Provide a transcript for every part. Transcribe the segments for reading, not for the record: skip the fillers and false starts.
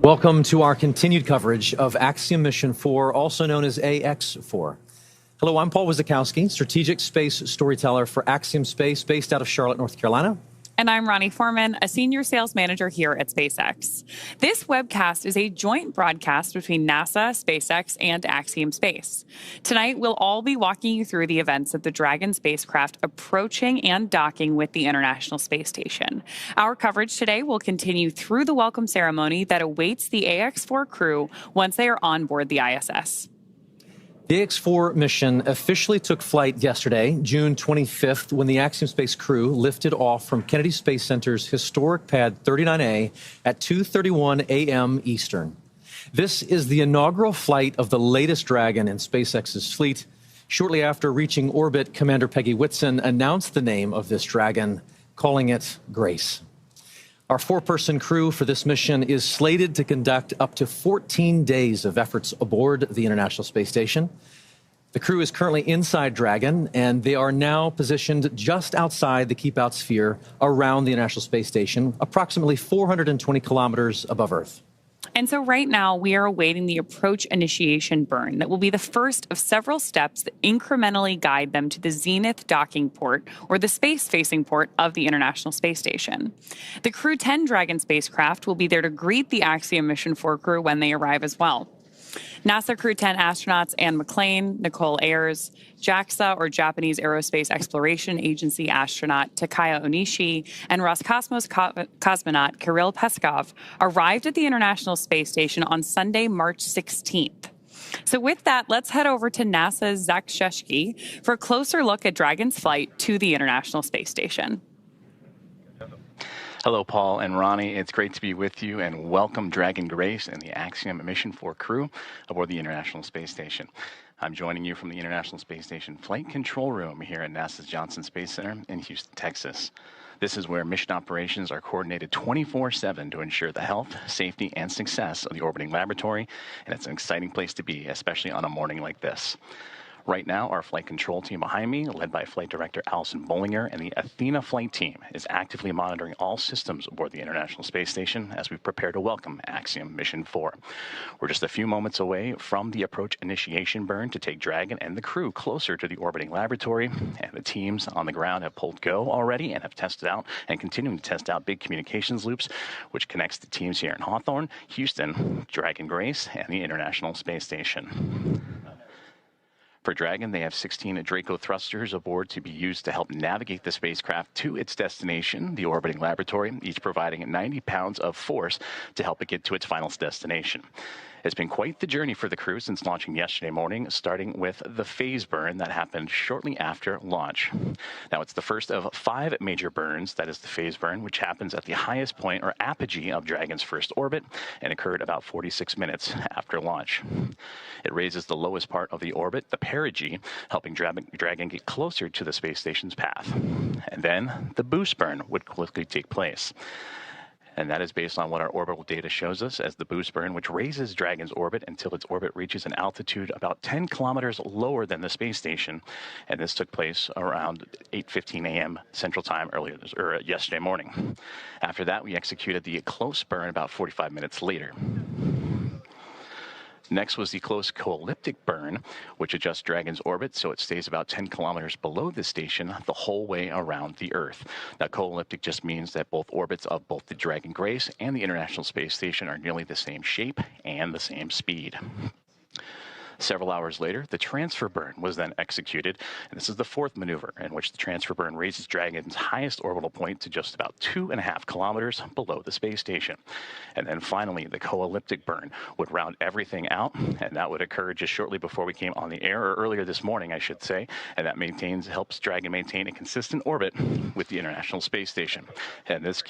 Welcome to our continued coverage of Axiom Mission 4, also known as AX4. Hello, I'm Paul Wizakowski, strategic space storyteller for Axiom Space, based out of Charlotte, North Carolina. And I'm Ronnie Foreman, a senior sales manager here at SpaceX. This webcast is a joint broadcast between NASA, SpaceX, and Axiom Space. Tonight, we'll all be walking you through the events of the Dragon spacecraft approaching and docking with the International Space Station. Our coverage today will continue through the welcome ceremony that awaits the AX4 crew once they are on board the ISS. The AX4 mission officially took flight yesterday, June 25th, when the Axiom Space crew lifted off from Kennedy Space Center's historic Pad 39A at 2:31 a.m. Eastern. This is the inaugural flight of the latest Dragon in SpaceX's fleet. Shortly after reaching orbit, Commander Peggy Whitson announced the name of this Dragon, calling it Grace. Our four-person crew for this mission is slated to conduct up to 14 days of efforts aboard the International Space Station. The crew is currently inside Dragon, and they are now positioned just outside the keep-out sphere around the International Space Station, approximately 420 kilometers above Earth. And so right now, we are awaiting the approach initiation burn that will be the first of several steps that incrementally guide them to the zenith docking port, or the space-facing port of the International Space Station. The Crew 10 Dragon spacecraft will be there to greet the Axiom Mission 4 crew when they arrive as well. NASA Crew 10 astronauts Anne McClain, Nicole Ayers, JAXA, or Japanese Aerospace Exploration Agency astronaut Takaya Onishi, and Roscosmos cosmonaut Kirill Peskov arrived at the International Space Station on Sunday, March 16th. So with that, let's head over to NASA's Zach Sheshki for a closer look at Dragon's flight to the International Space Station. Hello, Paul and Ronnie. It's great to be with you, and welcome Dragon Grace and the Axiom Mission 4 crew aboard the International Space Station. I'm joining you from the International Space Station Flight Control Room here at NASA's Johnson Space Center in Houston, Texas. This is where mission operations are coordinated 24/7 to ensure the health, safety, and success of the orbiting laboratory, and it's an exciting place to be, especially on a morning like this. Right now, our flight control team behind me, led by Flight Director Allison Bollinger, and the Athena flight team, is actively monitoring all systems aboard the International Space Station as we prepare to welcome Axiom Mission 4. We're just a few moments away from the approach initiation burn to take Dragon and the crew closer to the orbiting laboratory, and the teams on the ground have pulled go already and have tested out and continuing to test out big communications loops, which connects the teams here in Hawthorne, Houston, Dragon Grace, and the International Space Station. For Dragon, they have 16 Draco thrusters aboard to be used to help navigate the spacecraft to its destination, the orbiting laboratory, each providing 90 pounds of force to help it get to its final destination. It's been quite the journey for the crew since launching yesterday morning, starting with the phase burn that happened shortly after launch. Now, it's the first of 5 major burns, that is the phase burn, which happens at the highest point or apogee of Dragon's first orbit and occurred about 46 minutes after launch. It raises the lowest part of the orbit, the perigee, helping Dragon get closer to the space station's path. And then the boost burn would quickly take place. And that is based on what our orbital data shows us as the boost burn, which raises Dragon's orbit until its orbit reaches an altitude about 10 kilometers lower than the space station. And this took place around 8:15 a.m. Central Time yesterday morning. After that, we executed the close burn about 45 minutes later. Next was the close co-elliptic burn, which adjusts Dragon's orbit so it stays about 10 kilometers below the station the whole way around the Earth. Now, co-elliptic just means that both orbits of both the Dragon Grace and the International Space Station are nearly the same shape and the same speed. Several hours later, the transfer burn was then executed, and this is the 4th maneuver in which the transfer burn raises Dragon's highest orbital point to just about 2.5 kilometers below the space station. And then finally, the co-elliptic burn would round everything out, and that would occur just shortly before we came on the air, or earlier this morning, I should say, and that helps Dragon maintain a consistent orbit with the International Space Station. And this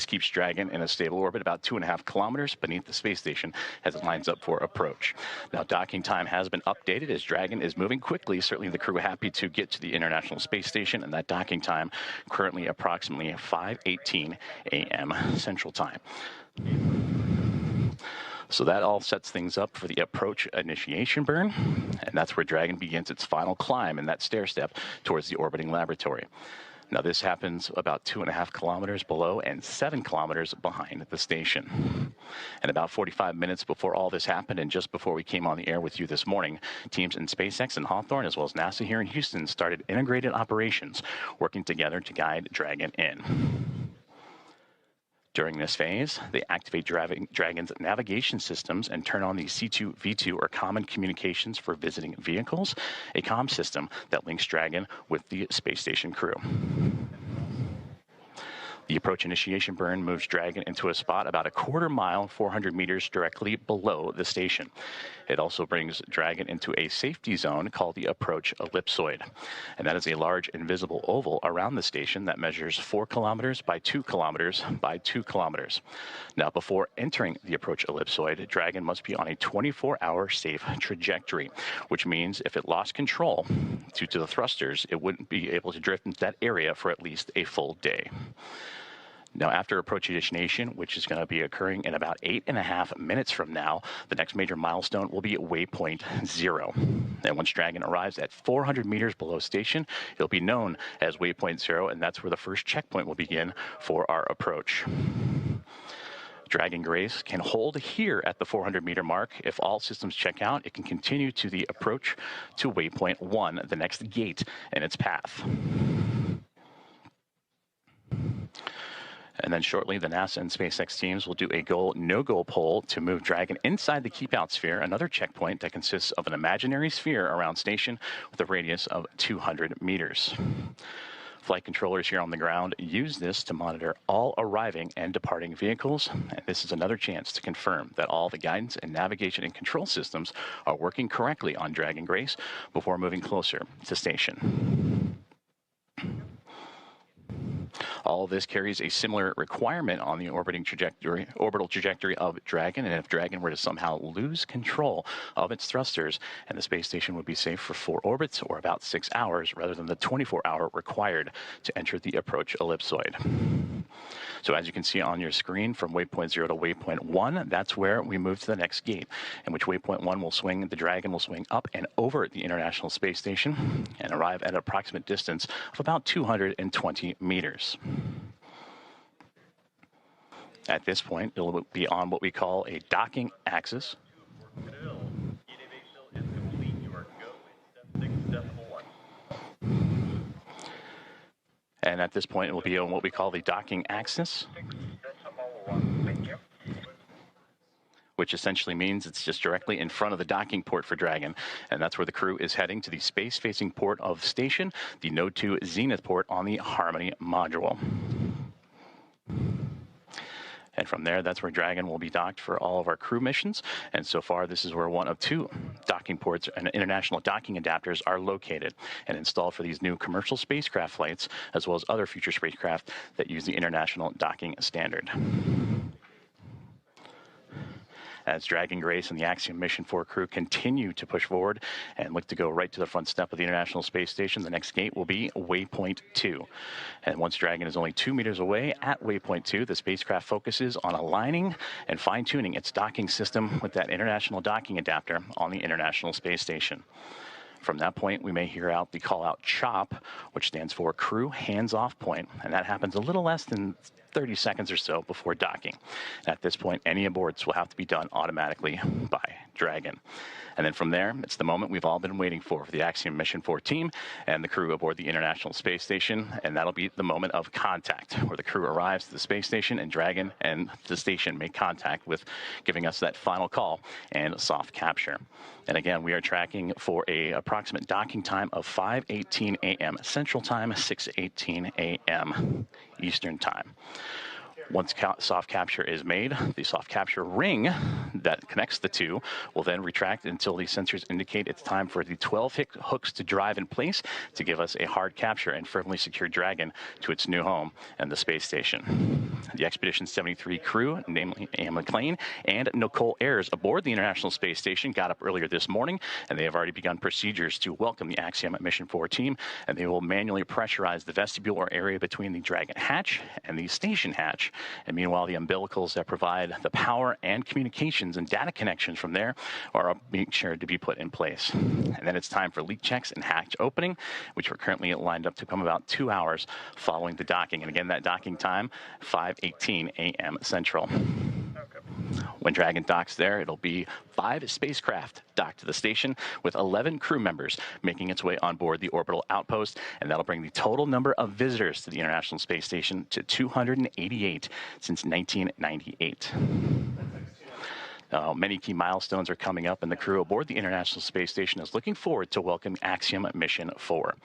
keeps Dragon in a stable orbit about 2.5 kilometers beneath the space station as it lines up for approach. Now, docking time has been updated as Dragon is moving quickly. Certainly the crew happy to get to the International Space Station, and that docking time currently approximately 5:18 a.m. Central Time. So that all sets things up for the approach initiation burn, and that's where Dragon begins its final climb in that stair step towards the orbiting laboratory. Now, this happens about 2.5 kilometers below and 7 kilometers behind the station. And about 45 minutes before all this happened, and just before we came on the air with you this morning, teams in SpaceX and Hawthorne, as well as NASA here in Houston, started integrated operations, working together to guide Dragon in. During this phase, they activate Dragon's navigation systems and turn on the C2V2, or Common Communications for Visiting Vehicles, a comm system that links Dragon with the space station crew. The approach initiation burn moves Dragon into a spot about a quarter mile, 400 meters directly below the station. It also brings Dragon into a safety zone called the approach ellipsoid. And that is a large invisible oval around the station that measures 4 kilometers by 2 kilometers by 2 kilometers. Now, before entering the approach ellipsoid, Dragon must be on a 24-hour safe trajectory, which means if it lost control due to the thrusters, it wouldn't be able to drift into that area for at least a full day. Now, after approach initiation, which is going to be occurring in about 8.5 minutes from now, the next major milestone will be waypoint 0. And once Dragon arrives at 400 meters below station, it'll be known as waypoint 0, and that's where the first checkpoint will begin for our approach. Dragon Grace can hold here at the 400-meter mark. If all systems check out, it can continue to the approach to waypoint 1, the next gate in its path. And then shortly, the NASA and SpaceX teams will do a no-go poll to move Dragon inside the keep-out sphere, another checkpoint that consists of an imaginary sphere around station with a radius of 200 meters. Flight controllers here on the ground use this to monitor all arriving and departing vehicles, and this is another chance to confirm that all the guidance and navigation and control systems are working correctly on Dragon Grace before moving closer to station. All of this carries a similar requirement on the orbital trajectory of Dragon, and if Dragon were to somehow lose control of its thrusters, and the space station would be safe for 4 orbits or about 6 hours rather than the 24-hour required to enter the approach ellipsoid. So as you can see on your screen, from waypoint 0 to waypoint 1, that's where we move to the next gate, in which waypoint 1 will swing, the Dragon will swing up and over the International Space Station and arrive at an approximate distance of about 220 meters. At this point, it will be on what we call a docking axis. And at this point, it will be on what we call the docking axis, which essentially means it's just directly in front of the docking port for Dragon. And that's where the crew is heading, to the space-facing port of station, the Node 2 Zenith port on the Harmony module. And from there, that's where Dragon will be docked for all of our crew missions. And so far, this is where one of 2 docking ports and international docking adapters are located and installed for these new commercial spacecraft flights, as well as other future spacecraft that use the International Docking Standard. As Dragon Grace and the Axiom Mission 4 crew continue to push forward and look to go right to the front step of the International Space Station, the next gate will be waypoint 2. And once Dragon is only 2 meters away at waypoint 2, the spacecraft focuses on aligning and fine-tuning its docking system with that international docking adapter on the International Space Station. From that point, we may hear out the call-out CHOP, which stands for Crew Hands-Off Point, and that happens a little less than 30 seconds or so before docking. At this point, any aborts will have to be done automatically by Dragon. And then from there, it's the moment we've all been waiting for the Axiom Mission 4 team and the crew aboard the International Space Station, and that'll be the moment of contact, where the crew arrives to the space station and Dragon and the station make contact, with giving us that final call and soft capture. And again, we are tracking for a approximate docking time of 5:18 a.m. Central Time, 6:18 a.m. Eastern Time. Once soft capture is made, the soft capture ring that connects the two will then retract until the sensors indicate it's time for the 12 hooks to drive in place to give us a hard capture and firmly secure Dragon to its new home and the space station. The Expedition 73 crew, namely Anne McLean and Nicole Ayers, aboard the International Space Station, got up earlier this morning, and they have already begun procedures to welcome the Axiom Mission 4 team, and they will manually pressurize the vestibule or area between the Dragon hatch and the station hatch approach. And meanwhile, the umbilicals that provide the power and communications and data connections from there are being sure to be put in place. And then it's time for leak checks and hatch opening, which we're currently lined up to come about 2 hours following the docking. And again, that docking time, 5:18 a.m. Central. When Dragon docks there, it'll be 5 spacecraft docked to the station with 11 crew members making its way on board the orbital outpost, and that'll bring the total number of visitors to the International Space Station to 288 since 1998. Many key milestones are coming up, and the crew aboard the International Space Station is looking forward to welcome Axiom Mission 4.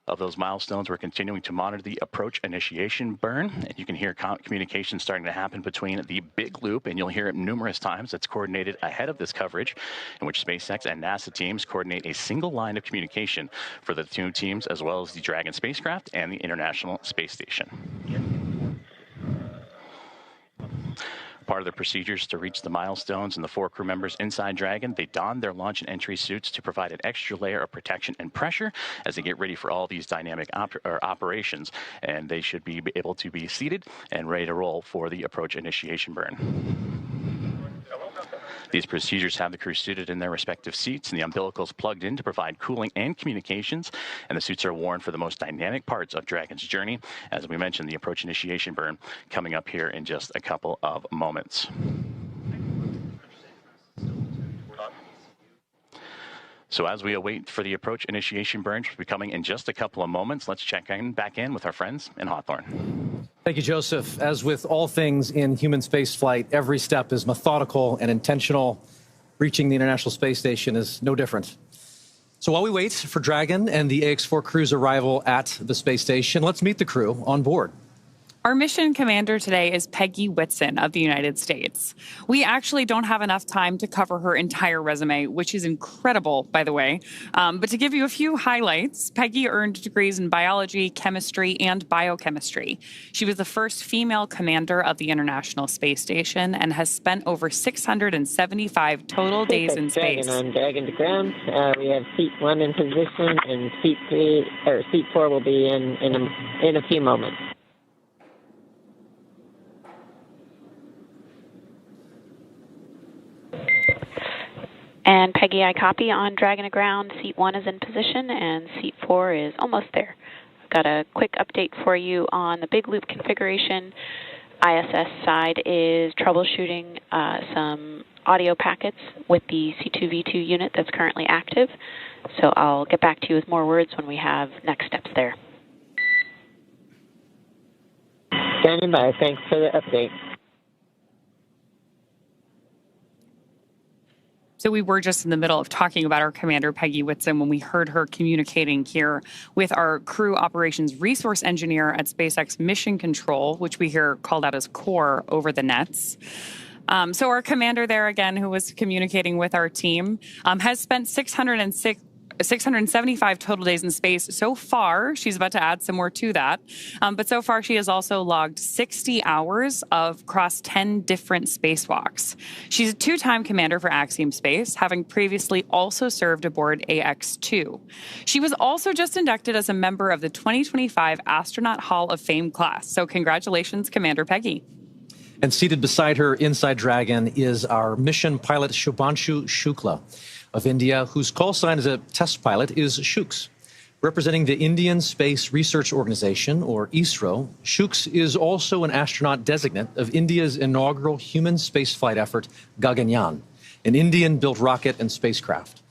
Of those milestones, we're continuing to monitor the approach initiation burn, and you can hear communication starting to happen between the big loop, and you'll hear it numerous times. It's coordinated ahead of this coverage, in which SpaceX and NASA teams coordinate a single line of communication for the two teams, as well as the Dragon spacecraft and the International Space Station. Part of the procedures to reach the milestones and the 4 crew members inside Dragon, they don their launch and entry suits to provide an extra layer of protection and pressure as they get ready for all these dynamic operations, and they should be able to be seated and ready to roll for the approach initiation burn. These procedures have the crew suited in their respective seats and the umbilicals plugged in to provide cooling and communications, and the suits are worn for the most dynamic parts of Dragon's journey. As we mentioned, the approach initiation burn coming up here in just a couple of moments. So as we await for the approach initiation burn, which will be coming in just a couple of moments, let's check back in with our friends in Hawthorne. Thank you, Joseph. As with all things in human spaceflight, every step is methodical and intentional. Reaching the International Space Station is no different. So while we wait for Dragon and the AX-4 crew's arrival at the space station, let's meet the crew on board. Our mission commander today is Peggy Whitson of the United States. We actually don't have enough time to cover her entire resume, which is incredible, by the way. But to give you a few highlights, Peggy earned degrees in biology, chemistry, and biochemistry. She was the first female commander of the International Space Station and has spent over 675 total days in space. Dragon on Dragon to ground. We have seat 1 in position, and seat 4 will be in a few moments. And Peggy, I copy on Dragon to ground. Seat 1 is in position, and seat 4 is almost there. I've got a quick update for you on the big loop configuration. ISS side is troubleshooting some audio packets with the C2V2 unit that's currently active. So I'll get back to you with more words when we have next steps there. Standing by. Thanks for the update. So we were just in the middle of talking about our commander, Peggy Whitson, when we heard her communicating here with our crew operations resource engineer at SpaceX Mission Control, which we hear called out as CORE over the nets. So our commander there, again, who was communicating with our team, has spent 675 total days in space so far. She's about to add some more to that. But so far, she has also logged 60 hours across 10 different spacewalks. She's a 2-time commander for Axiom Space, having previously also served aboard AX-2. She was also just inducted as a member of the 2025 Astronaut Hall of Fame class. So congratulations, Commander Peggy. And seated beside her inside Dragon is our mission pilot, Shubhanshu Shukla of India, whose call sign as a test pilot is Shuks. Representing the Indian Space Research Organization, or ISRO, Shuks is also an astronaut designate of India's inaugural human spaceflight effort, Gaganyaan, an Indian-built rocket and spacecraft.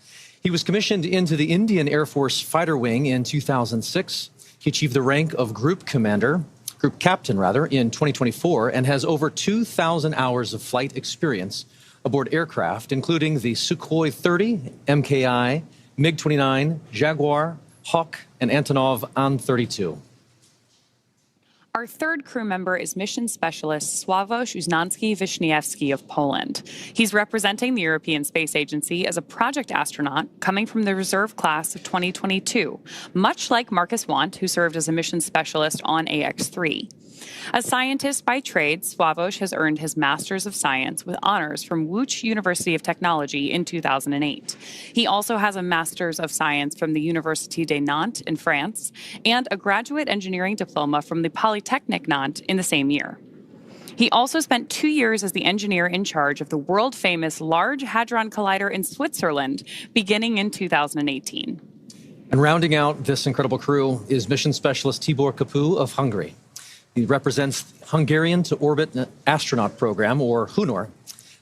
He was commissioned into the Indian Air Force Fighter Wing in 2006. He achieved the rank of Group Captain, in 2024, and has over 2,000 hours of flight experience aboard aircraft, including the Sukhoi 30, MKI, MiG-29, Jaguar, Hawk, and Antonov An-32. Our third crew member is mission specialist Sławomir Uznański-Wiśniewski of Poland. He's representing the European Space Agency as a project astronaut coming from the reserve class of 2022, much like Marcus Want, who served as a mission specialist on AX-3. A scientist by trade, Sławomir has earned his Master's of Science with honors from Łódź University of Technology in 2008. He also has a Master's of Science from the Université de Nantes in France and a graduate engineering diploma from the Polytechnique Nantes in the same year. He also spent 2 years as the engineer in charge of the world-famous Large Hadron Collider in Switzerland, beginning in 2018. And rounding out this incredible crew is mission specialist Tibor Kapu of Hungary. He represents Hungarian to Orbit Astronaut Program, or HUNOR.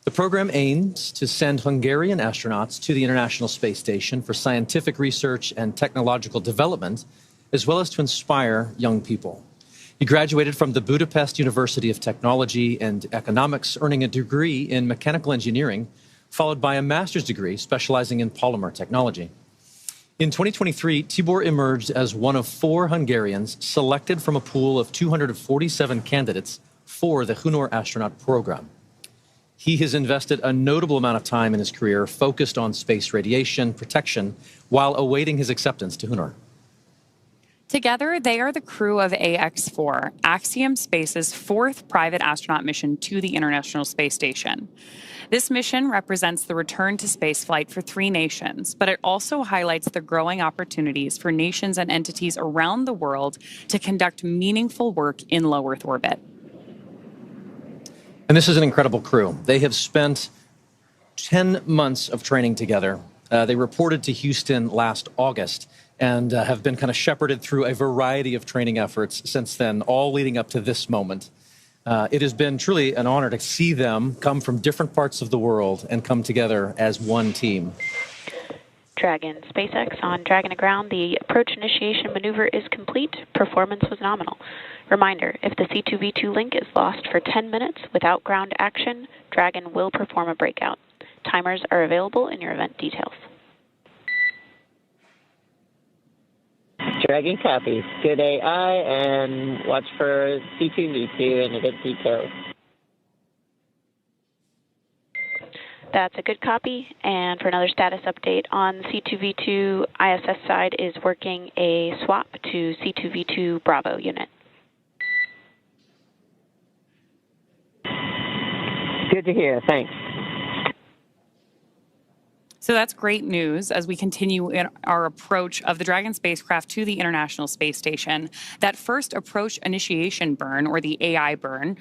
The program aims to send Hungarian astronauts to the International Space Station for scientific research and technological development, as well as to inspire young people. He graduated from the Budapest University of Technology and Economics, earning a degree in mechanical engineering, followed by a master's degree specializing in polymer technology. In 2023, Tibor emerged as one of 4 Hungarians selected from a pool of 247 candidates for the HUNOR astronaut program. He has invested a notable amount of time in his career focused on space radiation protection while awaiting his acceptance to HUNOR. Together, they are the crew of AX-4, Axiom Space's 4th private astronaut mission to the International Space Station. This mission represents the return to spaceflight for 3 nations, but it also highlights the growing opportunities for nations and entities around the world to conduct meaningful work in low Earth orbit. And this is an incredible crew. They have spent 10 months of training together. They reported to Houston last August and have been kind of shepherded through a variety of training efforts since then, all leading up to this moment. It has been truly an honor to see them come from different parts of the world and come together as one team. Dragon SpaceX on Dragon to ground. The approach initiation maneuver is complete. Performance was nominal. Reminder, if the C2V2 link is lost for 10 minutes without ground action, Dragon will perform a breakout. Timers are available in your event details. Dragon copies. Good AI, and watch for C2V2 and event details. That's a good copy. And for another status update on C2V2, ISS side is working a swap to C2V2 Bravo unit. Good to hear. Thanks. So that's great news as we continue in our approach of the Dragon spacecraft to the International Space Station. That first approach initiation burn, or the AI burn,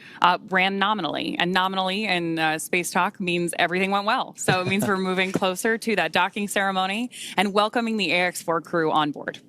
ran nominally. And nominally in space talk means everything went well. So it means we're moving closer to that docking ceremony and welcoming the AX-4 crew on board.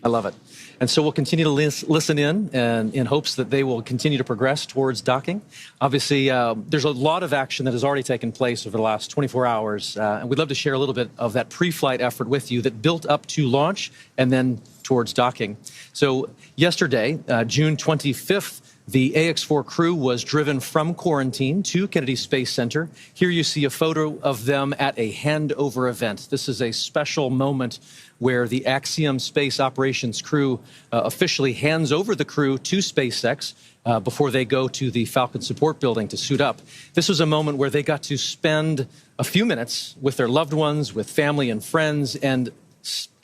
I love it. And so we'll continue to listen in and in hopes that they will continue to progress towards docking. Obviously, there's a lot of action that has already taken place over the last 24 hours. And we'd love to share a little bit of that pre-flight effort with you that built up to launch and then towards docking. So yesterday, June 25th, the AX-4 crew was driven from quarantine to Kennedy Space Center. Here you see a photo of them at a handover event. This is a special moment where the Axiom space operations crew officially hands over the crew to SpaceX before they go to the Falcon support building to suit up. This was a moment where they got to spend a few minutes with their loved ones, with family and friends, and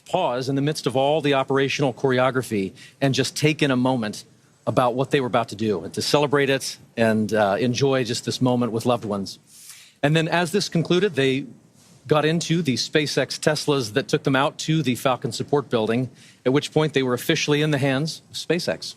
pause in the midst of all the operational choreography and just take in a moment about what they were about to do and to celebrate it and enjoy just this moment with loved ones. And then as this concluded, they got into the SpaceX Teslas that took them out to the Falcon support building, at which point they were officially in the hands of SpaceX.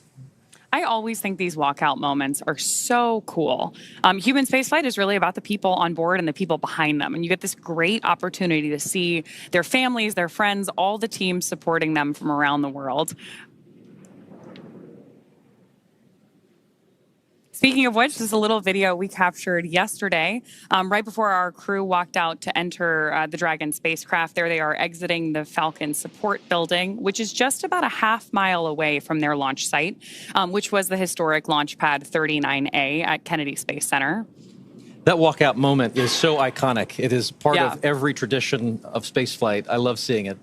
I always think these walkout moments are so cool. Human spaceflight is really about the people on board and the people behind them. And you get this great opportunity to see their families, their friends, all the teams supporting them from around the world. Speaking of which, this is a little video we captured yesterday, right before our crew walked out to enter the Dragon spacecraft. There they are exiting the Falcon support building, which is just about a half-mile away from their launch site, which was the historic Launch Pad 39A at Kennedy Space Center. That walkout moment is so iconic. It is part of every tradition of spaceflight. I love seeing it.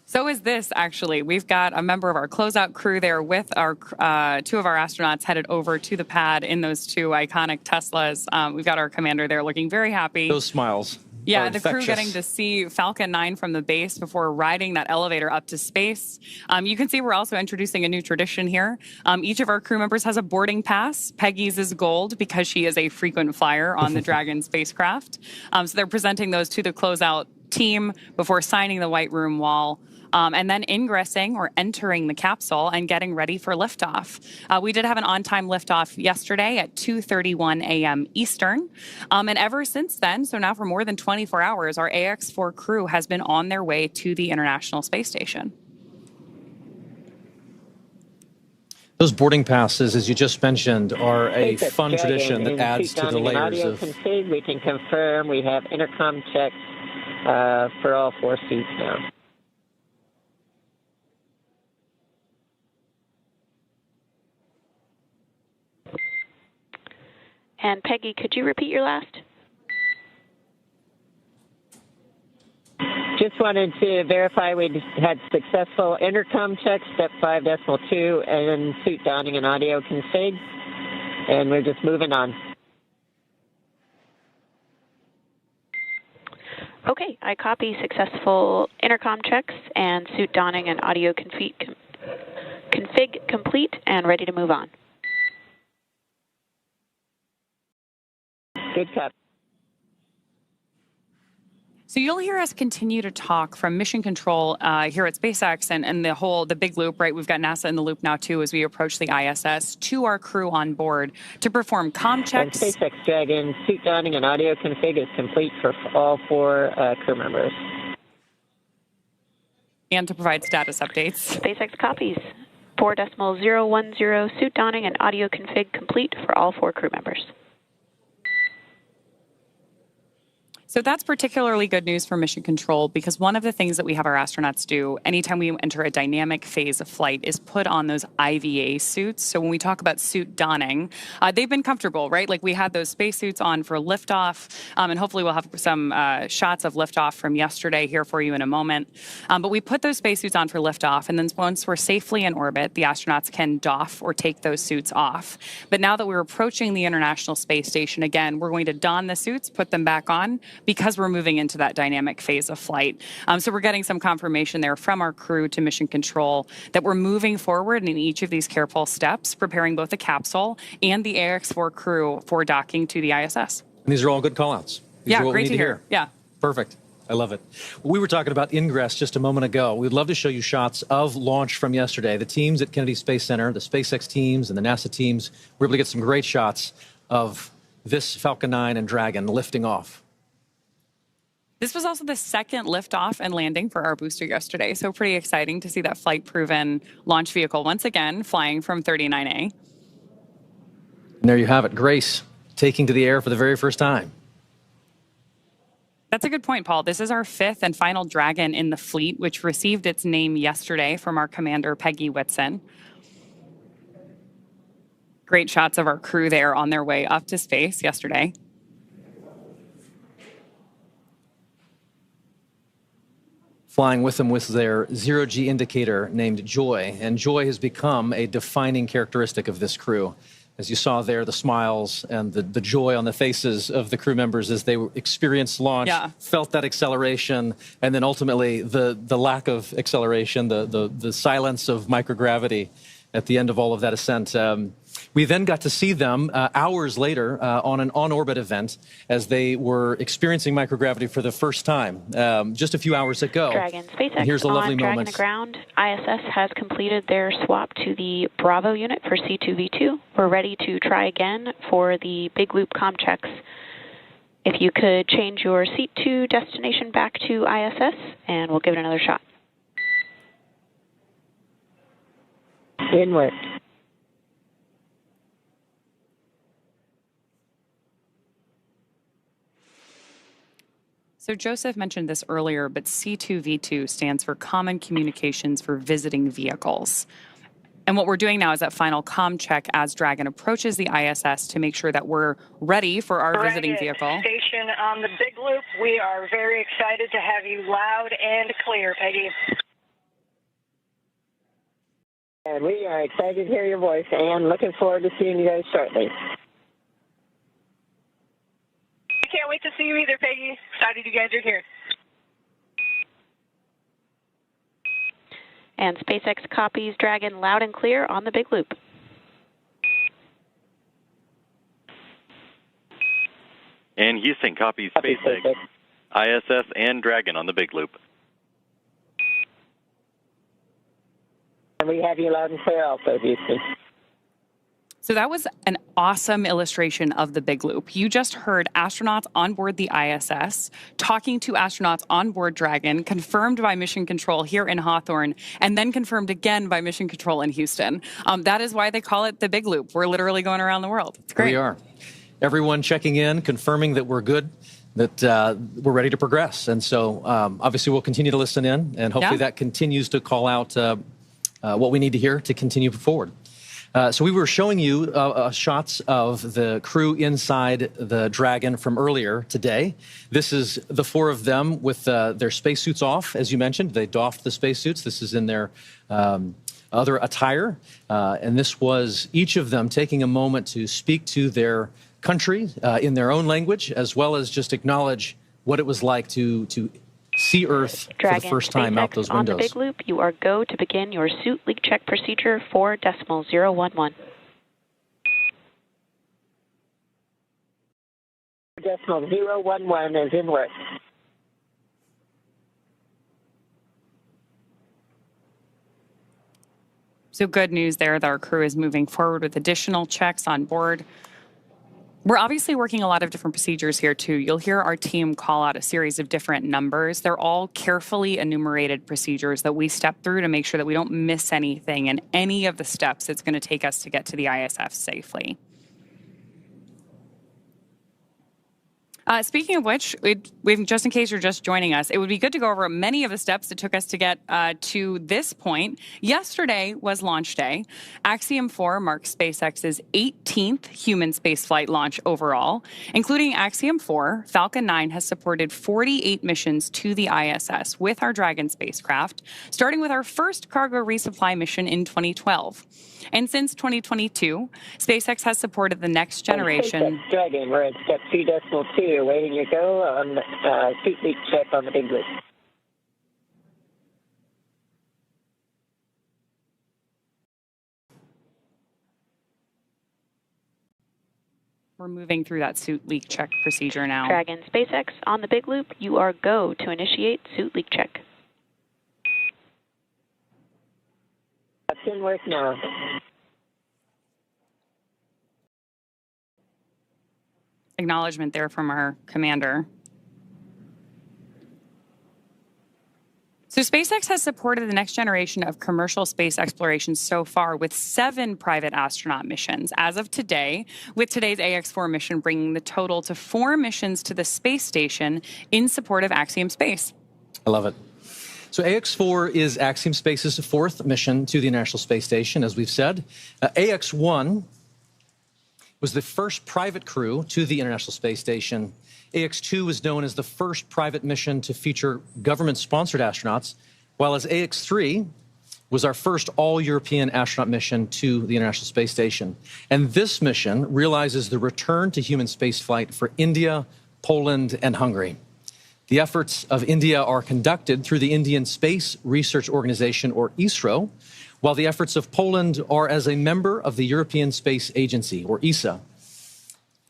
So is this, actually. We've got a member of our closeout crew there with our 2 of our astronauts headed over to the pad in those 2 iconic Teslas. We've got our commander there looking very happy. Those smiles. Yeah, are the crew infectious. getting to see Falcon 9 from the base before riding that elevator up to space. You can see we're also introducing a new tradition here. Each of our crew members has a boarding pass. Peggy's is gold because she is a frequent flyer on the Dragon spacecraft. So they're presenting those to the closeout team before signing the white room wall. And then ingressing or entering the capsule and getting ready for liftoff. We did have an on-time liftoff yesterday at 2:31 a.m. Eastern. And ever since then, so now for more than 24 hours, our AX-4 crew has been on their way to the International Space Station. Those boarding passes, as you just mentioned, are a SpaceX fun Dragon tradition that in adds seat to the donning and layers audio of... config. We can confirm we have intercom checks for all 4 seats now. And Peggy, could you repeat your last? Just wanted to verify we had successful intercom checks, step 5.2, and suit donning and audio config. And we're just moving on. Okay, I copy successful intercom checks and suit donning and audio config complete and ready to move on. Good copy. So you'll hear us continue to talk from mission control here at SpaceX and the big loop, right? We've got NASA in the loop now, too, as we approach the ISS, to our crew on board to perform comm checks. And SpaceX Dragon, suit donning and audio config is complete for all 4 crew members. And to provide status updates. SpaceX copies 4.010 suit donning and audio config complete for all 4 crew members. So that's particularly good news for mission control because one of the things that we have our astronauts do anytime we enter a dynamic phase of flight is put on those IVA suits. So when we talk about suit donning, they've been comfortable, right? Like we had those spacesuits on for liftoff, and hopefully we'll have some shots of liftoff from yesterday here for you in a moment. But we put those spacesuits on for liftoff, and then once we're safely in orbit, the astronauts can doff or take those suits off. But now that we're approaching the International Space Station, again, we're going to don the suits, put them back on, because we're moving into that dynamic phase of flight. So we're getting some confirmation there from our crew to mission control that we're moving forward in each of these careful steps, preparing both the capsule and the AX-4 crew for docking to the ISS. And these are all good call-outs. Yeah, great to hear. Yeah. Perfect. I love it. We were talking about ingress just a moment ago. We'd love to show you shots of launch from yesterday. The teams at Kennedy Space Center, the SpaceX teams and the NASA teams, were able to get some great shots of this Falcon 9 and Dragon lifting off. This was also the second liftoff and landing for our booster yesterday, so pretty exciting to see that flight-proven launch vehicle once again flying from 39A. And there you have it, Grace taking to the air for the very first time. That's a good point, Paul. This is our 5th and final Dragon in the fleet, which received its name yesterday from our commander, Peggy Whitson. Great shots of our crew there on their way up to space yesterday. Flying with them was their zero-G indicator named Joy, and Joy has become a defining characteristic of this crew. As you saw there, the smiles and the joy on the faces of the crew members as they experienced launch, felt that acceleration, and then ultimately the lack of acceleration, the silence of microgravity at the end of all of that ascent. We then got to see them hours later on an on-orbit event as they were experiencing microgravity for the first time just a few hours ago. Dragon SpaceX and here's a lovely on moment. Dragon to ground. ISS has completed their swap to the Bravo unit for C2V2. We're ready to try again for the big loop comm checks. If you could change your seat to destination back to ISS, and we'll give it another shot. Inward. So Joseph mentioned this earlier, but C2V2 stands for Common Communications for Visiting Vehicles. And what we're doing now is that final comm check as Dragon approaches the ISS to make sure that we're ready for our visiting vehicle. Station on the big loop. We are very excited to have you loud and clear, Peggy. And we are excited to hear your voice and looking forward to seeing you guys shortly. I can't wait to see you either, Peggy. Excited you guys are here. And SpaceX copies Dragon loud and clear on the big loop. And Houston copies SpaceX, ISS, and Dragon on the big loop. And we have you loud and clear also, Houston. So that was an awesome illustration of the big loop. You just heard astronauts on board the ISS talking to astronauts on board Dragon, confirmed by Mission Control here in Hawthorne, and then confirmed again by Mission Control in Houston. That is why they call it the big loop. We're literally going around the world. It's great. We are. Everyone checking in, confirming that we're good, that we're ready to progress. And so obviously we'll continue to listen in, and hopefully that continues to call out what we need to hear to continue forward. So we were showing you shots of the crew inside the Dragon from earlier today. This is the four of them with their spacesuits off, as you mentioned. They doffed the spacesuits. This is in their other attire. And this was each of them taking a moment to speak to their country in their own language, as well as just acknowledge what it was like to see Earth Dragon, for the first time SpaceX out those on windows. the big loop, you are go to begin your suit leak check procedure 4.011. Decimal 011 is in work. So good news there that our crew is moving forward with additional checks on board. We're obviously working a lot of different procedures here, too. You'll hear our team call out a series of different numbers. They're all carefully enumerated procedures that we step through to make sure that we don't miss anything in any of the steps it's going to take us to get to the ISS safely. Speaking of which, just in case you're just joining us, it would be good to go over many of the steps that took us to get to this point. Yesterday was launch day. Axiom 4 marks SpaceX's 18th human spaceflight launch overall. Including Axiom 4, Falcon 9 has supported 48 missions to the ISS with our Dragon spacecraft, starting with our first cargo resupply mission in 2012. And since 2022, SpaceX has supported the next generation. SpaceX Dragon, we're at step 2.2, waiting your go on suit leak check on the big loop. We're moving through that suit leak check procedure now. Dragon, SpaceX on the big loop, you are go to initiate suit leak check. That's in work now. Acknowledgement there from our commander. So SpaceX has supported the next generation of commercial space exploration so far with 7 private astronaut missions as of today, with today's AX4 mission bringing the total to 4 missions to the space station in support of Axiom Space. I love it. So AX4 is Axiom Space's 4th mission to the International Space Station, as we've said. AX1 was the first private crew to the International Space Station. AX2 was known as the first private mission to feature government-sponsored astronauts, while as AX3 was our first all-European astronaut mission to the International Space Station. And this mission realizes the return to human spaceflight for India, Poland, and Hungary. The efforts of India are conducted through the Indian Space Research Organization, or ISRO, while the efforts of Poland are as a member of the European Space Agency, or ESA.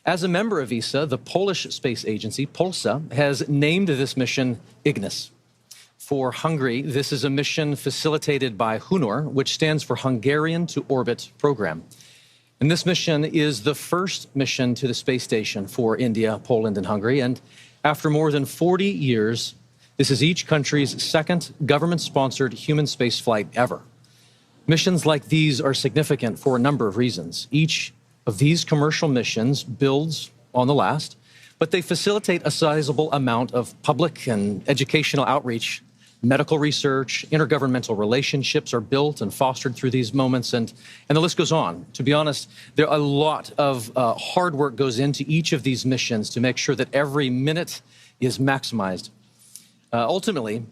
As a member of ESA, the Polish Space Agency, Polsa, has named this mission Ignis. For Hungary, this is a mission facilitated by HUNOR, which stands for Hungarian to Orbit Program. And this mission is the first mission to the space station for India, Poland, and Hungary. And after more than 40 years, this is each country's second government-sponsored human space flight ever. Missions like these are significant for a number of reasons. Each of these commercial missions builds on the last, but they facilitate a sizable amount of public and educational outreach. Medical research, intergovernmental relationships are built and fostered through these moments, and the list goes on. To be honest, there a lot of hard work goes into each of these missions to make sure that every minute is maximized. Ultimately,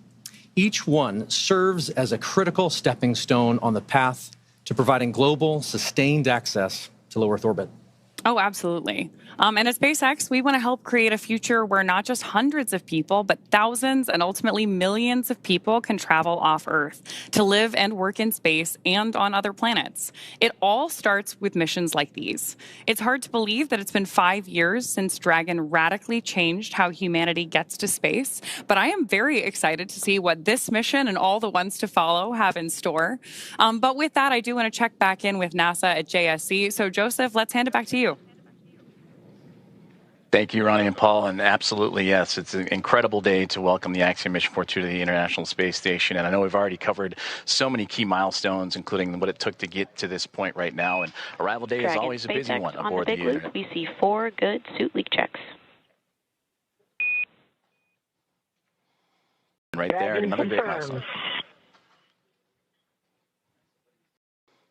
each one serves as a critical stepping stone on the path to providing global, sustained access to low Earth orbit. Oh, absolutely. And at SpaceX, we want to help create a future where not just hundreds of people, but thousands and ultimately millions of people can travel off Earth to live and work in space and on other planets. It all starts with missions like these. It's hard to believe that it's been 5 years since Dragon radically changed how humanity gets to space, but I am very excited to see what this mission and all the ones to follow have in store. But with that, I do want to check back in with NASA at JSC. So, Joseph, let's hand it back to you. Thank you, Ronnie and Paul. And absolutely, yes, it's an incredible day to welcome the Axiom Mission 42 to the International Space Station. And I know we've already covered so many key milestones, including what it took to get to this point right now. And arrival day is always a busy one aboard the Big Loop. We see 4 good suit leak checks. And right there, another great milestone.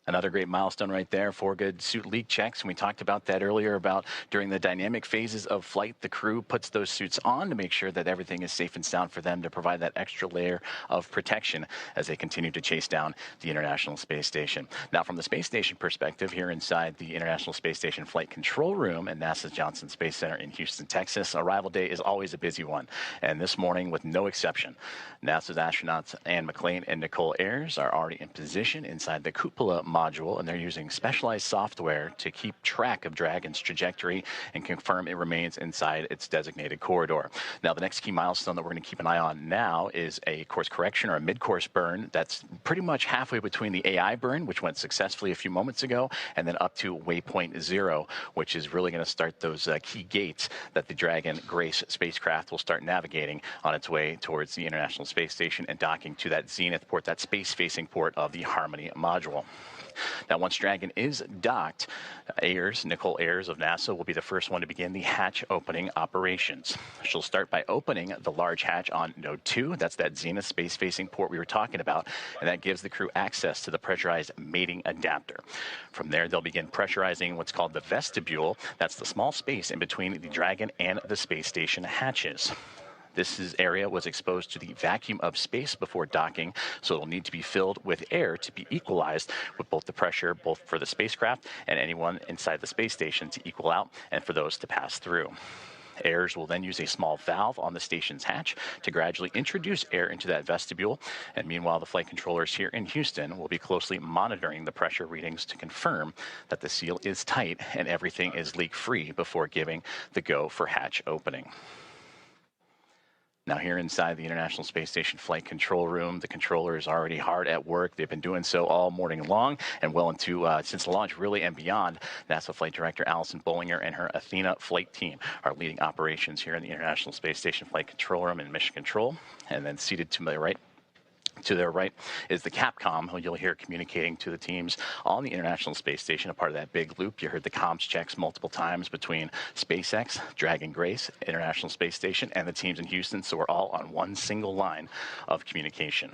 Another great milestone right there, 4 good suit leak checks. And we talked about that earlier about during the dynamic phases of flight, the crew puts those suits on to make sure that everything is safe and sound for them to provide that extra layer of protection as they continue to chase down the International Space Station. Now, from the space station perspective, here inside the International Space Station Flight Control Room at NASA's Johnson Space Center in Houston, Texas, arrival day is always a busy one. And this morning, with no exception, NASA's astronauts Anne McClain and Nicole Ayers are already in position inside the cupola module, and they're using specialized software to keep track of Dragon's trajectory and confirm it remains inside its designated corridor. Now, the next key milestone that we're going to keep an eye on now is a course correction or a mid-course burn that's pretty much halfway between the AI burn, which went successfully a few moments ago, and then up to waypoint 0, which is really going to start those key gates that the Dragon Grace spacecraft will start navigating on its way towards the International Space Station and docking to that zenith port, that space-facing port of the Harmony module. Now, once Dragon is docked, Nicole Ayers of NASA will be the first one to begin the hatch opening operations. She'll start by opening the large hatch on Node 2. That's that zenith space-facing port we were talking about, and that gives the crew access to the pressurized mating adapter. From there, they'll begin pressurizing what's called the vestibule. That's the small space in between the Dragon and the space station hatches. This area was exposed to the vacuum of space before docking, so it'll need to be filled with air to be equalized with both the pressure, both for the spacecraft and anyone inside the space station to equal out and for those to pass through. Ayers will then use a small valve on the station's hatch to gradually introduce air into that vestibule. And meanwhile, the flight controllers here in Houston will be closely monitoring the pressure readings to confirm that the seal is tight and everything is leak-free before giving the go for hatch opening. Now, here inside the International Space Station Flight Control Room, the controller is already hard at work. They've been doing so all morning long and well into since the launch, really, and beyond. NASA Flight Director Allison Bollinger and her Athena flight team are leading operations here in the International Space Station Flight Control Room in Mission Control. And then seated to my right, to their right is the Capcom, who you'll hear communicating to the teams on the International Space Station, a part of that big loop. You heard the comms checks multiple times between SpaceX, Dragon Grace, International Space Station, and the teams in Houston, so we're all on one single line of communication.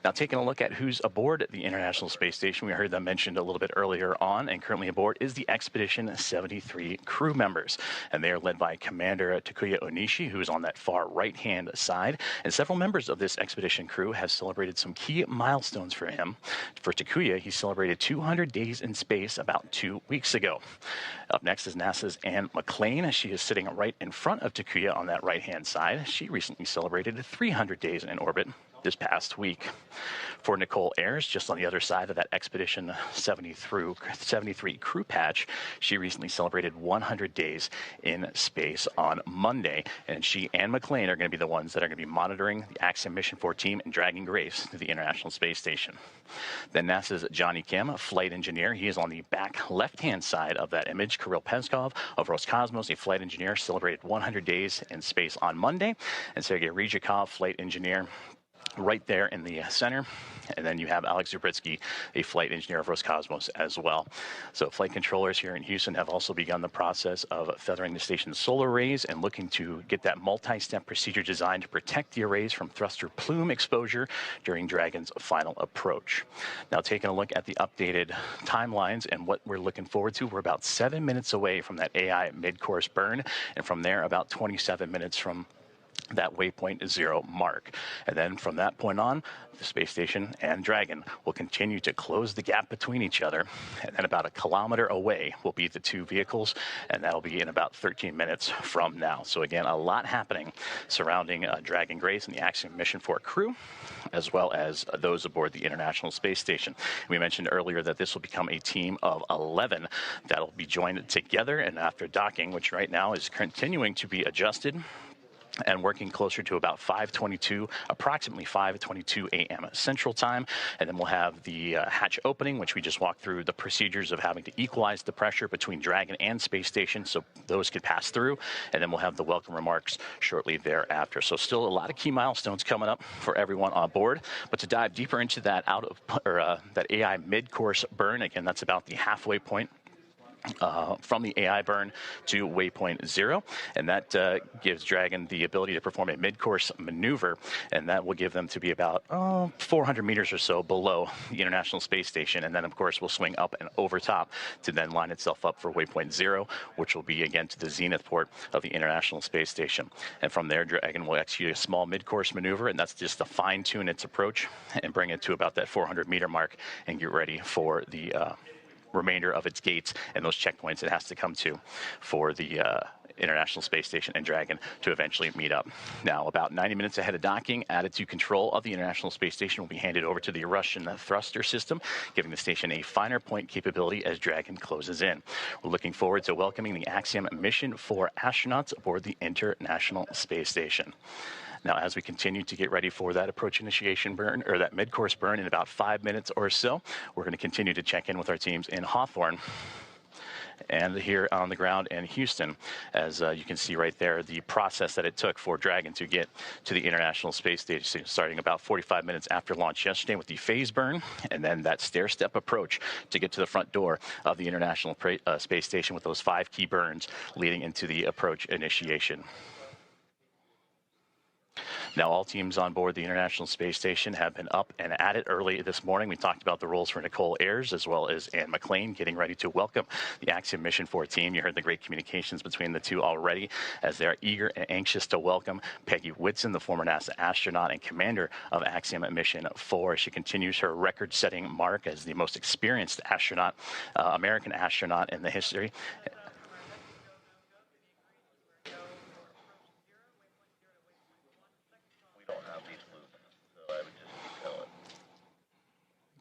Now, taking a look at who's aboard the International Space Station, we heard them mentioned a little bit earlier on, and currently aboard is the Expedition 73 crew members. And they are led by Commander Takuya Onishi, who is on that far right-hand side. And several members of this expedition crew have celebrated some key milestones for him. For Takuya, he celebrated 200 days in space about 2 weeks ago. Up next is NASA's Anne McClain. She is sitting right in front of Takuya on that right-hand side. She recently celebrated 300 days in orbit this past week. For Nicole Ayers, just on the other side of that Expedition 73 crew patch, she recently celebrated 100 days in space on Monday, and she and McClain are going to be the ones that are going to be monitoring the Axiom Mission 4 team and dragging Grace to the International Space Station. Then NASA's Johnny Kim, a flight engineer. He is on the back left-hand side of that image. Kirill Peskov of Roscosmos, a flight engineer, celebrated 100 days in space on Monday, and Sergei Ryzhikov, flight engineer, right there in the center. And then you have Alex Zubritsky, a flight engineer of Roscosmos as well. So flight controllers here in Houston have also begun the process of feathering the station's solar arrays and looking to get that multi-step procedure designed to protect the arrays from thruster plume exposure during Dragon's final approach. Now, taking a look at the updated timelines and what we're looking forward to, we're about 7 minutes away from that AI mid-course burn, and from there about 27 minutes from that waypoint 0 mark. And then from that point on, the space station and Dragon will continue to close the gap between each other. And then about 1 kilometer away will be the two vehicles, and that'll be in about 13 minutes from now. So again, a lot happening surrounding Dragon Grace and the Axiom Mission 4 crew, as well as those aboard the International Space Station. We mentioned earlier that this will become a team of 11 that'll be joined together, and after docking, which right now is continuing to be adjusted, and working closer to about 5:22, approximately 5:22 a.m. Central Time. And then we'll have the hatch opening, which we just walked through the procedures of having to equalize the pressure between Dragon and Space Station so those could pass through. And then we'll have the welcome remarks shortly thereafter. So still a lot of key milestones coming up for everyone on board. But to dive deeper into that that AI mid-course burn, again, that's about the halfway point from the AI burn to waypoint 0, and that gives Dragon the ability to perform a mid-course maneuver, and that will give them to be about 400 meters or so below the International Space Station, and then of course will swing up and over top to then line itself up for waypoint 0, which will be again to the zenith port of the International Space Station. And from there, Dragon will execute a small mid-course maneuver, and that's just to fine-tune its approach and bring it to about that 400-meter mark and get ready for the remainder of its gates and those checkpoints it has to come to for the International Space Station and Dragon to eventually meet up. Now, about 90 minutes ahead of docking, attitude control of the International Space Station will be handed over to the Russian thruster system, giving the station a finer point capability as Dragon closes in. We're looking forward to welcoming the Axiom Mission 4 astronauts aboard the International Space Station. Now, as we continue to get ready for that approach initiation burn, or that mid-course burn in about 5 minutes or so, we're going to continue to check in with our teams in Hawthorne and here on the ground in Houston. As you can see right there, the process that it took for Dragon to get to the International Space Station, starting about 45 minutes after launch yesterday with the phase burn, and then that stair-step approach to get to the front door of the International Space Station with those 5 key burns leading into the approach initiation. Now, all teams on board the International Space Station have been up and at it early this morning. We talked about the roles for Nicole Ayers as well as Ann McLean getting ready to welcome the Axiom Mission 4 team. You heard the great communications between the two already as they're eager and anxious to welcome Peggy Whitson, the former NASA astronaut and commander of Axiom Mission 4. She continues her record-setting mark as the most experienced astronaut, American astronaut in the history.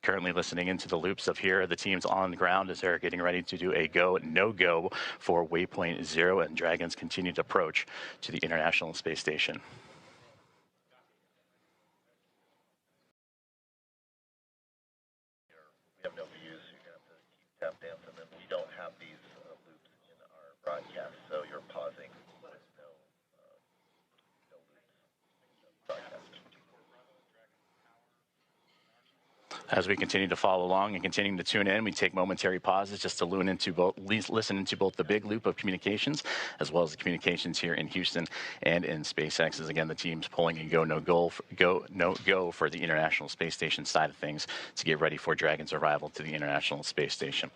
Currently listening into the loops of here, the teams on the ground as they're getting ready to do a go, no-go for waypoint 0 and Dragon's continued approach to the International Space Station. We have no views, so you're going to have to keep tap dancing, and we don't have these loops in our broadcast, so you're pausing with no loops broadcast. As we continue to follow along and continuing to tune in, we take momentary pauses just to listen into both the big loop of communications as well as the communications here in Houston and in SpaceX. As again, the team's pulling a go, no go for the International Space Station side of things to get ready for Dragon's arrival to the International Space Station.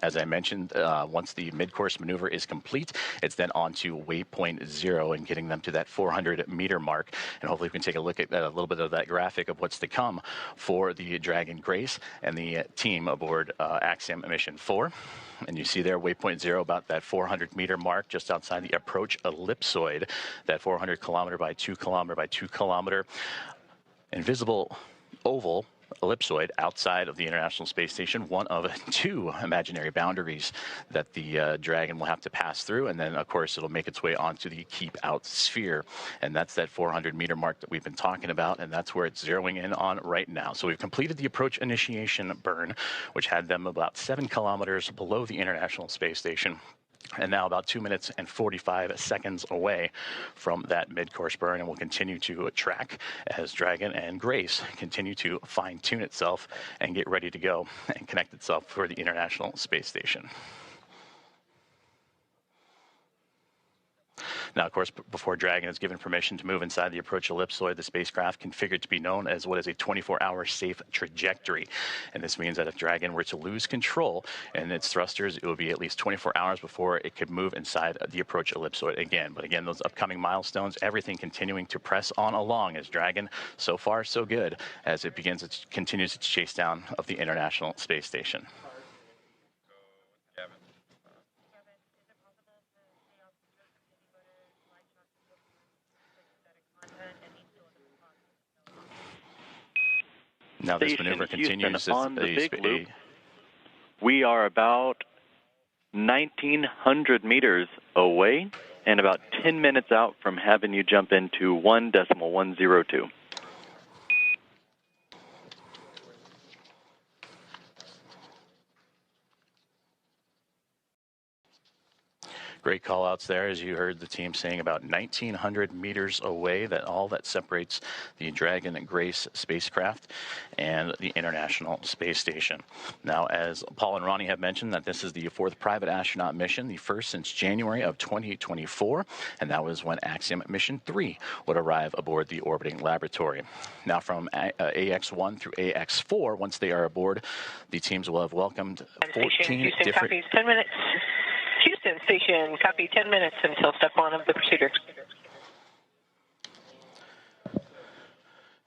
As I mentioned, once the mid-course maneuver is complete, it's then on to waypoint 0 and getting them to that 400-meter mark. And hopefully we can take a look at a little bit of that graphic of what's to come for the Dragon Grace and the team aboard Axiom Mission 4. And you see there, waypoint 0, about that 400-meter mark just outside the approach ellipsoid, that 400 by 2 kilometer invisible oval ellipsoid outside of the International Space Station, one of 2 imaginary boundaries that the Dragon will have to pass through, and then of course it'll make its way onto the keep out sphere, and that's that 400-meter mark that we've been talking about, and that's where it's zeroing in on right now. So we've completed the approach initiation burn, which had them about 7 kilometers below the International Space Station, and now about 2 minutes and 45 seconds away from that mid-course burn, and we'll continue to track as Dragon and Grace continue to fine-tune itself and get ready to go and connect itself for the International Space Station. Now, of course, before Dragon is given permission to move inside the approach ellipsoid, the spacecraft configured to be known as what is a 24-hour safe trajectory. And this means that if Dragon were to lose control in its thrusters, it would be at least 24 hours before it could move inside the approach ellipsoid again. But again, those upcoming milestones, everything continuing to press on along as Dragon, so far so good, as it continues its chase down of the International Space Station. Now this maneuver continues on the big loop. We are about 1,900 meters away and about 10 minutes out from having you jump into 1.102. Great call outs there, as you heard the team saying about 1,900 meters away, that separates the Dragon and Grace spacecraft and the International Space Station. Now, as Paul and Ronnie have mentioned, that this is the fourth private astronaut mission, the first since January of 2024, and that was when Axiom Mission 3 would arrive aboard the orbiting laboratory. Now, from AX1 through AX4, once they are aboard, the teams will have welcomed 14 different... Copies, 10 minutes. Houston Station, copy 10 minutes until step one of the procedure.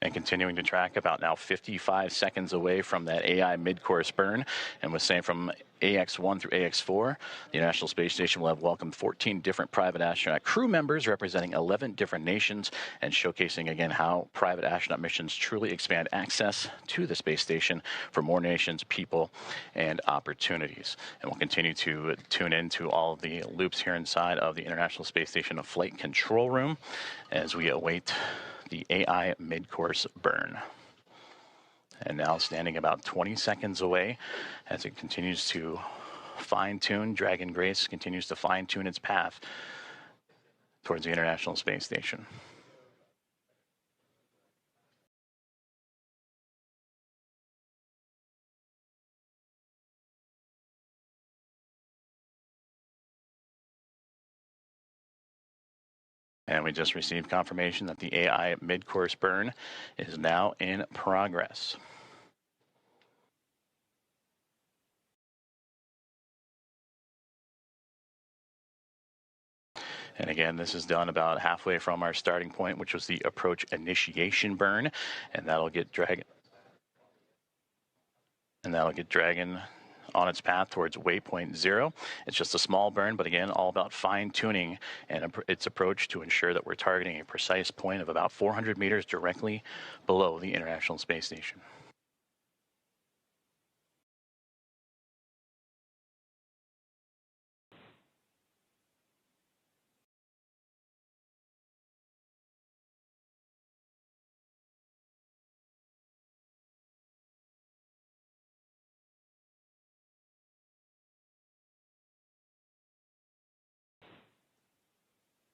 And continuing to track about now 55 seconds away from that AI mid-course burn, and was saying from AX1 through AX4, the International Space Station will have welcomed 14 different private astronaut crew members representing 11 different nations, and showcasing again how private astronaut missions truly expand access to the space station for more nations, people, and opportunities. And we'll continue to tune into all of the loops here inside of the International Space Station Flight Control Room as we await the AI mid-course burn. And now standing about 20 seconds away as it continues to fine-tune, Dragon Grace continues to fine-tune its path towards the International Space Station. And we just received confirmation that the AI mid-course burn is now in progress. And again, this is done about halfway from our starting point, which was the approach initiation burn, and that'll get Dragon on its path towards waypoint 0. It's just a small burn, but again, all about fine-tuning and its approach to ensure that we're targeting a precise point of about 400 meters directly below the International Space Station.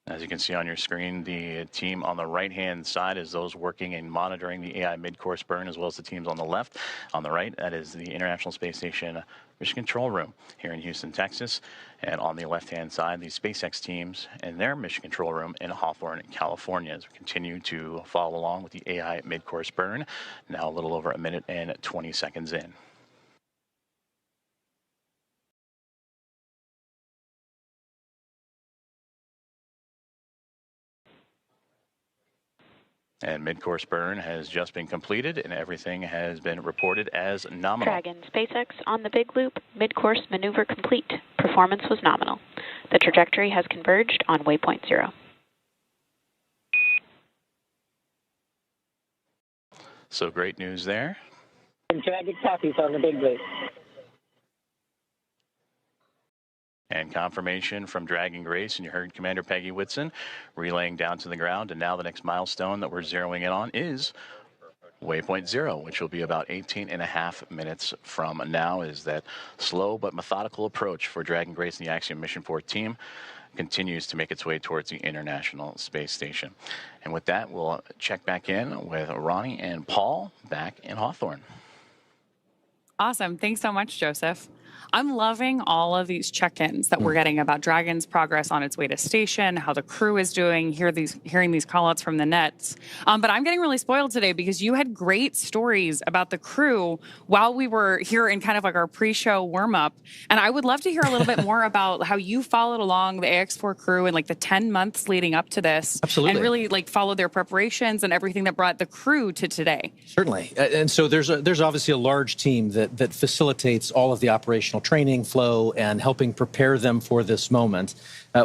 As you can see on your screen, the team on the right-hand side is those working and monitoring the AI mid-course burn, as well as the teams on the left. On the right, that is the International Space Station Mission Control Room here in Houston, Texas. And on the left-hand side, the SpaceX teams and their Mission Control Room in Hawthorne, California, as we continue to follow along with the AI mid-course burn, now a little over a minute and 20 seconds in. And mid-course burn has just been completed, and everything has been reported as nominal. Dragon, SpaceX on the big loop, mid-course maneuver complete. Performance was nominal. The trajectory has converged on waypoint 0. So great news there. And Dragon copies on the big loop. And confirmation from Dragon Grace, and you heard Commander Peggy Whitson relaying down to the ground. And now the next milestone that we're zeroing in on is waypoint 0, which will be about 18.5 minutes from now, as that slow but methodical approach for Dragon Grace and the Axiom Mission 4 team continues to make its way towards the International Space Station. And with that, we'll check back in with Ronnie and Paul back in Hawthorne. Awesome. Thanks so much, Joseph. I'm loving all of these check-ins that we're getting about Dragon's progress on its way to station, how the crew is doing, hearing these call-outs from the nets. But I'm getting really spoiled today because you had great stories about the crew while we were here in kind of like our pre-show warm-up. And I would love to hear a little bit more about how you followed along the AX4 crew in like the 10 months leading up to this. Absolutely. And really like followed their preparations and everything that brought the crew to today. Certainly. And so there's obviously a large team that facilitates all of the operational training flow and helping prepare them for this moment.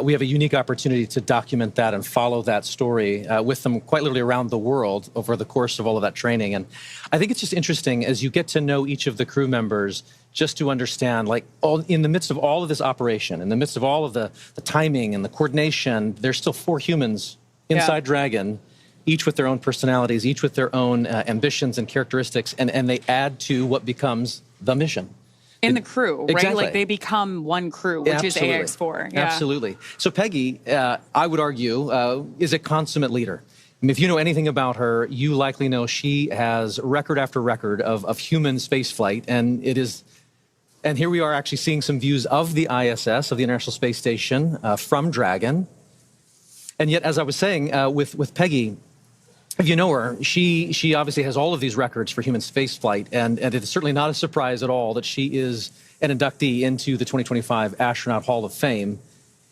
We have a unique opportunity to document that and follow that story with them quite literally around the world over the course of all of that training. And I think it's just interesting as you get to know each of the crew members, just to understand, like, in the midst of all of this operation, in the midst of all of the timing and the coordination, there's still 4 humans inside Dragon, each with their own personalities, each with their own ambitions and characteristics, and they add to what becomes the mission. In the crew, right? Exactly. Like they become one crew, which is AX4. Yeah. Absolutely. So Peggy, I would argue, is a consummate leader. I mean, if you know anything about her, you likely know she has record after record of human spaceflight, and here we are actually seeing some views of the ISS, of the International Space Station, from Dragon. And yet, as I was saying, with Peggy, if you know her, she obviously has all of these records for human spaceflight, and it's certainly not a surprise at all that she is an inductee into the 2025 Astronaut Hall of Fame.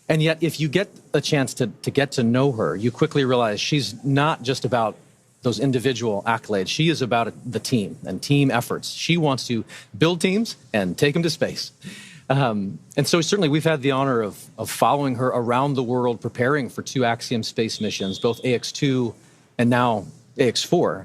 And yet, if you get a chance to get to know her, you quickly realize she's not just about those individual accolades. She is about the team and team efforts. She wants to build teams and take them to space. And so certainly we've had the honor of following her around the world, preparing for 2 Axiom space missions, both AX2 and now AX4.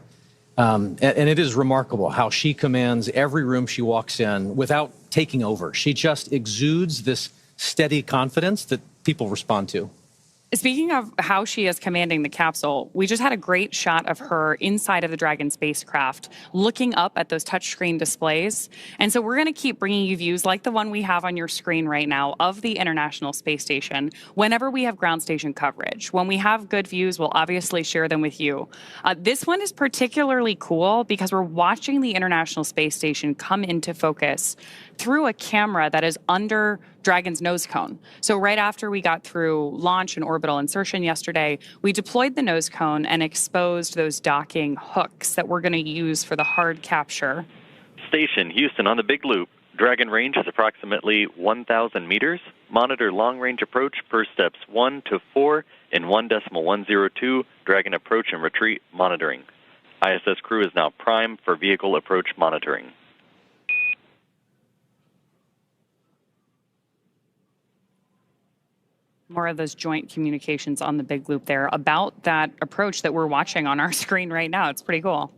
And it is remarkable how she commands every room she walks in without taking over. She just exudes this steady confidence that people respond to. Speaking of how she is commanding the capsule, we just had a great shot of her inside of the Dragon spacecraft, looking up at those touchscreen displays. And so we're going to keep bringing you views like the one we have on your screen right now of the International Space Station whenever we have ground station coverage. When we have good views, we'll obviously share them with you. This one is particularly cool because we're watching the International Space Station come into focus through a camera that is under Dragon's nose cone. So right after we got through launch and orbital insertion yesterday, we deployed the nose cone and exposed those docking hooks that we're going to use for the hard capture. Station, Houston on the Big Loop. Dragon range is approximately 1,000 meters. Monitor long-range approach per steps 1 to 4 in 1.102. Dragon approach and retreat monitoring. ISS crew is now primed for vehicle approach monitoring. More of those joint communications on the Big Loop there about that approach that we're watching on our screen right now. It's pretty cool.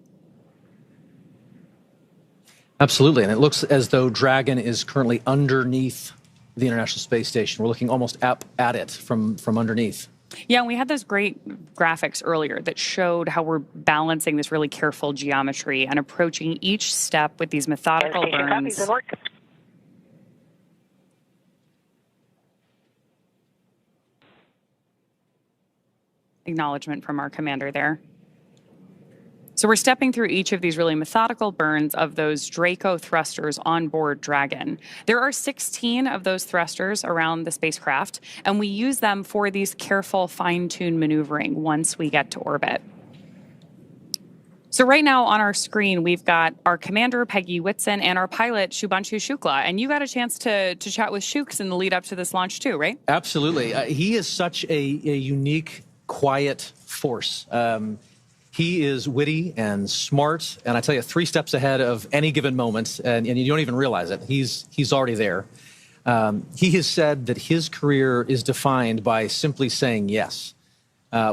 Absolutely. And it looks as though Dragon is currently underneath the International Space Station. We're looking almost up at it from underneath. Yeah, and we had those great graphics earlier that showed how we're balancing this really careful geometry and approaching each step with these methodical burns. Acknowledgement from our commander there. So we're stepping through each of these really methodical burns of those Draco thrusters on board Dragon. There are 16 of those thrusters around the spacecraft, and we use them for these careful fine-tuned maneuvering once we get to orbit. So right now on our screen, we've got our commander, Peggy Whitson, and our pilot, Shubhanshu Shukla. And you got a chance to chat with Shooks in the lead up to this launch too, right? Absolutely. He is such a unique, quiet force. He is witty and smart, and I tell you, 3 steps ahead of any given moment, and you don't even realize it. He's already there. He has said that his career is defined by simply saying yes,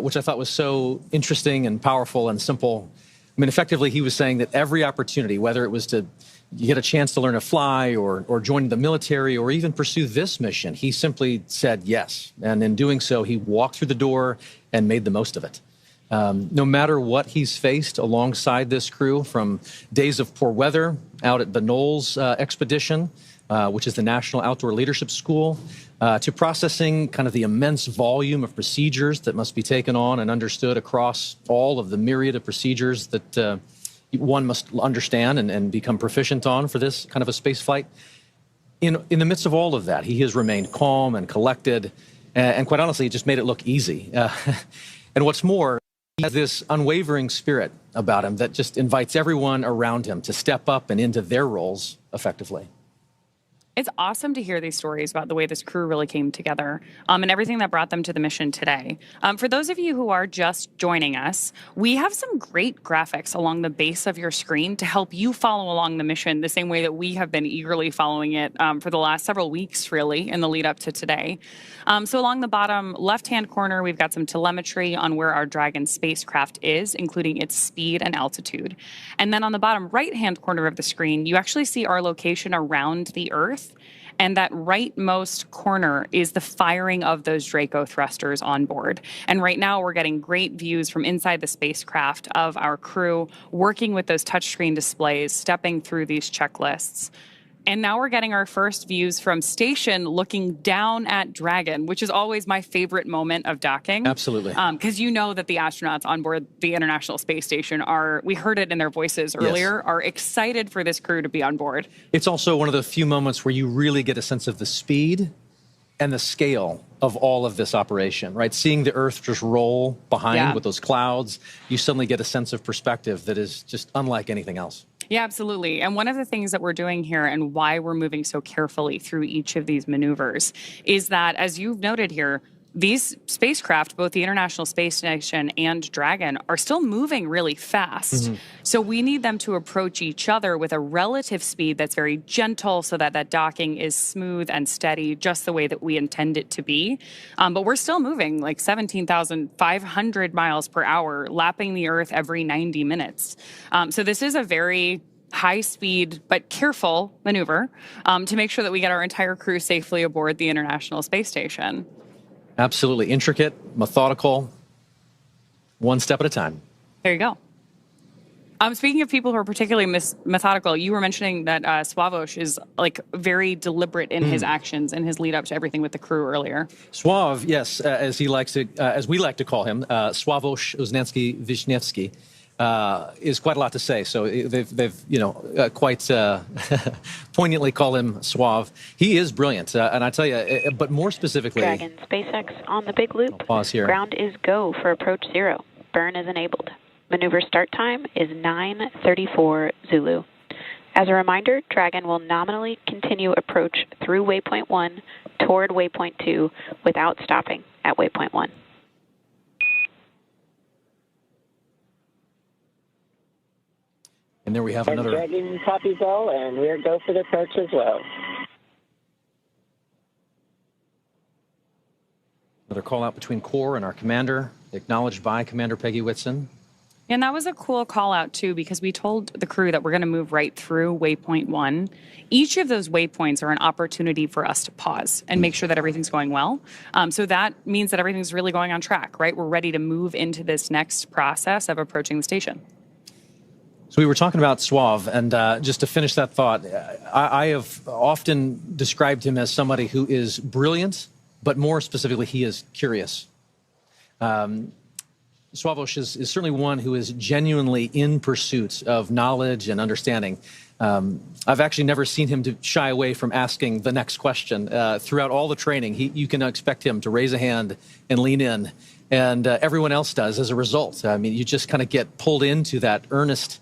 which I thought was so interesting and powerful and simple. I mean, effectively, he was saying that every opportunity, whether it was to get a chance to learn to fly or join the military or even pursue this mission, he simply said yes. And in doing so, he walked through the door and made the most of it. No matter what he's faced alongside this crew, from days of poor weather out at the Knowles expedition, which is the National Outdoor Leadership School, to processing kind of the immense volume of procedures that must be taken on and understood across all of the myriad of procedures that one must understand and become proficient on for this kind of a space flight. In the midst of all of that, he has remained calm and collected, and quite honestly, it just made it look easy. And what's more, he has this unwavering spirit about him that just invites everyone around him to step up and into their roles effectively. It's awesome to hear these stories about the way this crew really came together and everything that brought them to the mission today. For those of you who are just joining us, we have some great graphics along the base of your screen to help you follow along the mission the same way that we have been eagerly following it for the last several weeks, really, in the lead up to today. So along the bottom left-hand corner, we've got some telemetry on where our Dragon spacecraft is, including its speed and altitude. And then on the bottom right-hand corner of the screen, you actually see our location around the Earth. And that rightmost corner is the firing of those Draco thrusters on board. And right now we're getting great views from inside the spacecraft of our crew working with those touchscreen displays, stepping through these checklists. And now we're getting our first views from station looking down at Dragon, which is always my favorite moment of docking. Absolutely. Because you know that the astronauts on board the International Space Station are, we heard it in their voices earlier, are excited for this crew to be on board. It's also one of the few moments where you really get a sense of the speed and the scale of all of this operation, right? Seeing the Earth just roll behind with those clouds, you suddenly get a sense of perspective that is just unlike anything else. Yeah, absolutely. And one of the things that we're doing here and why we're moving so carefully through each of these maneuvers is that, as you've noted here, these spacecraft, both the International Space Station and Dragon, are still moving really fast. So we need them to approach each other with a relative speed that's very gentle so that that docking is smooth and steady, just the way that we intend it to be. But we're still moving like 17,500 miles per hour, lapping the Earth every 90 minutes. So this is a very high speed but careful maneuver to make sure that we get our entire crew safely aboard the International Space Station. Absolutely. Intricate, methodical, one step at a time. There you go. Speaking of people who are particularly methodical, you were mentioning that Sławomir is like very deliberate in his actions and his lead up to everything with the crew earlier. Sław, yes, as he likes to, as we like to call him, Sławomir Uznanski-Wiśniewski, is quite a lot to say. So they've quite poignantly call him Sław. He is brilliant, and I tell you, but more specifically, Dragon SpaceX on the big loop. I'll pause here. Ground is go for approach 0. Burn is enabled. Maneuver start time is 9:34 Zulu. As a reminder, Dragon will nominally continue approach through waypoint 1 toward waypoint 2 without stopping at waypoint 1. And there we have And another. Dragon copies all, and we're go for the approach as well. Another call out between Core and our commander, acknowledged by Commander Peggy Whitson. And that was a cool call out, too, because we told the crew that we're going to move right through waypoint 1. Each of those waypoints are an opportunity for us to pause and make sure that everything's going well. So that means that everything's really going on track, right? We're ready to move into this next process of approaching the station. So we were talking about Sław, and just to finish that thought, I have often described him as somebody who is brilliant, but more specifically, he is curious. Sławomir is certainly one who is genuinely in pursuit of knowledge and understanding. I've actually never seen him to shy away from asking the next question. Throughout all the training, you can expect him to raise a hand and lean in, and everyone else does as a result. I mean, you just kind of get pulled into that earnest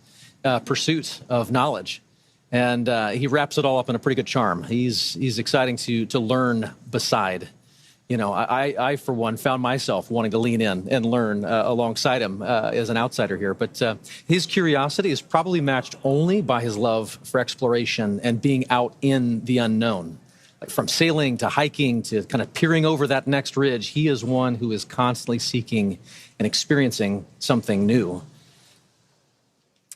pursuit of knowledge, and he wraps it all up in a pretty good charm. He's exciting to learn beside. You know, I for one, found myself wanting to lean in and learn alongside him as an outsider here. But his curiosity is probably matched only by his love for exploration and being out in the unknown. Like from sailing to hiking to kind of peering over that next ridge, he is one who is constantly seeking and experiencing something new.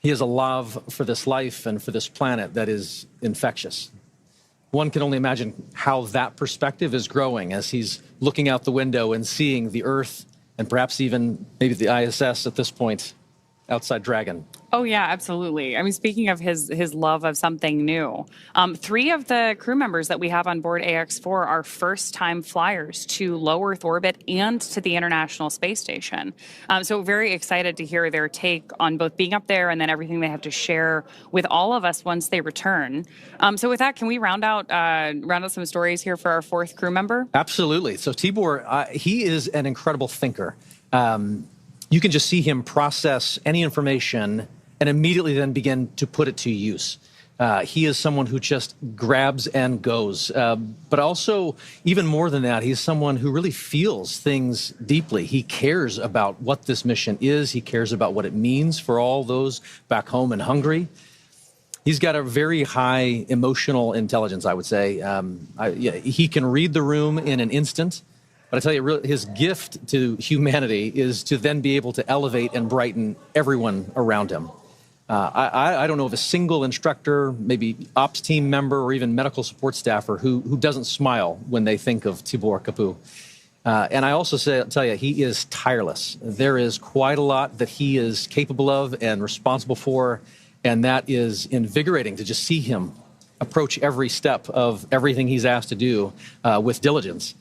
He has a love for this life and for this planet that is infectious. One can only imagine how that perspective is growing as he's looking out the window and seeing the Earth and perhaps even maybe the ISS at this point outside Dragon. Oh, yeah, absolutely. I mean, speaking of his love of something new, 3 of the crew members that we have on board AX4 are first-time flyers to low Earth orbit and to the International Space Station. So very excited to hear their take on both being up there and then everything they have to share with all of us once they return. So with that, can we round out some stories here for our 4th crew member? Absolutely. So Tibor, he is an incredible thinker. You can just see him process any information and immediately then begin to put it to use. He is someone who just grabs and goes. But also, even more than that, he's someone who really feels things deeply. He cares about what this mission is. He cares about what it means for all those back home in Hungary. He's got a very high emotional intelligence, I would say. He can read the room in an instant. But I tell you, his gift to humanity is to then be able to elevate and brighten everyone around him. I don't know of a single instructor, maybe ops team member, or even medical support staffer who doesn't smile when they think of Tibor Kapu. And I also tell you, he is tireless. There is quite a lot that he is capable of and responsible for, and that is invigorating to just see him approach every step of everything he's asked to do with diligence.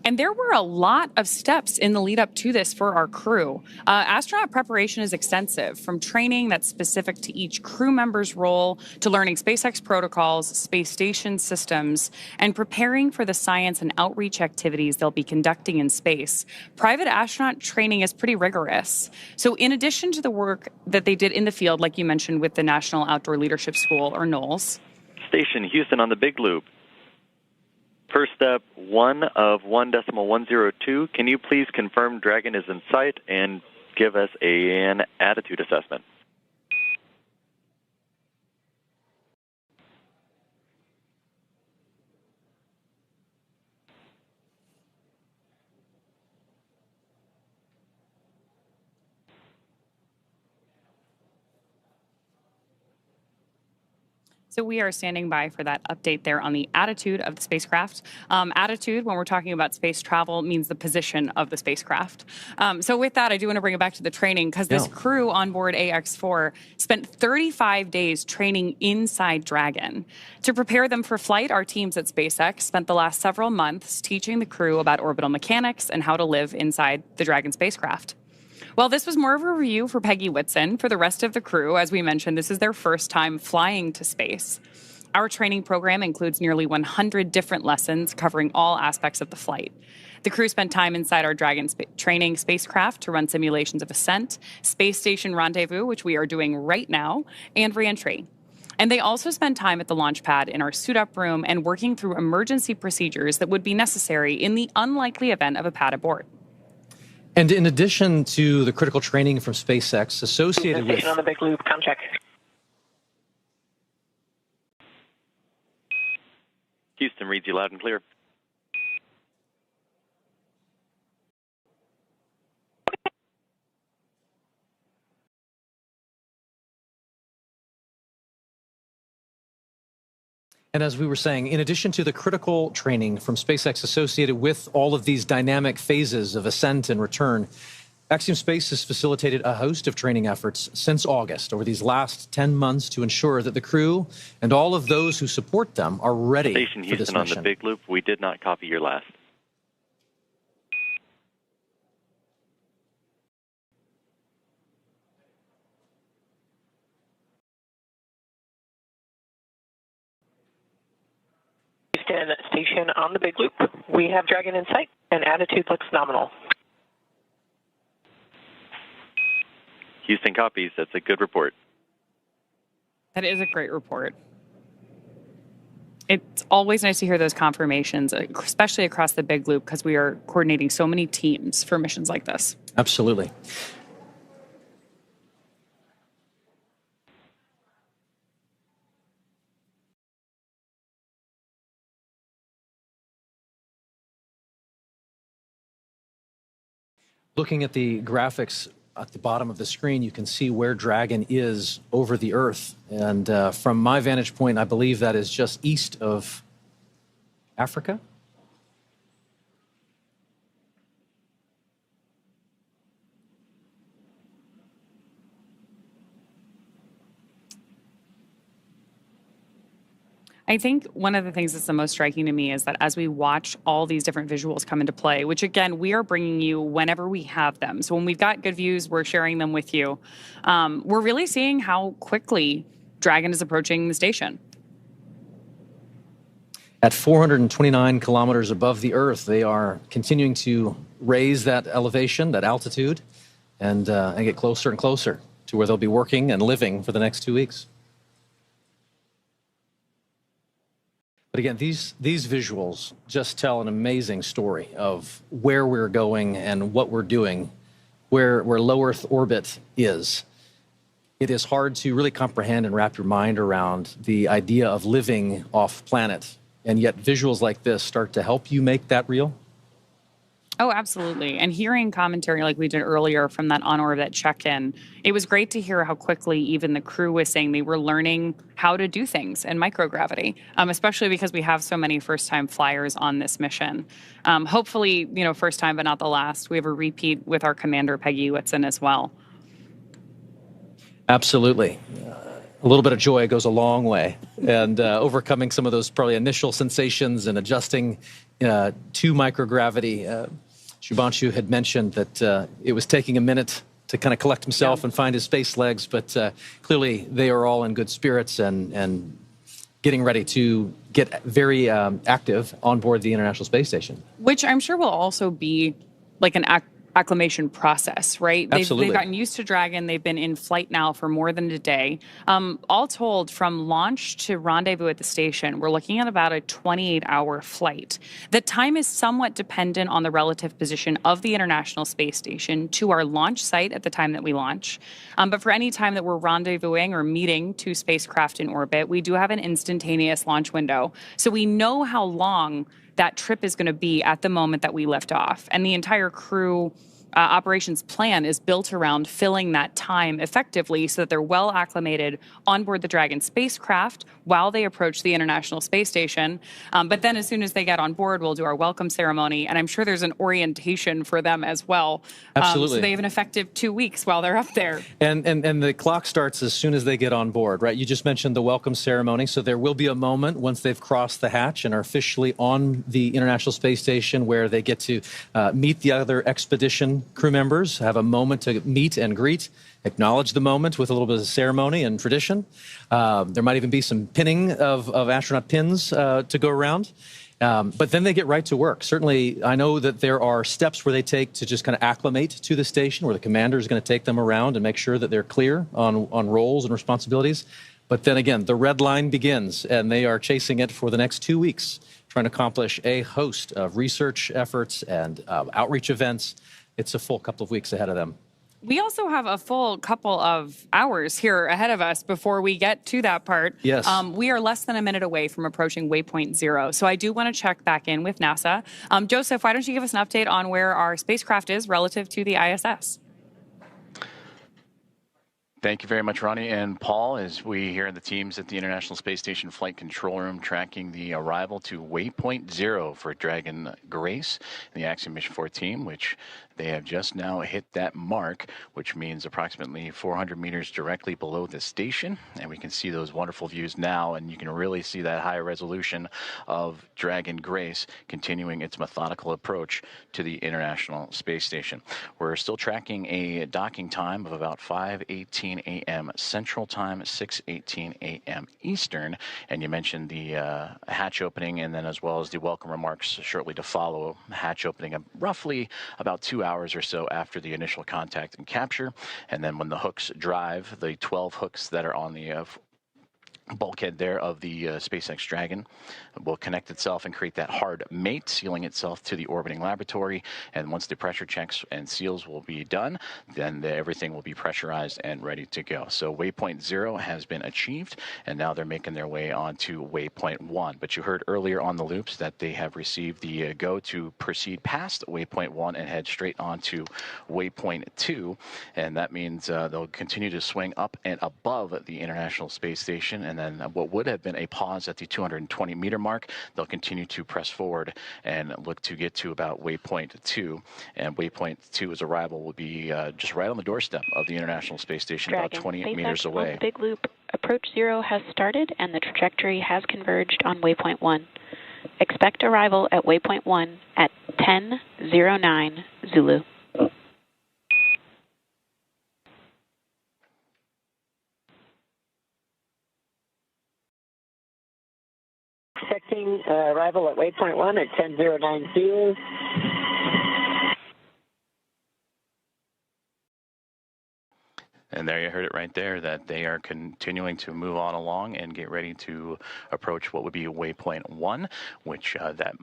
And there were a lot of steps in the lead up to this for our crew. Astronaut preparation is extensive, from training that's specific to each crew member's role to learning SpaceX protocols, space station systems, and preparing for the science and outreach activities they'll be conducting in space. Private astronaut training is pretty rigorous. So in addition to the work that they did in the field, like you mentioned with the National Outdoor Leadership School, or NOLS. Station Houston on the Big Loop. First step, 1 of 1.102. Can you please confirm Dragon is in sight and give us an attitude assessment? So we are standing by for that update there on the attitude of the spacecraft. Attitude, when we're talking about space travel, means the position of the spacecraft. So with that, I do want to bring it back to the training, because this crew on board AX4 spent 35 days training inside Dragon. To prepare them for flight, our teams at SpaceX spent the last several months teaching the crew about orbital mechanics and how to live inside the Dragon spacecraft. Well, this was more of a review for Peggy Whitson. For the rest of the crew, as we mentioned, this is their first time flying to space. Our training program includes nearly 100 different lessons covering all aspects of the flight. The crew spent time inside our Dragon training spacecraft to run simulations of ascent, space station rendezvous, which we are doing right now, and reentry. And they also spent time at the launch pad in our suit-up room and working through emergency procedures that would be necessary in the unlikely event of a pad abort. And in addition to the critical training from SpaceX associated with... on the Big Loop, com check. Houston reads you loud and clear. And as we were saying, in addition to the critical training from SpaceX associated with all of these dynamic phases of ascent and return, Axiom Space has facilitated a host of training efforts since August over these last 10 months to ensure that the crew and all of those who support them are ready Station for this Houston on mission. the Big Loop. We did not copy your last. Houston Station on the Big Loop. We have Dragon in sight, and attitude looks nominal. Houston copies. That's a good report. That is a great report. It's always nice to hear those confirmations, especially across the Big Loop, because we are coordinating so many teams for missions like this. Absolutely. Looking at the graphics at the bottom of the screen, you can see where Dragon is over the Earth. And from my vantage point, I believe that is just east of Africa. I think one of the things that's the most striking to me is that as we watch all these different visuals come into play, which again, we are bringing you whenever we have them. So when we've got good views, we're sharing them with you. We're really seeing how quickly Dragon is approaching the station. At 429 kilometers above the Earth, they are continuing to raise that elevation, that altitude, and get closer and closer to where they'll be working and living for the next 2 weeks. But again, these visuals just tell an amazing story of where we're going and what we're doing, where low Earth orbit is. It is hard to really comprehend and wrap your mind around the idea of living off planet, and yet visuals like this start to help you make that real. Oh, absolutely. And hearing commentary like we did earlier from that on-orbit check-in, it was great to hear how quickly even the crew was saying they were learning how to do things in microgravity, especially because we have so many first-time flyers on this mission. Hopefully, first time but not the last. We have a repeat with our commander, Peggy Whitson, as well. Absolutely. A little bit of joy goes a long way, and overcoming some of those probably initial sensations and adjusting to microgravity. Shubhanshu had mentioned that it was taking a minute to kind of collect himself and find his space legs, but clearly they are all in good spirits and getting ready to get very active on board the International Space Station. Which I'm sure will also be like an acclimation process, right? Absolutely. They've gotten used to Dragon. They've been in flight now for more than a day. All told, from launch to rendezvous at the station, we're looking at about a 28-hour flight. The time is somewhat dependent on the relative position of the International Space Station to our launch site at the time that we launch. But for any time that we're rendezvousing or meeting two spacecraft in orbit, we do have an instantaneous launch window. So we know how long that trip is going to be at the moment that we lift off. And the entire crew operations plan is built around filling that time effectively so that they're well acclimated on board the Dragon spacecraft while they approach the International Space Station. But then as soon as they get on board, we'll do our welcome ceremony. And I'm sure there's an orientation for them as well. Absolutely. So they have an effective 2 weeks while they're up there. And the clock starts as soon as they get on board, right? You just mentioned the welcome ceremony. So there will be a moment once they've crossed the hatch and are officially on the International Space Station where they get to meet the other expedition crew members, have a moment to meet and greet, acknowledge the moment with a little bit of ceremony and tradition. There might even be some pinning of astronaut pins to go around. But then they get right to work. Certainly, I know that there are steps where they take to just kind of acclimate to the station, where the commander is going to take them around and make sure that they're clear on roles and responsibilities. But then again, the red line begins, and they are chasing it for the next 2 weeks, trying to accomplish a host of research efforts and outreach events. It's a full couple of weeks ahead of them. We also have a full couple of hours here ahead of us before we get to that part. Yes. We are less than a minute away from approaching waypoint 0. So I do want to check back in with NASA. Joseph, why don't you give us an update on where our spacecraft is relative to the ISS? Thank you very much, Ronnie and Paul, as we here in the teams at the International Space Station Flight Control Room tracking the arrival to waypoint 0 for Dragon Grace and the Axiom Mission 4 team, which they have just now hit that mark, which means approximately 400 meters directly below the station. And we can see those wonderful views now, and you can really see that high resolution of Dragon Grace continuing its methodical approach to the International Space Station. We're still tracking a docking time of about 5:18 a.m. Central Time, 6:18 a.m. Eastern. And you mentioned the hatch opening, and then as well as the welcome remarks shortly to follow. Hatch opening roughly about 2 hours or so after the initial contact and capture. And then when the hooks drive, the 12 hooks that are on the bulkhead there of the SpaceX Dragon will connect itself and create that hard mate, sealing itself to the orbiting laboratory. And once the pressure checks and seals will be done, then everything will be pressurized and ready to go. So waypoint 0 has been achieved, and now they're making their way on to waypoint 1. But you heard earlier on the loops that they have received the go to proceed past waypoint 1 and head straight on to waypoint 2. And that means they'll continue to swing up and above the International Space Station, and then what would have been a pause at the 220-meter mark, they'll continue to press forward and look to get to about waypoint 2. And waypoint 2's arrival will be just right on the doorstep of the International Space Station, Dragon, about 28 SpaceX meters on away. the big loop, approach approach 0 has started and the trajectory has converged on waypoint 1. Expect arrival at waypoint 1 at 10:09 Zulu. Expecting arrival at waypoint 1 at 10:09 Zulu. And there you heard it right there, that they are continuing to move on along and get ready to approach what would be waypoint 1, which that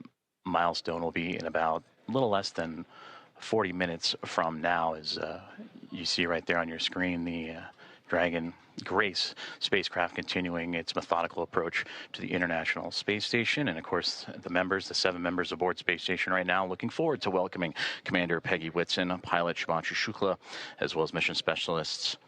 milestone will be in about a little less than 40 minutes from now. As you see right there on your screen, the Dragon Grace spacecraft continuing its methodical approach to the International Space Station. And of course, the 7 members aboard Space Station right now, looking forward to welcoming Commander Peggy Whitson, pilot Shubhanshu Shukla, as well as mission specialists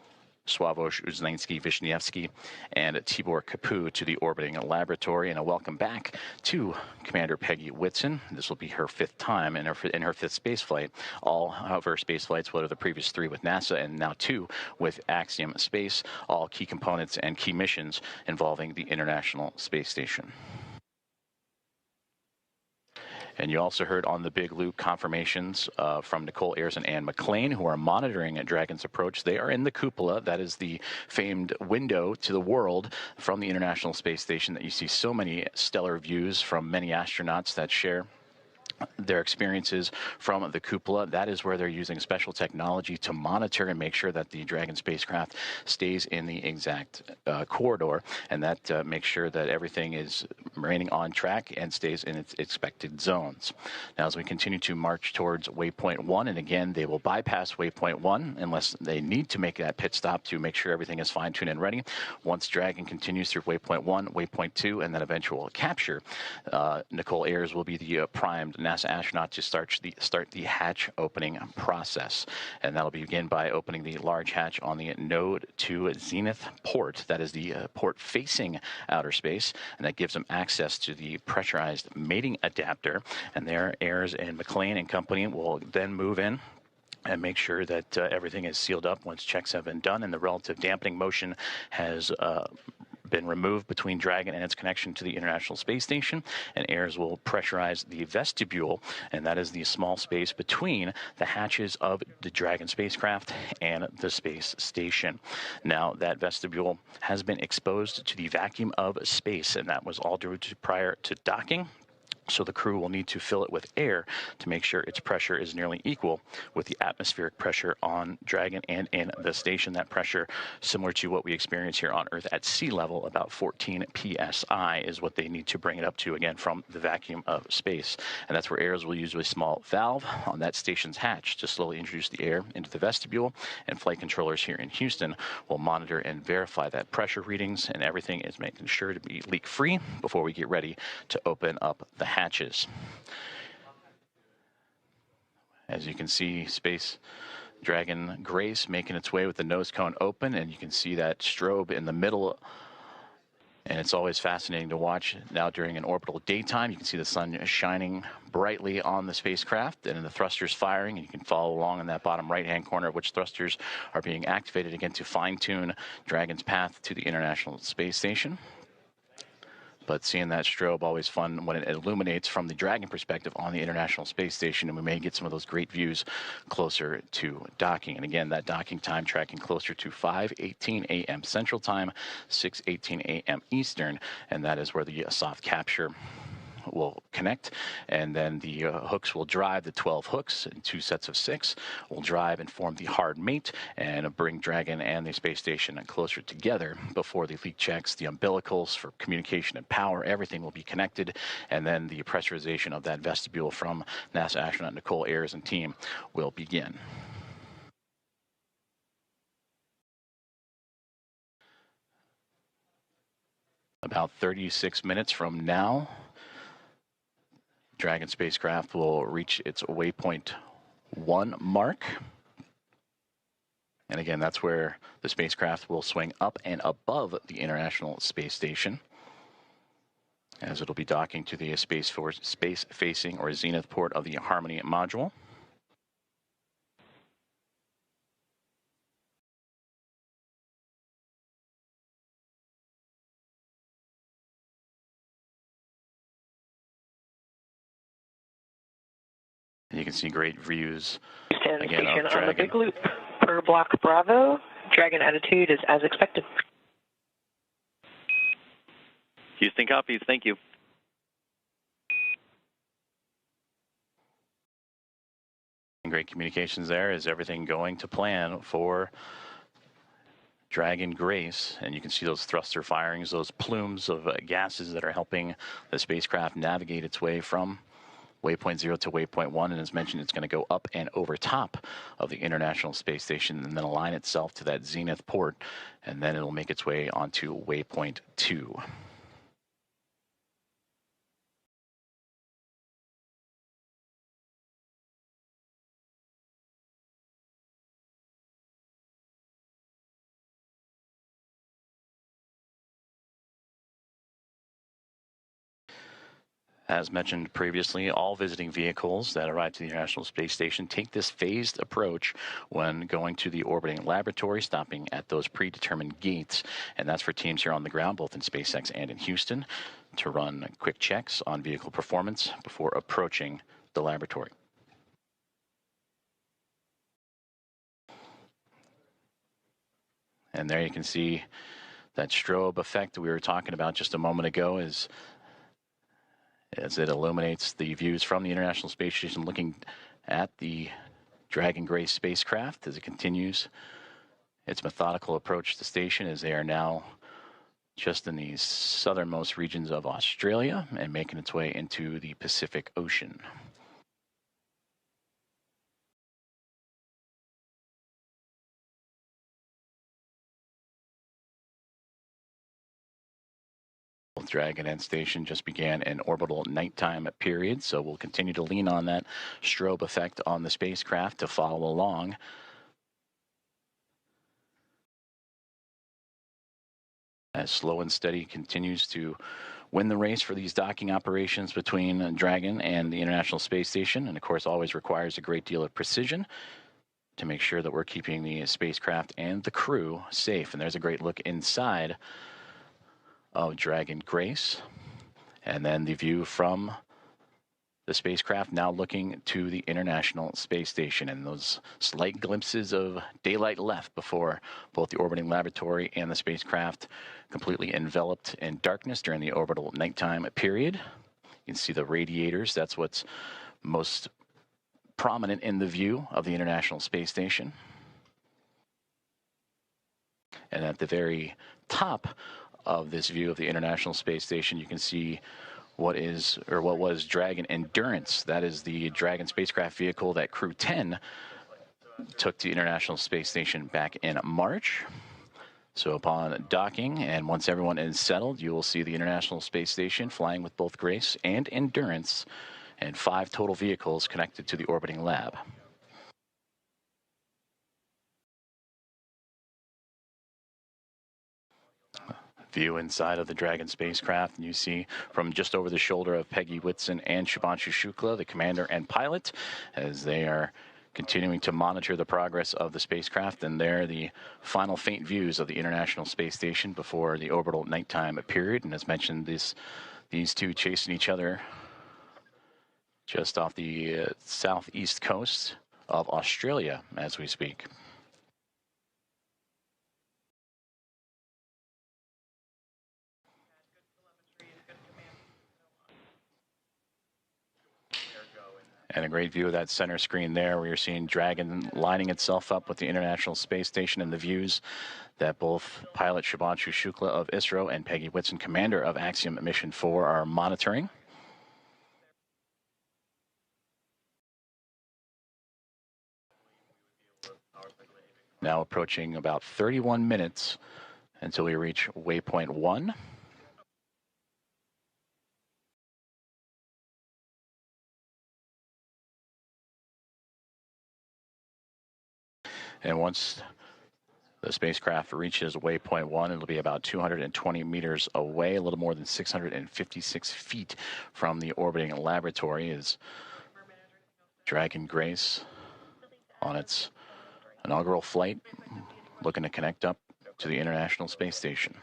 Sławomir Uzlański-Wiśniewski and Tibor Kapu to the orbiting laboratory. And a welcome back to Commander Peggy Whitson. This will be her 5th time in her 5th space flight. All of her space flights, what are the previous 3 with NASA and now 2 with Axiom Space, all key components and key missions involving the International Space Station. And you also heard on the Big Loop confirmations from Nicole Ayers and Ann McLean, who are monitoring Dragon's approach. They are in the cupola. That is the famed window to the world from the International Space Station that you see so many stellar views from many astronauts that share their experiences from the cupola. That is where they're using special technology to monitor and make sure that the Dragon spacecraft stays in the exact corridor, and that makes sure that everything is remaining on track and stays in its expected zones. Now, as we continue to march towards waypoint 1, and again, they will bypass waypoint 1 unless they need to make that pit stop to make sure everything is fine-tuned and ready. Once Dragon continues through waypoint 1, waypoint 2, and then eventual capture, Nicole Ayers will be the primed NASA astronaut to start the hatch opening process. And that'll begin by opening the large hatch on the Node 2 Zenith port. That is the port facing outer space, and that gives them access to the pressurized mating adapter. And there, Ayers and McLean and company will then move in and make sure that everything is sealed up once checks have been done and the relative dampening motion has been removed between Dragon and its connection to the International Space Station. And Ayers will pressurize the vestibule, and that is the small space between the hatches of the Dragon spacecraft and the space station. Now, that vestibule has been exposed to the vacuum of space, and that was all due to prior to docking. So the crew will need to fill it with air to make sure its pressure is nearly equal with the atmospheric pressure on Dragon and in the station. That pressure, similar to what we experience here on Earth at sea level, about 14 psi is what they need to bring it up to, again, from the vacuum of space. And that's where Ayers will use a small valve on that station's hatch to slowly introduce the air into the vestibule, and flight controllers here in Houston will monitor and verify that pressure readings, and everything is making sure to be leak-free before we get ready to open up the hatches. As you can see, Space Dragon Grace making its way with the nose cone open, and you can see that strobe in the middle. And it's always fascinating to watch. Now during an orbital daytime, you can see the sun shining brightly on the spacecraft and the thrusters firing, and you can follow along in that bottom right-hand corner which thrusters are being activated again to fine-tune Dragon's path to the International Space Station. But seeing that strobe, always fun when it illuminates from the Dragon perspective on the International Space Station, and we may get some of those great views closer to docking. And again, that docking time tracking closer to 5:18 a.m. Central Time, 6:18 a.m. Eastern, and that is where the soft capture will connect, and then the hooks will drive. The 12 hooks in 2 sets of 6 will drive and form the hard mate and bring Dragon and the space station closer together before the leak checks, the umbilicals for communication and power. Everything will be connected, and then the pressurization of that vestibule from NASA astronaut Nicole Ayers and team will begin. About 36 minutes from now, Dragon spacecraft will reach its waypoint 1 mark. And again, that's where the spacecraft will swing up and above the International Space Station, as it'll be docking to the space-facing or zenith port of the Harmony module. And you can see great views Stand again station of on the Dragon. big loop per block Bravo. Dragon attitude is as expected. Houston copies. Thank you. Great communications there. Is everything going to plan for Dragon Grace? And you can see those thruster firings, those plumes of gases that are helping the spacecraft navigate its way from waypoint 0 to waypoint 1. And as mentioned, it's going to go up and over top of the International Space Station and then align itself to that zenith port. And then it'll make its way onto waypoint 2. As mentioned previously, all visiting vehicles that arrive to the International Space Station take this phased approach when going to the orbiting laboratory, stopping at those predetermined gates. And that's for teams here on the ground, both in SpaceX and in Houston, to run quick checks on vehicle performance before approaching the laboratory. And there you can see that strobe effect that we were talking about just a moment ago as it illuminates the views from the International Space Station looking at the Dragon Grace spacecraft as it continues its methodical approach to the station, as they are now just in the southernmost regions of Australia and making its way into the Pacific Ocean. Dragon and station just began an orbital nighttime period, so we'll continue to lean on that strobe effect on the spacecraft to follow along. As Slow and Steady continues to win the race for these docking operations between Dragon and the International Space Station, and of course always requires a great deal of precision to make sure that we're keeping the spacecraft and the crew safe. And there's a great look inside of Dragon Grace. And then the view from the spacecraft now looking to the International Space Station, and those slight glimpses of daylight left before both the orbiting laboratory and the spacecraft completely enveloped in darkness during the orbital nighttime period. You can see the radiators. That's what's most prominent in the view of the International Space Station. And at the very top of this view of the International Space Station, you can see what was Dragon Endurance. That is the Dragon spacecraft vehicle that Crew 10 took to the International Space Station back in March. So upon docking, and once everyone is settled, you will see the International Space Station flying with both Grace and Endurance, and 5 total vehicles connected to the orbiting lab. View inside of the Dragon spacecraft, and you see from just over the shoulder of Peggy Whitson and Shubhanshu Shukla, the commander and pilot, as they are continuing to monitor the progress of the spacecraft. And there, the final faint views of the International Space Station before the orbital nighttime period. And as mentioned, these two chasing each other just off the southeast coast of Australia as we speak. And a great view of that center screen there, where you're seeing Dragon lining itself up with the International Space Station, and the views that both pilot Shubhanshu Shukla of ISRO and Peggy Whitson, commander of Axiom Mission 4, are monitoring. Now approaching about 31 minutes until we reach waypoint 1. And once the spacecraft reaches waypoint 1, it'll be about 220 meters away, a little more than 656 feet from the orbiting laboratory, is Dragon Grace on its inaugural flight, looking to connect up to the International Space Station.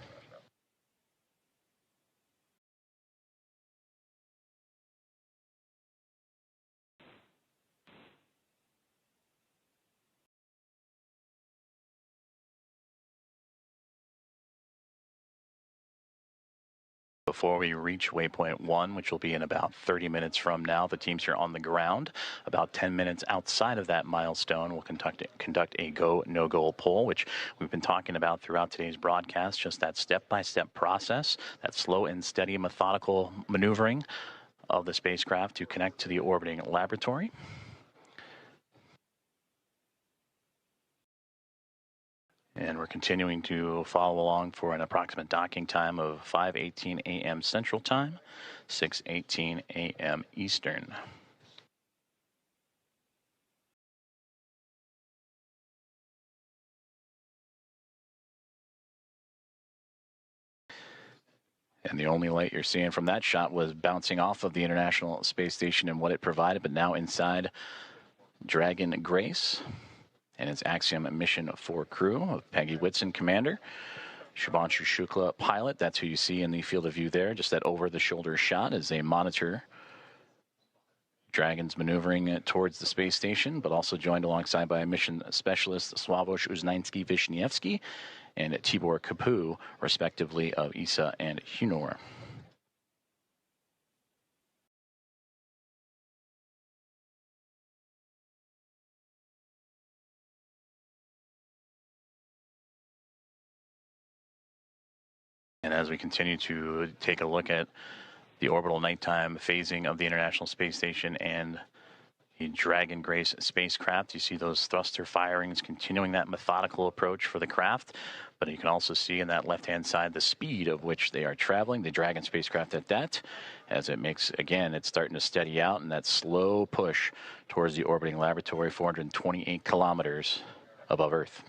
Before we reach waypoint 1, which will be in about 30 minutes from now, the teams here on the ground, about 10 minutes outside of that milestone, will conduct a go, no-go poll, which we've been talking about throughout today's broadcast, just that step-by-step process, that slow and steady methodical maneuvering of the spacecraft to connect to the orbiting laboratory. And we're continuing to follow along for an approximate docking time of 5:18 a.m. Central Time, 6:18 a.m. Eastern. And the only light you're seeing from that shot was bouncing off of the International Space Station and what it provided, but now inside Dragon Grace and its Axiom mission 4 crew of Peggy Whitson, commander, Shubhanshu Shukla, pilot. That's who you see in the field of view there, just that over-the-shoulder shot as they monitor Dragon's maneuvering towards the space station, but also joined alongside by mission specialist Sławomir Uznański-Wiśniewski and Tibor Kapu, respectively, of ESA and Hunor. And as we continue to take a look at the orbital nighttime phasing of the International Space Station and the Dragon Grace spacecraft, you see those thruster firings continuing that methodical approach for the craft, but you can also see in that left-hand side the speed of which they are traveling, the Dragon spacecraft at that, as it makes, again, it's starting to steady out and that slow push towards the orbiting laboratory, 428 kilometers above Earth.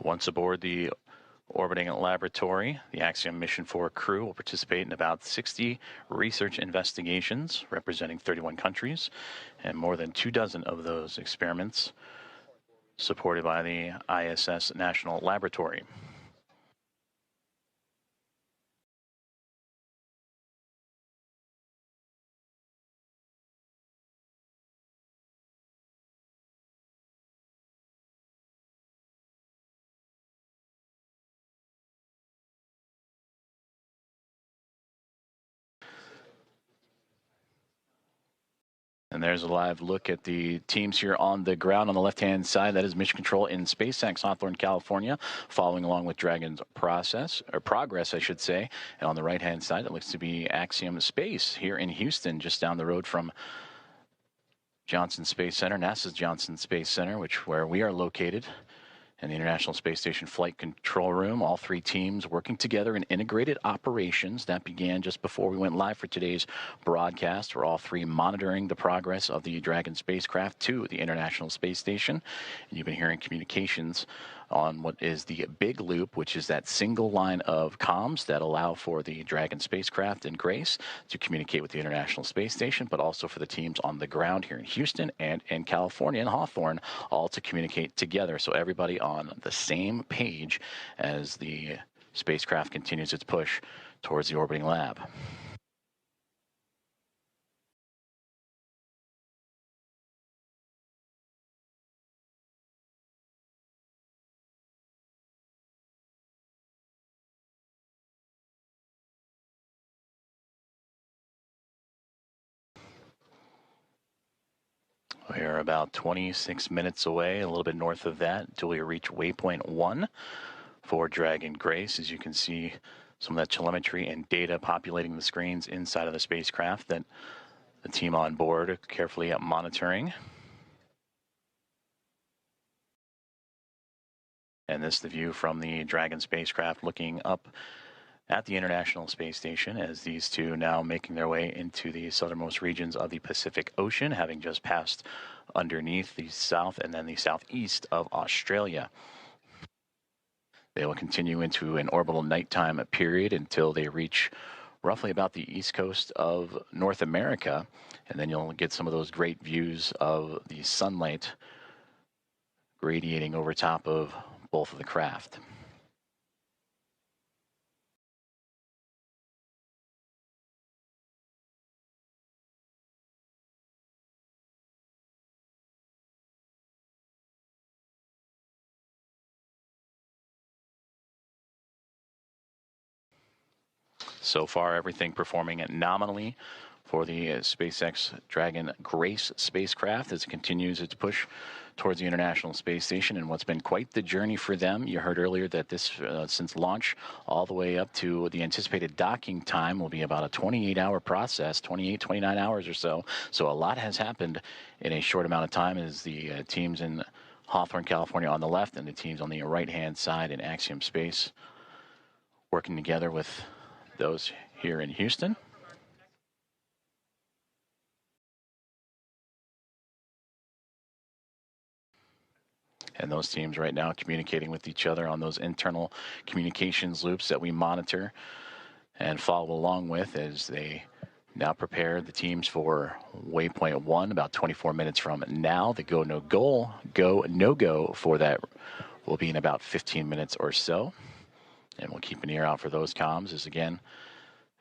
Once aboard the orbiting laboratory, the Axiom Mission 4 crew will participate in about 60 research investigations representing 31 countries, and more than 24 of those experiments supported by the ISS National Laboratory. And there's a live look at the teams here on the ground on the left-hand side. That is Mission Control in SpaceX, Hawthorne, California, following along with Dragon's progress, I should say. And on the right-hand side, it looks to be Axiom Space here in Houston, just down the road from Johnson Space Center, NASA's Johnson Space Center, where we are located. And the International Space Station Flight Control Room, all three teams working together in integrated operations. That began just before we went live for today's broadcast. We're all three monitoring the progress of the Dragon spacecraft to the International Space Station. And you've been hearing communications on what is the Big Loop, which is that single line of comms that allow for the Dragon spacecraft and Grace to communicate with the International Space Station, but also for the teams on the ground here in Houston and in California and Hawthorne, all to communicate together. So everybody on the same page as the spacecraft continues its push towards the orbiting lab. We are about 26 minutes away, a little bit north of that, until we reach waypoint 1 for Dragon Grace. As you can see, some of that telemetry and data populating the screens inside of the spacecraft that the team on board are carefully monitoring. And this is the view from the Dragon spacecraft looking up at the International Space Station, as these two now making their way into the southernmost regions of the Pacific Ocean, having just passed underneath the south and then the southeast of Australia. They will continue into an orbital nighttime period until they reach roughly about the east coast of North America, and then you'll get some of those great views of the sunlight radiating over top of both of the craft. So far, everything performing nominally for the SpaceX Dragon Grace spacecraft as it continues its push towards the International Space Station, and what's been quite the journey for them. You heard earlier that this, since launch all the way up to the anticipated docking time, will be about a 28-hour process, 29 hours or so. So a lot has happened in a short amount of time as the teams in Hawthorne, California on the left and the teams on the right-hand side in Axiom Space working together with those here in Houston. And those teams right now communicating with each other on those internal communications loops that we monitor and follow along with as they now prepare the teams for waypoint 1 about 24 minutes from now. The go no go for that will be in about 15 minutes or so. And we'll keep an ear out for those comms as, again,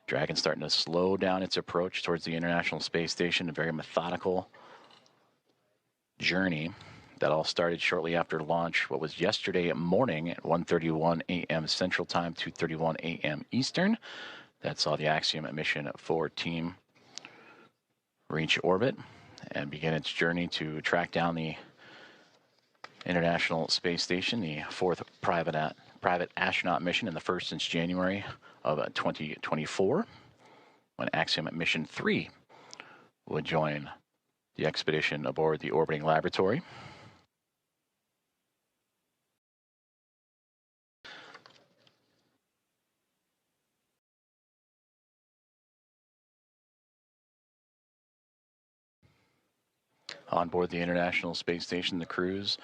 Dragon starting to slow down its approach towards the International Space Station, a very methodical journey that all started shortly after launch, what was yesterday morning at 1:31 a.m. Central Time, 2:31 a.m. Eastern. That saw the Axiom mission 4 team reach orbit and begin its journey to track down the International Space Station, the 4th private astronaut mission and the first since January of 2024, when Axiom mission 3 would join the expedition aboard the orbiting laboratory. On board the International Space Station, the crews,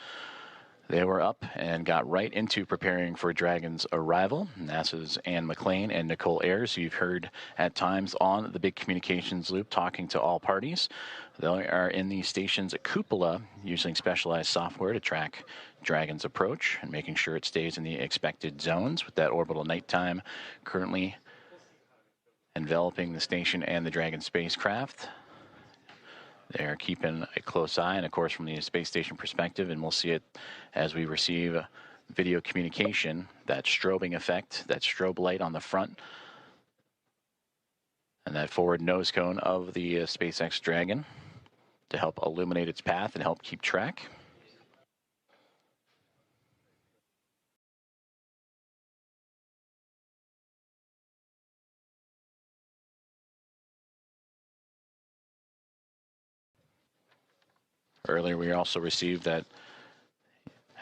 they were up and got right into preparing for Dragon's arrival. NASA's Anne McClain and Nicole Ayers, who you've heard at times on the big communications loop talking to all parties. They are in the station's cupola using specialized software to track Dragon's approach and making sure it stays in the expected zones with that orbital nighttime currently enveloping the station and the Dragon spacecraft. They're keeping a close eye, and of course from the space station perspective, and we'll see it as we receive video communication, that strobing effect, that strobe light on the front, and that forward nose cone of the SpaceX Dragon to help illuminate its path and help keep track. Earlier, we also received that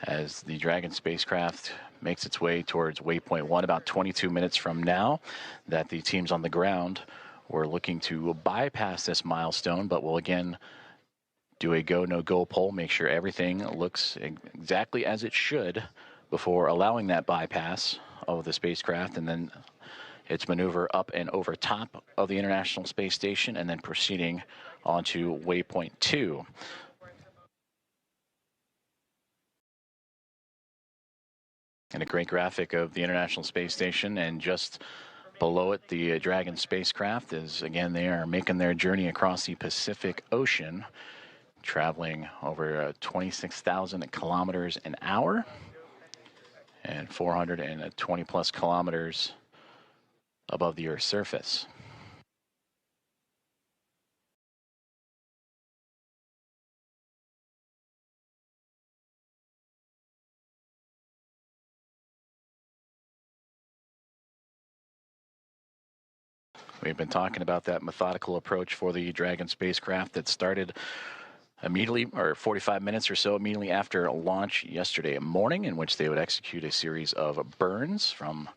as the Dragon spacecraft makes its way towards waypoint 1 about 22 minutes from now, that the teams on the ground were looking to bypass this milestone, but will again do a go, no go poll, make sure everything looks exactly as it should before allowing that bypass of the spacecraft, and then its maneuver up and over top of the International Space Station, and then proceeding onto waypoint 2. And a great graphic of the International Space Station, and just below it, the Dragon spacecraft is, again, they are making their journey across the Pacific Ocean, traveling over 26,000 kilometers an hour and 420 plus kilometers above the Earth's surface. We've been talking about that methodical approach for the Dragon spacecraft that started immediately, or 45 minutes or so immediately after launch yesterday morning, in which they would execute a series of burns from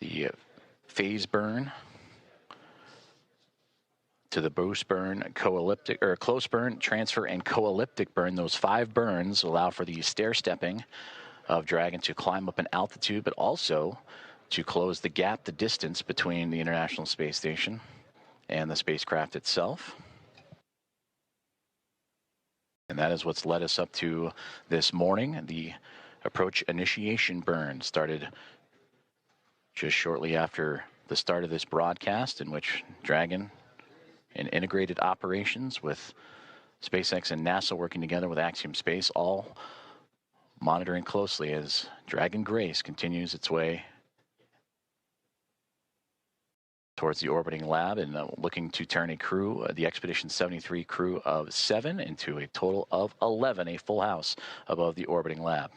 the phase burn to the boost burn, co-elliptic, or close burn, transfer, and co-elliptic burn. Those 5 burns allow for the stair-stepping of Dragon to climb up in altitude, but also to close the gap, the distance between the International Space Station and the spacecraft itself. And that is what's led us up to this morning. The approach initiation burn started just shortly after the start of this broadcast, in which Dragon, in integrated operations with SpaceX and NASA working together with Axiom Space, all monitoring closely as Dragon Grace continues its way towards the orbiting lab and looking to turn a crew, the Expedition 73 crew of 7 into a total of 11, a full house above the orbiting lab.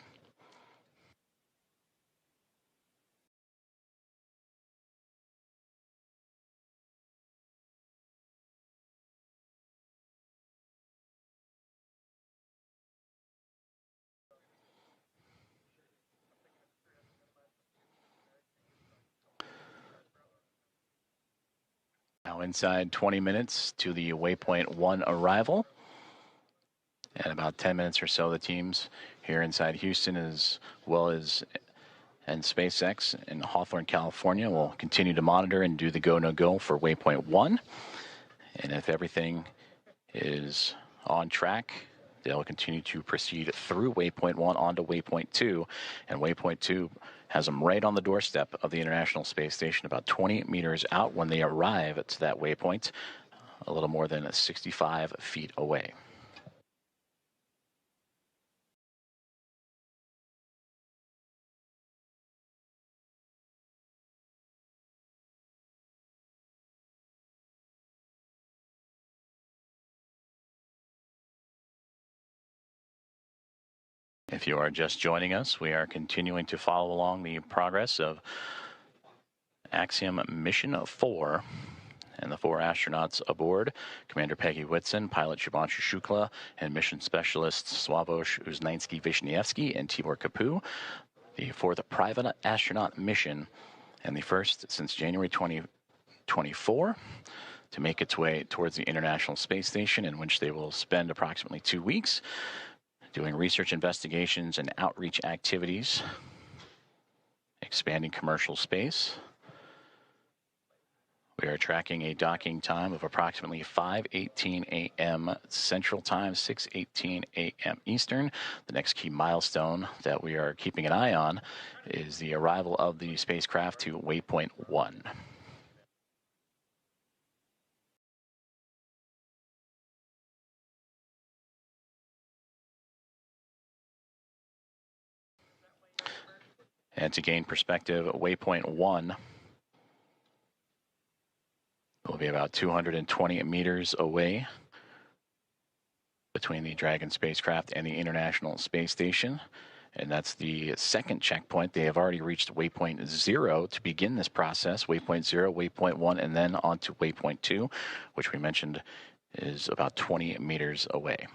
Now inside 20 minutes to the Waypoint 1 arrival. And about 10 minutes or so, the teams here inside Houston as well as and SpaceX in Hawthorne, California will continue to monitor and do the go, no go for Waypoint 1. And if everything is on track, they'll continue to proceed through Waypoint 1 onto Waypoint 2. And Waypoint 2 has them right on the doorstep of the International Space Station, about 20 meters out when they arrive to that waypoint, a little more than 65 feet away. If you are just joining us, we are continuing to follow along the progress of Axiom Mission 4 and the 4 astronauts aboard, Commander Peggy Whitson, pilot Shubhanshu Shukla, and mission specialists Sławomir Uznański-Wiśniewski and Tibor Kapu, the 4th private astronaut mission and the first since January 2024 to make its way towards the International Space Station, in which they will spend approximately 2 weeks doing research investigations and outreach activities, expanding commercial space. We are tracking a docking time of approximately 5:18 a.m. Central Time, 6:18 a.m. Eastern. The next key milestone that we are keeping an eye on is the arrival of the spacecraft to Waypoint 1. And to gain perspective, Waypoint 1 will be about 220 meters away between the Dragon spacecraft and the International Space Station. And that's the second checkpoint. They have already reached Waypoint 0 to begin this process. Waypoint 0, Waypoint 1, and then on to Waypoint 2, which we mentioned is about 20 meters away.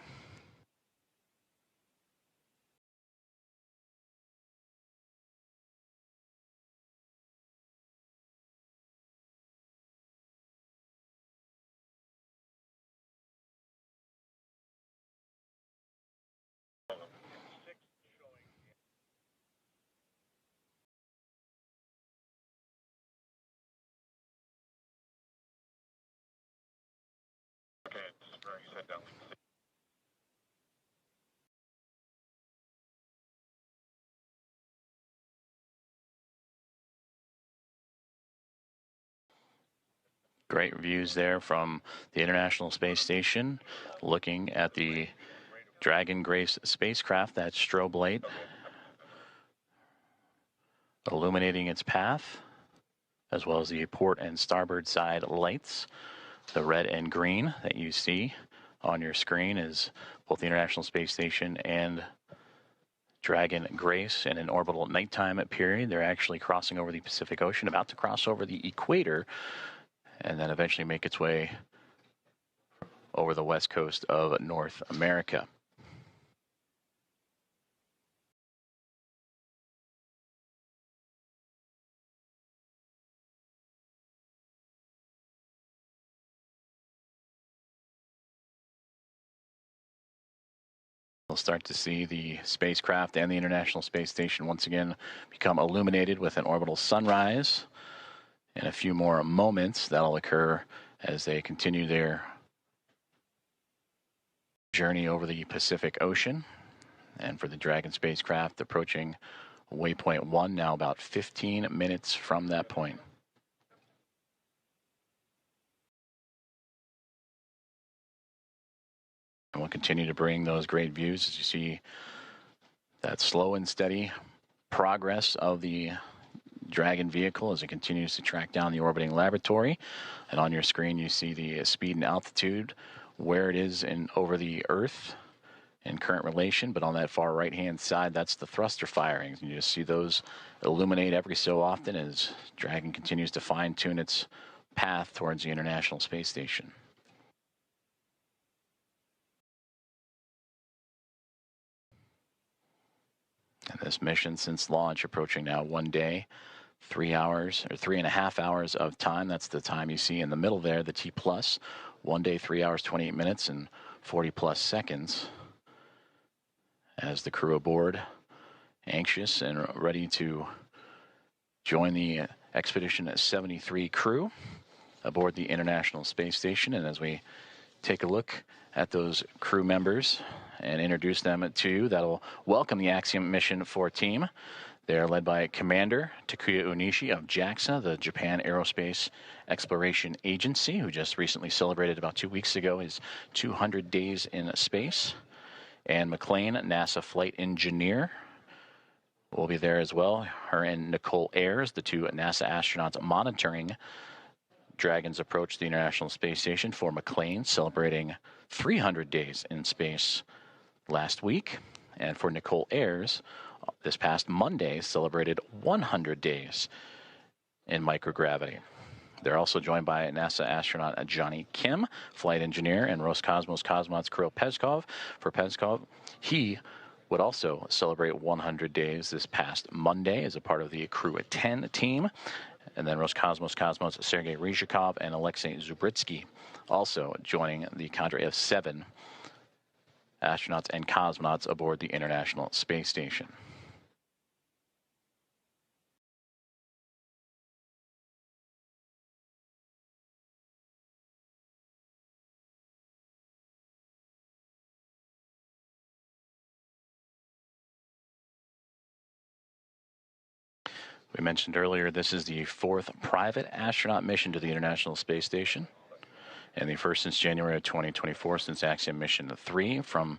Great views there from the International Space Station, looking at the Dragon Grace spacecraft, that strobe light illuminating its path, as well as the port and starboard side lights. The red and green that you see on your screen is both the International Space Station and Dragon Grace in an orbital nighttime period. They're actually crossing over the Pacific Ocean, about to cross over the equator, and then eventually make its way over the west coast of North America. We'll start to see the spacecraft and the International Space Station once again become illuminated with an orbital sunrise. In a few more moments, that'll occur as they continue their journey over the Pacific Ocean. And for the Dragon spacecraft approaching Waypoint 1, now about 15 minutes from that point. And we'll continue to bring those great views as you see that slow and steady progress of the Dragon vehicle as it continues to track down the orbiting laboratory. And on your screen, you see the speed and altitude, where it is over the Earth in current relation. But on that far right-hand side, that's the thruster firings. And you just see those illuminate every so often as Dragon continues to fine-tune its path towards the International Space Station. And this mission since launch approaching now 1 day, 3 hours or 3.5 hours of time. That's the time you see in the middle there, the T plus. 1 day, 3 hours, 28 minutes and 40 plus seconds. As the crew aboard, anxious and ready to join the Expedition 73 crew aboard the International Space Station. And as we take a look at those crew members and introduce them to you, that'll welcome the Axiom Mission 4 team. They're led by Commander Takuya Onishi of JAXA, the Japan Aerospace Exploration Agency, who just recently celebrated about 2 weeks ago his 200 days in space. Anne McLean, NASA flight engineer, will be there as well. Her and Nicole Ayers, the two NASA astronauts monitoring Dragon's approach to the International Space Station. For McLean, celebrating 300 days in space last week. And for Nicole Ayers, this past Monday, celebrated 100 days in microgravity. They're also joined by NASA astronaut Johnny Kim, flight engineer, and Roscosmos cosmonauts Kirill Peskov. For Peskov, he would also celebrate 100 days this past Monday as a part of the Crew at 10 team. And then Roscosmos cosmonauts Sergei Ryzhikov and Alexei Zubritsky also joining the cadre of 7 astronauts and cosmonauts aboard the International Space Station. We mentioned earlier this is the 4th private astronaut mission to the International Space Station, and the first since January of 2024, since Axiom Mission 3. From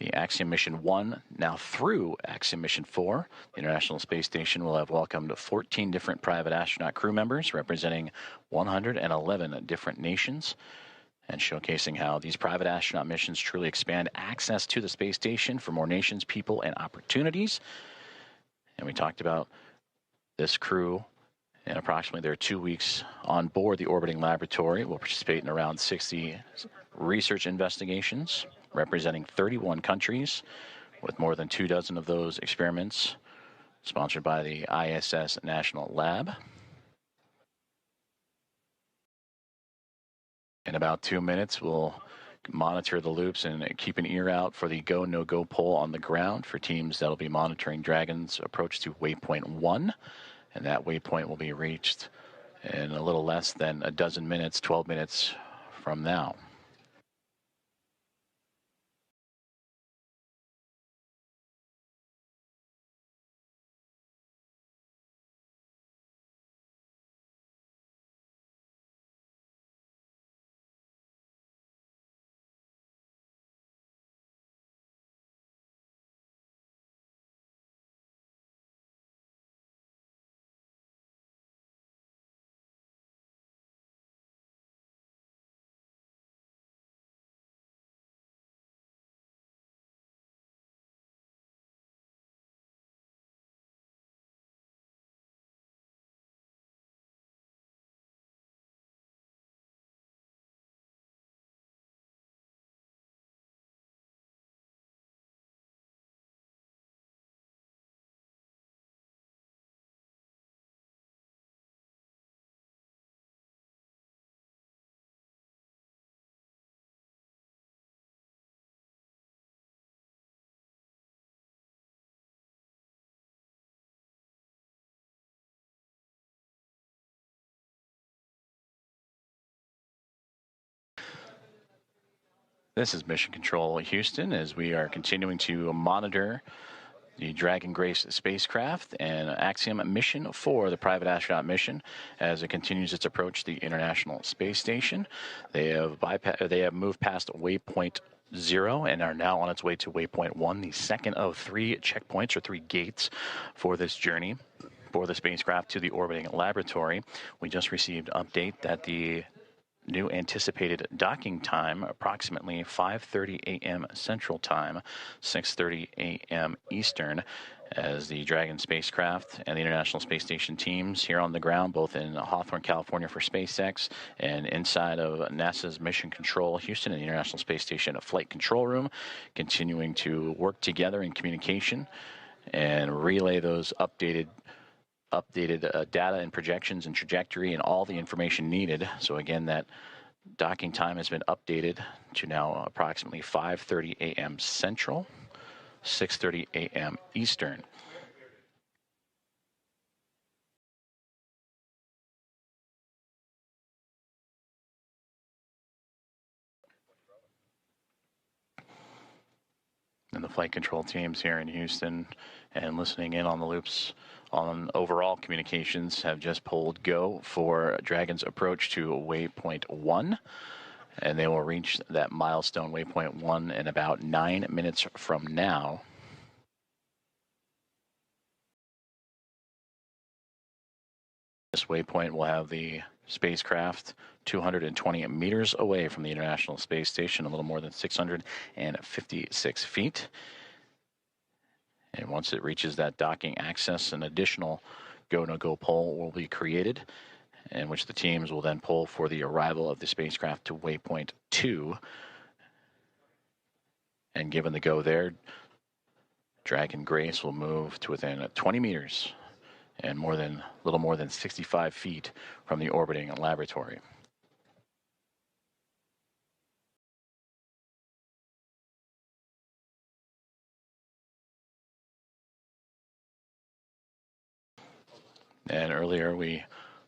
the Axiom Mission 1 now through Axiom Mission 4, the International Space Station will have welcomed 14 different private astronaut crew members representing 111 different nations, and showcasing how these private astronaut missions truly expand access to the space station for more nations, people, and opportunities. And we talked about this crew, in approximately their 2 weeks on board the orbiting laboratory, will participate in around 60 research investigations representing 31 countries, with more than 24 of those experiments sponsored by the ISS National Lab. In about 2 minutes, we'll monitor the loops and keep an ear out for the go, no-go poll on the ground for teams that'll be monitoring Dragon's approach to waypoint 1. And that waypoint will be reached in a little less than a dozen minutes, 12 minutes from now. This is Mission Control Houston, as we are continuing to monitor the Dragon Grace spacecraft and Axiom Mission 4, the private astronaut mission, as it continues its approach to the International Space Station. They have moved past waypoint 0 and are now on its way to waypoint 1, the second of 3 checkpoints or 3 gates for this journey. for the spacecraft to the orbiting laboratory. We just received update that the new anticipated docking time, approximately 5:30 a.m. Central Time, 6:30 a.m. Eastern, as the Dragon spacecraft and the International Space Station teams here on the ground, both in Hawthorne, California for SpaceX and inside of NASA's Mission Control Houston and the International Space Station Flight Control Room, continuing to work together in communication and relay those updated data and projections and trajectory and all the information needed. So again, that docking time has been updated to now approximately 5:30 a.m. Central, 6:30 a.m. Eastern. And the flight control teams here in Houston and listening in on the loops on overall communications have just pulled go for Dragon's approach to waypoint 1. And they will reach that milestone waypoint 1 in about 9 minutes from now. This waypoint will have the spacecraft 220 meters away from the International Space Station, a little more than 656 feet. And once it reaches that docking access, an additional go-no-go pole will be created, in which the teams will then pull for the arrival of the spacecraft to waypoint 2. And given the go there, Dragon Grace will move to within 20 meters and little more than 65 feet from the orbiting laboratory. And earlier we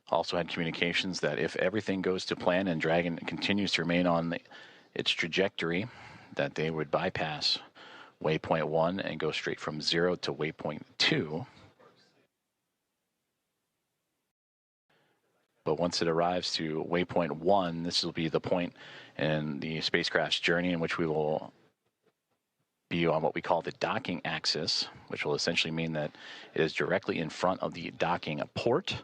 also had communications that if everything goes to plan and Dragon continues to remain on its trajectory, that they would bypass waypoint 1 and go straight from 0 to waypoint 2. But once it arrives to waypoint 1, this will be the point in the spacecraft's journey in which we will be on what we call the docking axis, which will essentially mean that it is directly in front of the docking port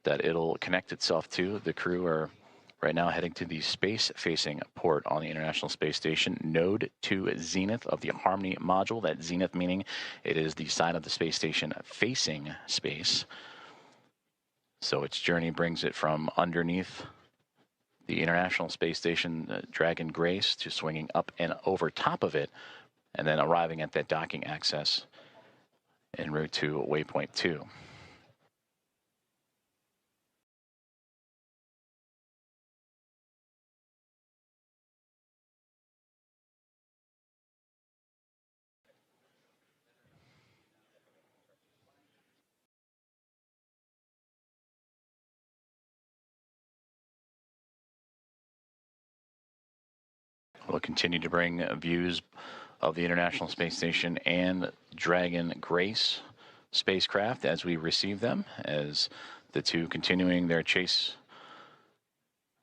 that it'll connect itself to. The crew are right now heading to the space-facing port on the International Space Station, node to zenith of the Harmony module. That zenith meaning it is the side of the space station facing space. So its journey brings it from underneath the International Space Station, Dragon Grace, to swinging up and over top of it, and then arriving at that docking access en route to waypoint 2. We'll continue to bring views of the International Space Station and Dragon Grace spacecraft as we receive them, as the two continuing their chase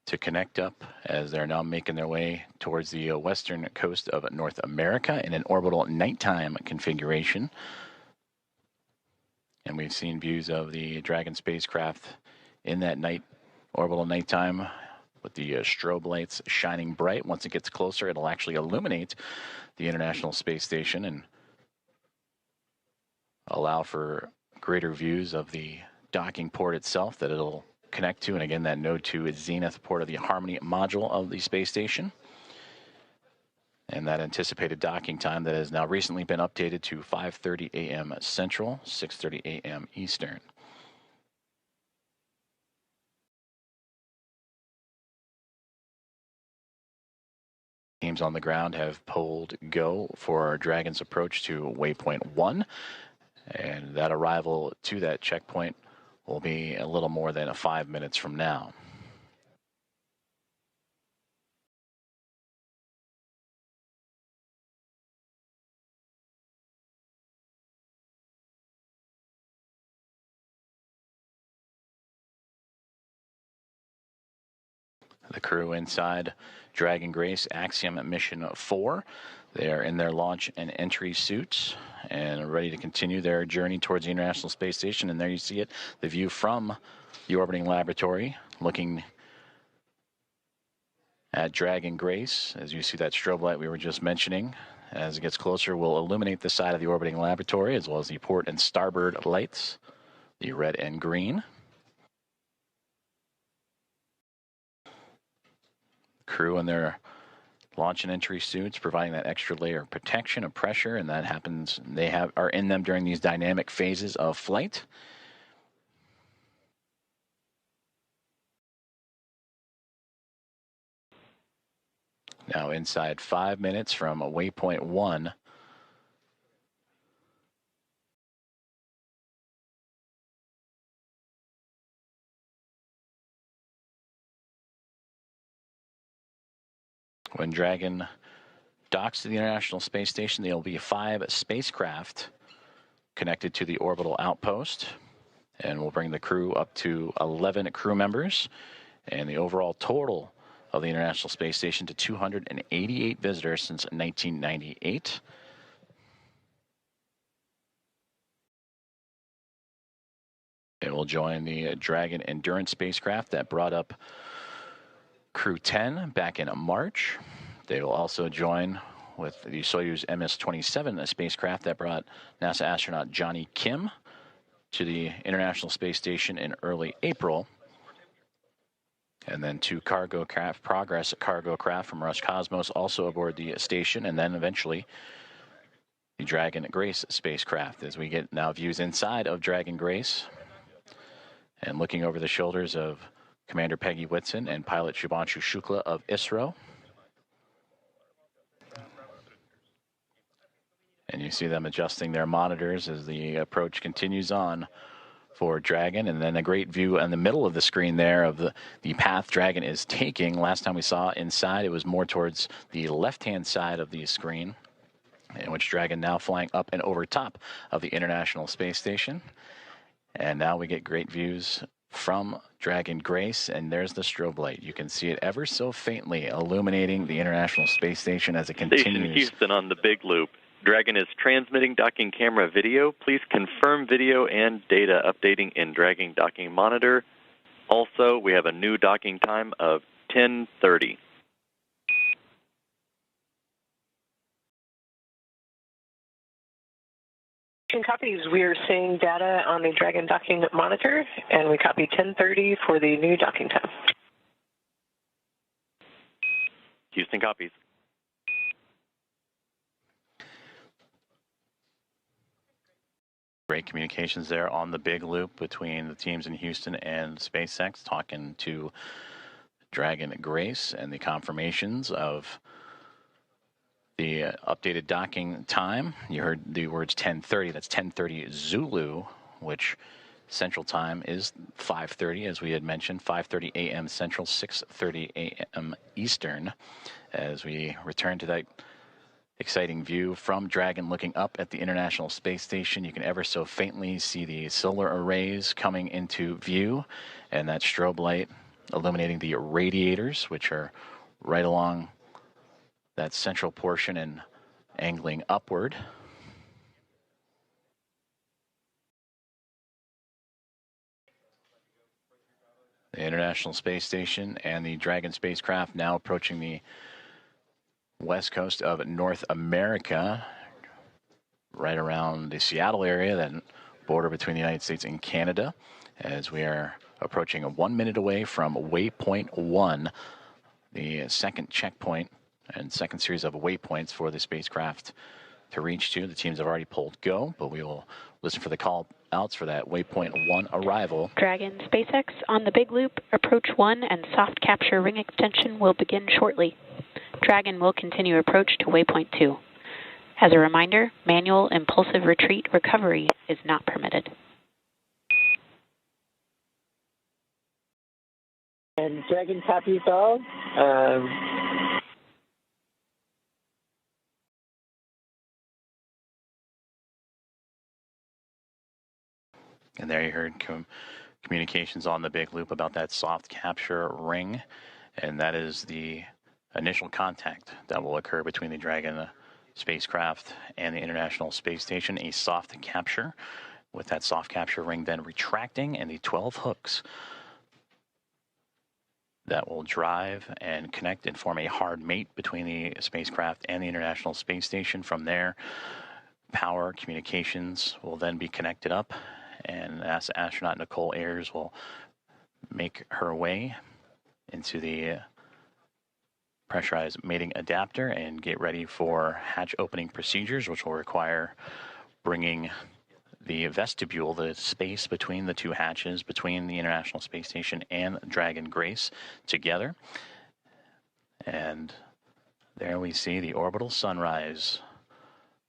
to connect up as they're now making their way towards the western coast of North America in an orbital nighttime configuration. And we've seen views of the Dragon spacecraft in that orbital nighttime with the strobe lights shining bright. Once it gets closer, it'll actually illuminate the International Space Station and allow for greater views of the docking port itself that it'll connect to. And again, that node 2 is zenith port of the Harmony module of the space station. And that anticipated docking time that has now recently been updated to 5:30 a.m. Central, 6:30 a.m. Eastern. Teams on the ground have pulled go for Dragon's approach to waypoint 1, and that arrival to that checkpoint will be a little more than 5 minutes from now. The crew inside Dragon Grace Axiom Mission 4. They are in their launch and entry suits and ready to continue their journey towards the International Space Station. And there you see it, the view from the orbiting laboratory, looking at Dragon Grace. As you see that strobe light we were just mentioning, as it gets closer, will illuminate the side of the orbiting laboratory, as well as the port and starboard lights, the red and green. Crew in their launch and entry suits, providing that extra layer of protection and pressure, and that happens, are in them during these dynamic phases of flight. Now inside 5 minutes from waypoint 1. When Dragon docks to the International Space Station, there will be 5 spacecraft connected to the orbital outpost, and we'll bring the crew up to 11 crew members, and the overall total of the International Space Station to 288 visitors since 1998. It will join the Dragon Endurance spacecraft that brought up Crew 10 back in March. They will also join with the Soyuz MS-27, a spacecraft that brought NASA astronaut Johnny Kim to the International Space Station in early April. And then 2 cargo craft, Progress cargo craft from Roscosmos also aboard the station, and then eventually the Dragon Grace spacecraft, as we get now views inside of Dragon Grace and looking over the shoulders of Commander Peggy Whitson and pilot Shubhanshu Shukla of ISRO. And you see them adjusting their monitors as the approach continues on for Dragon. And then a great view in the middle of the screen there of the path Dragon is taking. Last time we saw inside, it was more towards the left-hand side of the screen, in which Dragon now flying up and over top of the International Space Station. And now we get great views from Dragon Grace, and there's the strobe light. You can see it ever so faintly illuminating the International Space Station as it continues. Station Houston on the Big Loop. Dragon is transmitting docking camera video. Please confirm video and data updating in Dragon Docking Monitor. Also, we have a new docking time of 10:30. Copies. We are seeing data on the Dragon Docking Monitor, and we copy 10:30 for the new docking time. Houston copies. Great communications there on the Big Loop between the teams in Houston and SpaceX, talking to Dragon Grace and the confirmations of the updated docking time. You heard the words 10:30. That's 10:30 Zulu, which Central Time is 5:30, as we had mentioned, 5:30 a.m. Central, 6:30 a.m. Eastern. As we return to that exciting view from Dragon looking up at the International Space Station, you can ever so faintly see the solar arrays coming into view, and that strobe light illuminating the radiators, which are right along that central portion and angling upward. The International Space Station and the Dragon spacecraft now approaching the west coast of North America, right around the Seattle area, that border between the United States and Canada, as we are approaching 1 minute away from waypoint 1, the second checkpoint and second series of waypoints for the spacecraft to reach to. The teams have already pulled go, but we will listen for the call outs for that waypoint 1 arrival. Dragon SpaceX on the Big Loop, approach 1 and soft capture ring extension will begin shortly. Dragon will continue approach to waypoint 2. As a reminder, manual impulsive retreat recovery is not permitted. And Dragon copies all. And there you heard communications on the Big Loop about that soft capture ring, and that is the initial contact that will occur between the Dragon spacecraft and the International Space Station, a soft capture, with that soft capture ring then retracting and the 12 hooks that will drive and connect and form a hard mate between the spacecraft and the International Space Station. From there, power communications will then be connected up, and NASA astronaut Nicole Ayers will make her way into the pressurized mating adapter and get ready for hatch opening procedures, which will require bringing the vestibule, the space between the two hatches, between the International Space Station and Dragon Grace, together. And there we see the orbital sunrise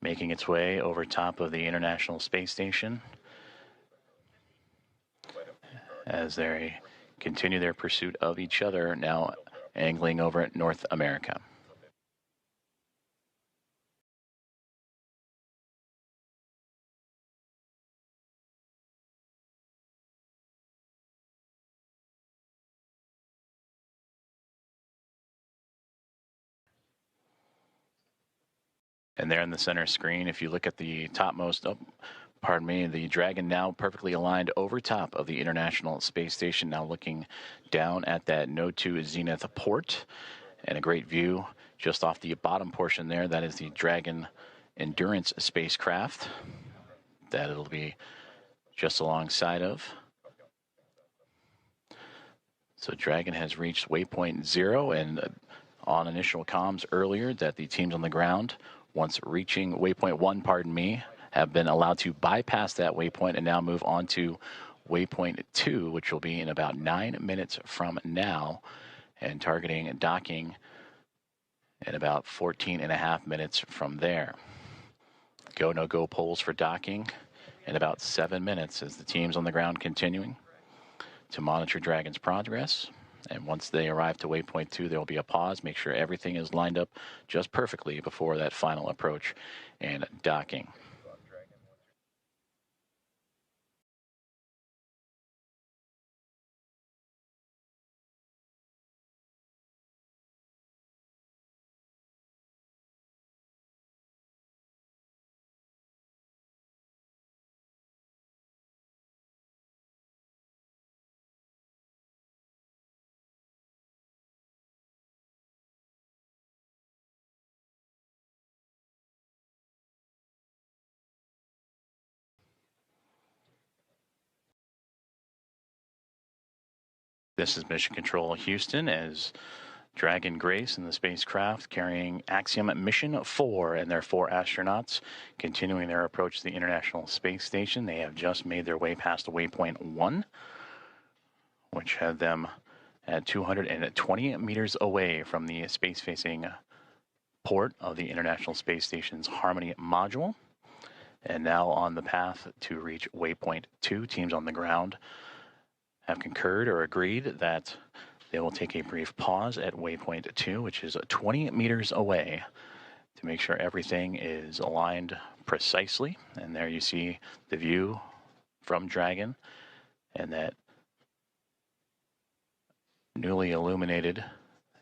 making its way over top of the International Space Station as they continue their pursuit of each other, now angling over at North America. And there in the center screen, if you look at the topmost, the Dragon now perfectly aligned over top of the International Space Station, now looking down at that Node 2 Zenith port, and a great view just off the bottom portion there. That is the Dragon Endurance spacecraft that it'll be just alongside of. So Dragon has reached waypoint 0, and on initial comms earlier that the teams on the ground, once reaching waypoint 1, have been allowed to bypass that waypoint and now move on to waypoint 2, which will be in about 9 minutes from now, and targeting docking in about 14.5 minutes from there. Go, no-go polls for docking in about 7 minutes as the teams on the ground continuing to monitor Dragon's progress. And once they arrive to waypoint 2, there will be a pause, make sure everything is lined up just perfectly before that final approach and docking. This is Mission Control Houston as Dragon Grace and the spacecraft carrying Axiom Mission 4 and their 4 astronauts continuing their approach to the International Space Station. They have just made their way past waypoint 1, which had them at 220 meters away from the space-facing port of the International Space Station's Harmony module. And now on the path to reach waypoint 2, teams on the ground have concurred or agreed that they will take a brief pause at waypoint 2, which is 20 meters away, to make sure everything is aligned precisely. And there you see the view from Dragon and that newly illuminated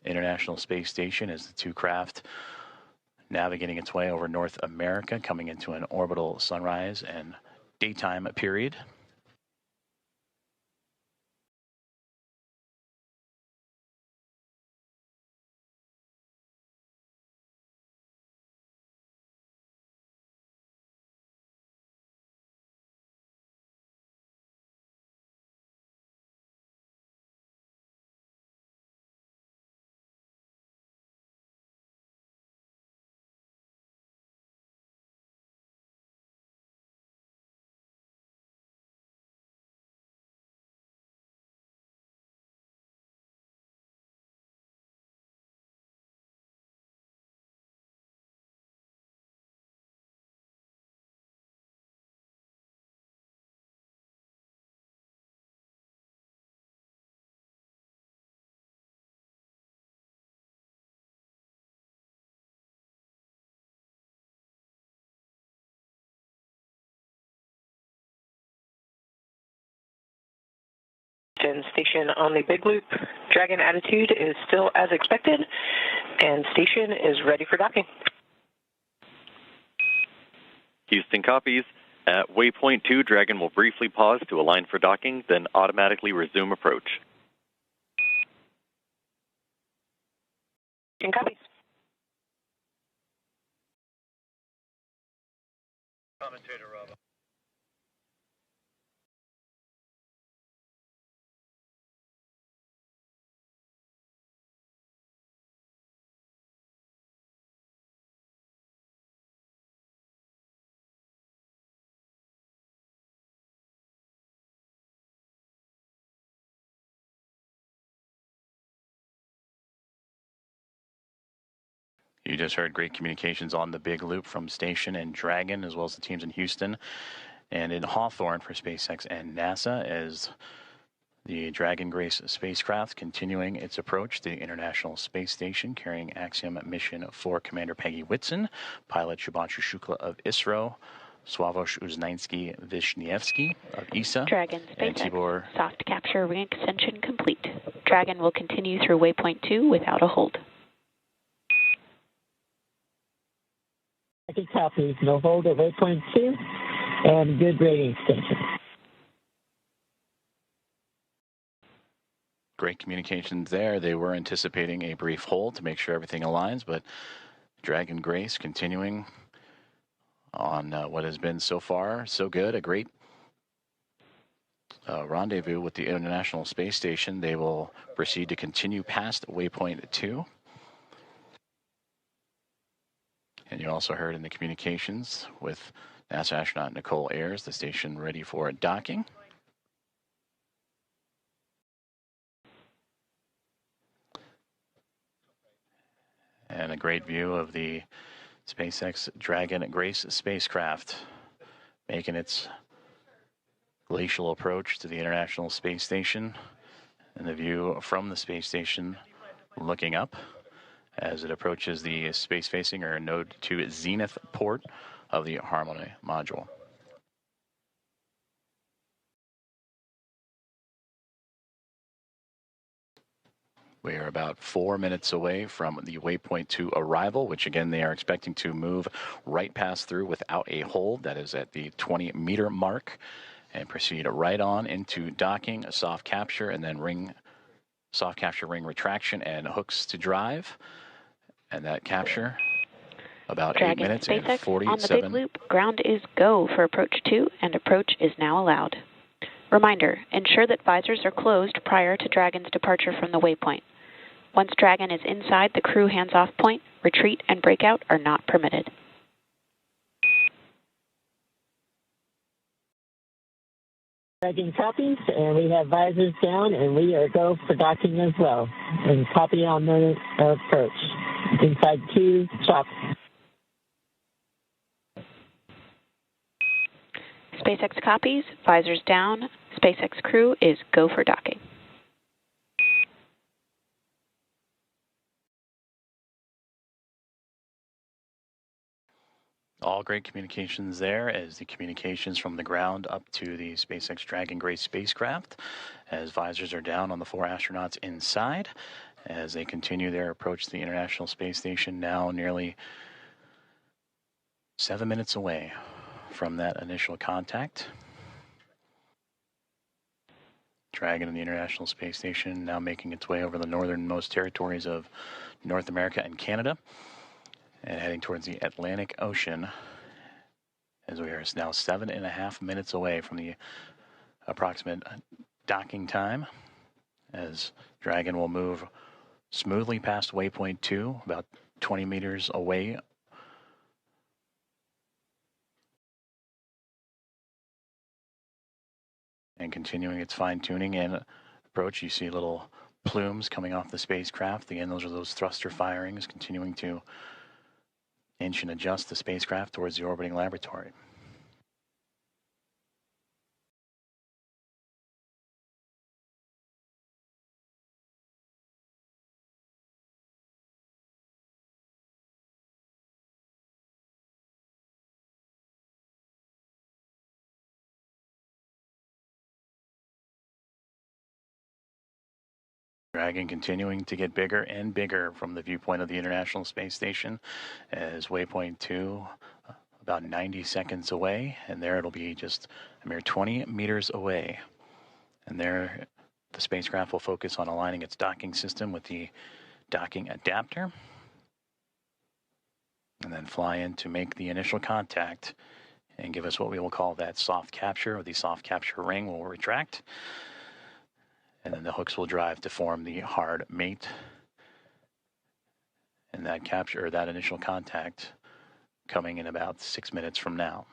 International Space Station as the two craft navigating its way over North America, coming into an orbital sunrise and daytime period. Station on the big loop. Dragon attitude is still as expected, and station is ready for docking. Houston copies. At waypoint 2, Dragon will briefly pause to align for docking, then automatically resume approach. Houston copies. Commentator Rob. You just heard great communications on the big loop from Station and Dragon, as well as the teams in Houston and in Hawthorne for SpaceX and NASA, as the Dragon Grace spacecraft continuing its approach to the International Space Station, carrying Axiom mission for Commander Peggy Whitson, pilot Shubhanshu Shukla of ISRO, Sławomir Uznański-Wiśniewski of ESA, Dragon and SpaceX Tibor. soft capture ring extension complete. Dragon will continue through waypoint 2 without a hold. Second copies, no hold at waypoint 2, and good rating extension. Great communications there. They were anticipating a brief hold to make sure everything aligns, but Dragon Grace continuing on what has been so far so good. A great rendezvous with the International Space Station. They will proceed to continue past waypoint 2. And you also heard in the communications with NASA astronaut Nicole Ayers, the station ready for docking. And a great view of the SpaceX Dragon Grace spacecraft making its glacial approach to the International Space Station. And the view from the space station looking up as it approaches the space-facing or node 2 zenith port of the Harmony module. We are about 4 minutes away from the waypoint 2 arrival, which again they are expecting to move right past through without a hold. That is at the 20-meter mark, and proceed right on into docking, a soft capture, and then soft capture ring retraction and hooks to drive. And that capture, about Dragon 8 minutes SpaceX and 47. on the big loop. Ground is go for approach 2, and approach is now allowed. Reminder, ensure that visors are closed prior to Dragon's departure from the waypoint. Once Dragon is inside the crew hands-off point, retreat and breakout are not permitted. Dragon copies, and we have visors down, and we are go for docking as well. And copy on the approach. Inside 2, stop. SpaceX copies, visors down. SpaceX crew is go for docking. All great communications there, as the communications from the ground up to the SpaceX Dragon Grace spacecraft, as visors are down on the 4 astronauts inside, as they continue their approach to the International Space Station, now nearly 7 minutes away from that initial contact. Dragon and the International Space Station now making its way over the northernmost territories of North America and Canada, and heading towards the Atlantic Ocean, as we are now 7.5 minutes away from the approximate docking time, as Dragon will move smoothly past waypoint 2, about 20 meters away. And continuing its fine-tuning and approach, you see little plumes coming off the spacecraft. Again, those are those thruster firings, continuing to inch and adjust the spacecraft towards the orbiting laboratory. Dragon continuing to get bigger and bigger from the viewpoint of the International Space Station, as waypoint 2 about 90 seconds away, and there it'll be just a mere 20 meters away. And there, the spacecraft will focus on aligning its docking system with the docking adapter, and then fly in to make the initial contact and give us what we will call that soft capture, or the soft capture ring will retract, and then the hooks will drive to form the hard mate. And that capture, or that initial contact, coming in about 6 minutes from now.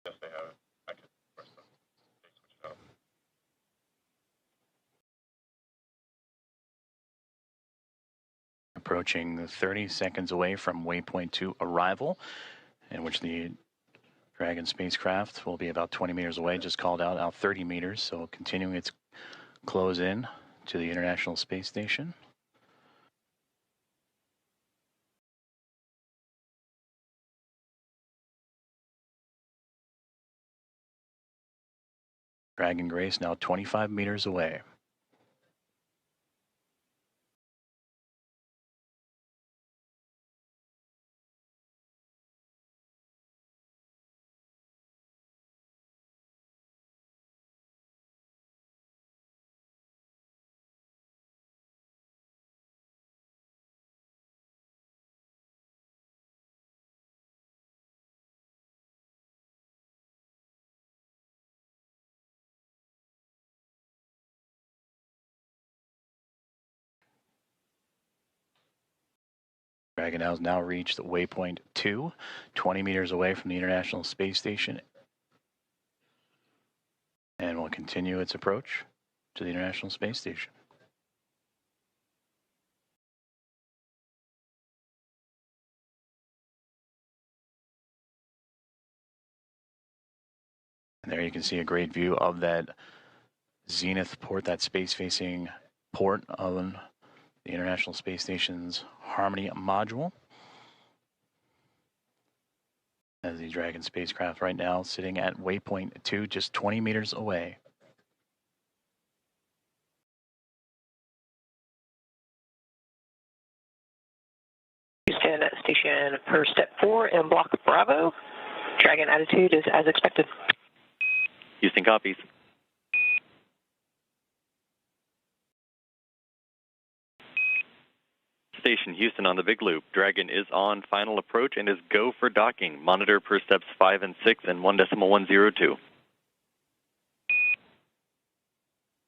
Yes, they have it. I can press them. They switch it up. Approaching 30 seconds away from waypoint 2 arrival, in which the Dragon spacecraft will be about 20 meters away, just called out 30 meters, so continuing its close in to the International Space Station. Dragon Grace now 25 meters away. Dragon has now reached waypoint 2, 20 meters away from the International Space Station, and will continue its approach to the International Space Station. And there you can see a great view of that zenith port, that space-facing port on the International Space Station's Harmony module. As the Dragon spacecraft right now sitting at waypoint 2, just 20 meters away. Houston at station for step 4 in block Bravo. Dragon attitude is as expected. Houston copies. Station Houston on the Big Loop. Dragon is on final approach and is go for docking. Monitor per steps 5 and 6 and 1.102.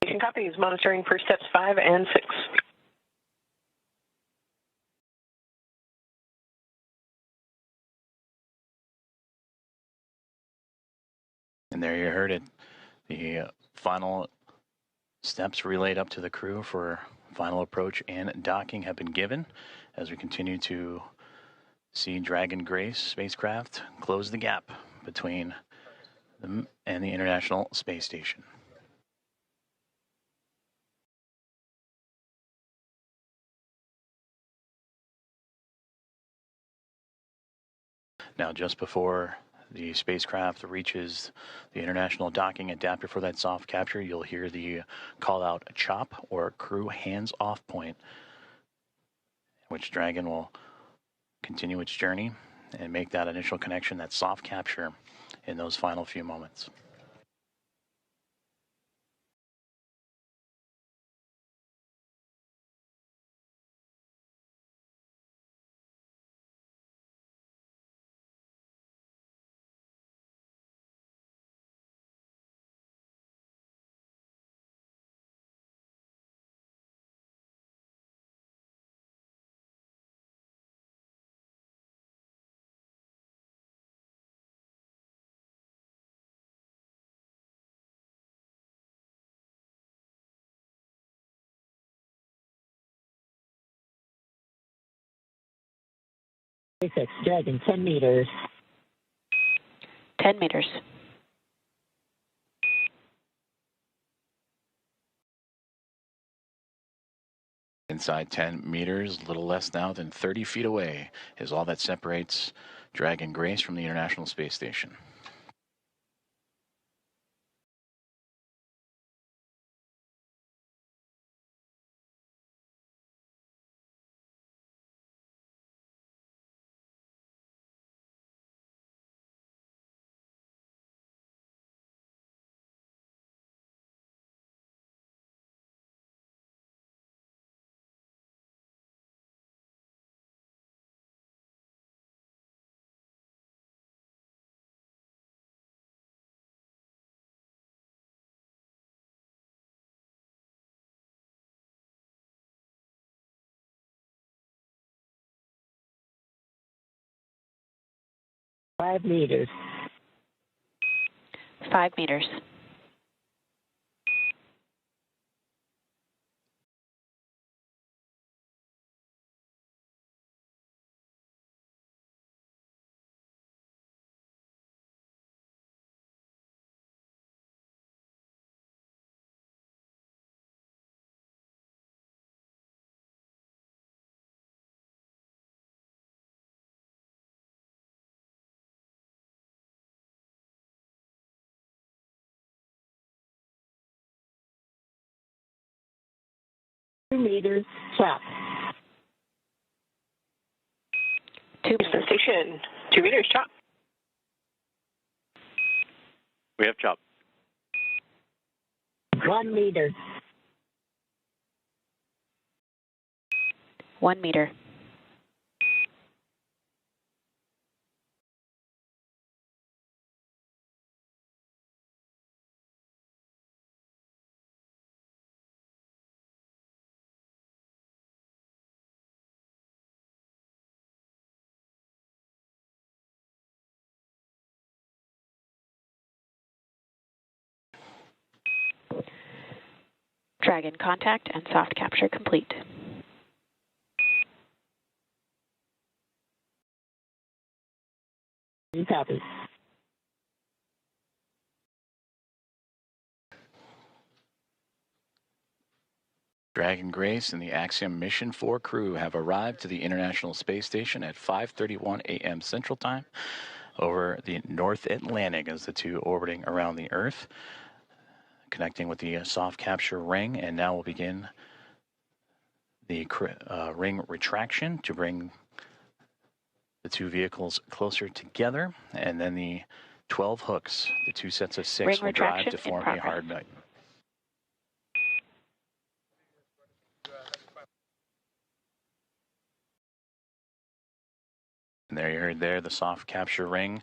Station copies. Monitoring per steps 5 and 6. And there you heard it. The final steps relayed up to the crew for final approach and docking have been given as we continue to see Dragon Grace spacecraft close the gap between them and the International Space Station. Now, just before the spacecraft reaches the international docking adapter for that soft capture, you'll hear the call out CHOP, or crew hands off point, which Dragon will continue its journey and make that initial connection, that soft capture, in those final few moments. SpaceX Dragon, 10 meters. 10 meters. Inside 10 meters, a little less now than 30 feet away, is all that separates Dragon Grace from the International Space Station. Five meters. 5 meters. Two meters. Chop. Houston Station, 2 meters, chop. We have chop. 1 meter. 1 meter. Dragon contact and soft capture complete. Copy. Dragon Grace and the Axiom Mission 4 crew have arrived to the International Space Station at 5:31 a.m. Central Time over the North Atlantic as the two orbiting around the Earth, connecting with the soft capture ring, and now we'll begin the ring retraction to bring the two vehicles closer together, and then the 12 hooks, the two sets of 6, will drive to form a hard nut. And there you heard there, the soft capture ring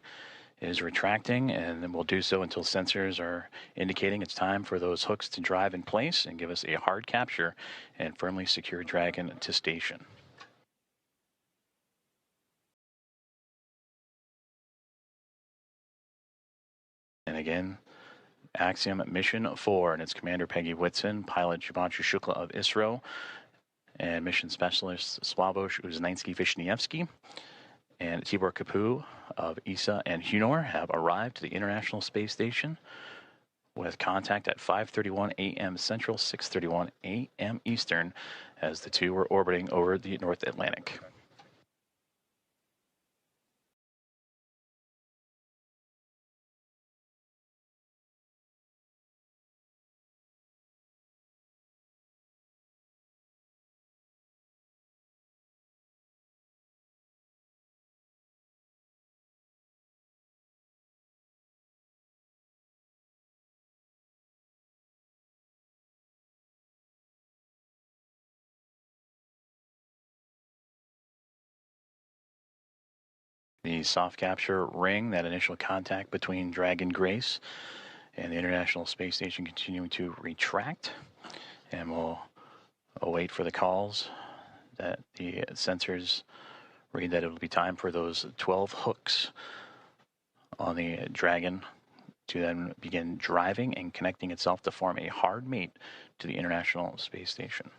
is retracting, and then we'll do so until sensors are indicating it's time for those hooks to drive in place and give us a hard capture and firmly secure Dragon to station. And again, Axiom Mission 4 and its commander Peggy Whitson, pilot Shubhanshu Shukla of ISRO, and mission specialist Sławosz Uznański-Wiśniewski and Tibor Kapu of ESA and Hunor have arrived to the International Space Station with contact at 5:31 a.m. Central, 6:31 a.m. Eastern, as the two were orbiting over the North Atlantic. The soft capture ring, that initial contact between Dragon Grace and the International Space Station, continuing to retract, and we'll await for the calls that the sensors read that it will be time for those 12 hooks on the Dragon to then begin driving and connecting itself to form a hard mate to the International Space Station.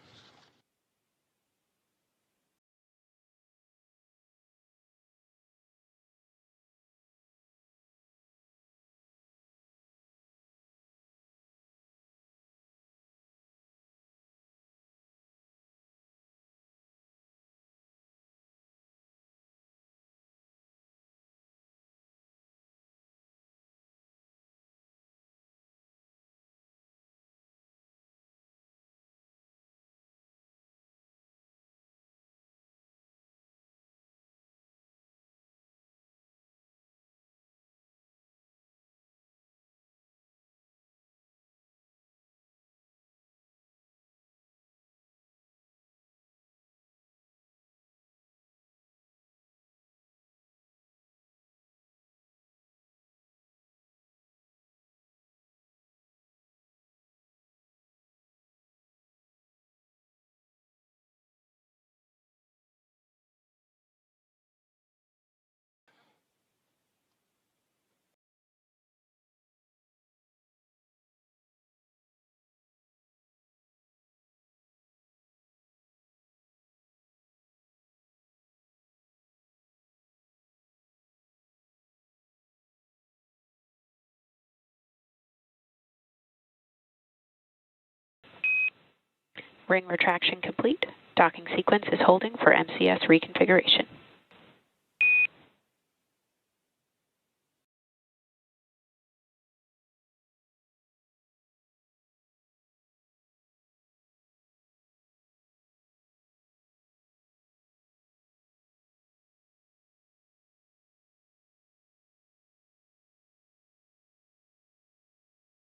Ring retraction complete. Docking sequence is holding for MCS reconfiguration.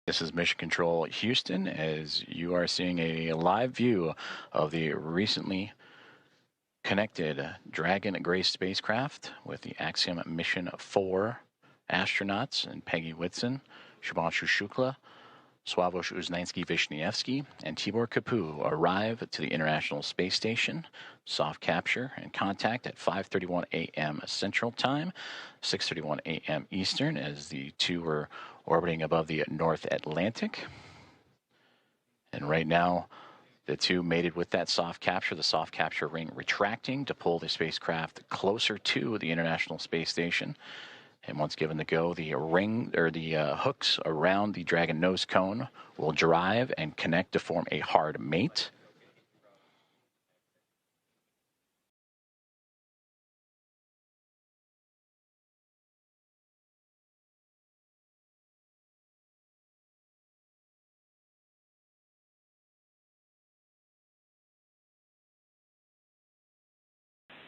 This is Mission Control Houston, as you are seeing a live view of the recently connected Dragon Grace spacecraft with the Axiom Mission 4 astronauts and Peggy Whitson, Shubhanshu Shukla, Sławosz Uznański-Wiśniewski, and Tibor Kapu arrive to the International Space Station. Soft capture and contact at 5:31 a.m. Central Time, 6:31 a.m. Eastern, as the two were orbiting above the North Atlantic. And right now, the two mated with that soft capture, the soft capture ring retracting to pull the spacecraft closer to the International Space Station. And once given the go, the ring or the hooks around the Dragon nose cone will drive and connect to form a hard mate.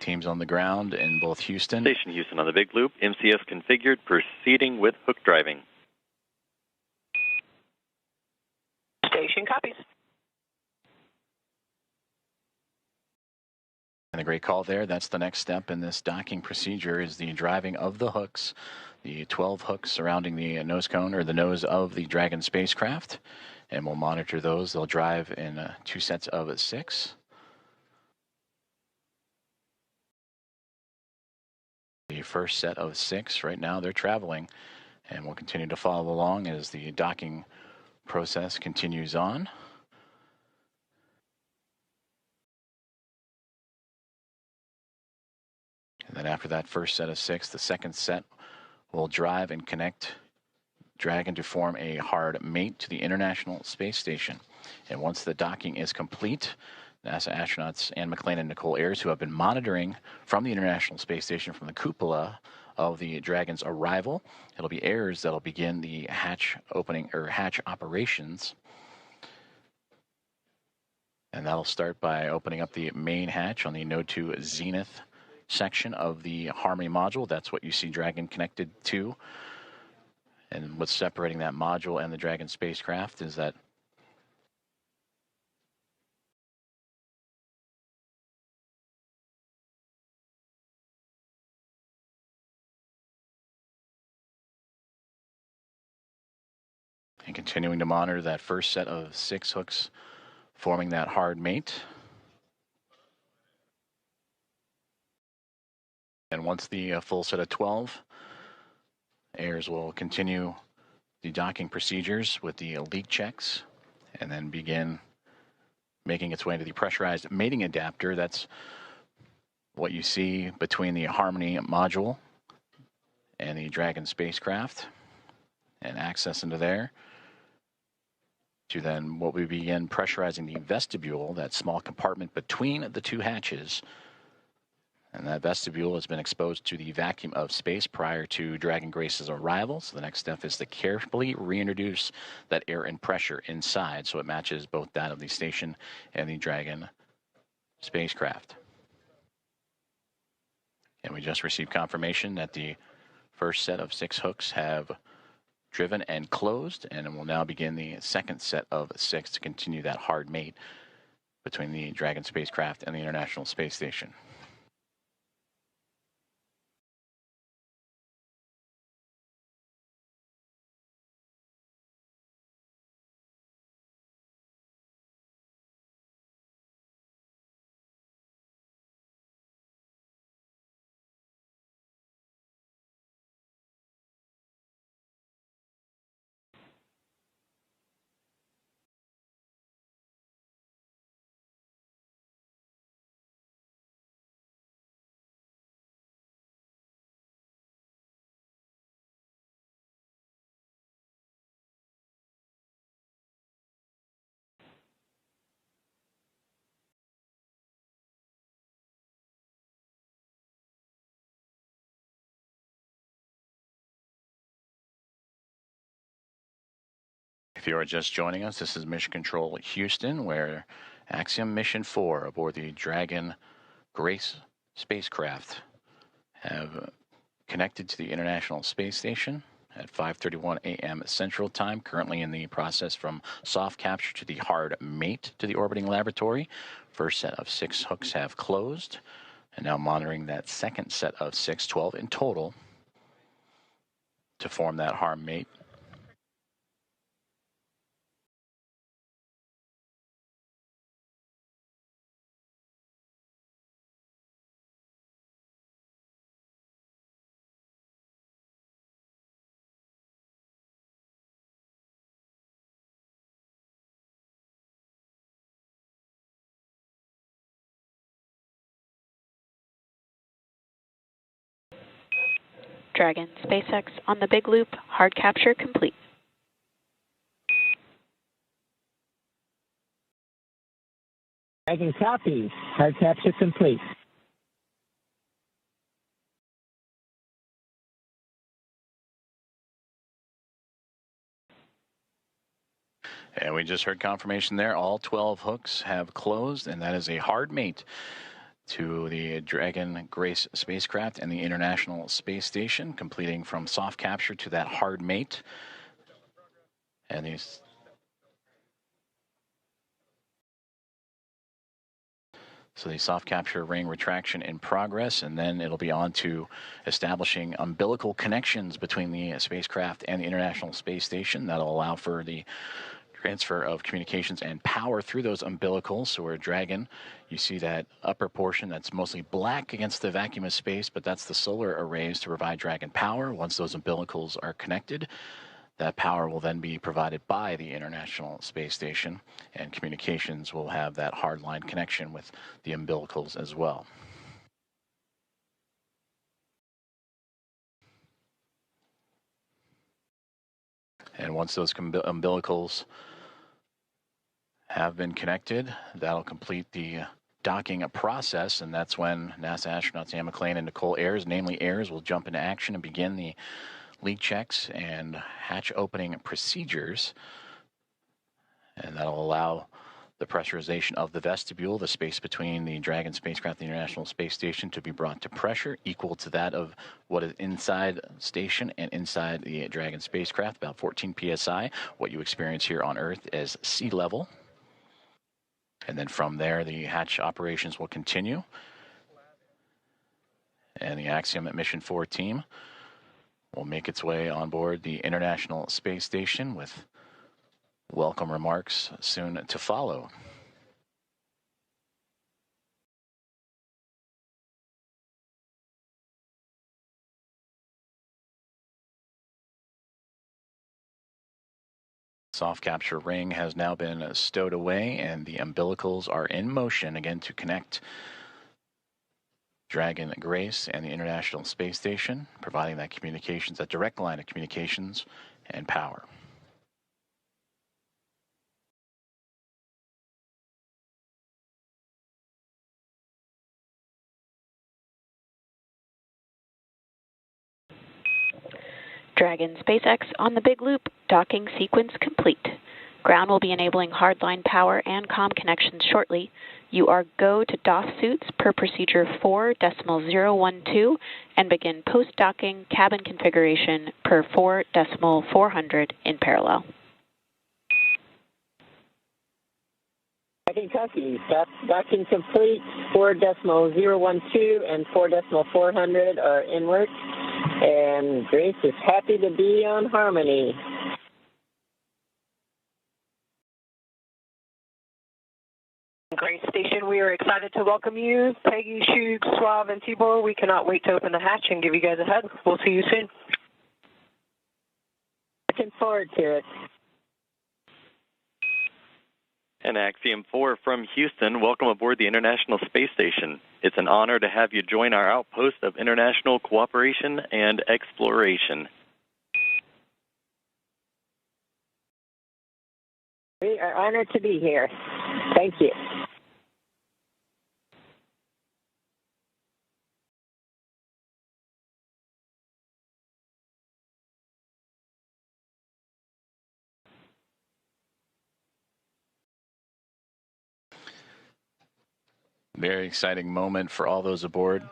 Teams on the ground in both Houston. Station Houston on the big loop. MCS configured, proceeding with hook driving. Station copies. And a great call there. That's the next step in this docking procedure, is the driving of the hooks, the 12 hooks surrounding the nose cone or the nose of the Dragon spacecraft. And we'll monitor those. They'll drive in 2 sets of 6. The first set of 6 right now, they're traveling, and we'll continue to follow along as the docking process continues on. And then after that first set of 6, the second set will drive and connect Dragon to form a hard mate to the International Space Station. And once the docking is complete, NASA astronauts Anne McClain and Nicole Ayers, who have been monitoring from the International Space Station from the cupola of the Dragon's arrival, it'll be Ayers that'll begin the hatch opening or hatch operations. And that'll start by opening up the main hatch on the Node 2 Zenith section of the Harmony module. That's what you see Dragon connected to. And what's separating that module and the Dragon spacecraft is that and continuing to monitor that first set of 6 hooks forming that hard mate. And once the full set of 12, Ayers will continue the docking procedures with the leak checks and then begin making its way into the pressurized mating adapter. That's what you see between the Harmony module and the Dragon spacecraft, and access into there to then what we begin pressurizing the vestibule, that small compartment between the 2 hatches. And that vestibule has been exposed to the vacuum of space prior to Dragon Grace's arrival. So the next step is to carefully reintroduce that air and pressure inside so it matches both that of the station and the Dragon spacecraft. And we just received confirmation that the first set of 6 hooks have driven and closed, and we'll now begin the second set of 6 to continue that hard mate between the Dragon spacecraft and the International Space Station. If you are just joining us, this is Mission Control Houston, where Axiom Mission 4 aboard the Dragon Grace spacecraft have connected to the International Space Station at 5:31 a.m. Central Time, currently in the process from soft capture to the hard mate to the orbiting laboratory. First set of 6 hooks have closed, and now monitoring that second set of 6, 12 in total, to form that hard mate. Dragon, SpaceX on the big loop, hard capture complete. Dragon copies. Hard capture complete. And we just heard confirmation there. All 12 hooks have closed, and that is a hard mate to the Dragon Grace spacecraft and the International Space Station, completing from soft capture to that hard mate. And these So the soft capture ring retraction in progress, and then it'll be on to establishing umbilical connections between the spacecraft and the International Space Station. That'll allow for the transfer of communications and power through those umbilicals. So we're Dragon. You see that upper portion that's mostly black against the vacuum of space, but that's the solar arrays to provide Dragon power. Once those umbilicals are connected, that power will then be provided by the International Space Station, and communications will have that hardline connection with the umbilicals as well. And once those umbilicals have been connected, that'll complete the docking process, and that's when NASA astronauts Anne McClain and Nicole Ayers, namely Ayers, will jump into action and begin the leak checks and hatch opening procedures. And that'll allow the pressurization of the vestibule, the space between the Dragon spacecraft and the International Space Station, to be brought to pressure equal to that of what is inside station and inside the Dragon spacecraft, about 14 psi, what you experience here on Earth as sea level. And then from there, the hatch operations will continue. And the Axiom Mission 4 team will make its way on board the International Space Station with welcome remarks soon to follow. Soft capture ring has now been stowed away, and the umbilicals are in motion again to connect Dragon Grace and the International Space Station, providing that communications, that direct line of communications and power. Dragon, SpaceX on the big loop, docking sequence complete. Ground will be enabling hardline power and comm connections shortly. You are go to DOS suits per procedure 4.012 and begin post-docking cabin configuration per 4.400 in parallel. Dragon copies. Docking complete. 4.012 and 4.400 are in work. And Grace is happy to be on Harmony. Grace Station, we are excited to welcome you. Peggy, Shug, Suave, and Tibor, we cannot wait to open the hatch and give you guys a hug. We'll see you soon. Looking forward to it. And Axiom 4 from Houston, welcome aboard the International Space Station. It's an honor to have you join our outpost of international cooperation and exploration. We are honored to be here. Thank you. Very exciting moment for all those aboard.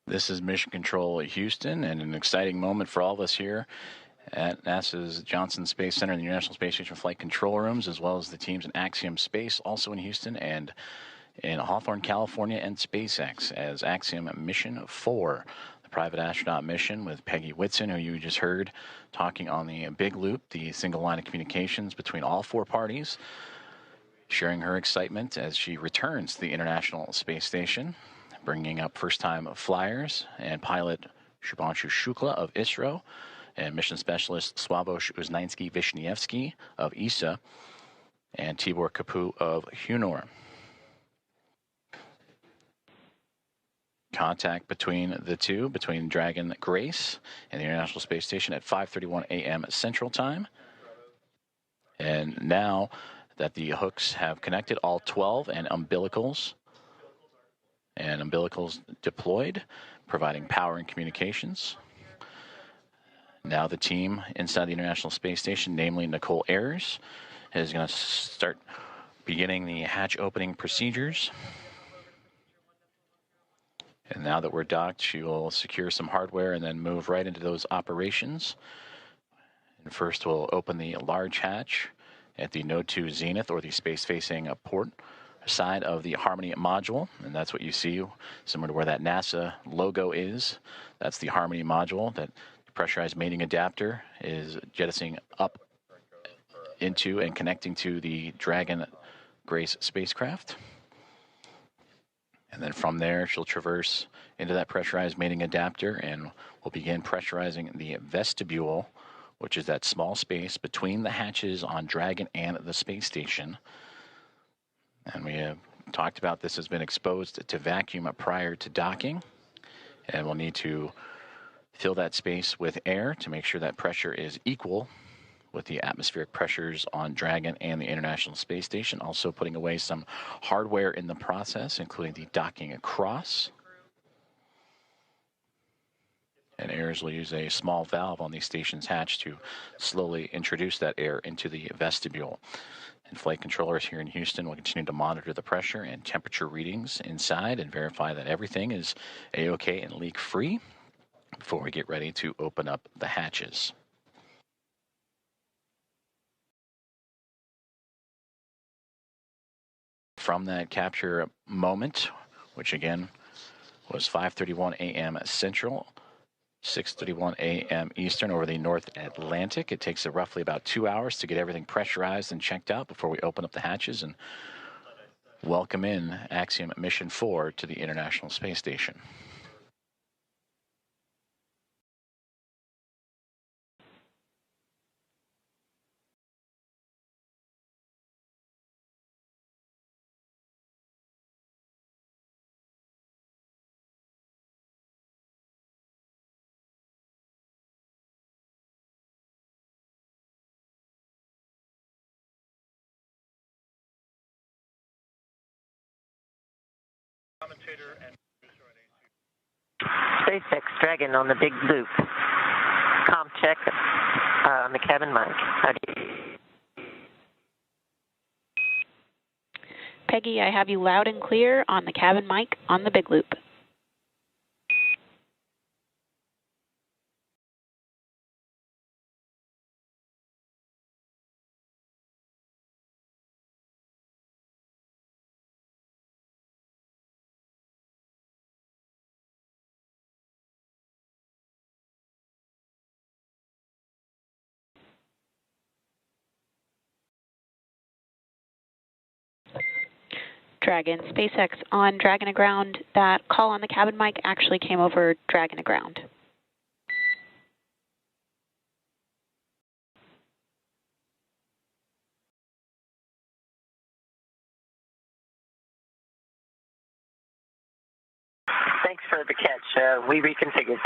This is Mission Control Houston, and an exciting moment for all of us here at NASA's Johnson Space Center and the International Space Station Flight Control Rooms, as well as the teams in Axiom Space, also in Houston, and in Hawthorne, California, and SpaceX as Axiom Mission 4, the private astronaut mission with Peggy Whitson, who you just heard talking on the big loop, the single line of communications between all four parties, sharing her excitement as she returns to the International Space Station, bringing up first-time flyers and pilot Shubhanshu Shukla of ISRO and mission specialist Sławosz Uznański-Wiśniewski of ESA and Tibor Kapu of Hunor. Contact between the two, between Dragon Grace and the International Space Station at 5:31 a.m. Central Time. And now that the hooks have connected, all 12 and umbilicals deployed, providing power and communications. Now the team inside the International Space Station, namely Nicole Ayers, is going to start beginning the hatch opening procedures. And now that we're docked, she will secure some hardware and then move right into those operations. And first we'll open the large hatch at the Node 2 Zenith, or the space-facing port side of the Harmony module, and that's what you see, similar to where that NASA logo is. That's the Harmony module that the pressurized mating adapter is jettisoning up into and connecting to the Dragon Grace spacecraft. And then from there, she'll traverse into that pressurized mating adapter, and we'll begin pressurizing the vestibule, which is that small space between the hatches on Dragon and the space station. And we have talked about this has been exposed to vacuum prior to docking, and we'll need to fill that space with air to make sure that pressure is equal with the atmospheric pressures on Dragon and the International Space Station. Also putting away some hardware in the process, including the docking across. And Ayers will use a small valve on the station's hatch to slowly introduce that air into the vestibule. And flight controllers here in Houston will continue to monitor the pressure and temperature readings inside and verify that everything is A-OK and leak-free before we get ready to open up the hatches. From that capture moment, which again was 5:31 a.m. Central, 6:31 a.m. Eastern over the North Atlantic. It takes roughly about 2 hours to get everything pressurized and checked out before we open up the hatches and welcome in Axiom Mission 4 to the International Space Station. SpaceX Dragon on the big loop. Com check on the cabin mic. How do you... Peggy, I have you loud and clear on the cabin mic on the big loop. Dragon. SpaceX on Dragon aground. That call on the cabin mic actually came over Dragon aground. Thanks for the catch. We reconfigured.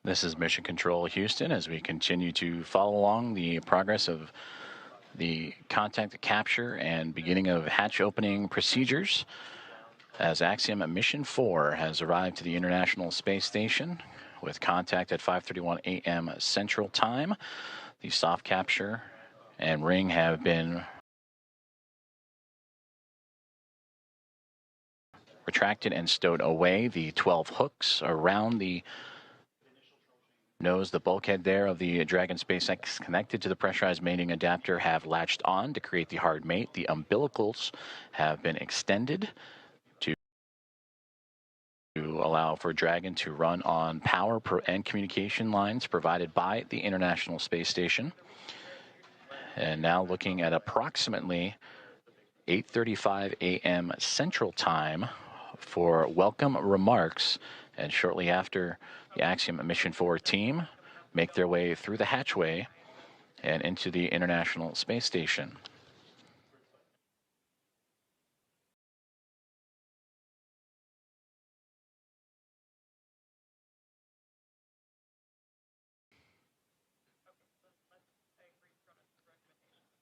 This is Mission Control Houston as we continue to follow along the progress of the contact capture and beginning of hatch opening procedures as Axiom Mission 4 has arrived to the International Space Station with contact at 5:31 a.m. Central Time. The soft capture and ring have been retracted and stowed away. The 12 hooks around the nose, the bulkhead there of the Dragon SpaceX connected to the pressurized mating adapter have latched on to create the hard mate. The umbilicals have been extended to allow for Dragon to run on power and communication lines provided by the International Space Station. And now looking at approximately 8:35 a.m. Central Time for welcome remarks, and shortly after the Axiom Mission 4 team make their way through the hatchway and into the International Space Station.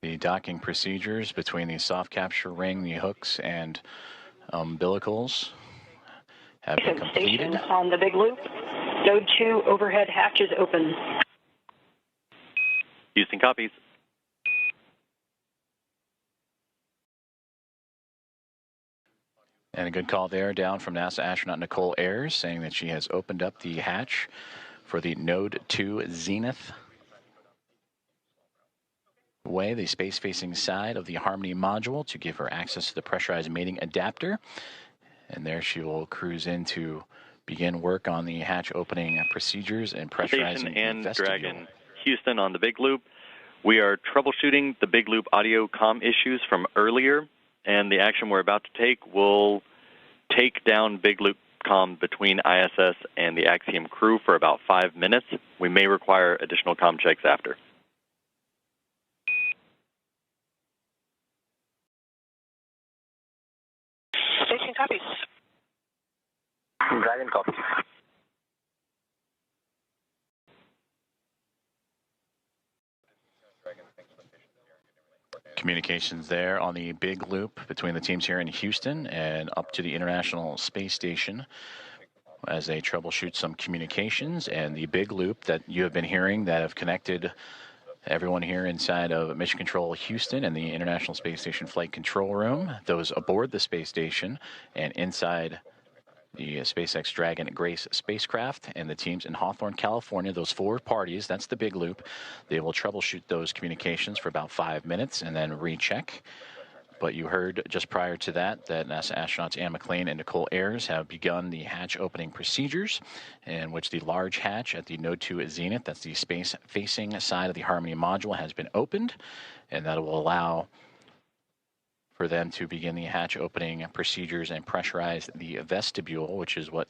The docking procedures between the soft capture ring, the hooks, and umbilicals have been completed. Station on the big loop. Node 2 overhead hatch is open. Houston copies. And a good call there down from NASA astronaut Nicole Ayers saying that she has opened up the hatch for the Node 2 Zenith way, the space-facing side of the Harmony module, to give her access to the pressurized mating adapter. And there she will cruise in to begin work on the hatch opening procedures and pressurizing Station and the vestibule. Dragon. Houston on the big loop. We are troubleshooting the big loop audio comm issues from earlier, and the action we're about to take will take down big loop comm between ISS and the Axiom crew for about 5 minutes. We may require additional comm checks after. Station copies. Dragon copies. Communications there on the big loop between the teams here in Houston and up to the International Space Station as they troubleshoot some communications. And the big loop that you have been hearing that have connected everyone here inside of Mission Control Houston and the International Space Station Flight Control Room, those aboard the space station and inside the SpaceX Dragon Grace spacecraft, and the teams in Hawthorne, California, those 4 parties, that's the big loop. They will troubleshoot those communications for about 5 minutes and then recheck. But you heard just prior to that NASA astronauts Anne McLean and Nicole Ayers have begun the hatch opening procedures, in which the large hatch at the Node 2 Zenith, that's the space-facing side of the Harmony module, has been opened, and that will allow for them to begin the hatch opening procedures and pressurize the vestibule, which is what,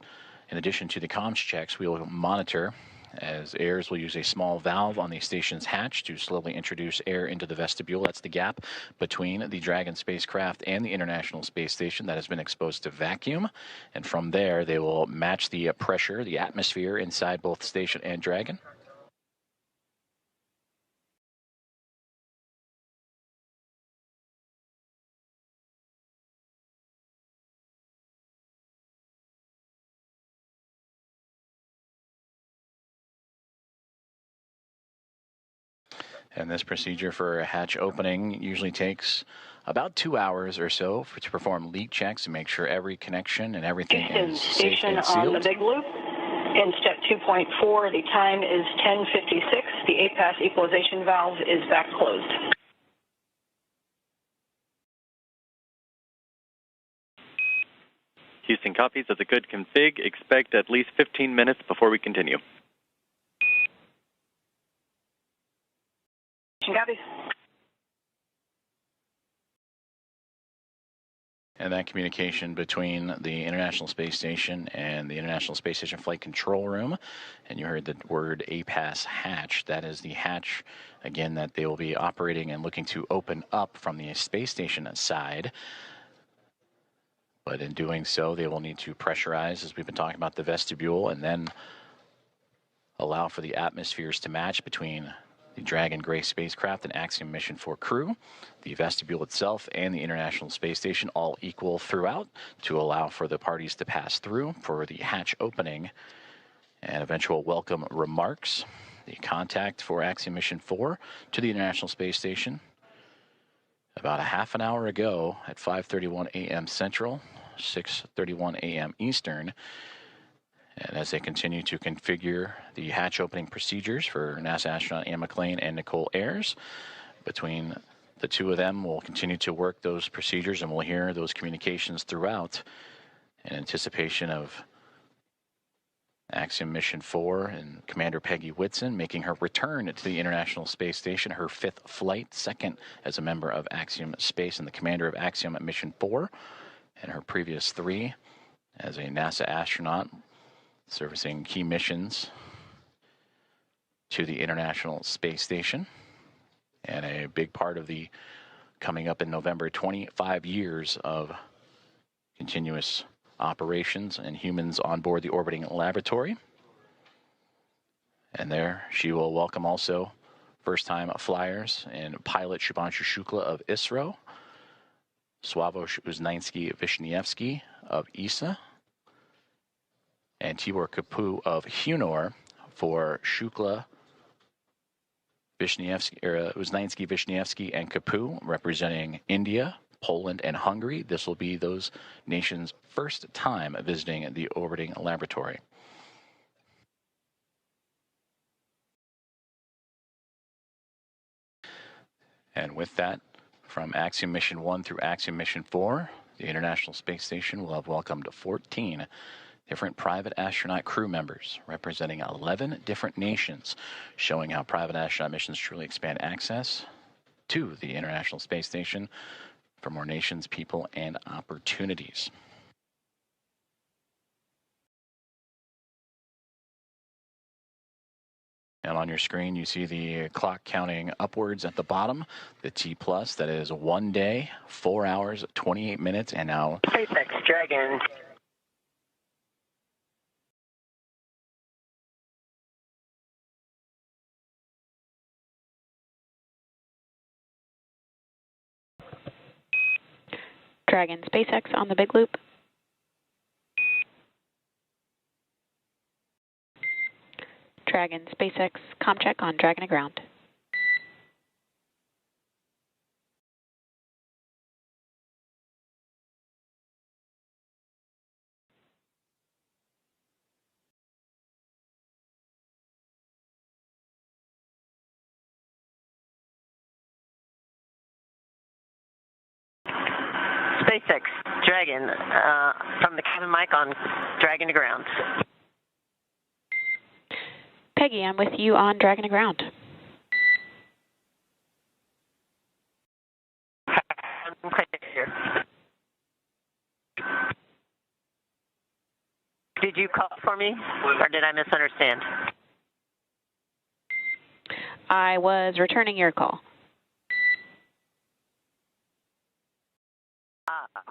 in addition to the comms checks, we will monitor, as Ayers will use a small valve on the station's hatch to slowly introduce air into the vestibule. That's the gap between the Dragon spacecraft and the International Space Station that has been exposed to vacuum. And from there, they will match the pressure, the atmosphere inside both station and Dragon. And this procedure for a hatch opening usually takes about 2 hours or so to perform leak checks and make sure every connection and everything is safe and sealed. On the big loop. In step 2.4, the time is 10:56. The APAS equalization valve is back closed. Houston copies. That's a good config. Expect at least 15 minutes before we continue. Copies. And that communication between the International Space Station and the International Space Station Flight Control Room, and you heard the word APAS hatch. That is the hatch, again, that they will be operating and looking to open up from the space station side. But in doing so, they will need to pressurize, as we've been talking about, the vestibule, and then allow for the atmospheres to match between the Dragon Grace spacecraft and Axiom Mission 4 crew, the vestibule itself, and the International Space Station, all equal throughout to allow for the parties to pass through for the hatch opening and eventual welcome remarks. The contact for Axiom Mission 4 to the International Space Station about a half an hour ago at 5:31 a.m. Central, 6:31 a.m. Eastern. And as they continue to configure the hatch opening procedures for NASA astronaut Anne McClain and Nicole Ayers, between the two of them, we'll continue to work those procedures, and we'll hear those communications throughout in anticipation of Axiom Mission 4 and Commander Peggy Whitson making her return to the International Space Station, her 5th flight, second as a member of Axiom Space and the commander of Axiom Mission 4, and her previous 3 as a NASA astronaut servicing key missions to the International Space Station. And a big part of the coming up in November, 25 years of continuous operations and humans on board the orbiting laboratory. And there she will welcome also first-time flyers and pilot Shubhanshu Shukla of ISRO, Sławomir Uznański-Wiśniewski of ESA, and Tibor Kapu of Hunor for Shukla, Uznański-Wiśniewski, and Kapu representing India, Poland, and Hungary. This will be those nations' first time visiting the orbiting laboratory. And with that, from Axiom Mission 1 through Axiom Mission 4, the International Space Station will have welcomed 14 different private astronaut crew members representing 11 different nations, showing how private astronaut missions truly expand access to the International Space Station for more nations, people, and opportunities. And on your screen, you see the clock counting upwards at the bottom, the T+, that is 1 day, 4 hours, 28 minutes, and now SpaceX Dragon. Dragon SpaceX on the big loop. Dragon SpaceX ComCheck on Dragon to ground. SpaceX Dragon from the cabin mic on Dragon to ground. Peggy, I'm with you on Dragon to ground. Did you call for me, or did I misunderstand? I was returning your call.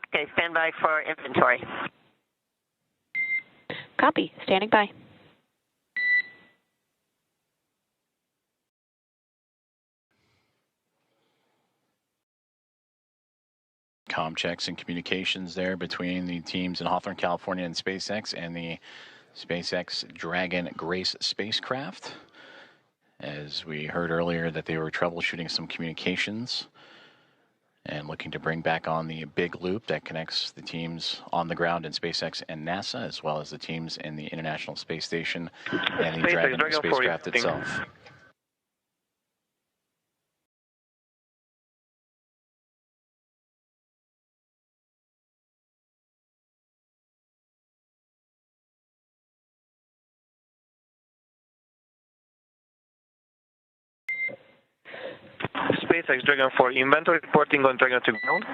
Okay, stand by for inventory. Copy, standing by. comm checks and communications there between the teams in Hawthorne, California and SpaceX and the SpaceX Dragon Grace spacecraft. as we heard earlier that they were troubleshooting some communications and looking to bring back on the big loop that connects the teams on the ground in SpaceX and NASA, as well as the teams in the International Space Station and the Dragon spacecraft itself. SpaceX Dragon 4, inventory reporting on Dragon to ground.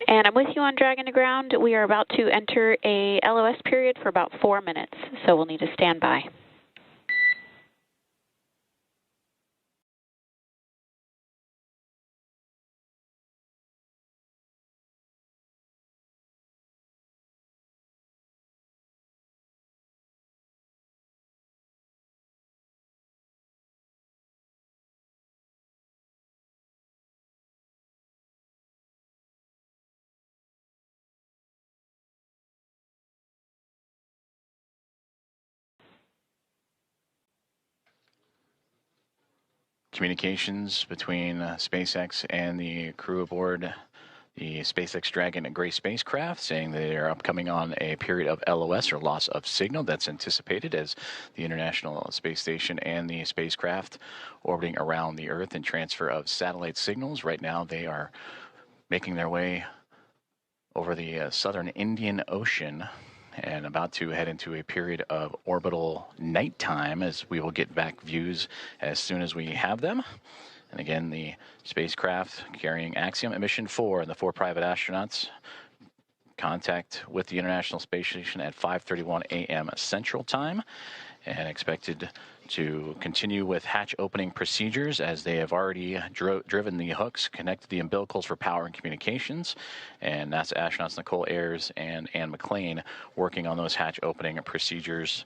And I'm with you on Dragon to ground. We are about to enter a LOS period for about 4 minutes, so we'll need to stand by. Communications between SpaceX and the crew aboard the SpaceX Dragon Gray spacecraft saying they are upcoming on a period of LOS, or loss of signal, that's anticipated as the International Space Station and the spacecraft orbiting around the Earth and transfer of satellite signals. Right now they are making their way over the southern Indian Ocean and about to head into a period of orbital nighttime, as we will get back views as soon as we have them. And again, the spacecraft carrying Axiom Mission 4 and the 4 private astronauts contact with the International Space Station at 5:31 a.m. Central Time, and expected to continue with hatch opening procedures as they have already driven the hooks, connected the umbilicals for power and communications, and NASA astronauts Nicole Ayers and Ann McLean working on those hatch opening procedures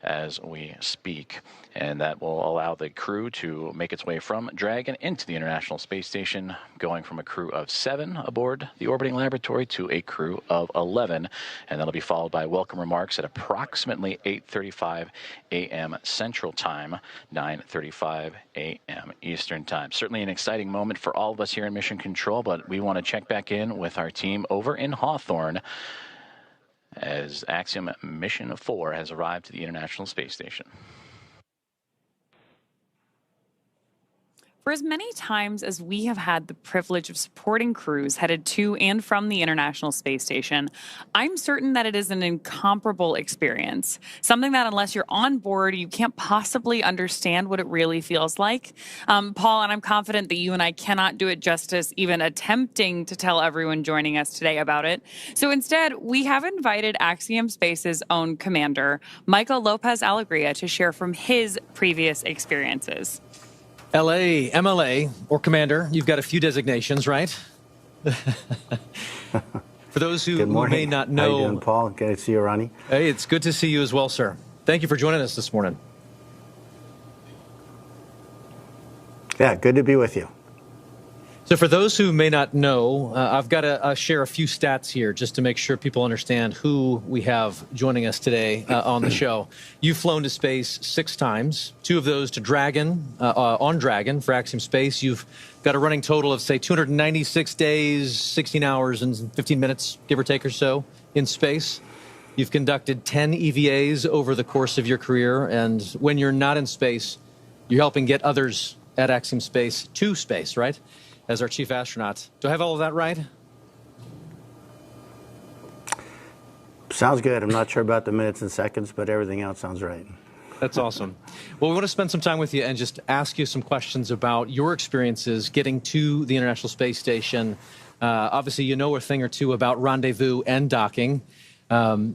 as we speak. And that will allow the crew to make its way from Dragon into the International Space Station, going from a crew of 7 aboard the orbiting laboratory to a crew of 11. And that'll be followed by welcome remarks at approximately 8:35 a.m. Central Time, 9:35 a.m. Eastern Time. Certainly an exciting moment for all of us here in Mission Control, but we want to check back in with our team over in Hawthorne as Axiom Mission 4 has arrived to the International Space Station. For as many times as we have had the privilege of supporting crews headed to and from the International Space Station, I'm certain that it is an incomparable experience. Something that unless you're on board, you can't possibly understand what it really feels like. Paul, and I'm confident that you and I cannot do it justice even attempting to tell everyone joining us today about it. So instead, we have invited Axiom Space's own commander, Michael Lopez Alegria, to share from his previous experiences. LA, MLA, or Commander, you've got a few designations, right? For those who may not know. How you doing, Paul? Good to see you, Ronnie. Hey, it's good to see you as well, sir. Thank you for joining us this morning. Yeah, good to be with you. So for those who may not know, I've got to share a few stats here just to make sure people understand who we have joining us today on the show. You've flown to space 6 times, 2 of those to Dragon, on Dragon for Axiom Space. You've got a running total of, say, 296 days, 16 hours, and 15 minutes, give or take or so, in space. You've conducted 10 EVAs over the course of your career, and when you're not in space, you're helping get others at Axiom Space to space, right? As our chief astronaut. Do I have all of that right? Sounds good. I'm not sure about the minutes and seconds, but everything else sounds right. That's awesome. Well, we want to spend some time with you and just ask you some questions about your experiences getting to the International Space Station. Obviously, you know a thing or two about rendezvous and docking. So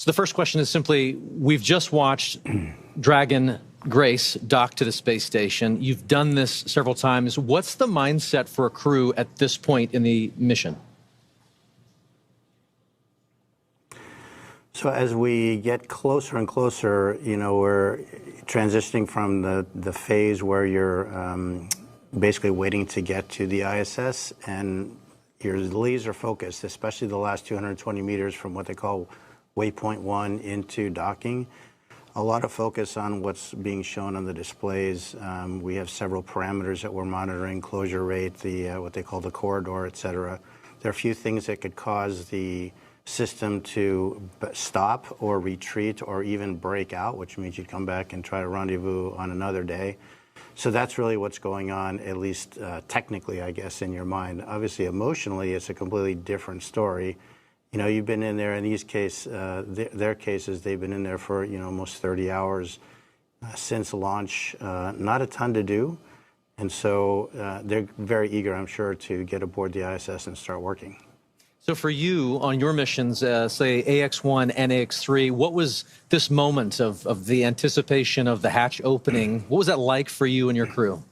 the first question is simply, we've just watched Dragon Grace dock to the space station. You've done this several times. What's the mindset for a crew at this point in the mission? So as we get closer and closer, you know, we're transitioning from the phase where you're basically waiting to get to the ISS, and you're laser focused, especially the last 220 meters from what they call waypoint 1 into docking. a lot of focus on what's being shown on the displays. We have several parameters that we're monitoring: closure rate, the what they call the corridor, et cetera. There are a few things that could cause the system to stop or retreat or even break out, which means you'd come back and try to rendezvous on another day. So that's really what's going on, at least technically, I guess, in your mind. Obviously, emotionally, it's a completely different story. You know, you've been in there. In these their cases, they've been in there for almost 30 hours since launch. Not a ton to do, and so they're very eager, I'm sure, to get aboard the ISS and start working. So for you, on your missions, say AX-1 and AX-3, what was this moment of the anticipation of the hatch opening? What was that like for you and your crew?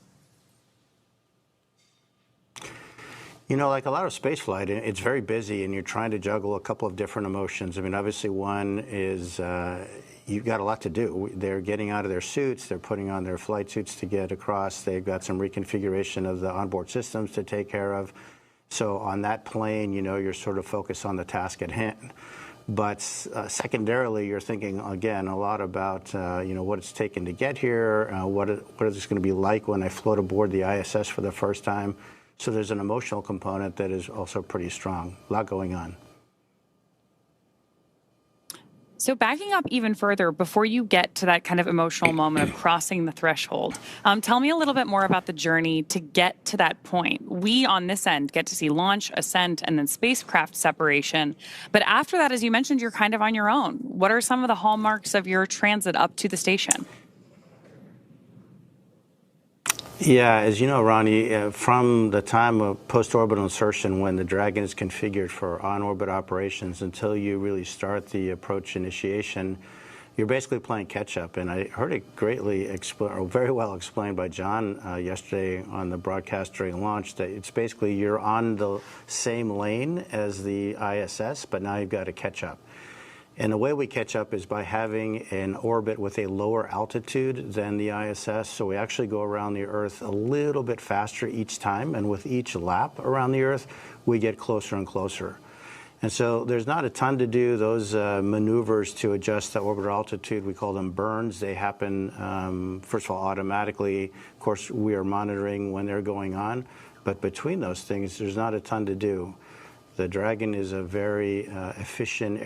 You know, like a lot of spaceflight, it's very busy, and you're trying to juggle a couple of different emotions. I mean, obviously, one is you've got a lot to do. They're getting out of their suits. They're putting on their flight suits to get across. They've got some reconfiguration of the onboard systems to take care of. So on that plane, you're sort of focused on the task at hand. But secondarily, you're thinking, again, a lot about, what it's taken to get here, what is this going to be like when I float aboard the ISS for the first time. So there's an emotional component that is also pretty strong. A lot going on. So backing up even further, before you get to that kind of emotional moment of crossing the threshold, tell me a little bit more about the journey to get to that point. We, on this end, get to see launch, ascent, and then spacecraft separation. But after that, as you mentioned, you're kind of on your own. What are some of the hallmarks of your transit up to the station? Yeah, as you know, Ronnie, from the time of post-orbital insertion, when the Dragon is configured for on-orbit operations, until you really start the approach initiation, you're basically playing catch-up. And I heard it very well explained by John yesterday on the broadcast during launch, that it's basically you're on the same lane as the ISS, but now you've got to catch up. And the way we catch up is by having an orbit with a lower altitude than the ISS. So we actually go around the Earth a little bit faster each time. And with each lap around the Earth, we get closer and closer. And so there's not a ton to do. Those maneuvers to adjust the orbital altitude, we call them burns. They happen, first of all, automatically. Of course, we are monitoring when they're going on. But between those things, there's not a ton to do. The Dragon is a very efficient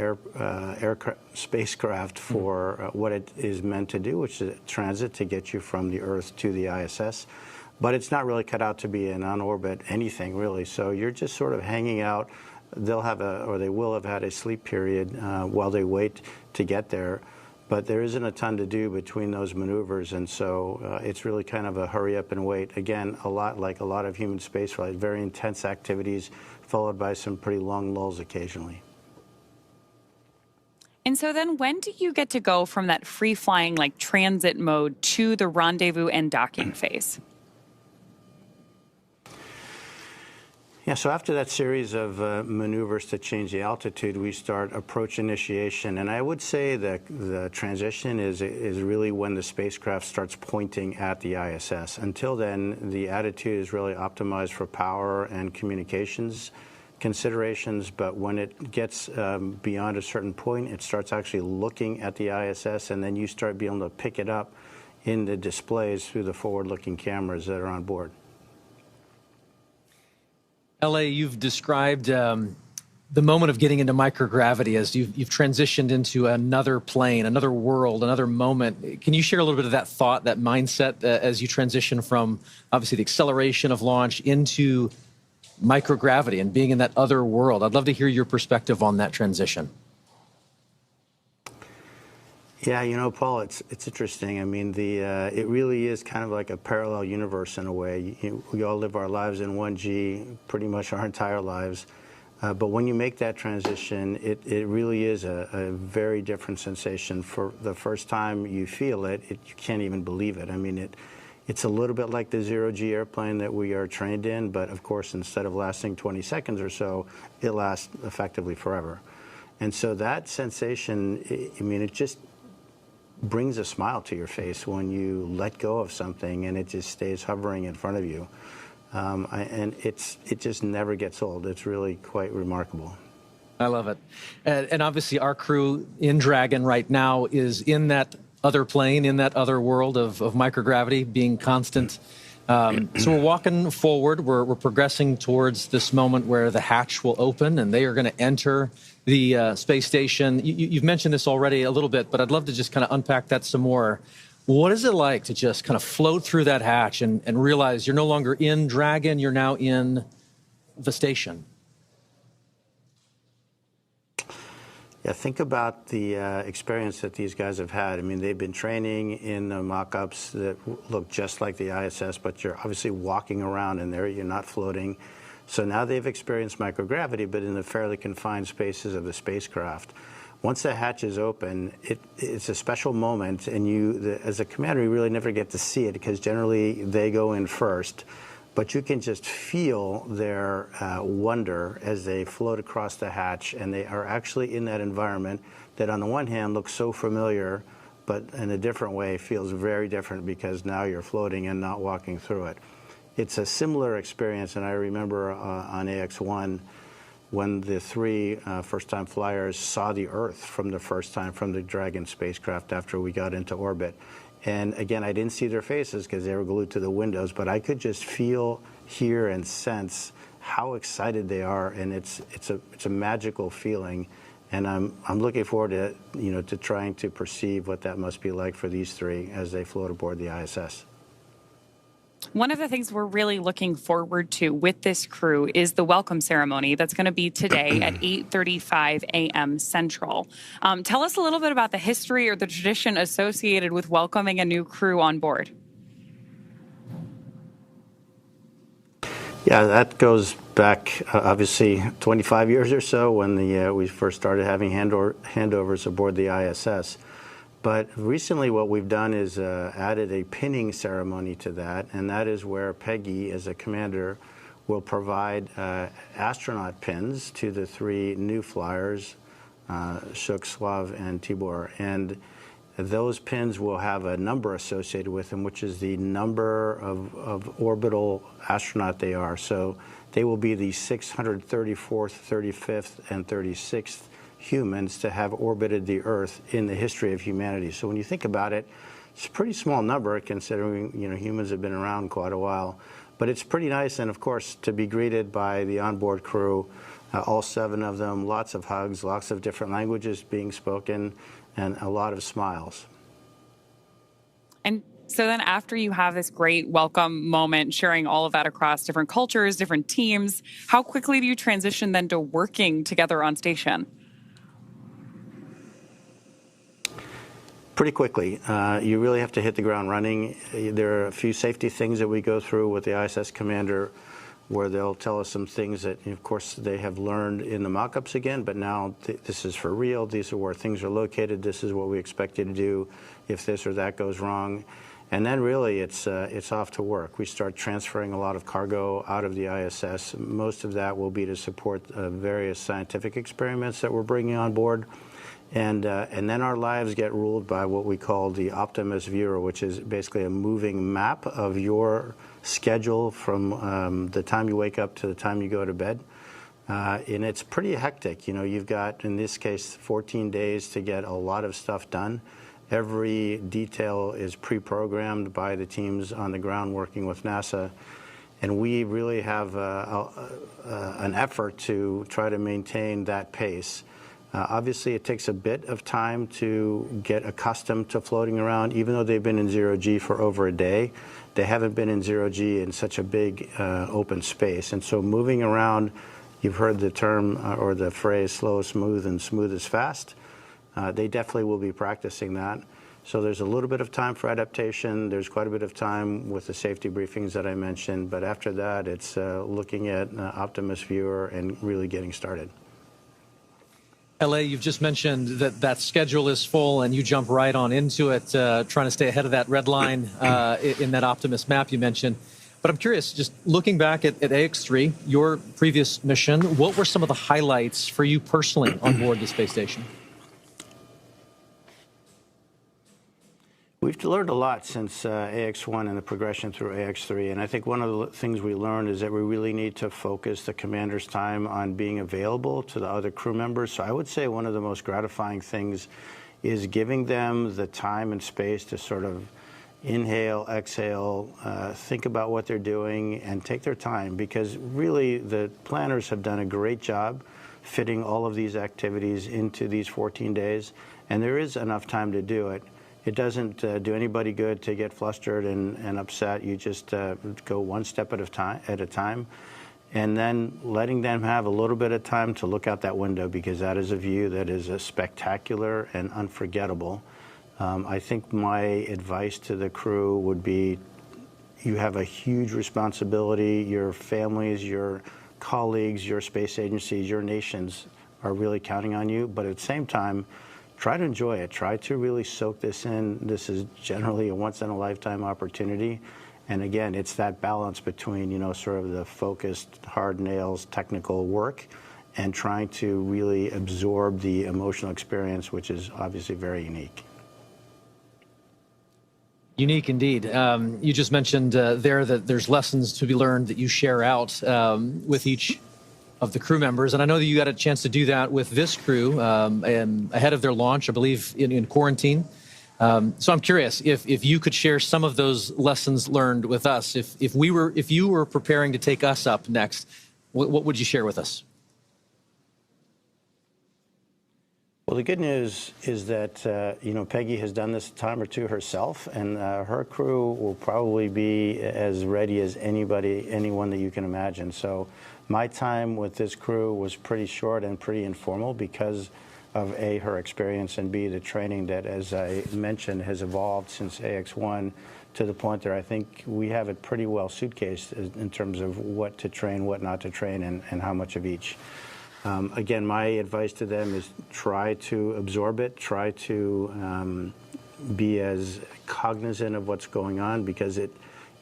spacecraft for what it is meant to do, which is transit to get you from the Earth to the ISS. But it's not really cut out to be an on-orbit anything, really. So you're just sort of hanging out. They will have had a sleep period while they wait to get there. But there isn't a ton to do between those maneuvers, and so it's really kind of a hurry up and wait. Again, a lot like a lot of human spaceflight, very intense activities, followed by some pretty long lulls occasionally. And so then when do you get to go from that free-flying, like transit mode, to the rendezvous and docking phase? Yeah, so after that series of maneuvers to change the altitude, we start approach initiation. And I would say that the transition is really when the spacecraft starts pointing at the ISS. Until then, the attitude is really optimized for power and communications considerations. But when it gets beyond a certain point, it starts actually looking at the ISS, and then you start being able to pick it up in the displays through the forward-looking cameras that are on board. LA, you've described the moment of getting into microgravity as you've transitioned into another plane, another world, another moment. Can you share a little bit of that thought, that mindset, as you transition from obviously the acceleration of launch into microgravity and being in that other world? I'd love to hear your perspective on that transition. Yeah, Paul, it's interesting. I mean, it really is kind of like a parallel universe in a way. We all live our lives in 1G pretty much our entire lives. But when you make that transition, it really is a very different sensation. For the first time you feel it, you can't even believe it. I mean, it's a little bit like the zero-G airplane that we are trained in, but of course, instead of lasting 20 seconds or so, it lasts effectively forever. And so that sensation, I mean, it just brings a smile to your face when you let go of something and it just stays hovering in front of you. And it just never gets old. It's really quite remarkable. I love it. And obviously our crew in Dragon right now is in that other plane in that other world of microgravity being constant. So we're walking forward. We're progressing towards this moment where the hatch will open and they are going to enter the space station. You've mentioned this already a little bit, but I'd love to just kind of unpack that some more. What is it like to just kind of float through that hatch and realize you're no longer in Dragon, you're now in the station? Yeah, think about the experience that these guys have had. I mean, they've been training in mock-ups that look just like the ISS, but you're obviously walking around in there. You're not floating. So now they've experienced microgravity, but in the fairly confined spaces of the spacecraft. Once the hatch is open, it's a special moment, and as a commander, you really never get to see it because generally they go in first. But you can just feel their wonder as they float across the hatch, and they are actually in that environment that on the one hand looks so familiar, but in a different way feels very different because now you're floating and not walking through it. It's a similar experience, and I remember on AX-1 when the three first-time flyers saw the Earth from the first time from the Dragon spacecraft after we got into orbit. And again, I didn't see their faces because they were glued to the windows, but I could just feel, hear, and sense how excited they are, and it's a magical feeling. And I'm looking forward to to trying to perceive what that must be like for these three as they float aboard the ISS. One of the things we're really looking forward to with this crew is the welcome ceremony that's going to be today at 8:35 a.m. Central. Tell us a little bit about the history or the tradition associated with welcoming a new crew on board. Yeah, that goes back, obviously, 25 years or so when we first started having handovers aboard the ISS. But recently what we've done is added a pinning ceremony to that, and that is where Peggy, as a commander, will provide astronaut pins to the three new flyers, Shuk, Slav, and Tibor. And those pins will have a number associated with them, which is the number of orbital astronaut they are. So they will be the 634th, 35th, and 36th humans to have orbited the Earth in the history of humanity. So when you think about it, it's a pretty small number considering humans have been around quite a while. But it's pretty nice, and of course, to be greeted by the onboard crew, all 7 of them, lots of hugs, lots of different languages being spoken, and a lot of smiles. And so then after you have this great welcome moment, sharing all of that across different cultures, different teams, how quickly do you transition then to working together on station? Pretty quickly. You really have to hit the ground running. There are a few safety things that we go through with the ISS commander where they'll tell us some things that, of course, they have learned in the mock-ups again, but now this is for real. These are where things are located. This is what we expect you to do if this or that goes wrong. And then really it's off to work. We start transferring a lot of cargo out of the ISS. Most of that will be to support various scientific experiments that we're bringing on board. And then our lives get ruled by what we call the Optimus Viewer, which is basically a moving map of your schedule from the time you wake up to the time you go to bed. And it's pretty hectic. You've got, in this case, 14 days to get a lot of stuff done. Every detail is pre-programmed by the teams on the ground working with NASA. And we really have an effort to try to maintain that pace. Obviously, it takes a bit of time to get accustomed to floating around. Even though they've been in zero-G for over a day, they haven't been in zero-G in such a big open space. And so moving around, you've heard the term or the phrase slow is smooth and smooth is fast. They definitely will be practicing that. So there's a little bit of time for adaptation. There's quite a bit of time with the safety briefings that I mentioned. But after that, it's looking at Optimus Viewer and really getting started. LA, you've just mentioned that schedule is full and you jump right on into it, trying to stay ahead of that red line in that Optimus map you mentioned. But I'm curious, just looking back at AX-3, your previous mission, what were some of the highlights for you personally on board the space station? We've learned a lot since AX-1 and the progression through AX-3, and I think one of the things we learned is that we really need to focus the commander's time on being available to the other crew members. So I would say one of the most gratifying things is giving them the time and space to sort of inhale, exhale, think about what they're doing, and take their time, because really the planners have done a great job fitting all of these activities into these 14 days, and there is enough time to do it. It doesn't do anybody good to get flustered and upset. You just go one step at a time, and then letting them have a little bit of time to look out that window, because that is a view that is spectacular and unforgettable. I think my advice to the crew would be, you have a huge responsibility. Your families, your colleagues, your space agencies, your nations are really counting on you. But at the same time, try to enjoy it. Try to really soak this in. This is generally a once-in-a-lifetime opportunity. And again, it's that balance between, sort of the focused, hard nails, technical work, and trying to really absorb the emotional experience, which is obviously very unique. Unique indeed. You just mentioned there that there's lessons to be learned that you share out with each of the crew members. And I know that you got a chance to do that with this crew ahead of their launch, I believe, in quarantine. So I'm curious if you could share some of those lessons learned with us. If you were preparing to take us up next, what would you share with us? Well, the good news is that, Peggy has done this a time or two herself, and her crew will probably be as ready as anyone that you can imagine. So my time with this crew was pretty short and pretty informal because of A, her experience, and B, the training that, as I mentioned, has evolved since AX1 to the point that I think we have it pretty well suitcased in terms of what to train, what not to train, and how much of each. Again, my advice to them is try to absorb it, try to be as cognizant of what's going on, because it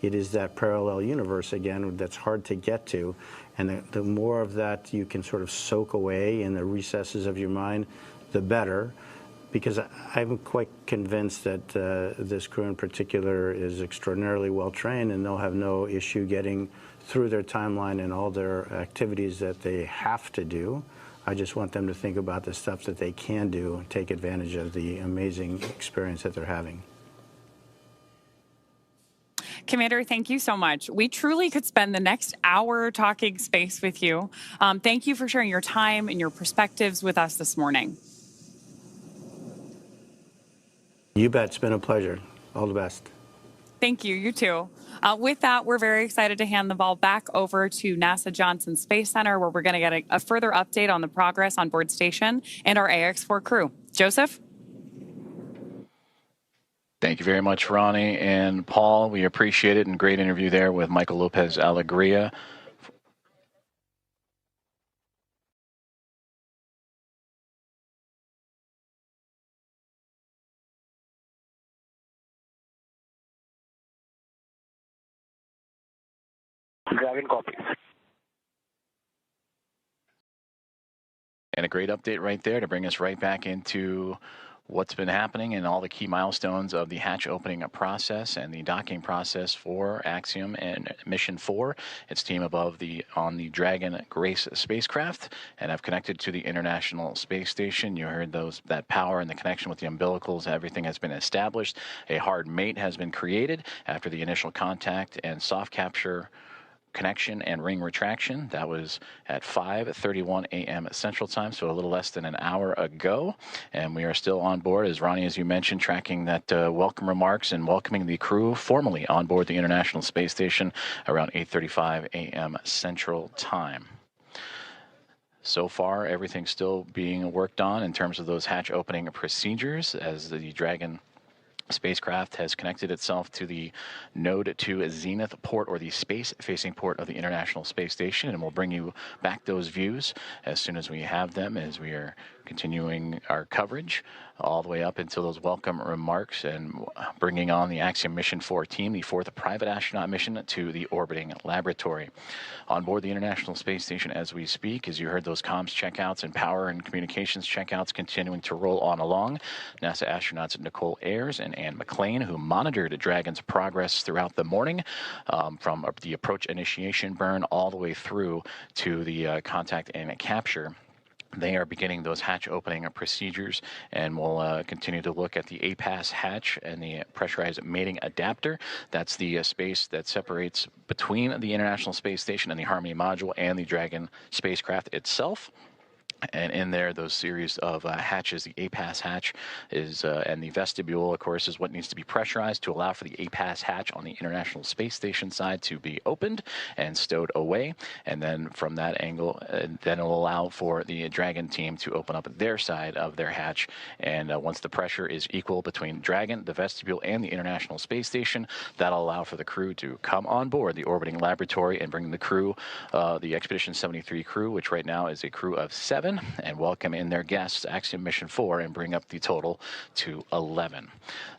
is that parallel universe, again, that's hard to get to. And the more of that you can sort of soak away in the recesses of your mind, the better. Because I'm quite convinced that this crew in particular is extraordinarily well trained, and they'll have no issue getting through their timeline and all their activities that they have to do. I just want them to think about the stuff that they can do and take advantage of the amazing experience that they're having. Commander, thank you so much. We truly could spend the next hour talking space with you. Thank you for sharing your time and your perspectives with us this morning. You bet. It's been a pleasure. All the best. Thank you. You too. With that, we're very excited to hand the ball back over to NASA Johnson Space Center, where we're going to get a further update on the progress on board station and our AX4 crew. Joseph? Thank you very much, Ronnie and Paul. We appreciate it, and great interview there with Michael Lopez Alegria. Dragon copies. And a great update right there to bring us right back into what's been happening and all the key milestones of the hatch opening process and the docking process for Axiom and Mission 4. Its team on the Dragon Grace spacecraft, and have connected to the International Space Station. You heard that power and the connection with the umbilicals. Everything has been established. A hard mate has been created after the initial contact and soft capture connection and ring retraction. That was at 5:31 a.m. Central Time, so a little less than an hour ago. And we are still on board, as Ronnie, as you mentioned, tracking that welcome remarks and welcoming the crew formally on board the International Space Station around 8:35 a.m. Central Time. So far, everything's still being worked on in terms of those hatch opening procedures as the Dragon spacecraft has connected itself to the Node 2 Zenith port, or the space-facing port of the International Space Station, and we'll bring you back those views as soon as we have them, as we are continuing our coverage all the way up until those welcome remarks and bringing on the Axiom Mission 4 team, the fourth private astronaut mission to the orbiting laboratory. On board the International Space Station as we speak, as you heard, those comms checkouts and power and communications checkouts continuing to roll on along. NASA astronauts Nicole Ayers and Anne McLean, who monitored Dragon's progress throughout the morning, from the approach initiation burn all the way through to the contact and capture, They are beginning those hatch opening procedures, and we'll continue to look at the APAS hatch and the pressurized mating adapter. That's the space that separates between the International Space Station and the Harmony module and the Dragon spacecraft itself. And in there, those series of hatches, the APAS hatch is, and the vestibule, of course, is what needs to be pressurized to allow for the APAS hatch on the International Space Station side to be opened and stowed away. And then from that angle, then it'll allow for the Dragon team to open up their side of their hatch. And once the pressure is equal between Dragon, the vestibule, and the International Space Station, that'll allow for the crew to come on board the orbiting laboratory and bring the crew, the Expedition 73 crew, which right now is a crew of 7, and welcome in their guests, Axiom Mission 4, and bring up the total to 11.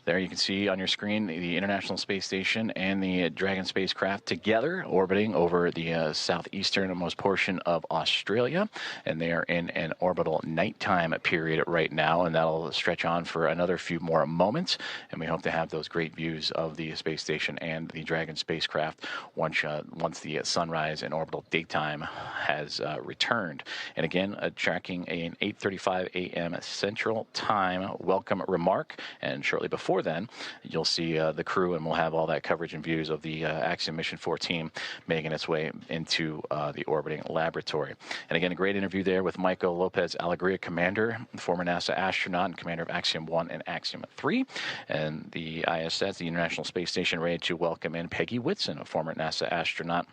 There you can see on your screen the International Space Station and the Dragon spacecraft together orbiting over the southeasternmost portion of Australia, and they are in an orbital nighttime period right now, and that'll stretch on for another few more moments, and we hope to have those great views of the space station and the Dragon spacecraft once the sunrise and orbital daytime has returned. And again, tracking an 8:35 a.m. Central Time welcome remark, and shortly before then, you'll see the crew, and we'll have all that coverage and views of the Axiom Mission 4 team making its way into the orbiting laboratory. And again, a great interview there with Michael Lopez Alegria, commander, former NASA astronaut and commander of Axiom 1 and Axiom 3, and the ISS, the International Space Station, ready to welcome in Peggy Whitson, a former NASA astronaut,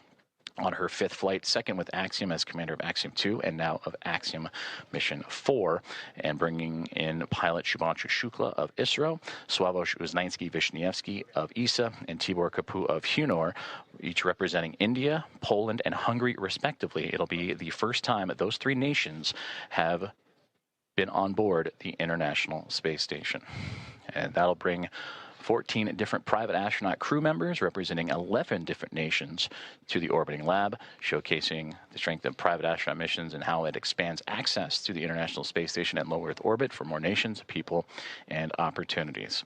on her 5th flight, second with Axiom as commander of Axiom 2 and now of Axiom Mission 4, and bringing in pilot Shubhanshu Shukla of ISRO, Sławomir Uznański-Wiśniewski of ESA, and Tibor Kapu of Hunor, each representing India, Poland, and Hungary respectively. It'll be the first time that those 3 nations have been on board the International Space Station. And that'll bring 14 different private astronaut crew members representing 11 different nations to the orbiting lab, showcasing the strength of private astronaut missions and how it expands access to the International Space Station and low Earth orbit for more nations, people, and opportunities.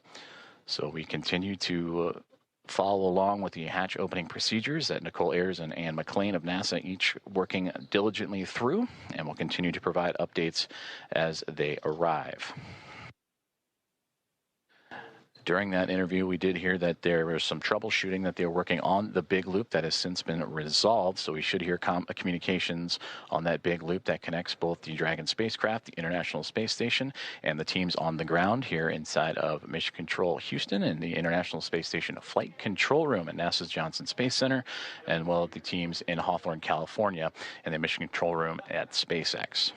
So we continue to follow along with the hatch opening procedures that Nicole Ayers and Anne McLean of NASA each working diligently through, and we'll continue to provide updates as they arrive. During that interview, we did hear that there was some troubleshooting that they were working on the big loop that has since been resolved. So we should hear communications on that big loop that connects both the Dragon spacecraft, the International Space Station, and the teams on the ground here inside of Mission Control Houston and the International Space Station Flight Control Room at NASA's Johnson Space Center, and well the teams in Hawthorne, California, and the Mission Control Room at SpaceX.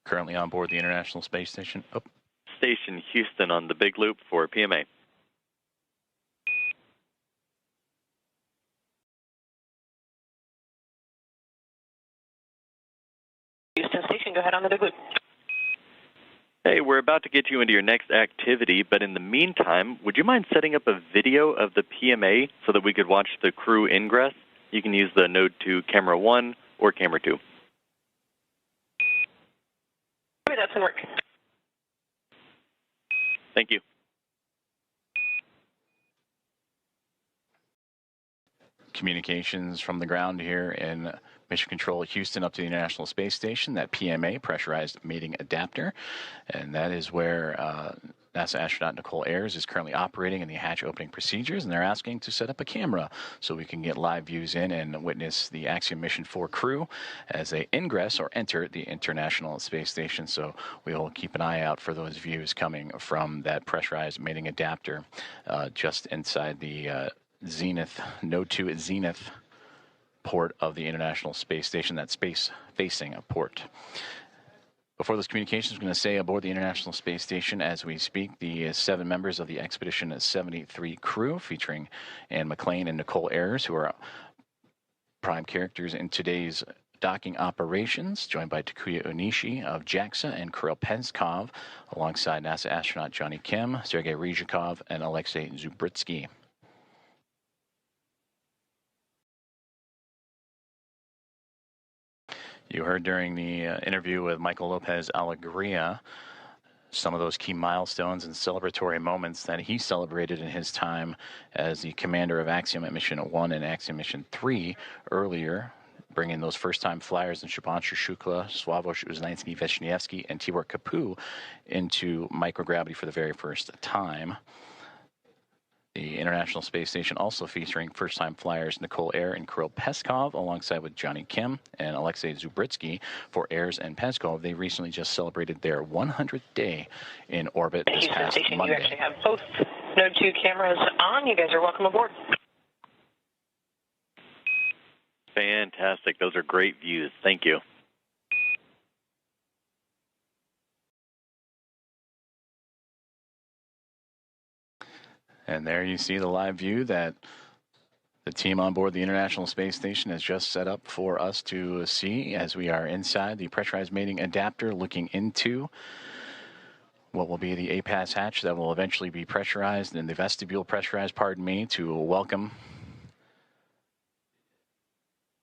Currently on board the International Space Station. Station Houston on the big loop for PMA. Houston Station, go ahead on the big loop. Hey, we're about to get you into your next activity, but in the meantime, would you mind setting up a video of the PMA so that we could watch the crew ingress? You can use the Node 2 Camera 1 or Camera 2. That doesn't work. Thank you. Communications from the ground here in Mission Control Houston up to the International Space Station, that PMA, pressurized mating adapter, and that is where NASA astronaut Nicole Ayers is currently operating in the hatch opening procedures, and they're asking to set up a camera so we can get live views in and witness the Axiom Mission 4 crew as they ingress or enter the International Space Station. So we will keep an eye out for those views coming from that pressurized mating adapter just inside the Zenith, Node 2 Zenith port of the International Space Station, that space-facing port. Before those communications, I'm going to say aboard the International Space Station as we speak, the 7 members of the Expedition 73 crew, featuring Anne McLean and Nicole Ayers, who are prime characters in today's docking operations, joined by Takuya Onishi of JAXA and Kirill Peskov, alongside NASA astronaut Johnny Kim, Sergei Ryzhikov, and Alexei Zubritsky. You heard during the interview with Michael Lopez Alegria some of those key milestones and celebratory moments that he celebrated in his time as the commander of Axiom Mission 1 and Axiom Mission 3 earlier, bringing those first-time flyers in Shubhanshu Shukla, Sławomir Uznański-Wiśniewski, and Tibor Kapu into microgravity for the very first time. The International Space Station also featuring first-time flyers Nicole Ayer and Kirill Peskov, alongside with Johnny Kim and Alexei Zubritsky for Ayers and Peskov. They recently just celebrated their 100th day in orbit this past Station, Monday. you actually have both Node 2 cameras on. You guys are welcome aboard. Fantastic. Those are great views. Thank you. And there you see the live view that the team on board the International Space Station has just set up for us to see as we are inside the pressurized mating adapter looking into what will be the APAS hatch that will eventually be pressurized and the vestibule pressurized, to welcome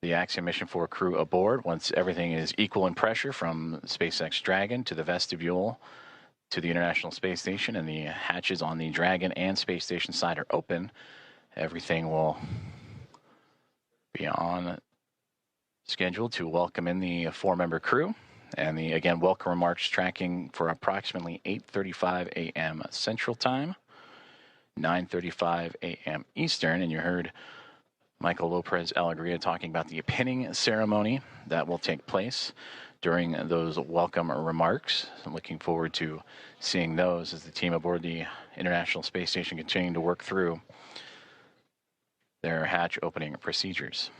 the Axiom Mission 4 crew aboard once everything is equal in pressure from SpaceX Dragon to the vestibule to the International Space Station, and the hatches on the Dragon and Space Station side are open. Everything will be on schedule to welcome in the 4-member crew. And the, again, welcome remarks tracking for approximately 8:35 a.m. Central Time, 9:35 a.m. Eastern. And you heard Michael Lopez Alegria talking about the pinning ceremony that will take place during those welcome remarks. I'm looking forward to seeing those as the team aboard the International Space Station continuing to work through their hatch opening procedures.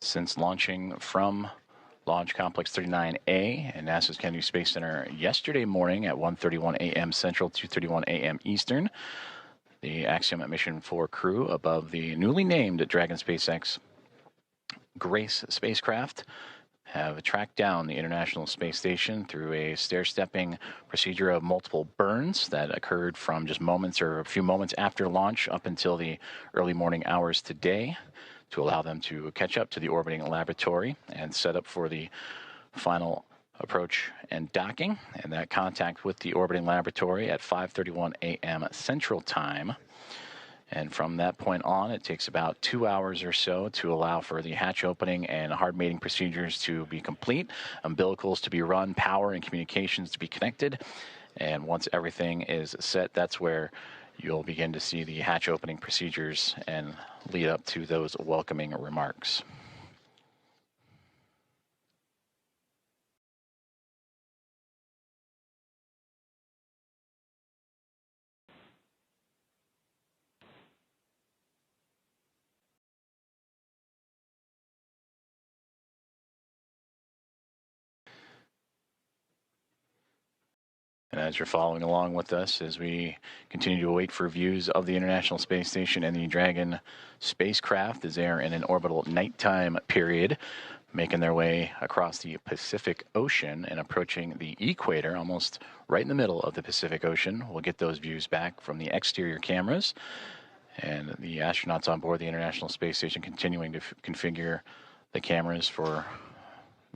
Since launching from Launch Complex 39A and NASA's Kennedy Space Center yesterday morning at 1:31 a.m. Central, 2:31 a.m. Eastern, the Axiom Mission 4 crew above the newly named Dragon SpaceX Grace spacecraft have tracked down the International Space Station through a stair-stepping procedure of multiple burns that occurred from just moments or a few moments after launch up until the early morning hours today, to allow them to catch up to the orbiting laboratory and set up for the final approach and docking, and that contact with the orbiting laboratory at 5:31 a.m. Central Time. And from that point on, it takes about 2 hours or so to allow for the hatch opening and hard mating procedures to be complete, umbilicals to be run, power and communications to be connected. And once everything is set, that's where you'll begin to see the hatch opening procedures and lead up to those welcoming remarks. And as you're following along with us as we continue to wait for views of the International Space Station and the Dragon spacecraft as they are in an orbital nighttime period, making their way across the Pacific Ocean and approaching the equator, almost right in the middle of the Pacific Ocean. We'll get those views back from the exterior cameras. And the astronauts on board the International Space Station continuing to configure the cameras for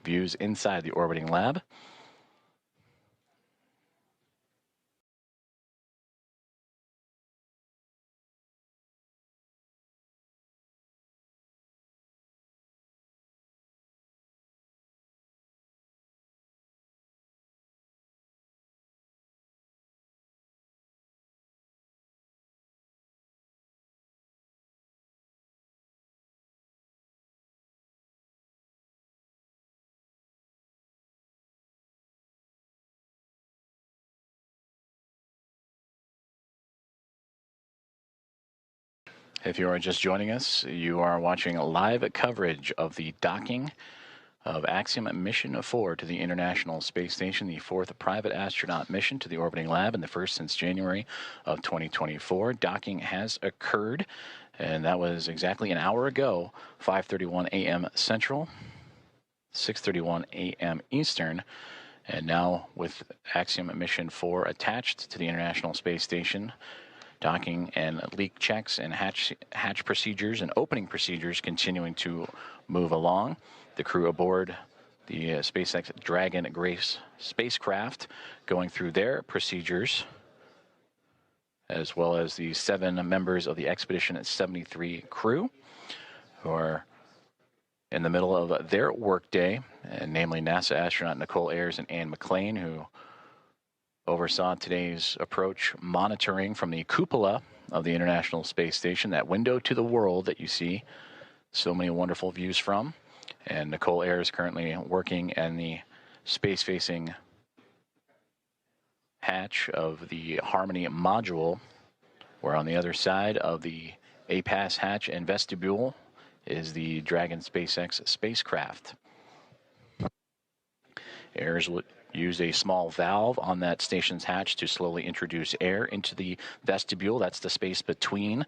views inside the orbiting lab. If you are just joining us, you are watching live coverage of the docking of Axiom Mission 4 to the International Space Station, the 4th private astronaut mission to the orbiting lab and the first since January of 2024. Docking has occurred And that was exactly an hour ago, 5:31 a.m. Central, 6:31 a.m. Eastern. And now with Axiom Mission 4 attached to the International Space Station, docking and leak checks and hatch procedures and opening procedures continuing to move along. The crew aboard the SpaceX Dragon Grace spacecraft going through their procedures, as well as the 7 members of the Expedition 73 crew who are in the middle of their workday, and namely NASA astronaut Nicole Ayers and Anne McClain, who oversaw today's approach monitoring from the cupola of the International Space Station, that window to the world that you see so many wonderful views from. And Nicole Ayers currently working in the space-facing hatch of the Harmony module, where on the other side of the APAS hatch and vestibule is the Dragon SpaceX spacecraft. Ayers will use a small valve on that station's hatch to slowly introduce air into the vestibule. That's the space between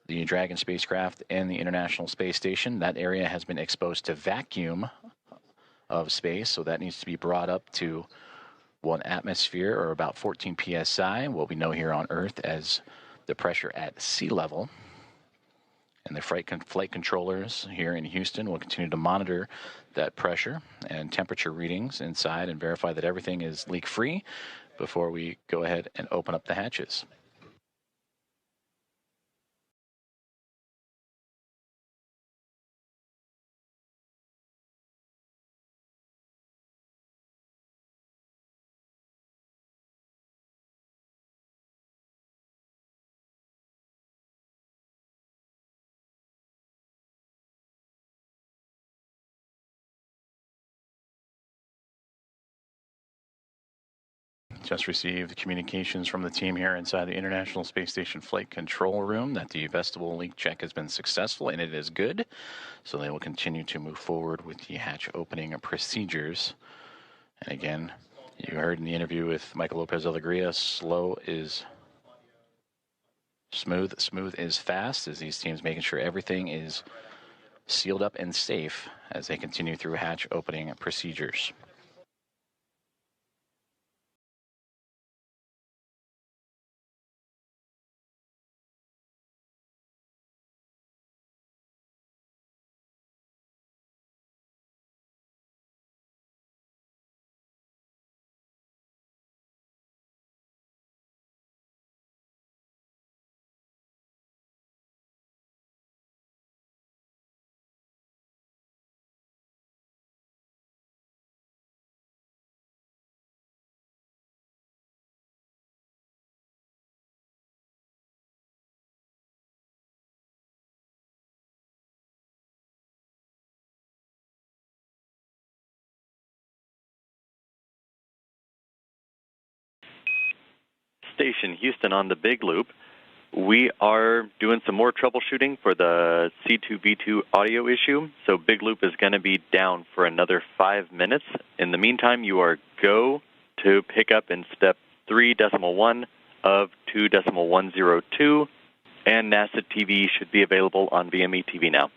the Dragon spacecraft and the International Space Station. That area has been exposed to vacuum of space, so that needs to be brought up to 1 atmosphere, or about 14 psi, what we know here on Earth as the pressure at sea level. And the flight controllers here in Houston will continue to monitor that pressure and temperature readings inside and verify that everything is leak-free before we go ahead and open up the hatches. Just received communications from the team here inside the International Space Station Flight Control Room that the vestibule leak check has been successful, and it is good. So they will continue to move forward with the hatch opening procedures. And again, you heard in the interview with Michael Lopez Alegria, slow is smooth, smooth is fast, as these teams making sure everything is sealed up and safe as they continue through hatch opening procedures. Station Houston on the Big Loop. We are doing some more troubleshooting for the C2V2 audio issue, so Big Loop is going to be down for another 5 minutes. In the meantime, you are go to pick up in step 3.1 of 2.102, and NASA TV should be available on VME TV now.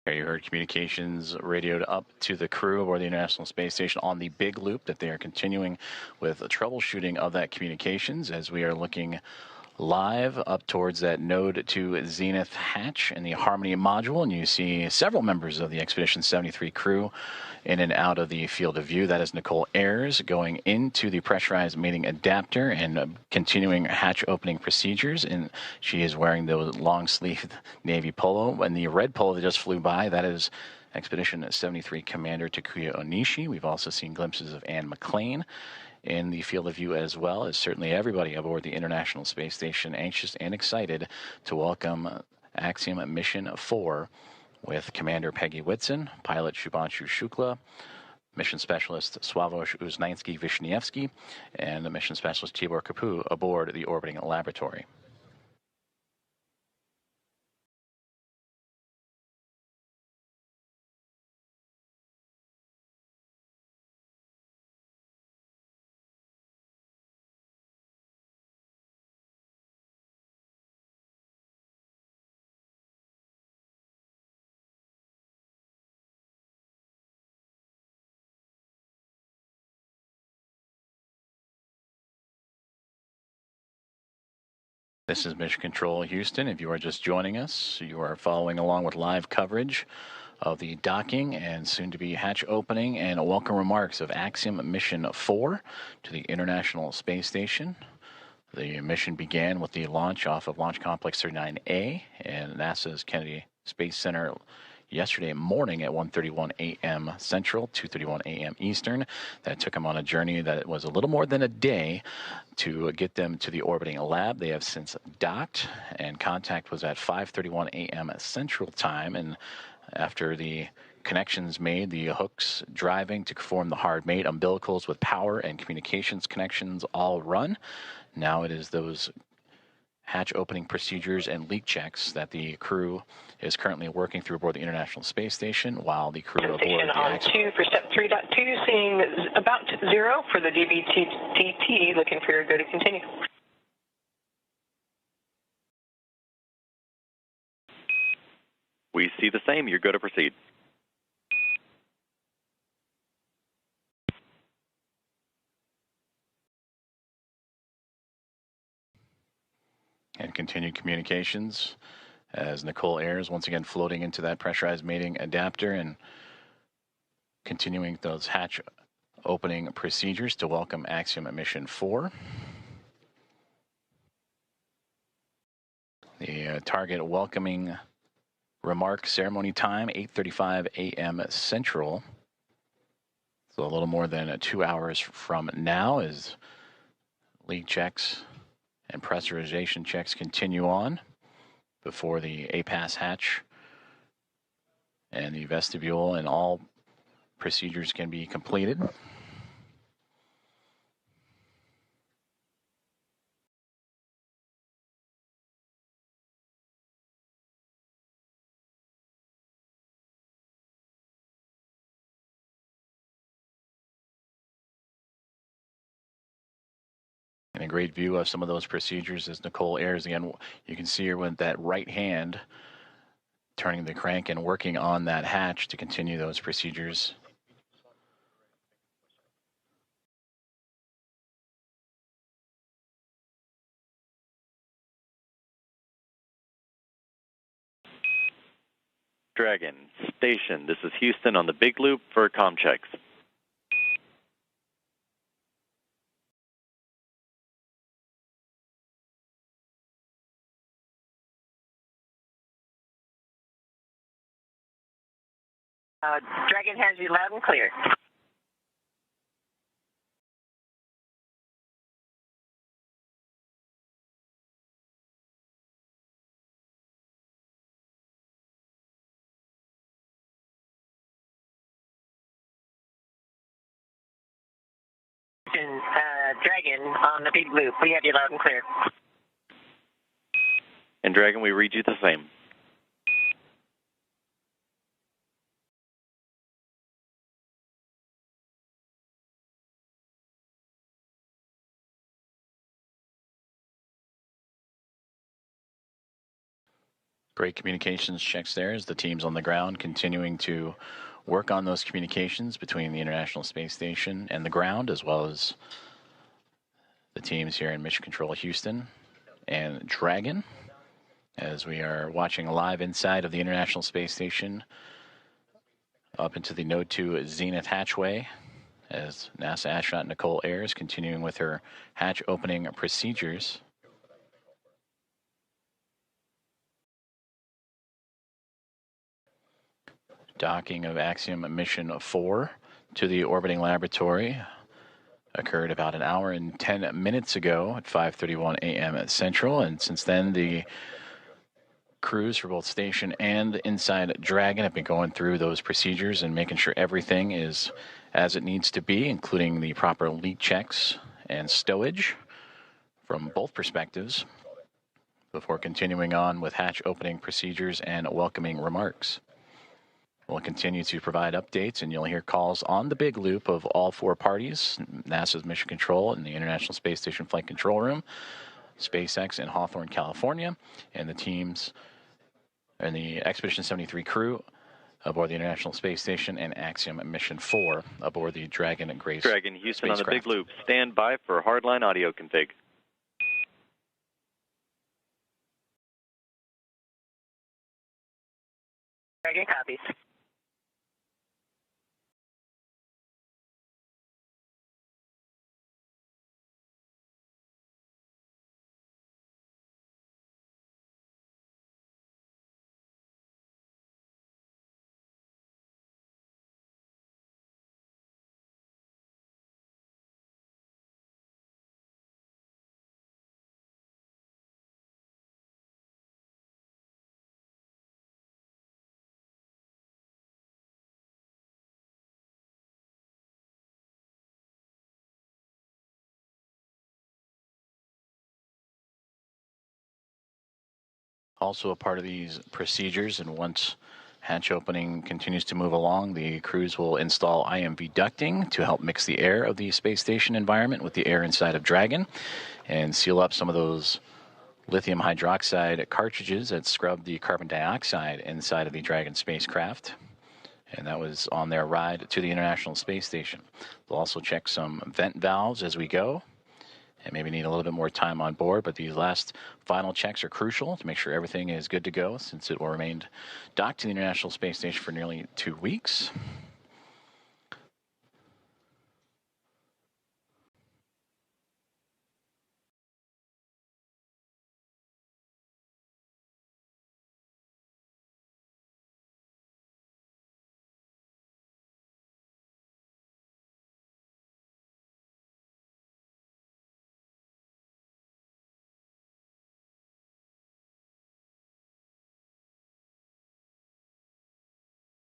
You heard communications radioed up to the crew aboard the International Space Station on the Big Loop that they are continuing with the troubleshooting of that communications as we are looking live up towards that node to Zenith hatch in the Harmony module, and you see several members of the Expedition 73 crew in and out of the field of view. That is Nicole Ayers going into the pressurized mating adapter and continuing hatch opening procedures, and she is wearing the long-sleeved navy polo, and the red polo that just flew by, that is Expedition 73 Commander Takuya Onishi. We've also seen glimpses of Anne McClain in the field of view, as well as certainly everybody aboard the International Space Station anxious and excited to welcome Axiom Mission 4 with Commander Peggy Whitson, pilot Shubhanshu Shukla, mission specialist Sławosz Uznański-Wiśniewski, and the mission specialist Tibor Kapu aboard the orbiting laboratory. This is Mission Control Houston. If you are just joining us, you are following along with live coverage of the docking and soon-to-be hatch opening and welcome remarks of Axiom Mission 4 to the International Space Station. The mission began with the launch off of Launch Complex 39A and NASA's Kennedy Space Center yesterday morning at 1:31 a.m. Central, 2:31 a.m. Eastern. That took them on a journey that was a little more than a day to get them to the orbiting lab. They have since docked, and contact was at 5:31 a.m. Central Time. And after the connections made, the hooks driving to form the hard mate, umbilicals with power and communications connections all run. Now it is those hatch opening procedures and leak checks that the crew is currently working through aboard the International Space Station, while the crew aboard the on 2 for step 3.2, seeing about 0 for the DBTT, looking for your go to continue. We see the same. You're good to proceed. And continued communications as Nicole Ayers once again floating into that pressurized mating adapter and continuing those hatch opening procedures to welcome Axiom Mission 4. The target welcoming remark ceremony time, 8:35 a.m. Central. So a little more than 2 hours from now as leak checks and pressurization checks continue on before the APAS hatch and the vestibule and all procedures can be completed. And a great view of some of those procedures as Nicole Ayers, again, you can see her with that right hand turning the crank and working on that hatch to continue those procedures. Dragon, station, this is Houston on the Big Loop for comm checks. Dragon has you loud and clear. Dragon on the Big Loop, we have you loud and clear. And Dragon, we read you the same. Great communications checks there as the teams on the ground continuing to work on those communications between the International Space Station and the ground, as well as the teams here in Mission Control Houston and Dragon, as we are watching live inside of the International Space Station up into the Node 2 Zenith hatchway as NASA astronaut Nicole Ayers continuing with her hatch opening procedures. Docking of Axiom Mission 4 to the orbiting laboratory occurred about an hour and 10 minutes ago at 5:31 a.m. Central, and since then the crews for both station and inside Dragon have been going through those procedures and making sure everything is as it needs to be, including the proper leak checks and stowage from both perspectives, before continuing on with hatch opening procedures and welcoming remarks. We'll continue to provide updates, and you'll hear calls on the big loop of all four parties: NASA's Mission Control in the International Space Station Flight Control Room, SpaceX in Hawthorne, California, and the teams and the Expedition 73 crew aboard the International Space Station, and Axiom Mission 4 aboard the Dragon and Grace Dragon Houston spacecraft. on the big loop. Stand by for hardline audio config. Dragon copies. Also a part of these procedures, and once hatch opening continues to move along, the crews will install IMV ducting to help mix the air of the space station environment with the air inside of Dragon and seal up some of those lithium hydroxide cartridges that scrub the carbon dioxide inside of the Dragon spacecraft. And that was on their ride to the International Space Station. They'll also check some vent valves as we go, and maybe need a little bit more time on board, but these last final checks are crucial to make sure everything is good to go, since it will remain docked to the International Space Station for nearly 2 weeks.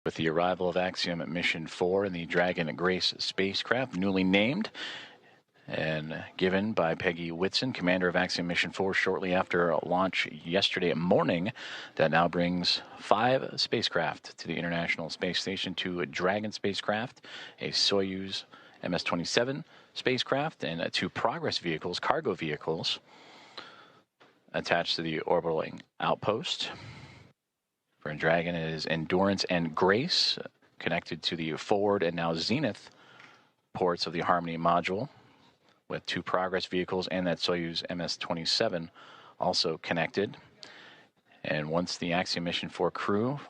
With the arrival of Axiom Mission 4 and the Dragon Grace spacecraft, newly named and given by Peggy Whitson, commander of Axiom Mission 4, shortly after launch yesterday morning, that now brings 5 spacecraft to the International Space Station: 2 Dragon spacecraft, a Soyuz MS-27 spacecraft, and 2 Progress vehicles, cargo vehicles, attached to the orbiting outpost. For Dragon, it is Endurance and Grace, connected to the forward and now zenith ports of the Harmony module, with 2 Progress vehicles and that Soyuz MS-27 also connected. And once the Axiom Mission 4 crew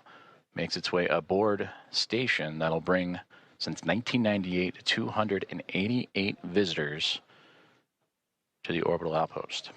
makes its way aboard station, that'll bring, since 1998, 288 visitors to the orbital outpost.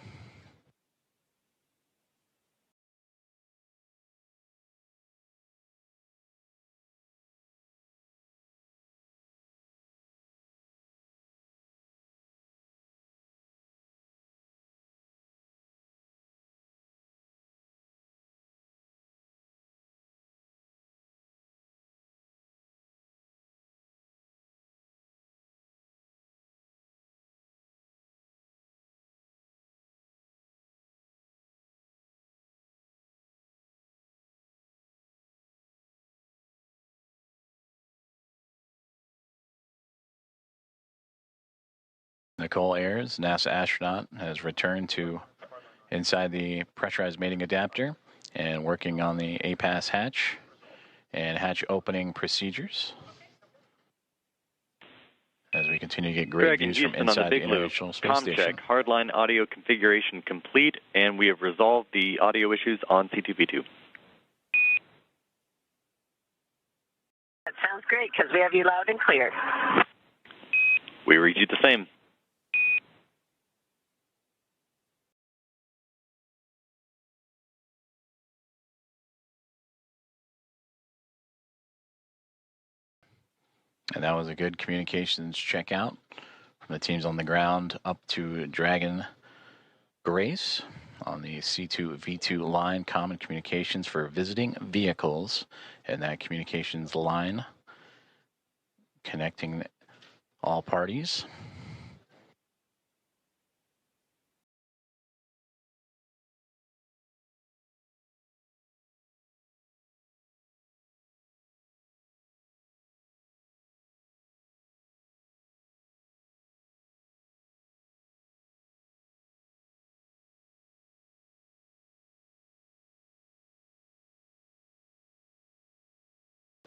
Nicole Ayers, NASA astronaut, has returned to inside the pressurized mating adapter and working on the APAS hatch and hatch opening procedures, as we continue to get great Dragon views from Houston on the inside the big loop. International Space Com Station. check. Hardline audio configuration complete, and we have resolved the audio issues on C2P2. That sounds great, because we have you loud and clear. We read you the same. And that was a good communications checkout from the teams on the ground up to Dragon Grace, on the C2V2 line, common communications for visiting vehicles, and that communications line connecting all parties.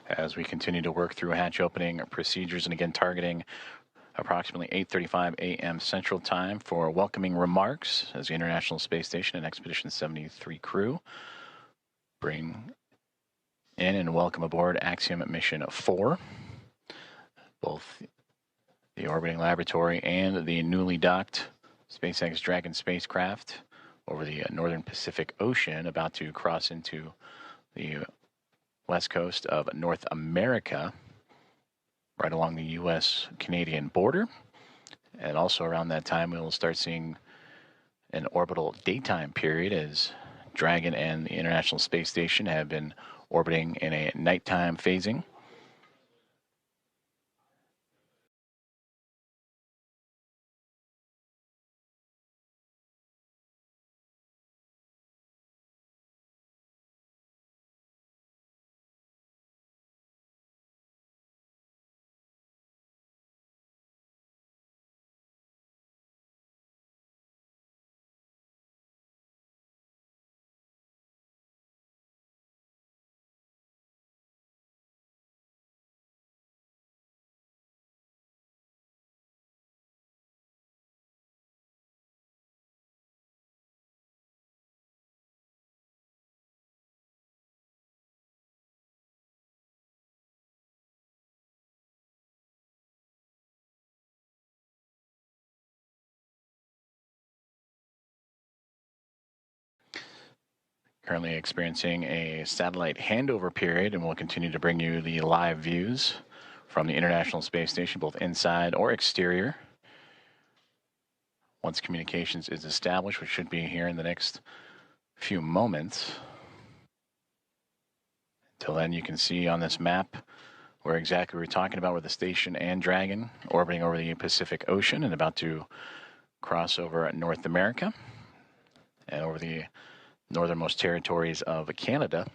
As we continue to work through hatch opening procedures, and again targeting approximately 8:35 a.m. Central Time for welcoming remarks as the International Space Station and Expedition 73 crew bring in and welcome aboard Axiom Mission 4. Both the orbiting laboratory and the newly docked SpaceX Dragon spacecraft over the northern Pacific Ocean, about to cross into the west coast of North America, right along the U.S.-Canadian border. And also around that time, we will start seeing an orbital daytime period as Dragon and the International Space Station have been orbiting in a nighttime phasing. Currently experiencing a satellite handover period, and we'll continue to bring you the live views from the International Space Station, both inside or exterior. Once communications is established, which should be here in the next few moments. Until then, you can see on this map where exactly we're talking about, where the station and Dragon orbiting over the Pacific Ocean and about to cross over North America and over the northernmost territories of Canada.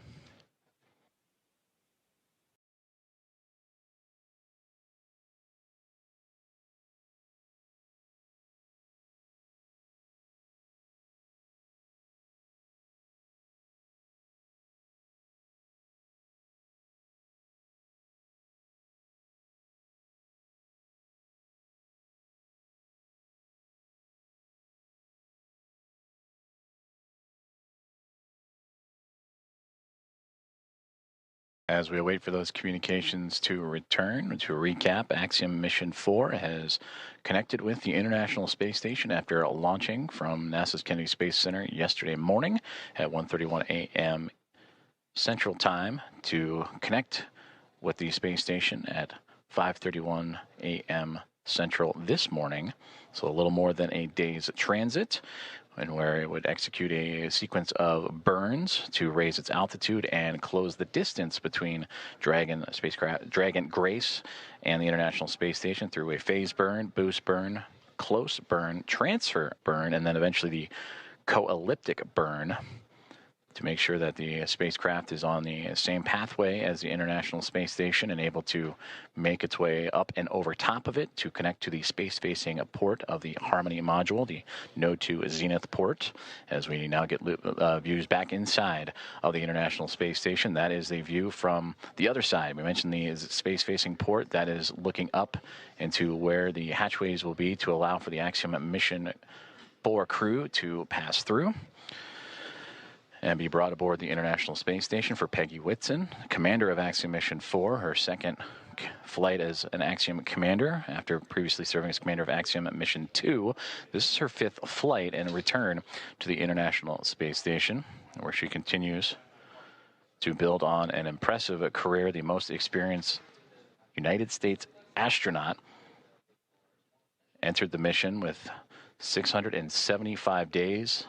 As we wait for those communications to return, to recap, Axiom Mission 4 has connected with the International Space Station after launching from NASA's Kennedy Space Center yesterday morning at 1:31 a.m. Central Time to connect with the space station at 5:31 a.m. Central this morning. So a little more than a day's transit, and where it would execute a sequence of burns to raise its altitude and close the distance between Dragon Grace and the International Space Station through a phase burn, boost burn, close burn, transfer burn, and then eventually the co-elliptic burn, to make sure that the spacecraft is on the same pathway as the International Space Station and able to make its way up and over top of it to connect to the space-facing port of the Harmony module, the Node 2 Zenith port. As we now get views back inside of the International Space Station, that is a view from the other side. We mentioned the space-facing port that is looking up into where the hatchways will be to allow for the Axiom Mission 4 crew to pass through and be brought aboard the International Space Station. For Peggy Whitson, commander of Axiom Mission 4, her second flight as an Axiom commander after previously serving as commander of Axiom Mission 2. This is her 5th flight and return to the International Space Station, where she continues to build on an impressive career. The most experienced United States astronaut entered the mission with 675 days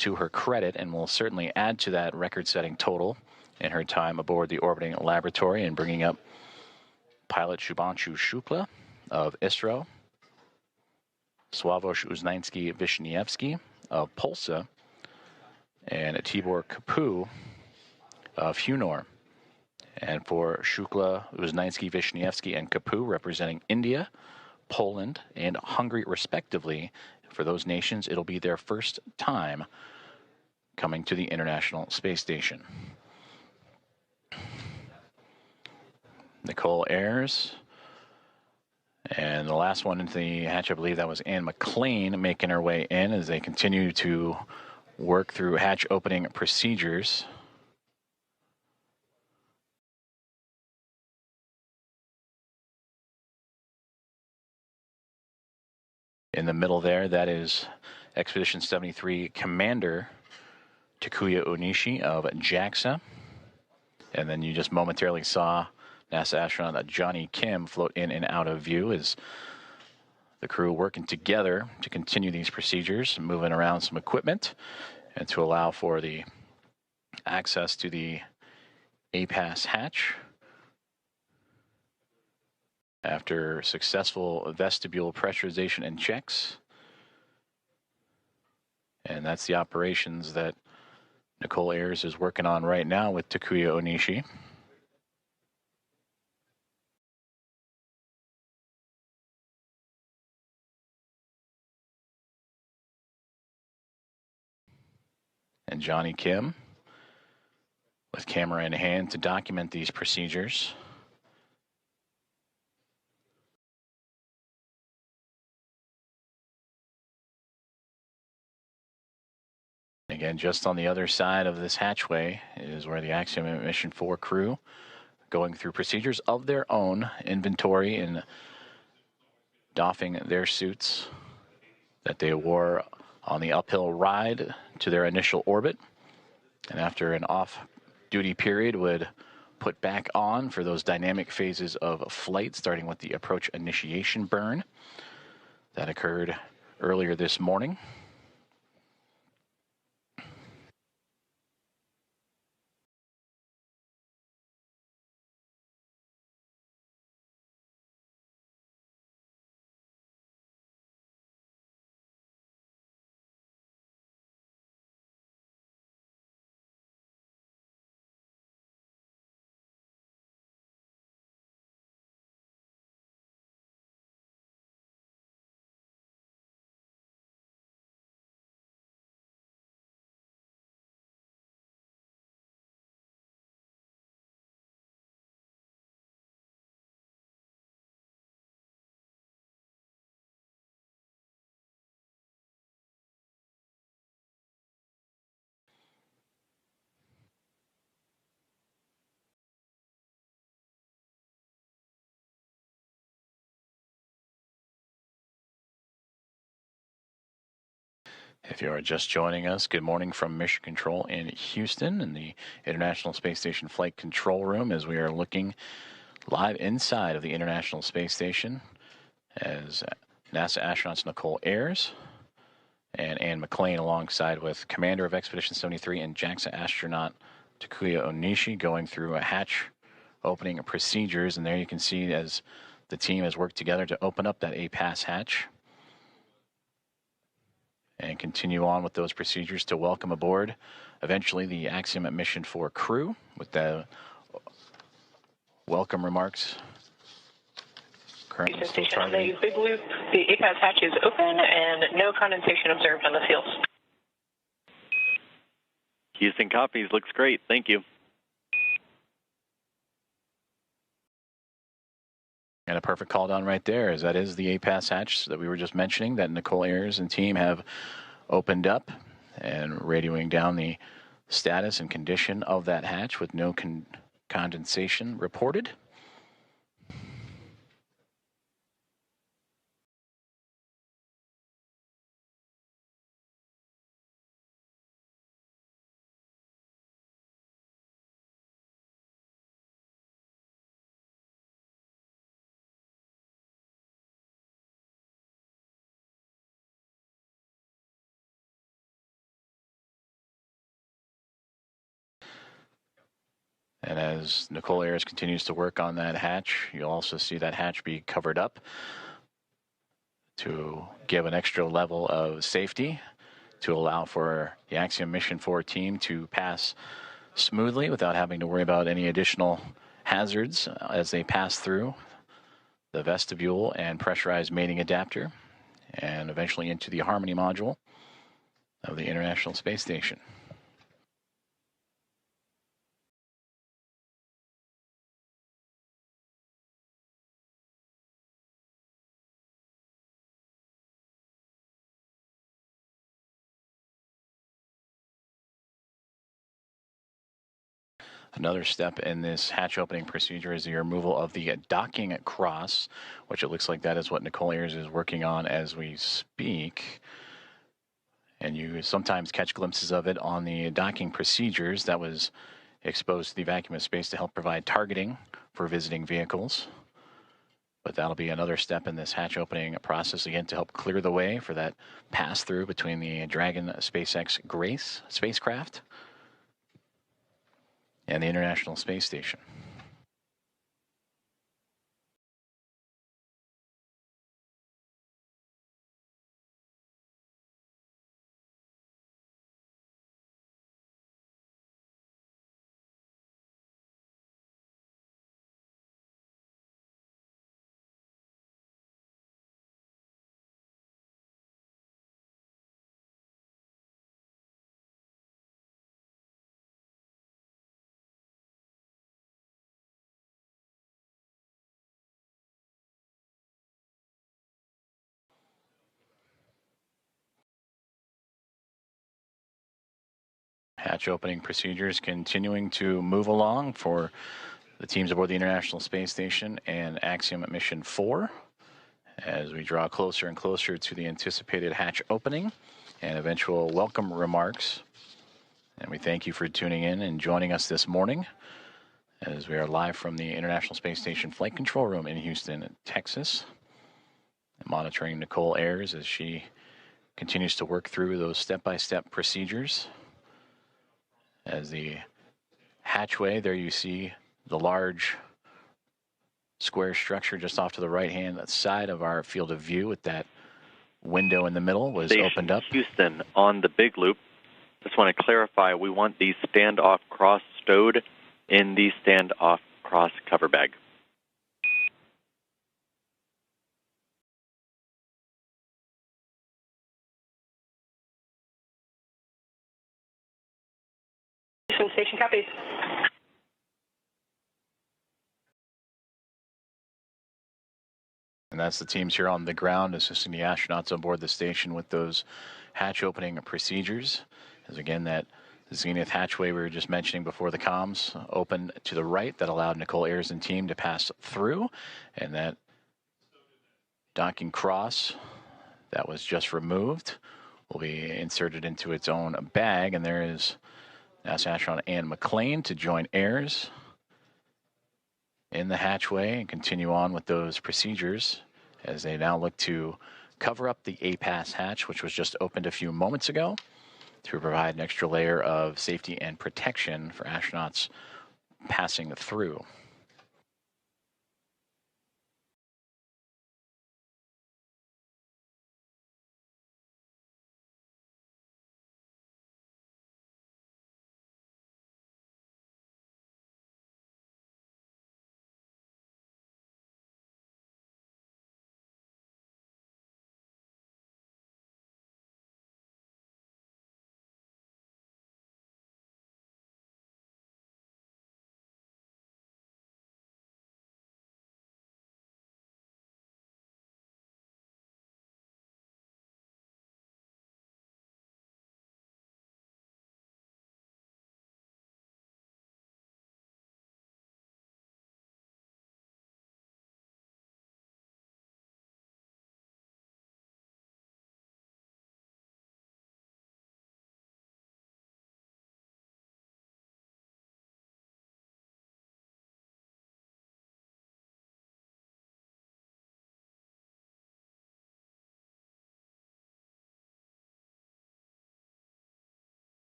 to her credit and will certainly add to that record-setting total in her time aboard the orbiting laboratory, and bringing up pilot Shubhanshu Shukla of ISRO, Sławosz Uznański-Wiśniewski of Polsa, and Tibor Kapu of Hunor. And for Shukla, Uznański-Wiśniewski, and Kapu, representing India, Poland, and Hungary, respectively, for those nations, it'll be their first time coming to the International Space Station. Nicole Ayers. And the last one into the hatch, I believe that was Anne McLean making her way in as they continue to work through hatch opening procedures. In the middle there, that is Expedition 73 Commander Takuya Onishi of JAXA. And then you just momentarily saw NASA astronaut Johnny Kim float in and out of view as the crew working together to continue these procedures, moving around some equipment, and to allow for the access to the APAS hatch. After successful vestibule pressurization and checks. And that's the operations that Nicole Ayers is working on right now with Takuya Onishi. And Johnny Kim with camera in hand to document these procedures. Again, just on the other side of this hatchway is where the Axiom Mission 4 crew going through procedures of their own, inventory and doffing their suits that they wore on the uphill ride to their initial orbit. And after an off-duty period would put back on for those dynamic phases of flight, starting with the approach initiation burn that occurred earlier this morning. If you are just joining us, good morning from Mission Control in Houston in the International Space Station Flight Control Room, as we are looking live inside of the International Space Station as NASA astronauts Nicole Ayers and Anne McLean, alongside with Commander of Expedition 73 and JAXA astronaut Takuya Onishi, going through a hatch opening procedures. And there you can see as the team has worked together to open up that APAS hatch and continue on with those procedures to welcome aboard eventually the Axiom Mission 4 crew with the welcome remarks. Currently still targeting. The big loop, the APAS hatch is open and no condensation observed on the field. Houston copies. Looks great. Thank you. And a perfect call down right there, as that is the APAS hatch that we were just mentioning that Nicole Ayers and team have opened up, and radioing down the status and condition of that hatch with no condensation reported. And as Nicole Ayers continues to work on that hatch, you'll also see that hatch be covered up to give an extra level of safety to allow for the Axiom Mission 4 team to pass smoothly without having to worry about any additional hazards as they pass through the vestibule and pressurized mating adapter and eventually into the Harmony module of the International Space Station. Another step in this hatch opening procedure is the removal of the docking cross, which it looks like that is what Nicole Ayers is working on as we speak. And you sometimes catch glimpses of it on the docking procedures that was exposed to the vacuum of space to help provide targeting for visiting vehicles. But that'll be another step in this hatch opening process, again, to help clear the way for that pass-through between the Dragon SpaceX Grace spacecraft and the International Space Station. Hatch opening procedures continuing to move along for the teams aboard the International Space Station and Axiom Mission 4 as we draw closer and closer to the anticipated hatch opening and eventual welcome remarks. And we thank you for tuning in and joining us this morning as we are live from the International Space Station Flight Control Room in Houston, Texas, monitoring Nicole Ayers as she continues to work through those step-by-step procedures. As the hatchway, there you see the large square structure just off to the right-hand side of our field of view with that window in the middle was Station opened up. Houston on the big loop. Just want to clarify, we want the standoff cross stowed in the standoff cross cover bag. Station copies. And that's the teams here on the ground assisting the astronauts on board the station with those hatch opening procedures. As again, that zenith hatchway we were just mentioning before the comms opened to the right that allowed Nicole Ayers and team to pass through. And that docking cross that was just removed will be inserted into its own bag. And there is NASA astronaut Ann McLean to join Ayers in the hatchway and continue on with those procedures as they now look to cover up the APAS hatch, which was just opened a few moments ago, to provide an extra layer of safety and protection for astronauts passing through.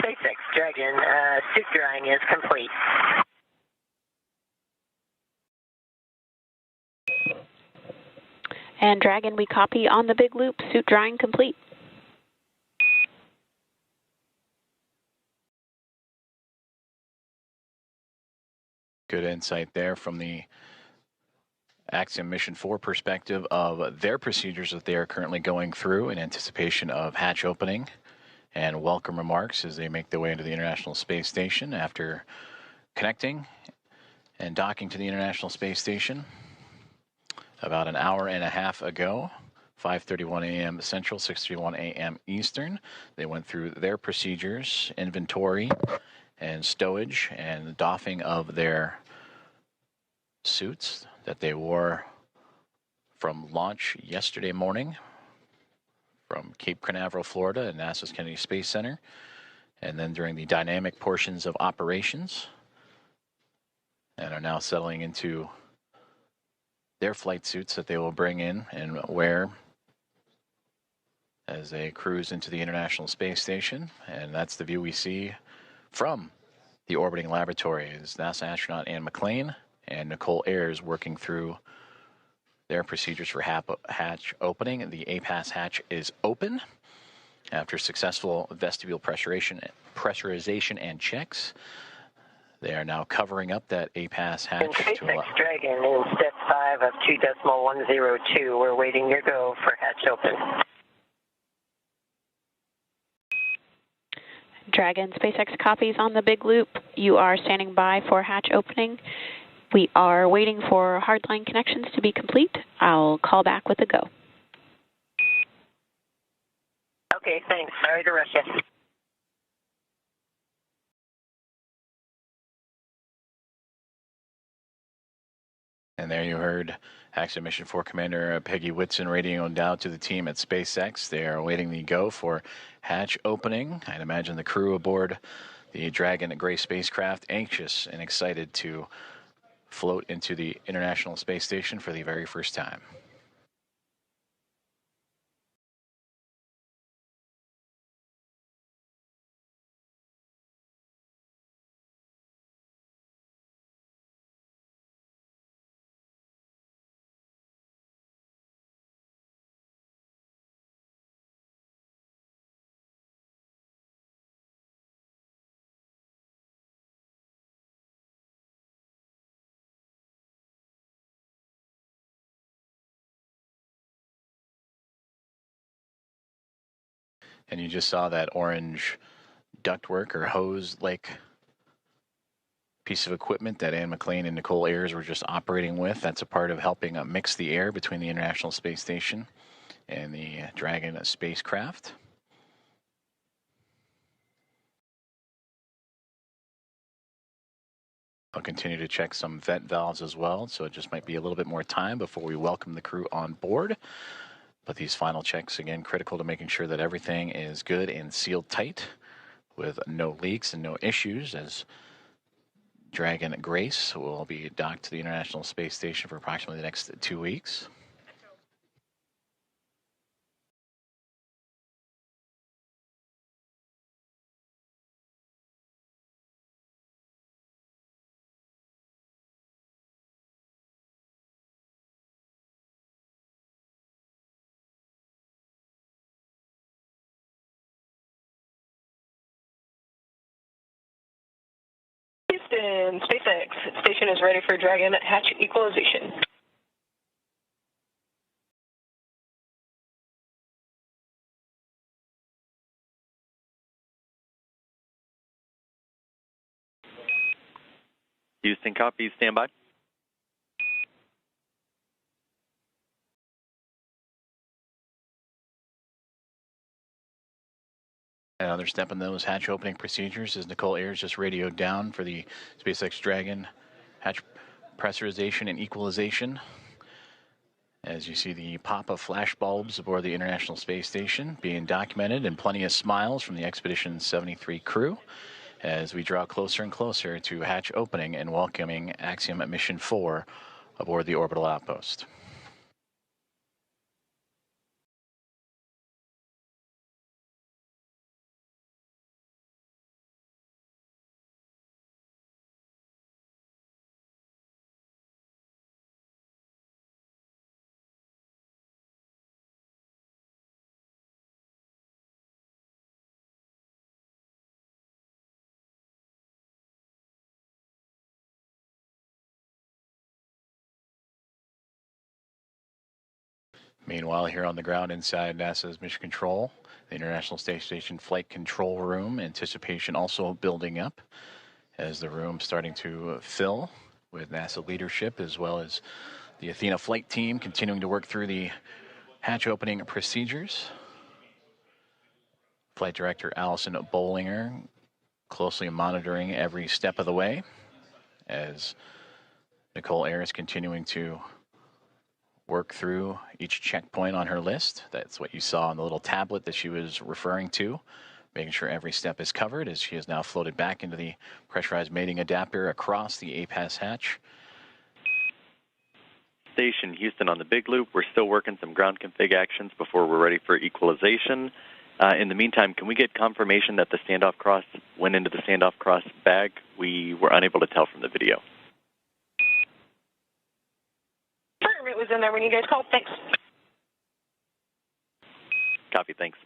SpaceX Dragon, suit drying is complete. And Dragon, we copy on the big loop, suit drying complete. Good insight there from the Axiom Mission 4 perspective of their procedures that they are currently going through in anticipation of hatch opening, and welcome remarks as they make their way into the International Space Station after connecting and docking to the International Space Station about an hour and a half ago. 5:31 a.m. Central, 6:31 a.m. Eastern. They went through their procedures, inventory, and stowage, and doffing of their suits that they wore from launch yesterday morning from Cape Canaveral, Florida, at NASA's Kennedy Space Center, and then during the dynamic portions of operations, and are now settling into their flight suits that they will bring in and wear as they cruise into the International Space Station. And that's the view we see from the orbiting laboratory, is NASA astronaut Anne McClain and Nicole Ayers working through their procedures for hatch opening. The APAS hatch is open after successful vestibule pressurization and checks. They are now covering up that APAS hatch. SpaceX Dragon in step 5 of 2.102. We're waiting your go for hatch open. Dragon, SpaceX copies on the big loop. You are standing by for hatch opening. We are waiting for hardline connections to be complete. I'll call back with a go. Okay, thanks. Sorry to rush you. And there you heard Axiom Mission 4 Commander Peggy Whitson radioing down to the team at SpaceX. They are awaiting the go for hatch opening. I'd imagine the crew aboard the Dragon Gray spacecraft anxious and excited to float into the International Space Station for the very first time. And you just saw that orange ductwork or hose-like piece of equipment that Anne McClain and Nicole Ayers were just operating with. That's a part of helping mix the air between the International Space Station and the Dragon spacecraft. I'll continue to check some vent valves as well, so it just might be a little bit more time before we welcome the crew on board. But these final checks, again, critical to making sure that everything is good and sealed tight with no leaks and no issues, as Dragon Grace will be docked to the International Space Station for approximately the next 2 weeks. Houston, SpaceX station is ready for Dragon hatch equalization. Houston, copy. Stand by. Another step in those hatch opening procedures is Nicole Ayers just radioed down for the SpaceX Dragon hatch pressurization and equalization. As you see the pop of flash bulbs aboard the International Space Station being documented, and plenty of smiles from the Expedition 73 crew as we draw closer and closer to hatch opening and welcoming Axiom Mission 4 aboard the orbital outpost. Meanwhile, here on the ground inside NASA's Mission Control, the International Space Station Flight Control Room, anticipation also building up as the room starting to fill with NASA leadership as well as the Athena flight team continuing to work through the hatch opening procedures. Flight Director Allison Bollinger closely monitoring every step of the way as Nicole Ayres continuing to work through each checkpoint on her list. That's what you saw on the little tablet that she was referring to, making sure every step is covered as she is now floated back into the pressurized mating adapter across the APAS hatch. Station Houston on the big loop. We're still working some ground config actions before we're ready for equalization. In the meantime, can we get confirmation that the standoff cross went into the standoff cross bag? We were unable to tell from the video. It was in there when you guys called. Thanks. Copy, thanks.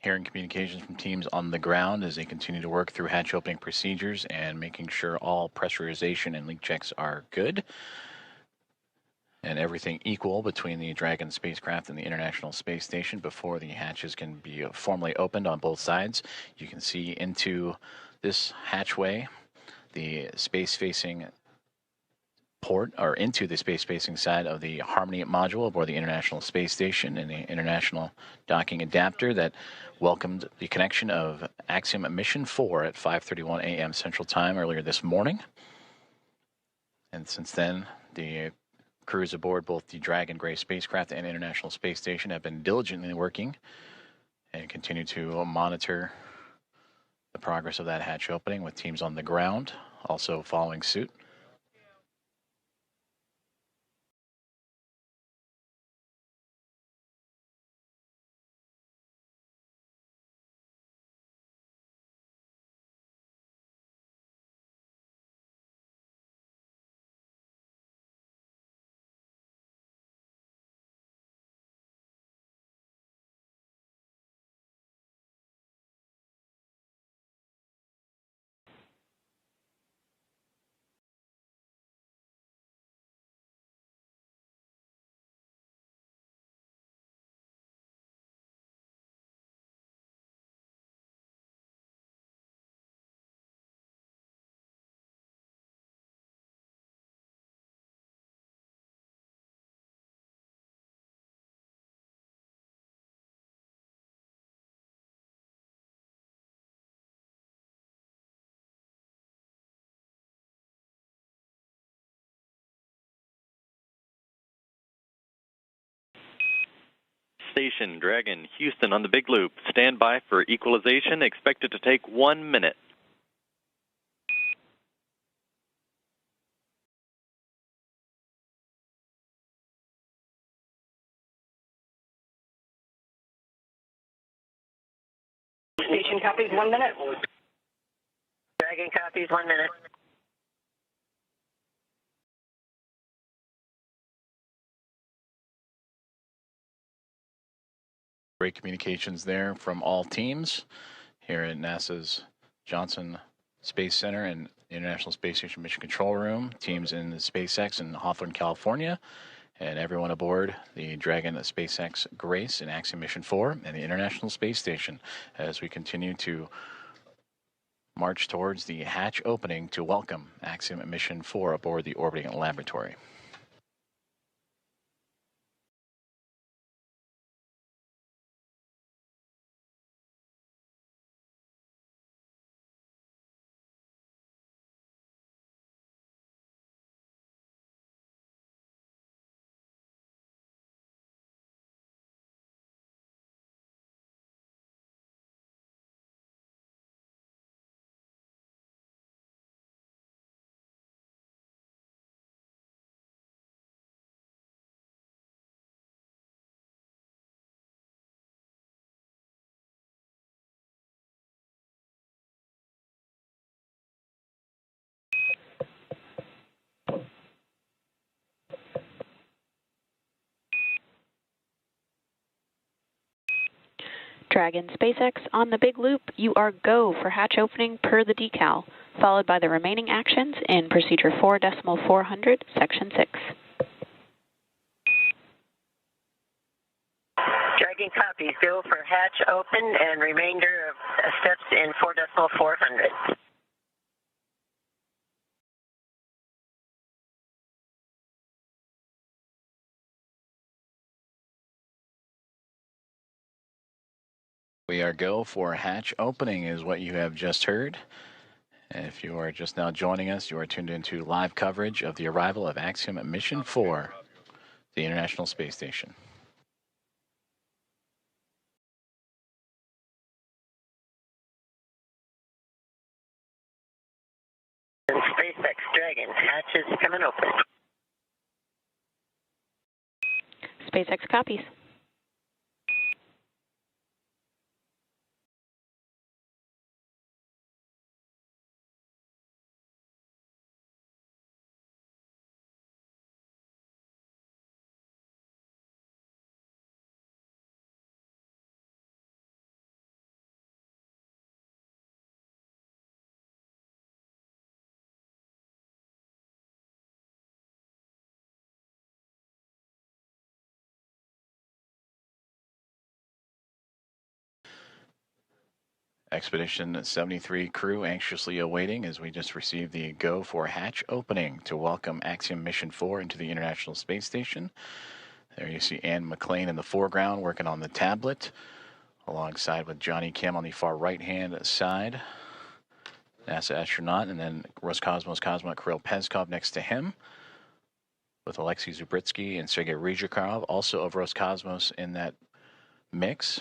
Hearing communications from teams on the ground as they continue to work through hatch opening procedures and making sure all pressurization and leak checks are good and everything equal between the Dragon spacecraft and the International Space Station before the hatches can be formally opened on both sides. You can see into this hatchway the space-facing port, or into the space-facing side of the Harmony module aboard the International Space Station and the International Docking Adapter that welcomed the connection of Axiom Mission 4 at 5:31 a.m. Central Time earlier this morning. And since then, the crews aboard both the Dragon Gray spacecraft and International Space Station have been diligently working and continue to monitor the progress of that hatch opening with teams on the ground also following suit. Station Dragon Houston on the big loop. Stand by for equalization. Expected to take 1 minute. Station copies 1 minute. Dragon copies 1 minute. Great communications there from all teams here at NASA's Johnson Space Center and International Space Station Mission Control Room, teams in the SpaceX in Hawthorne, California, and everyone aboard the Dragon SpaceX Grace and Axiom Mission 4 and the International Space Station as we continue to march towards the hatch opening to welcome Axiom Mission 4 aboard the orbiting laboratory. Dragon SpaceX, on the big loop, you are go for hatch opening per the decal, followed by the remaining actions in Procedure 4.400, Section 6. Dragon copies. Go for hatch open and remainder of steps in 4.400. We are go for hatch opening is what you have just heard. If you are just now joining us, you are tuned into live coverage of the arrival of Axiom Mission 4, the International Space Station. SpaceX Dragon, hatch is coming open. SpaceX copies. Expedition 73 crew anxiously awaiting as we just received the go for hatch opening to welcome Axiom Mission 4 into the International Space Station. There you see Ann McLean in the foreground working on the tablet, alongside with Johnny Kim on the far right-hand side, NASA astronaut, and then Roscosmos cosmonaut Kirill Peskov next to him, with Alexei Zubritsky and Sergei Ryzhikov, also of Roscosmos, in that mix.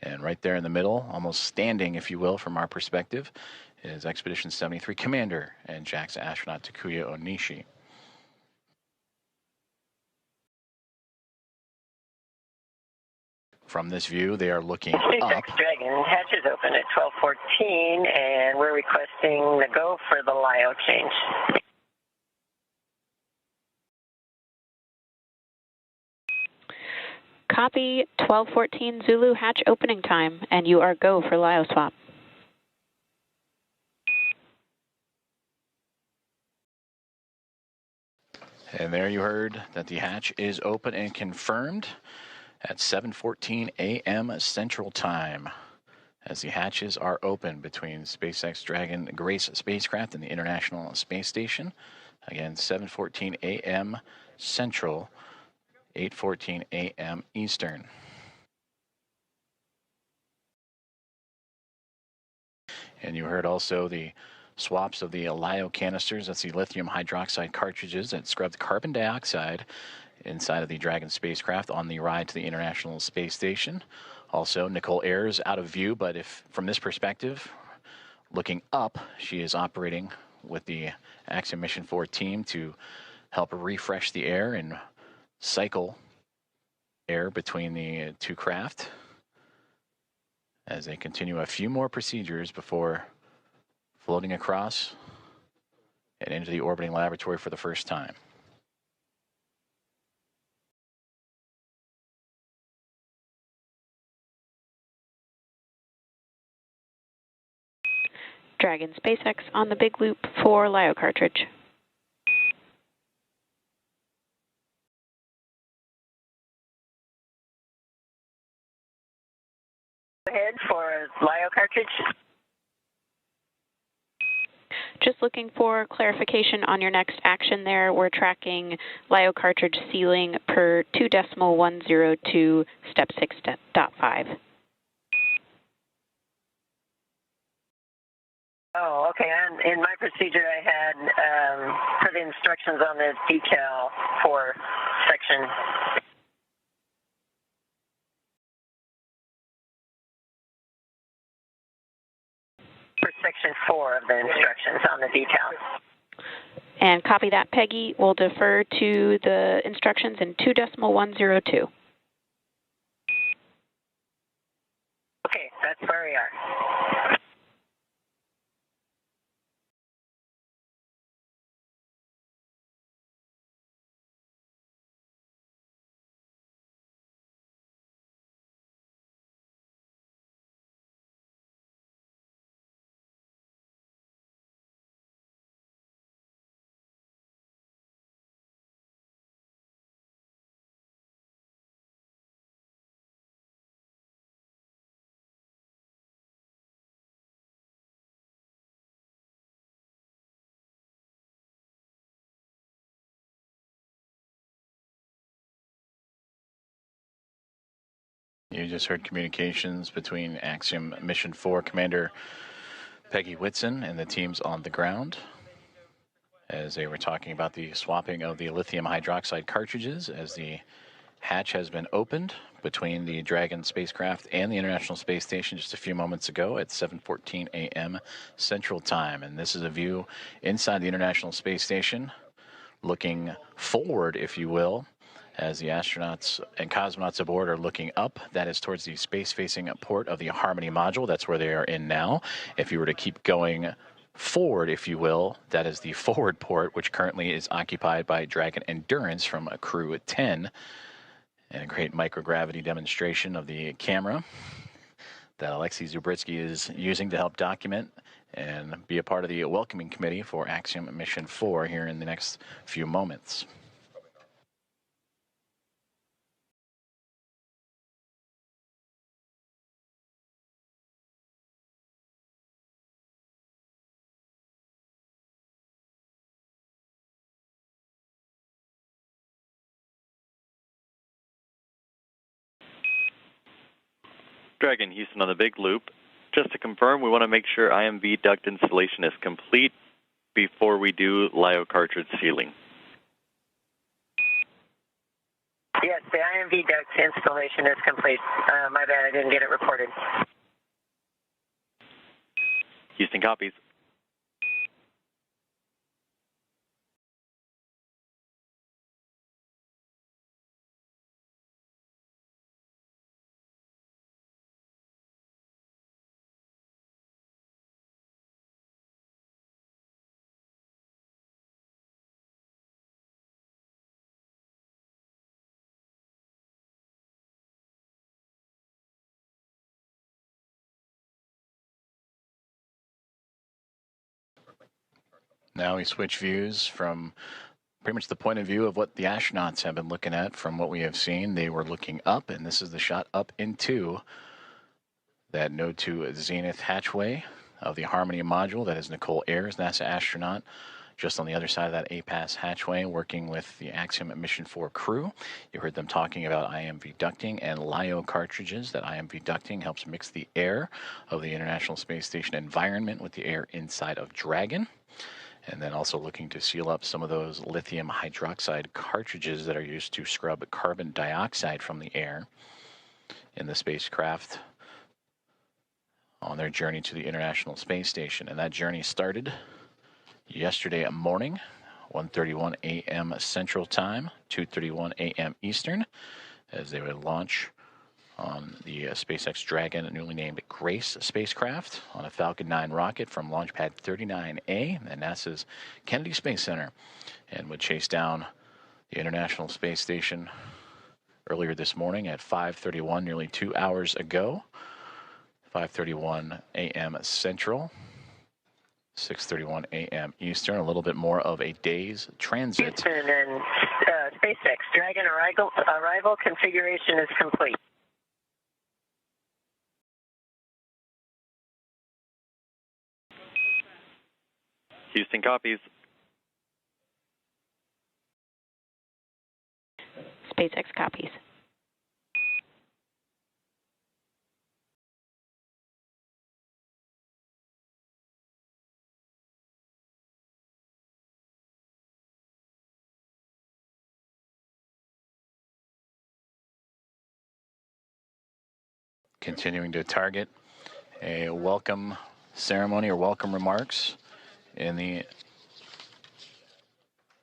And right there in the middle, almost standing, if you will, from our perspective, is Expedition 73 Commander and JAXA astronaut Takuya Onishi. From this view, they are looking SpaceX up. Dragon, hatch is open at 12:14, and we're requesting the go for the LIO change. Copy 1214 Zulu hatch opening time, and you are go for LIO swap. And there you heard that the hatch is open and confirmed at 7:14 a.m. Central Time, as the hatches are open between SpaceX Dragon Grace spacecraft and the International Space Station. Again, 7:14 a.m. Central, 8:14 a.m. Eastern. And you heard also the swaps of the LIO canisters. That's the lithium hydroxide cartridges that scrub the carbon dioxide inside of the Dragon spacecraft on the ride to the International Space Station. Also, Nicole Ayers out of view, but if from this perspective, looking up, she is operating with the Axiom Mission 4 team to help refresh the air and cycle air between the two craft as they continue a few more procedures before floating across and into the orbiting laboratory for the first time. Dragon SpaceX on the big loop for LIO cartridge. Go ahead for LIO cartridge. Just looking for clarification on your next action there. We're tracking LIO cartridge sealing per 2.102 step 6.5. Oh, okay. In my procedure, I had put instructions on the decal for section. For section 4 of the instructions on the decal. And copy that, Peggy. We'll defer to the instructions in 2.102. Okay, that's where we are. You just heard communications between Axiom Mission 4 Commander Peggy Whitson and the teams on the ground as they were talking about the swapping of the lithium hydroxide cartridges as the hatch has been opened between the Dragon spacecraft and the International Space Station just a few moments ago at 7:14 a.m. Central Time. And this is a view inside the International Space Station, looking forward, if you will, as the astronauts and cosmonauts aboard are looking up. That is towards the space-facing port of the Harmony module. That's where they are in now. If you were to keep going forward, if you will, that is the forward port, which currently is occupied by Dragon Endurance from Crew 10. And a great microgravity demonstration of the camera that Alexei Zubritsky is using to help document and be a part of the welcoming committee for Axiom Mission 4 here in the next few moments. Dragon Houston on the big loop. Just to confirm, we want to make sure IMV duct installation is complete before we do LiO cartridge sealing. Yes, the IMV duct installation is complete. My bad, I didn't get it reported. Houston copies. Now we switch views from pretty much the point of view of what the astronauts have been looking at. From what we have seen, they were looking up, and this is the shot up into that Node 2 Zenith hatchway of the Harmony module. That is Nicole Ayers, NASA astronaut, just on the other side of that APAS hatchway, working with the Axiom Mission 4 crew. You heard them talking about IMV ducting and LiO cartridges. That IMV ducting helps mix the air of the International Space Station environment with the air inside of Dragon. And then also looking to seal up some of those lithium hydroxide cartridges that are used to scrub carbon dioxide from the air in the spacecraft on their journey to the International Space Station. And that journey started yesterday morning, 1:31 a.m. Central Time, 2:31 a.m. Eastern, as they would launch on the SpaceX Dragon, newly named Grace spacecraft, on a Falcon 9 rocket from Launch Pad 39A at NASA's Kennedy Space Center, and would chase down the International Space Station earlier this morning at 5:31, nearly 2 hours ago, 5:31 a.m. Central, 6:31 a.m. Eastern, a little bit more of a day's transit. Houston and SpaceX Dragon arrival configuration is complete. Houston copies. SpaceX copies. Continuing to target a welcome ceremony or welcome remarks in the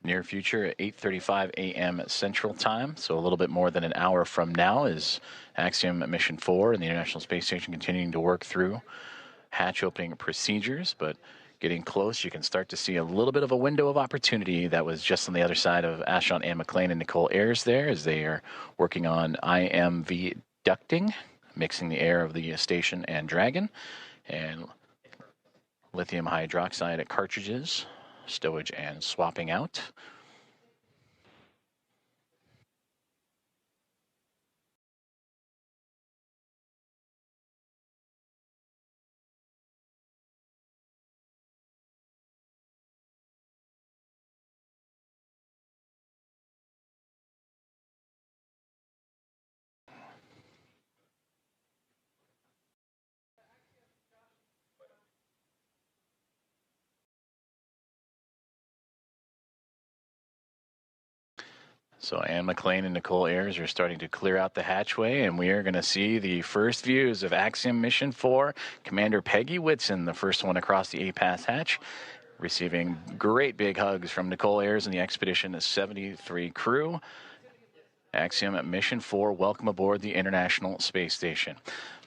near future at 8:35 a.m. Central Time. So a little bit more than an hour from now is Axiom Mission 4 and the International Space Station continuing to work through hatch opening procedures, but getting close, you can start to see a little bit of a window of opportunity that was just on the other side of astronaut Anne McLean and Nicole Ayers there, as they are working on IMV ducting, mixing the air of the station and Dragon, and lithium hydroxide cartridges, stowage and swapping out. So Anne McLean and Nicole Ayers are starting to clear out the hatchway, and we are going to see the first views of Axiom Mission 4. Commander Peggy Whitson, the first one across the A-Pass hatch, receiving great big hugs from Nicole Ayers and the Expedition 73 crew. Axiom Mission 4, welcome aboard the International Space Station.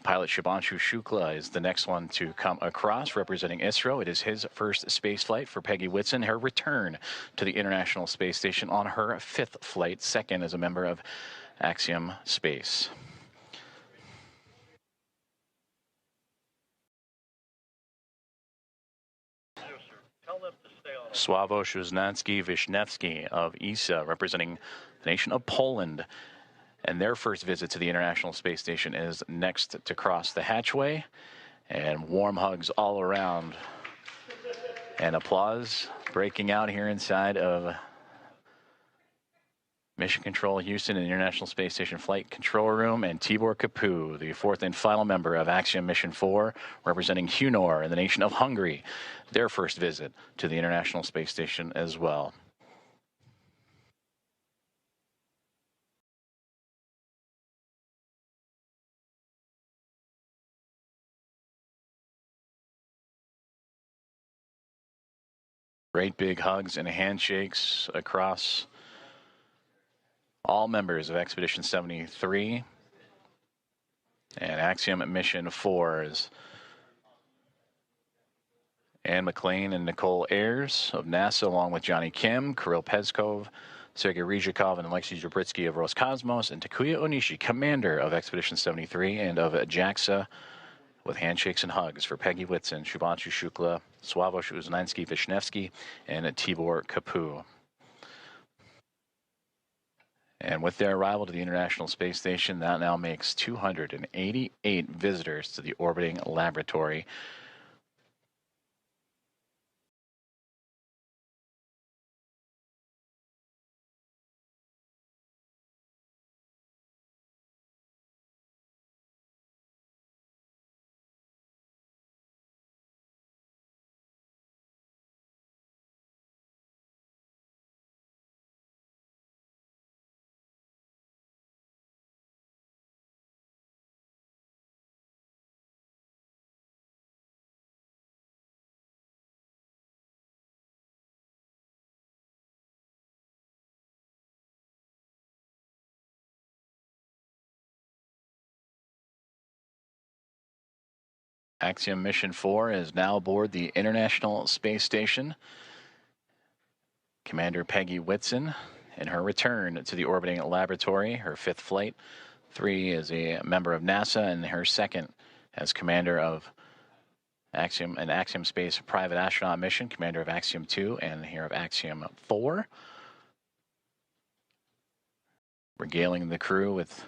Pilot Shubhanshu Shukla is the next one to come across, representing ISRO. It is his first space flight for Peggy Whitson, her return to the International Space Station on her 5th flight, second as a member of Axiom Space. Sławosz Wisniewski of ESA, representing the nation of Poland. And their first visit to the International Space Station is next to cross the hatchway. And warm hugs all around. And applause breaking out here inside of Mission Control Houston and the International Space Station Flight Control Room. And Tibor Kapu, the fourth and final member of Axiom Mission 4, representing Hunor and the nation of Hungary. Their first visit to the International Space Station as well. Great big hugs and handshakes across all members of Expedition 73 and Axiom Mission 4 is Anne McLean and Nicole Ayers of NASA, along with Johnny Kim, Kirill Peskov, Sergei Ryzhikov, and Alexei Zabritsky of Roscosmos, and Takuya Onishi, commander of Expedition 73 and of JAXA, with handshakes and hugs for Peggy Whitson, Shubhanshu Shukla, Sławosz Wisniewski, and Tibor Kapu. And with their arrival to the International Space Station, that now makes 288 visitors to the orbiting laboratory. Axiom Mission 4 is now aboard the International Space Station. Commander Peggy Whitson in her return to the orbiting laboratory, her 5th flight. 3 is a member of NASA, and her 2nd as commander of Axiom, an Axiom Space private astronaut mission, commander of Axiom 2 and here of Axiom 4. Regaling the crew with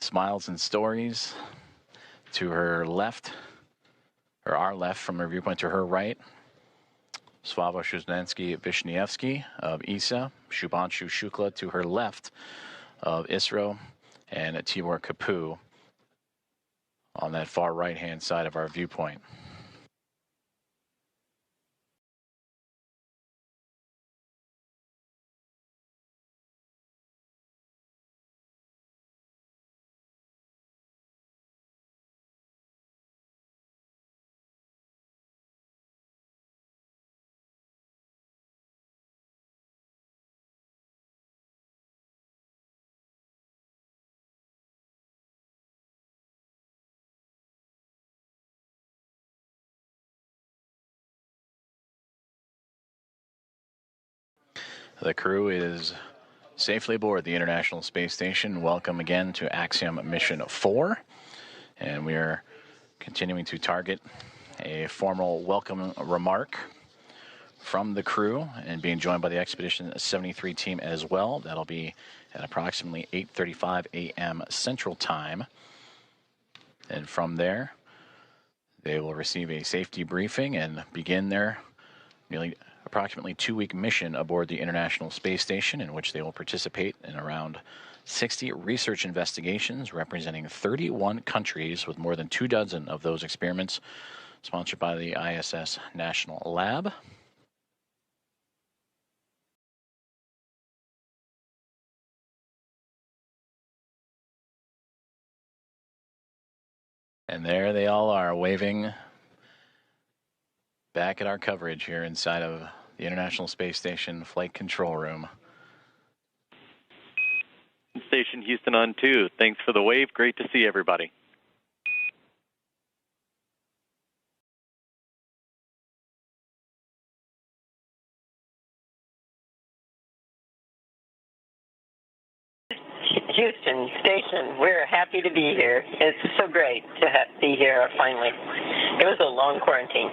smiles and stories. To her left, or our left from her viewpoint to her right, Sławosz Wisniewski of ESA, Shubhanshu Shukla to her left of ISRO, and Tibor Kapu on that far right-hand side of our viewpoint. The crew is safely aboard the International Space Station. Welcome again to Axiom Mission 4. And we are continuing to target a formal welcome remark from the crew and being joined by the Expedition 73 team as well. That'll be at approximately 8:35 a.m. Central Time. And from there, they will receive a safety briefing and begin their approximately 2-week mission aboard the International Space Station, in which they will participate in around 60 research investigations representing 31 countries, with more than 24 of those experiments sponsored by the ISS National Lab. And there they all are, waving back at our coverage here inside of the International Space Station Flight Control Room. Station Houston on 2. Thanks for the wave. Great to see everybody. Houston Station, we're happy to be here. It's so great to be here finally. It was a long quarantine.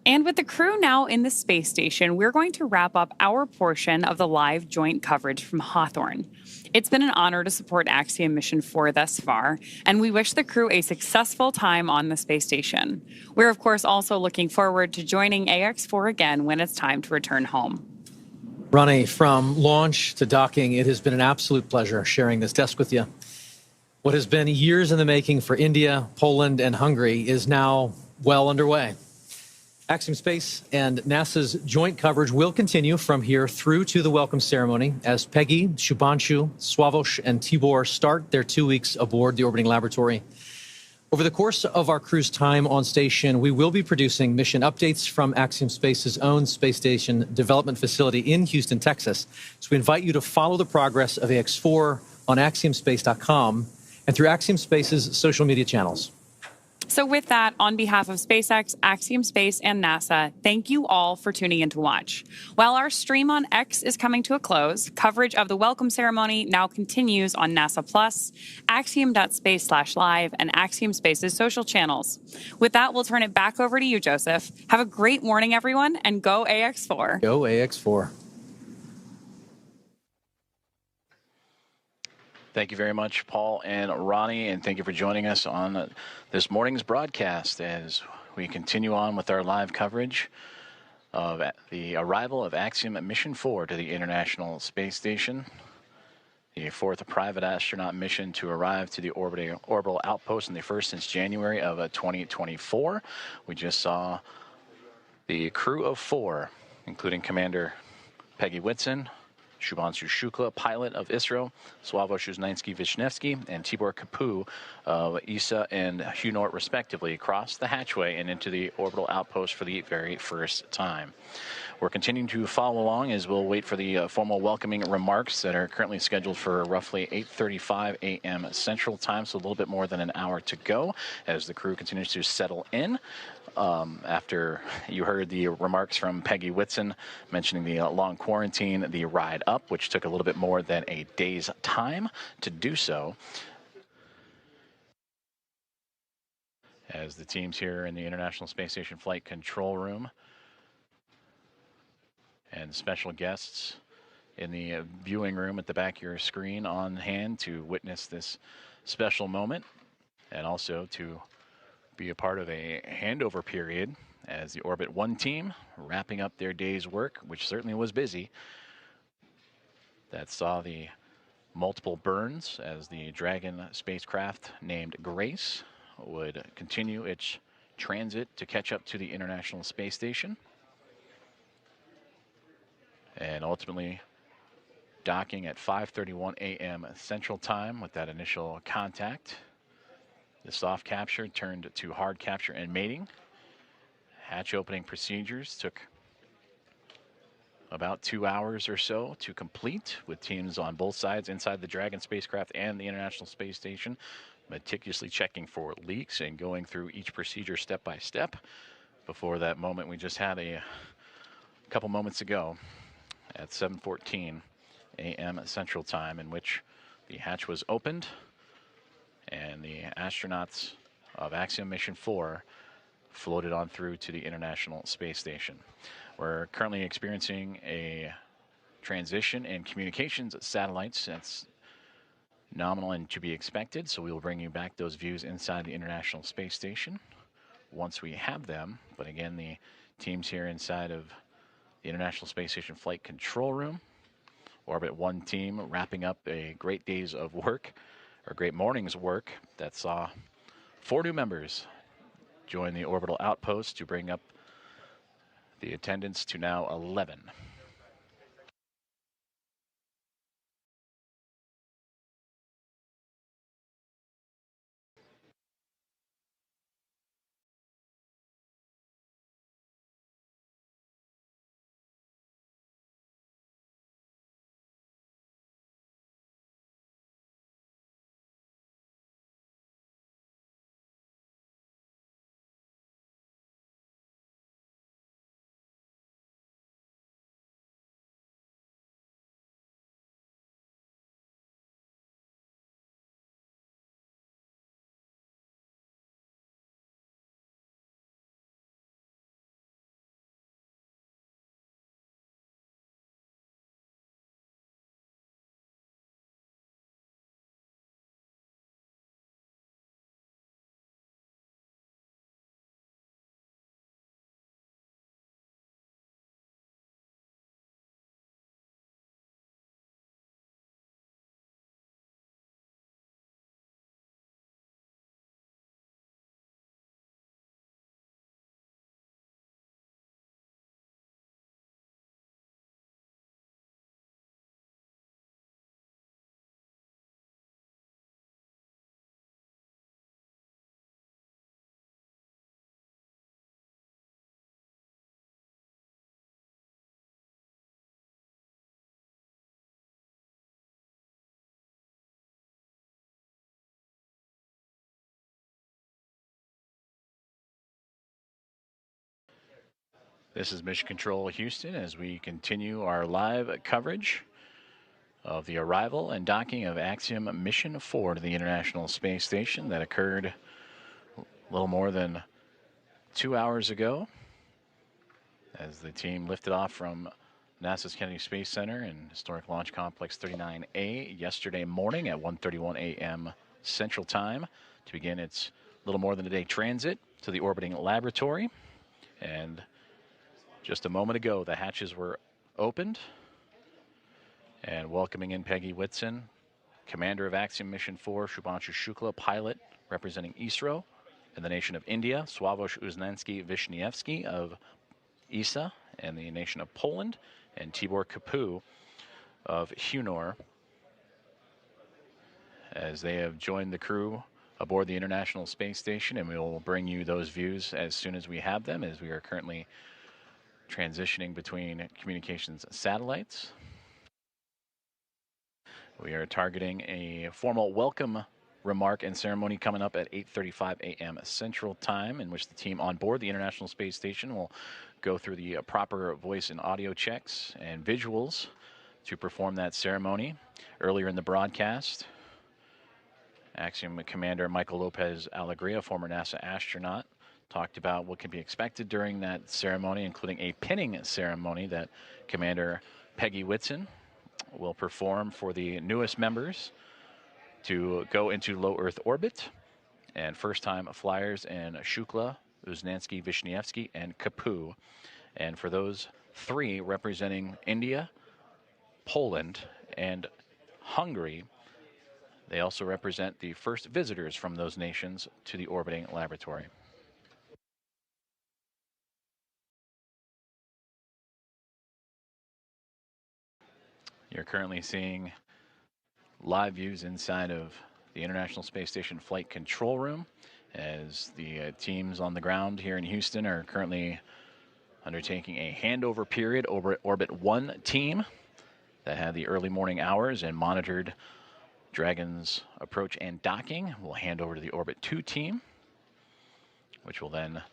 And with the crew now in the space station, we're going to wrap up our portion of the live joint coverage from Hawthorne. It's been an honor to support Axiom Mission 4 thus far, and we wish the crew a successful time on the space station. We're, of course, also looking forward to joining AX4 again when it's time to return home. Ronnie, from launch to docking, it has been an absolute pleasure sharing this desk with you. What has been years in the making for India, Poland, and Hungary is now well underway. Axiom Space and NASA's joint coverage will continue from here through to the welcome ceremony as Peggy, Shubhanshu, Sławomir, and Tibor start their 2 weeks aboard the orbiting laboratory. Over the course of our crew's time on station, we will be producing mission updates from Axiom Space's own space station development facility in Houston, Texas. So we invite you to follow the progress of AX4 on axiomspace.com and through Axiom Space's social media channels. So with that, on behalf of SpaceX, Axiom Space, and NASA, thank you all for tuning in to watch. While our stream on X is coming to a close, coverage of the welcome ceremony now continues on NASA Plus, axiom.space/live, and Axiom Space's social channels. With that, we'll turn it back over to you, Joseph. Have a great morning, everyone, and go AX4. Go AX4. Thank you very much, Paul and Ronnie, and thank you for joining us on this morning's broadcast as we continue on with our live coverage of the arrival of Axiom Mission 4 to the International Space Station, the fourth private astronaut mission to arrive to the orbital outpost and the first since January of 2024. We just saw the crew of 4, including Commander Peggy Whitson, Shubhanshu Shukla, pilot of ISRO, Sławomir Szymanski-Wisniewski, and Tibor Kapu of ESA and HUNORT, respectively, crossed the hatchway and into the orbital outpost for the very first time. We're continuing to follow along as we'll wait for the formal welcoming remarks that are currently scheduled for roughly 8:35 a.m. Central Time, so a little bit more than an hour to go as the crew continues to settle in. After you heard the remarks from Peggy Whitson mentioning the long quarantine, the ride up, which took a little bit more than a day's time to do so, as the teams here in the International Space Station Flight Control Room and special guests in the viewing room at the back of your screen on hand to witness this special moment and also to be a part of a handover period as the Orbit 1 team wrapping up their day's work, which certainly was busy. That saw the multiple burns as the Dragon spacecraft named Grace would continue its transit to catch up to the International Space Station. And ultimately docking at 5:31 a.m. Central Time with that initial contact. The soft capture turned to hard capture and mating. Hatch opening procedures took about 2 hours or so to complete, with teams on both sides inside the Dragon spacecraft and the International Space Station meticulously checking for leaks and going through each procedure step by step before that moment we just had a couple moments ago at 7:14 a.m. Central Time, in which the hatch was opened and the astronauts of Axiom Mission 4 floated on through to the International Space Station. We're currently experiencing a transition in communications satellites. That's nominal and to be expected, so we will bring you back those views inside the International Space Station once we have them. But again, the teams here inside of the International Space Station Flight Control Room. Orbit 1 team wrapping up a great day's of work, or great morning's work, that saw 4 new members join the orbital outpost to bring up the attendance to now 11. This is Mission Control Houston as we continue our live coverage of the arrival and docking of Axiom Mission 4 to the International Space Station that occurred a little more than 2 hours ago as the team lifted off from NASA's Kennedy Space Center and Historic Launch Complex 39A yesterday morning at 1:31 a.m. Central Time to begin its little more than a day transit to the orbiting laboratory. And just a moment ago, the hatches were opened, and welcoming in Peggy Whitson, commander of Axiom Mission 4, Shubhanshu Shukla, pilot representing ISRO, and the nation of India, Sławosz Uznański-Wiśniewski of ESA, and the nation of Poland, and Tibor Kapu of Hunor, as they have joined the crew aboard the International Space Station, and we will bring you those views as soon as we have them, as we are currently transitioning between communications satellites. We are targeting a formal welcome remark and ceremony coming up at 8:35 a.m. Central Time, in which the team on board the International Space Station will go through the proper voice and audio checks and visuals to perform that ceremony. Earlier in the broadcast, Axiom Commander Michael Lopez Alegria, former NASA astronaut, talked about what can be expected during that ceremony, including a pinning ceremony that Commander Peggy Whitson will perform for the newest members to go into low Earth orbit, and first-time flyers in Shukla, Uznański-Wiśniewski, and Kapu. And for those 3 representing India, Poland, and Hungary, they also represent the first visitors from those nations to the orbiting laboratory. You're currently seeing live views inside of the International Space Station Flight Control Room as the teams on the ground here in Houston are currently undertaking a handover period over Orbit 1 team that had the early morning hours and monitored Dragon's approach and docking. We'll hand over to the Orbit 2 team, which will then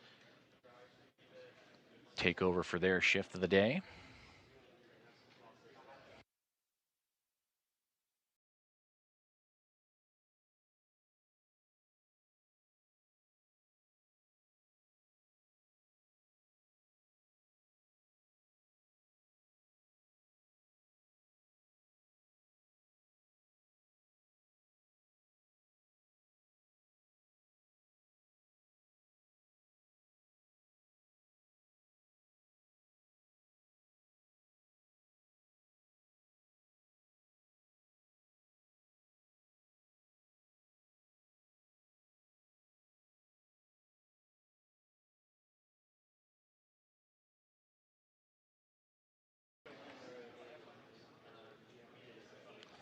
take over for their shift of the day.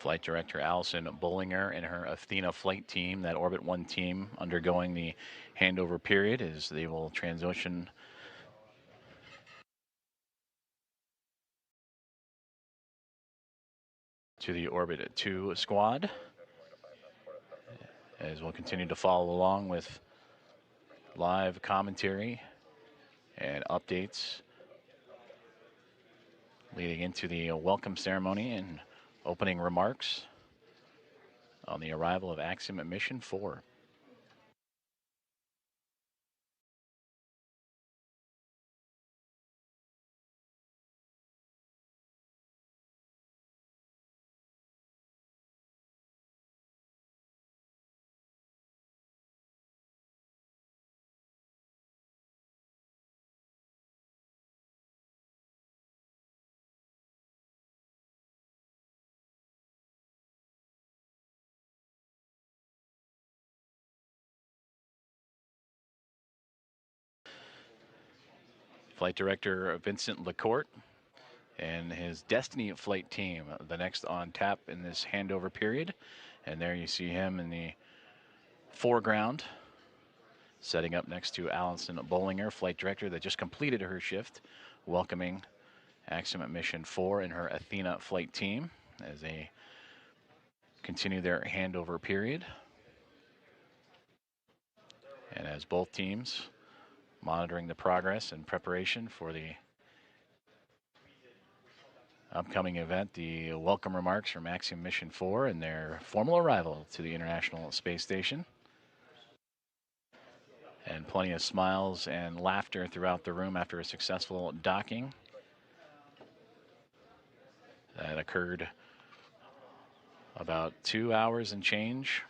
Flight Director Allison Bollinger and her Athena flight team, that Orbit 1 team, undergoing the handover period as they will transition to the Orbit 2 squad, as we'll continue to follow along with live commentary and updates leading into the welcome ceremony and opening remarks on the arrival of Axiom at Mission 4. Flight Director Vincent Lacourt and his Destiny flight team, the next on tap in this handover period. And there you see him in the foreground, setting up next to Allison Bollinger, Flight Director that just completed her shift, welcoming Axiom at Mission 4 and her Athena flight team as they continue their handover period. And as both teams monitoring the progress and preparation for the upcoming event, the welcome remarks from Axiom Mission 4 and their formal arrival to the International Space Station. And plenty of smiles and laughter throughout the room after a successful docking that occurred about 2 hours and change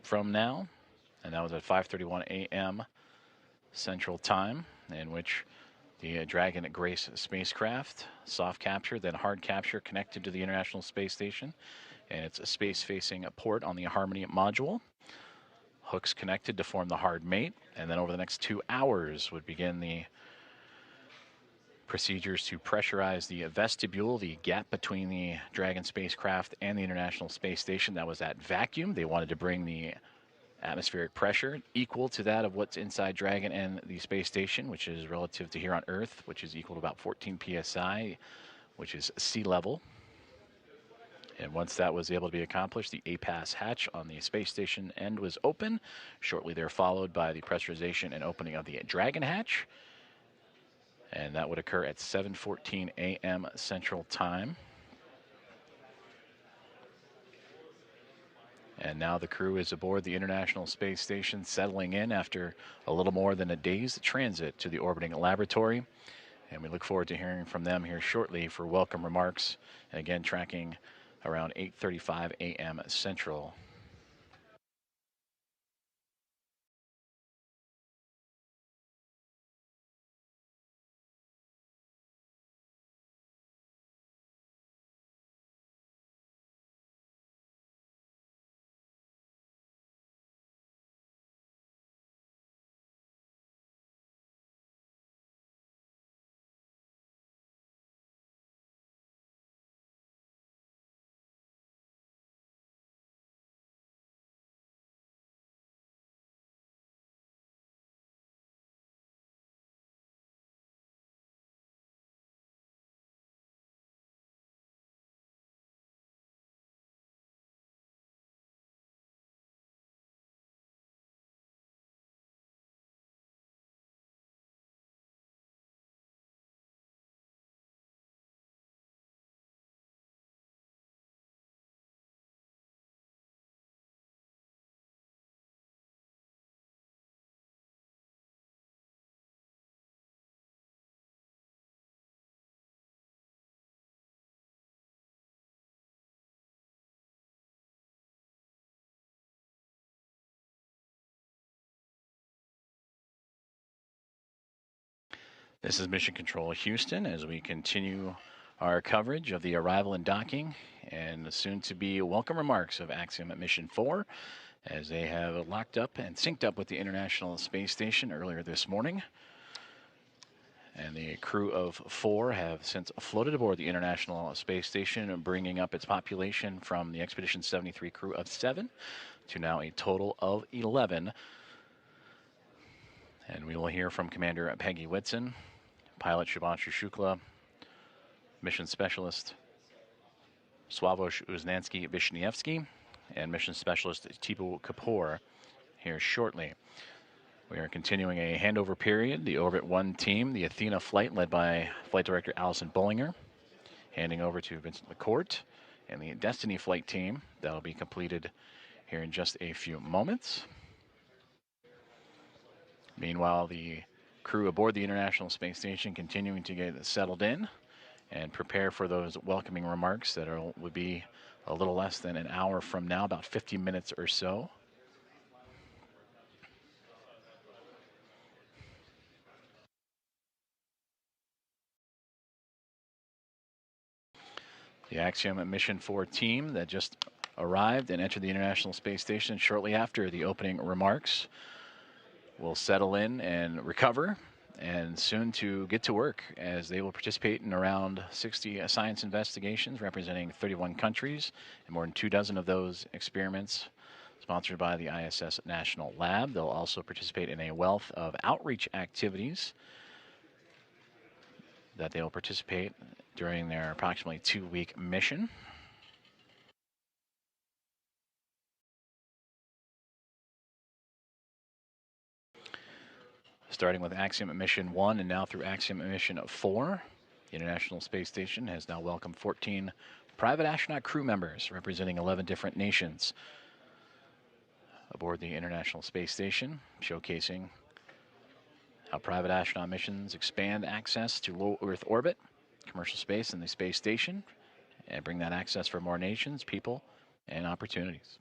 from now. And that was at 5:31 a.m. Central Time, in which the Dragon Grace spacecraft, soft capture, then hard capture, connected to the International Space Station and its space-facing port on the Harmony module. Hooks connected to form the hard mate, and then over the next 2 hours would begin the procedures to pressurize the vestibule, the gap between the Dragon spacecraft and the International Space Station. That was at vacuum. They wanted to bring the atmospheric pressure equal to that of what's inside Dragon and the space station, which is relative to here on Earth, which is equal to about 14 psi, which is sea level. And once that was able to be accomplished, the APAS hatch on the space station end was open, shortly there followed by the pressurization and opening of the Dragon hatch. And that would occur at 7:14 a.m. Central Time. And now the crew is aboard the International Space Station, settling in after a little more than a day's transit to the orbiting laboratory. And we look forward to hearing from them here shortly for welcome remarks. And again, tracking around 8:35 a.m. Central. This is Mission Control Houston as we continue our coverage of the arrival and docking and the soon-to-be welcome remarks of Axiom at Mission 4 as they have locked up and synced up with the International Space Station earlier this morning. And the crew of 4 have since floated aboard the International Space Station, bringing up its population from the Expedition 73 crew of 7 to now a total of 11. And we will hear from Commander Peggy Whitson, pilot Shubhanshu Shukla, mission specialist Sławomir Uznansky-Wisniewski, and mission specialist Thibaut Kapoor here shortly. We are continuing a handover period. The Orbit 1 team, the Athena flight led by Flight Director Allison Bullinger, handing over to Vincent McCourt, and the Destiny flight team. That'll be completed here in just a few moments. Meanwhile, the crew aboard the International Space Station continuing to get settled in and prepare for those welcoming remarks that would be a little less than an hour from now, about 50 minutes or so. The Axiom Mission 4 team that just arrived and entered the International Space Station shortly after the opening remarks will settle in and recover, and soon to get to work as they will participate in around 60 science investigations representing 31 countries, and more than 24 of those experiments sponsored by the ISS National Lab. They'll also participate in a wealth of outreach activities that they will participate during their approximately 2-week mission. Starting with Axiom Mission 1 and now through Axiom Mission 4, the International Space Station has now welcomed 14 private astronaut crew members representing 11 different nations aboard the International Space Station, showcasing how private astronaut missions expand access to low Earth orbit, commercial space, and the space station, and bring that access for more nations, people, and opportunities.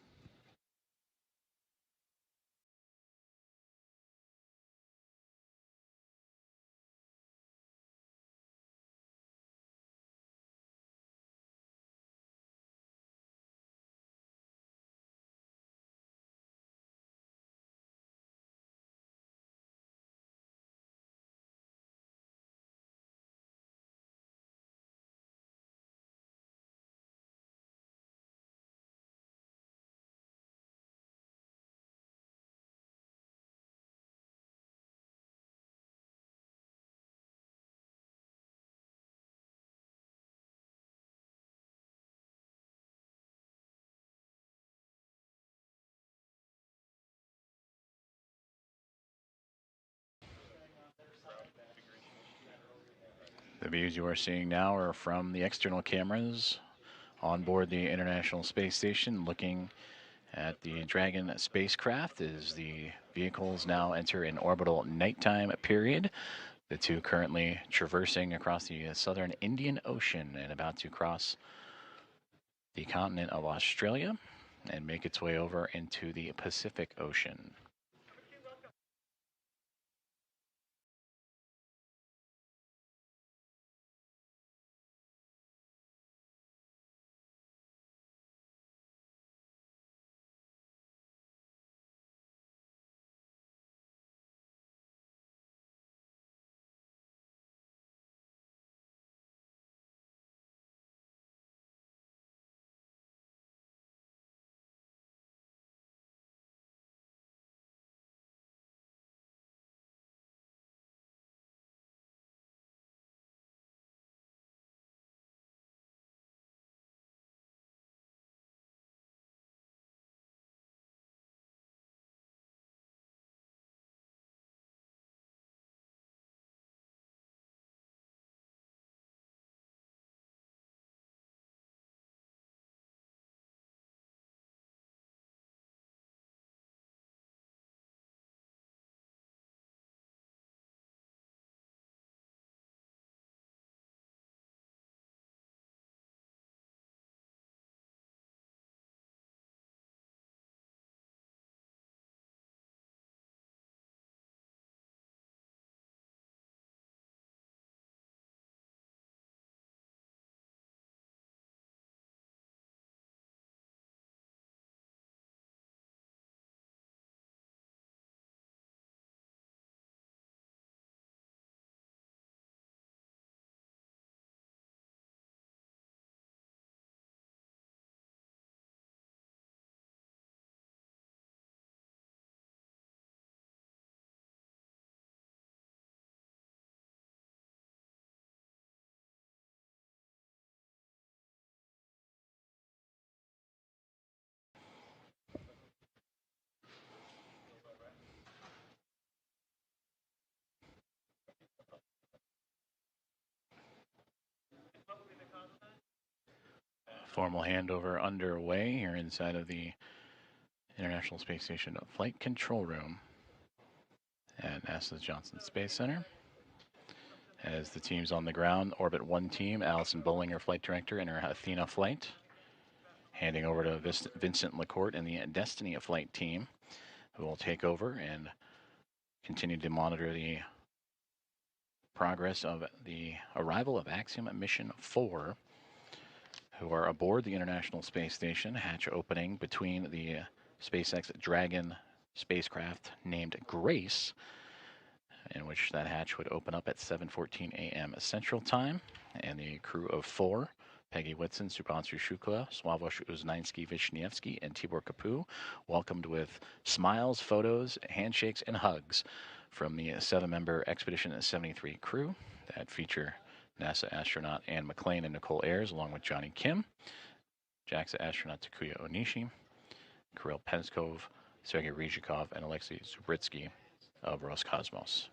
The views you are seeing now are from the external cameras on board the International Space Station, looking at the Dragon spacecraft as the vehicles now enter an orbital nighttime period. The two currently traversing across the southern Indian Ocean and about to cross the continent of Australia and make its way over into the Pacific Ocean. Formal handover underway here inside of the International Space Station Flight Control Room at NASA's Johnson Space Center. As the teams on the ground, Orbit 1 team, Allison Bollinger, Flight Director, in her Athena flight, handing over to Vincent LaCourte and the Destiny flight team, who will take over and continue to monitor the progress of the arrival of Axiom Mission 4, who are aboard the International Space Station, hatch opening between the SpaceX Dragon spacecraft named Grace, in which that hatch would open up at 7:14 a.m. Central Time, and the crew of 4, Peggy Whitson, Shubhanshu Shukla, Sławosz Uznański-Wiśniewski, and Tibor Kapu, welcomed with smiles, photos, handshakes, and hugs from the 7-member Expedition 73 crew that feature NASA astronaut Anne McClain and Nicole Ayers, along with Johnny Kim, JAXA astronaut Takuya Onishi, Kirill Peskov, Sergei Ryzhikov, and Alexei Zubritsky of Roscosmos.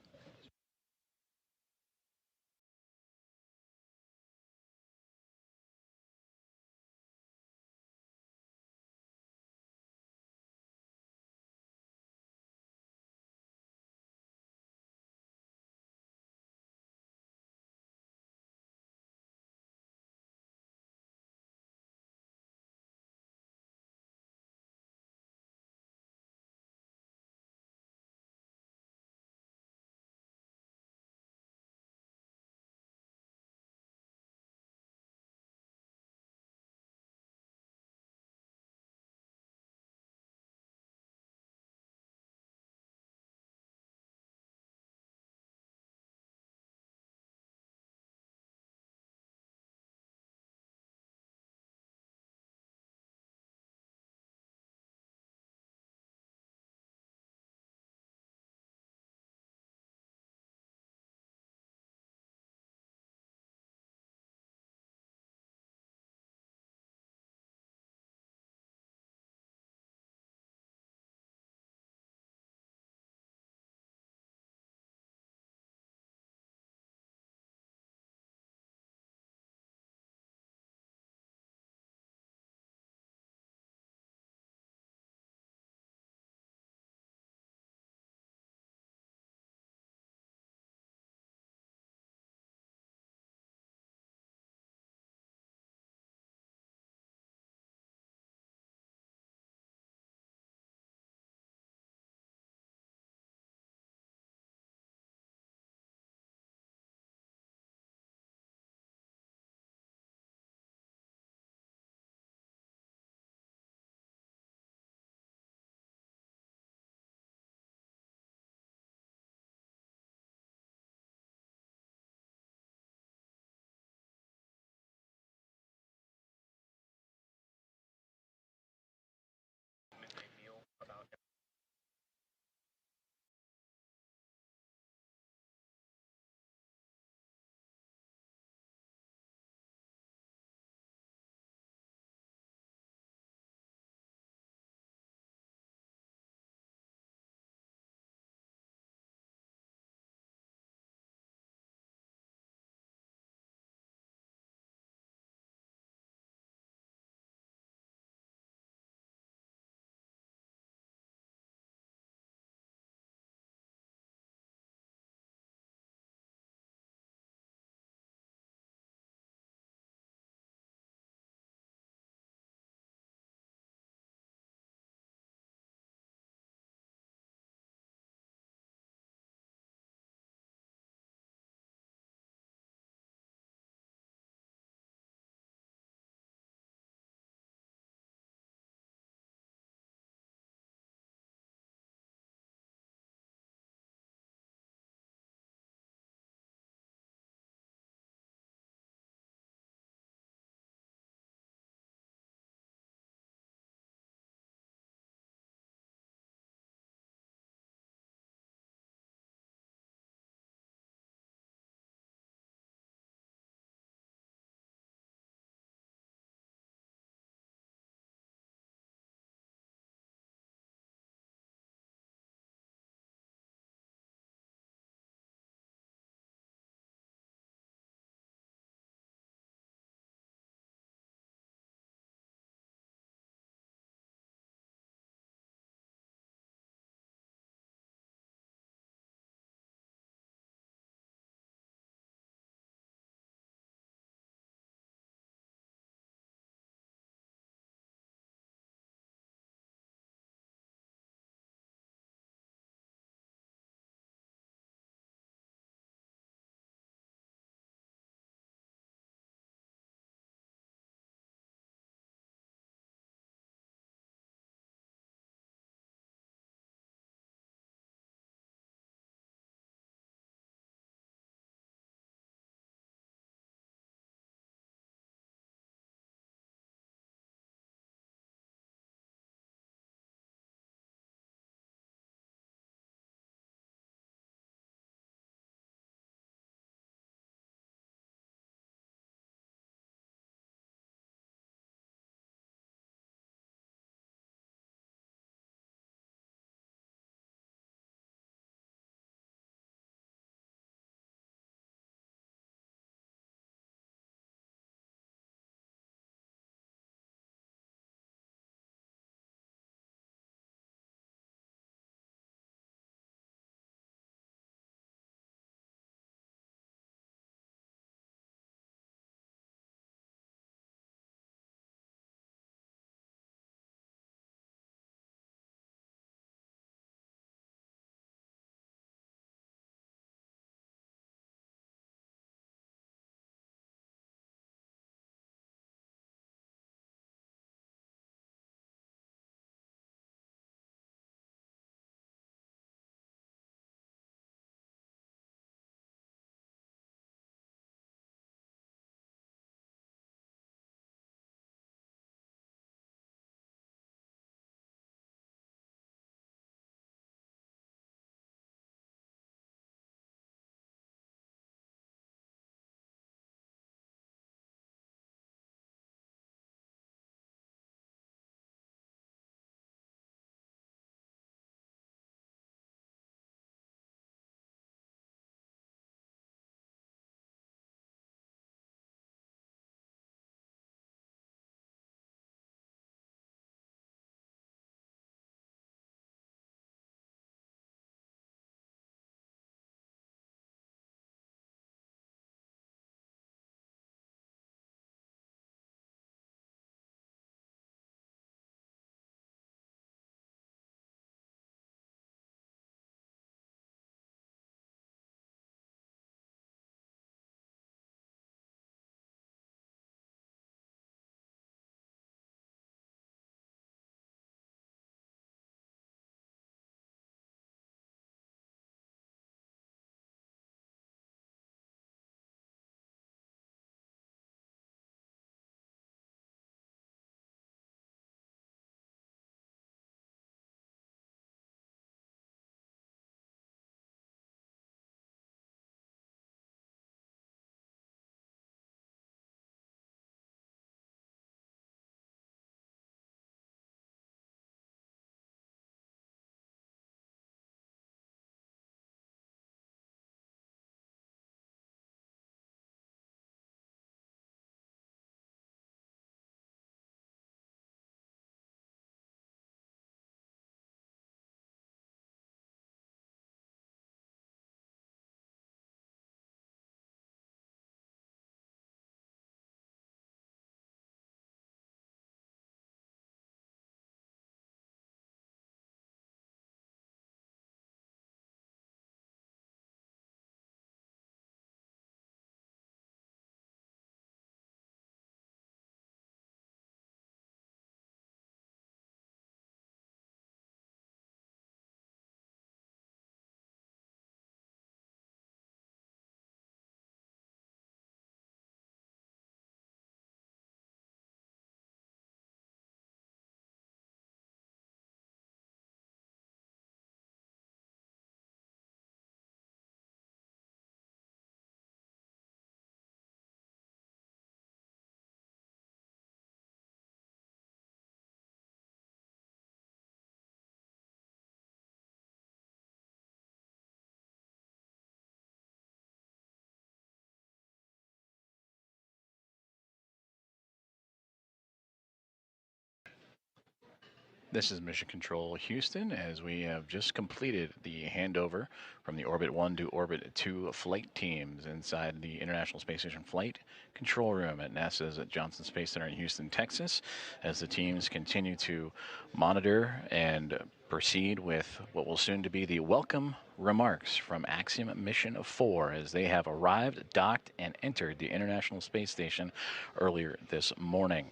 This is Mission Control Houston, as we have just completed the handover from the Orbit 1 to Orbit 2 flight teams inside the International Space Station Flight Control Room at NASA's Johnson Space Center in Houston, Texas, as the teams continue to monitor and proceed with what will soon to be the welcome remarks from Axiom Mission 4 as they have arrived, docked, and entered the International Space Station earlier this morning.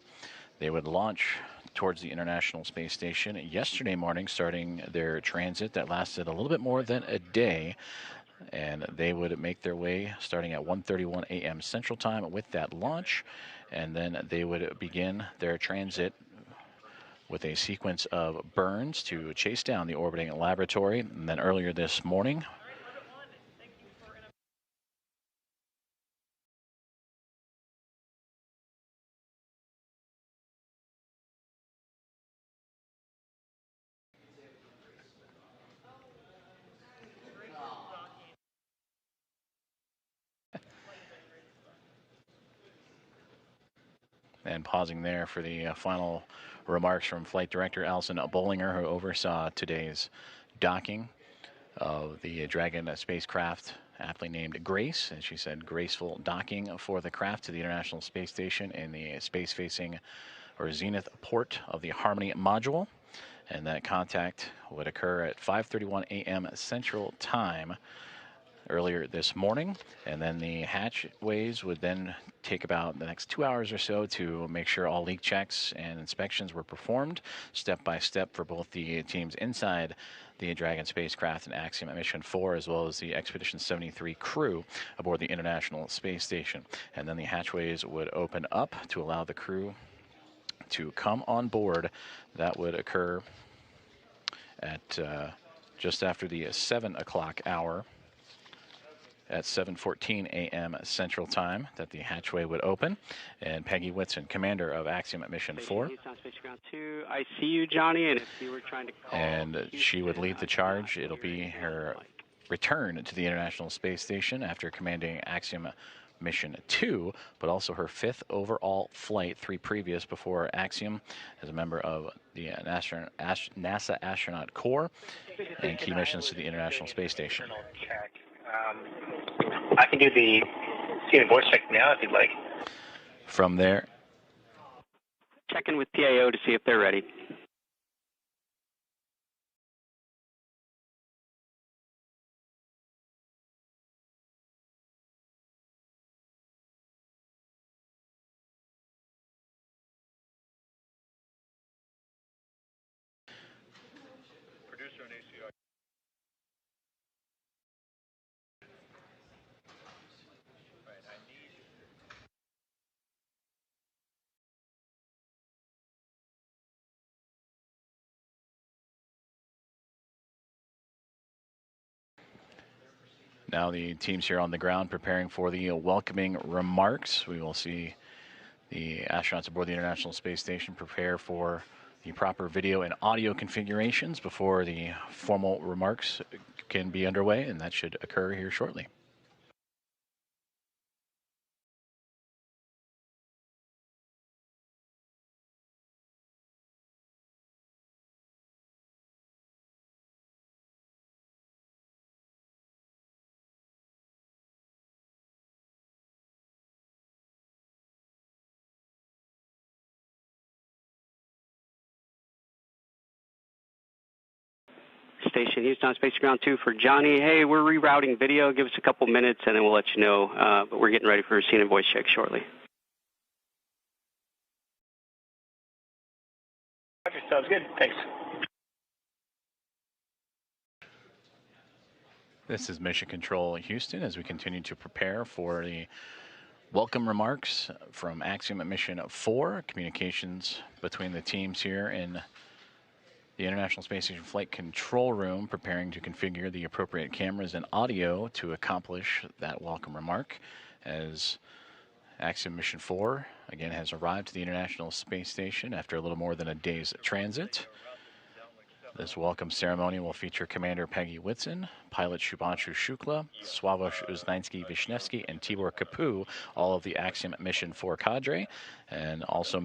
They would launch towards the International Space Station yesterday morning, starting their transit that lasted a little bit more than a day. And they would make their way starting at 1:31 a.m. Central Time with that launch. And then they would begin their transit with a sequence of burns to chase down the orbiting laboratory. And then earlier this morning, and pausing there for the final remarks from Flight Director Alison Bollinger, who oversaw today's docking of the Dragon spacecraft, aptly named Grace. And she said graceful docking for the craft to the International Space Station in the space-facing or zenith port of the Harmony module. And that contact would occur at 5:31 a.m. Central Time earlier this morning, and then the hatchways would then take about the next 2 hours or so to make sure all leak checks and inspections were performed step by step for both the teams inside the Dragon spacecraft and Axiom Mission 4, as well as the Expedition 73 crew aboard the International Space Station. And then the hatchways would open up to allow the crew to come on board. That would occur at just after the 7 o'clock hour at 7:14 a.m. Central Time that the hatchway would open. And Peggy Whitson, commander of Axiom Mission 4. I see you, Johnny, and if you were trying to call... And she would lead the charge. It'll be her return to the International Space Station after commanding Axiom Mission 2, but also her 5th overall flight, 3 previous before Axiom as a member of the NASA Astronaut Corps and key missions to the International Space Station. I can do the scene voice check now if you'd like. From there, check in with PAO to see if they're ready. now the teams here on the ground preparing for the welcoming remarks. We will see the astronauts aboard the International Space Station prepare for the proper video and audio configurations before the formal remarks can be underway, and that should occur here shortly. Station Houston on Space Ground 2 for Johnny. Hey, we're rerouting video. Give us a couple minutes and then we'll let you know. But we're getting ready for a scene and voice check shortly. Sounds good. Thanks. This is Mission Control Houston as we continue to prepare for the welcome remarks from Axiom at Mission 4. Communications between the teams here in the International Space Station Flight Control Room, preparing to configure the appropriate cameras and audio to accomplish that welcome remark, as Axiom Mission 4 again has arrived to the International Space Station after a little more than a day's transit. This welcome ceremony will feature Commander Peggy Whitson, pilot Shubhanshu Shukla, Sławosz Uznański-Wisniewski, and Tibor Kapu, all of the Axiom Mission 4 cadre, and also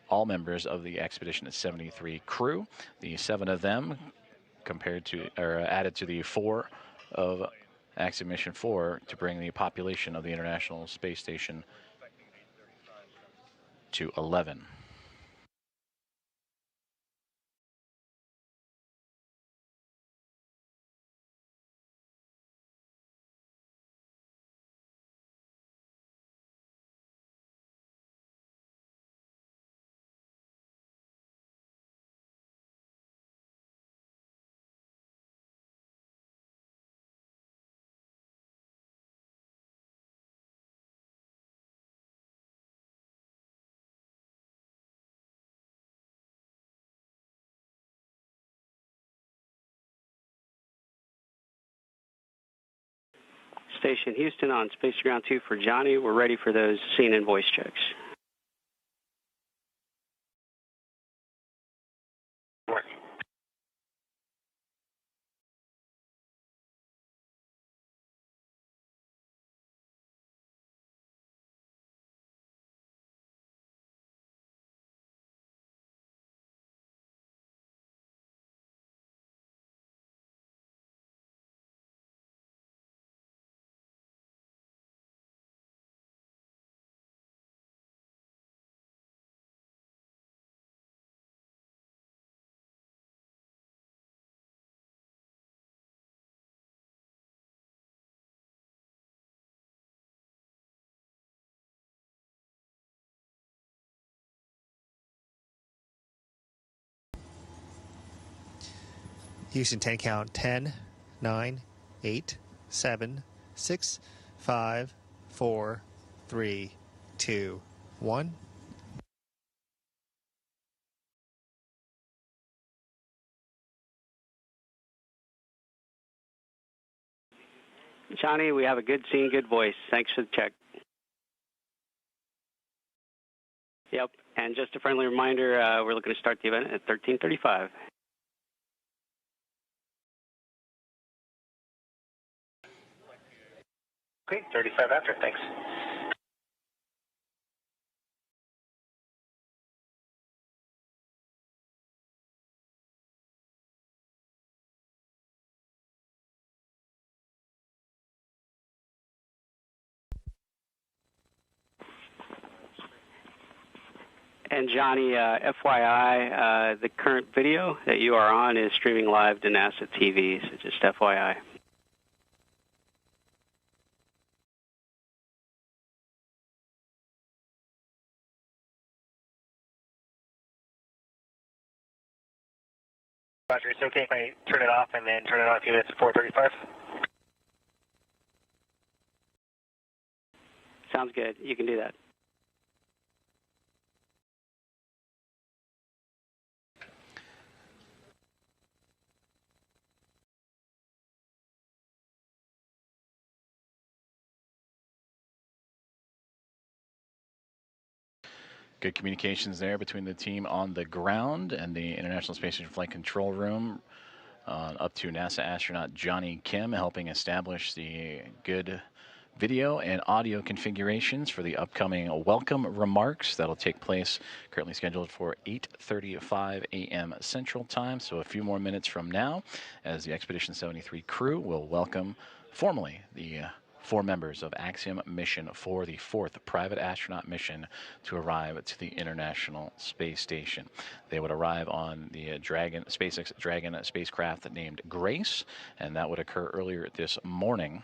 all members of the Expedition 73 crew. The 7 of them added to the 4 of Axiom Mission 4 to bring the population of the International Space Station to 11. Station Houston on Space Ground 2 for Johnny. We're ready for those scene and voice checks. Houston 10 count 10, 9, 8, 7, 6, 5, 4, 3, 2, 1. Johnny, we have a good scene, good voice. Thanks for the check. Yep, and just a friendly reminder, we're looking to start the event at 13:35. Okay, 35 after, thanks. And Johnny, FYI, the current video that you are on is streaming live to NASA TV, so just FYI. Roger, it's okay if I turn it off and then turn it on a few minutes at 4:35? Sounds good. You can do that. Good communications there between the team on the ground and the International Space Station Flight Control Room, up to NASA astronaut Johnny Kim, helping establish the good video and audio configurations for the upcoming welcome remarks that'll take place, currently scheduled for 8:35 a.m. Central Time, so a few more minutes from now, as the Expedition 73 crew will welcome formally the 4 members of Axiom Mission 4, the 4th private astronaut mission to arrive to the International Space Station. They would arrive on the SpaceX Dragon spacecraft named Grace, and that would occur earlier this morning,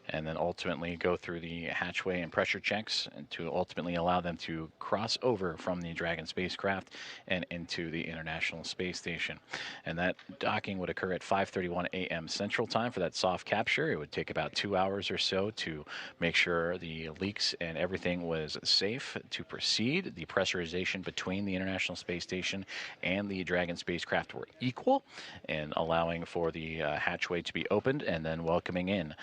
and then ultimately go through the hatchway and pressure checks and to ultimately allow them to cross over from the Dragon spacecraft and into the International Space Station. And that docking would occur at 5:31 a.m. Central Time for that soft capture. It would take about 2 hours or so to make sure the leaks and everything was safe to proceed. The pressurization between the International Space Station and the Dragon spacecraft were equal, and allowing for the hatchway to be opened and then welcoming in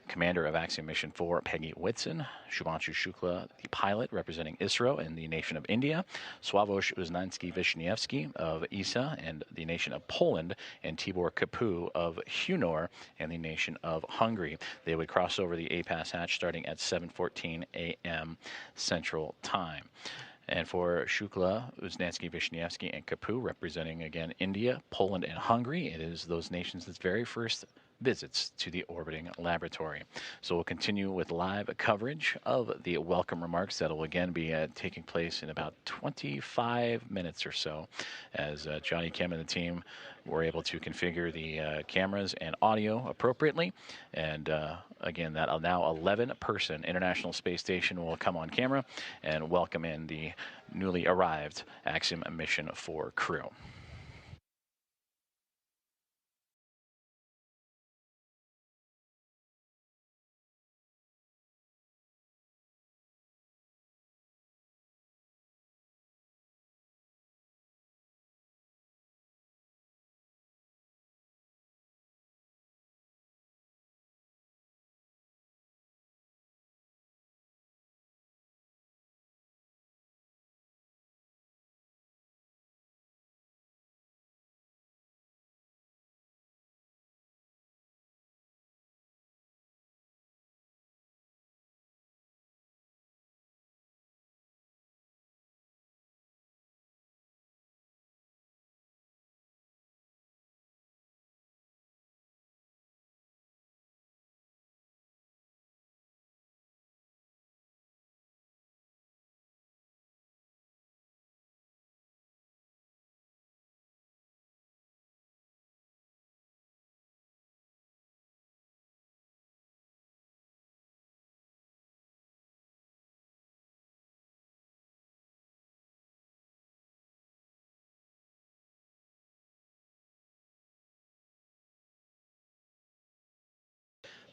Commander of Axiom Mission 4, Peggy Whitson, Shubhanshu Shukla, the pilot representing ISRO in the nation of India, Sławomir Uznański-Wiśniewski of ESA and the nation of Poland, and Tibor Kapu of Hunor and the nation of Hungary. They would cross over the APAS hatch starting at 7:14 a.m. Central Time. And for Shukla, Uznański, Wiśniewski, and Kapu, representing again India, Poland, and Hungary, it is those nations' very first visits to the orbiting laboratory. So we'll continue with live coverage of the welcome remarks that will again be taking place in about 25 minutes or so, as Johnny Kim and the team were able to configure the cameras and audio appropriately. And again, that now 11-person International Space Station will come on camera and welcome in the newly arrived Axiom Mission 4 crew.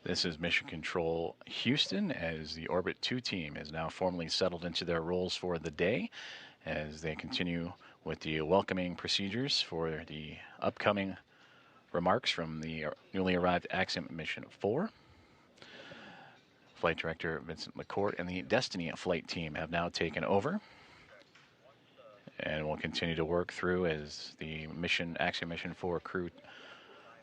This is Mission Control Houston, as the Orbit 2 team has now formally settled into their roles for the day, as they continue with the welcoming procedures for the upcoming remarks from the newly arrived Axiom Mission 4. Flight Director Vincent McCourt and the Destiny flight team have now taken over, and will continue to work through as the Axiom Mission 4 crew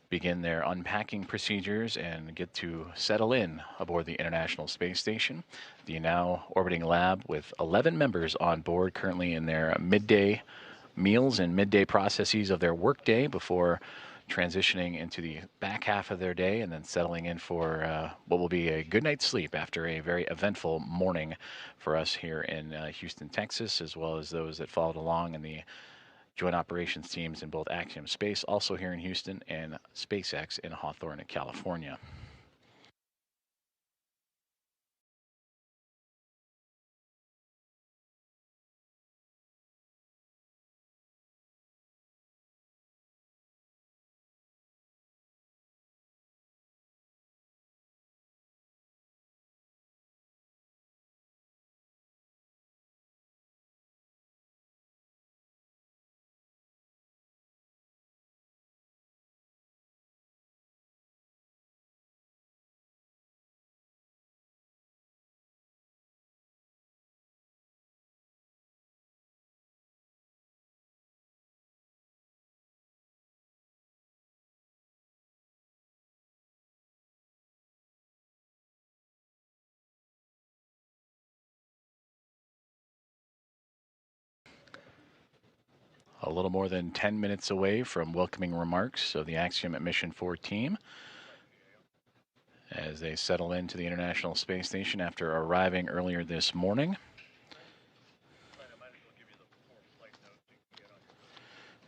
begin their unpacking procedures and get to settle in aboard the International Space Station. The now orbiting lab with 11 members on board, currently in their midday meals and midday processes of their workday before transitioning into the back half of their day and then settling in for what will be a good night's sleep after a very eventful morning for us here in Houston, Texas, as well as those that followed along in the Joint Operations teams in both Axiom Space, also here in Houston, and SpaceX in Hawthorne, California. A little more than 10 minutes away from welcoming remarks of the Axiom Mission 4 team as they settle into the International Space Station after arriving earlier this morning.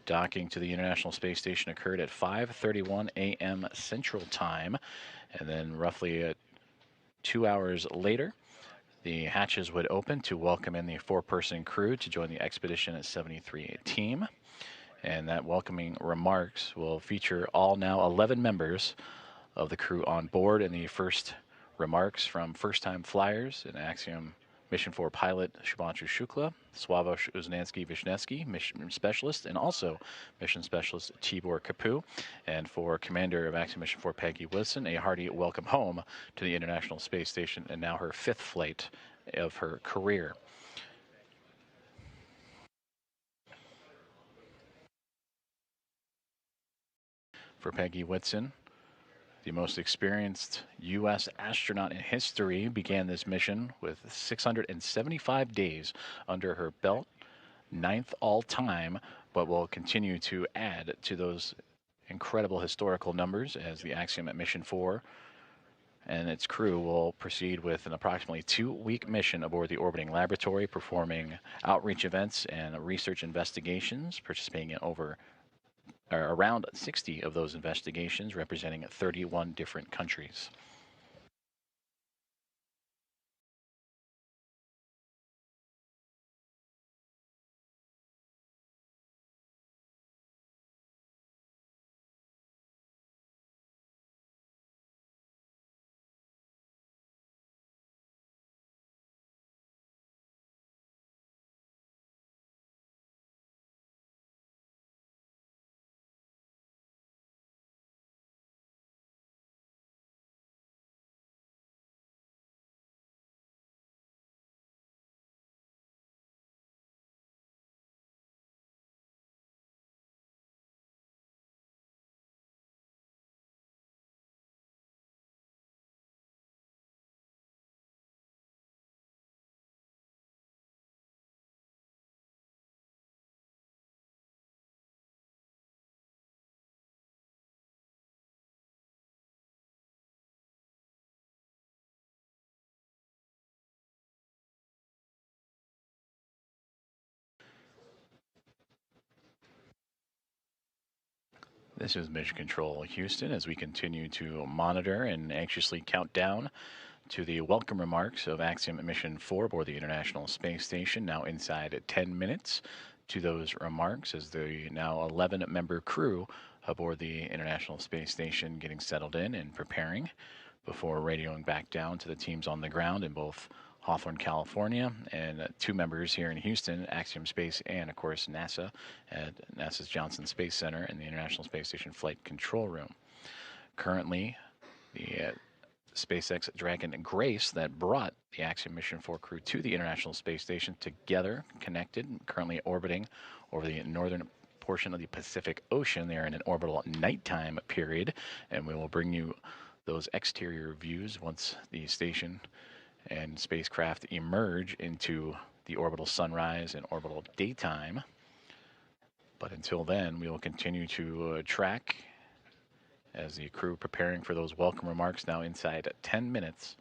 Docking to the International Space Station occurred at 5:31 a.m. Central Time, and then roughly 2 hours later, the hatches would open to welcome in the 4-person crew to join the Expedition 73 team. And that welcoming remarks will feature all now 11 members of the crew on board, and the first remarks from first-time flyers in Axiom Mission 4 pilot Shubhanshu Shukla, Sławomir Uznansky-Wisniewski, mission specialist, and also mission specialist Tibor Kapu. And for commander of Axiom Mission 4 Peggy Wilson, a hearty welcome home to the International Space Station, and now her 5th flight of her career. For Peggy Whitson, the most experienced U.S. astronaut in history, began this mission with 675 days under her belt, 9th all-time, but will continue to add to those incredible historical numbers as the Axiom at Mission 4 and its crew will proceed with an approximately 2-week mission aboard the orbiting laboratory, performing outreach events and research investigations, participating in around 60 of those investigations, representing 31 different countries. This is Mission Control Houston as we continue to monitor and anxiously count down to the welcome remarks of Axiom Mission 4 aboard the International Space Station, now inside 10 minutes to those remarks as the now 11-member crew aboard the International Space Station getting settled in and preparing before radioing back down to the teams on the ground in both Hawthorne, California, and 2 members here in Houston, Axiom Space and, of course, NASA at NASA's Johnson Space Center and the International Space Station Flight Control Room. Currently, the SpaceX Dragon Grace that brought the Axiom Mission 4 crew to the International Space Station together, connected, currently orbiting over the northern portion of the Pacific Ocean. They are in an orbital nighttime period, and we will bring you those exterior views once the station and spacecraft emerge into the orbital sunrise and orbital daytime. But until then, we will continue to track as the crew preparing for those welcome remarks now inside 10 minutes.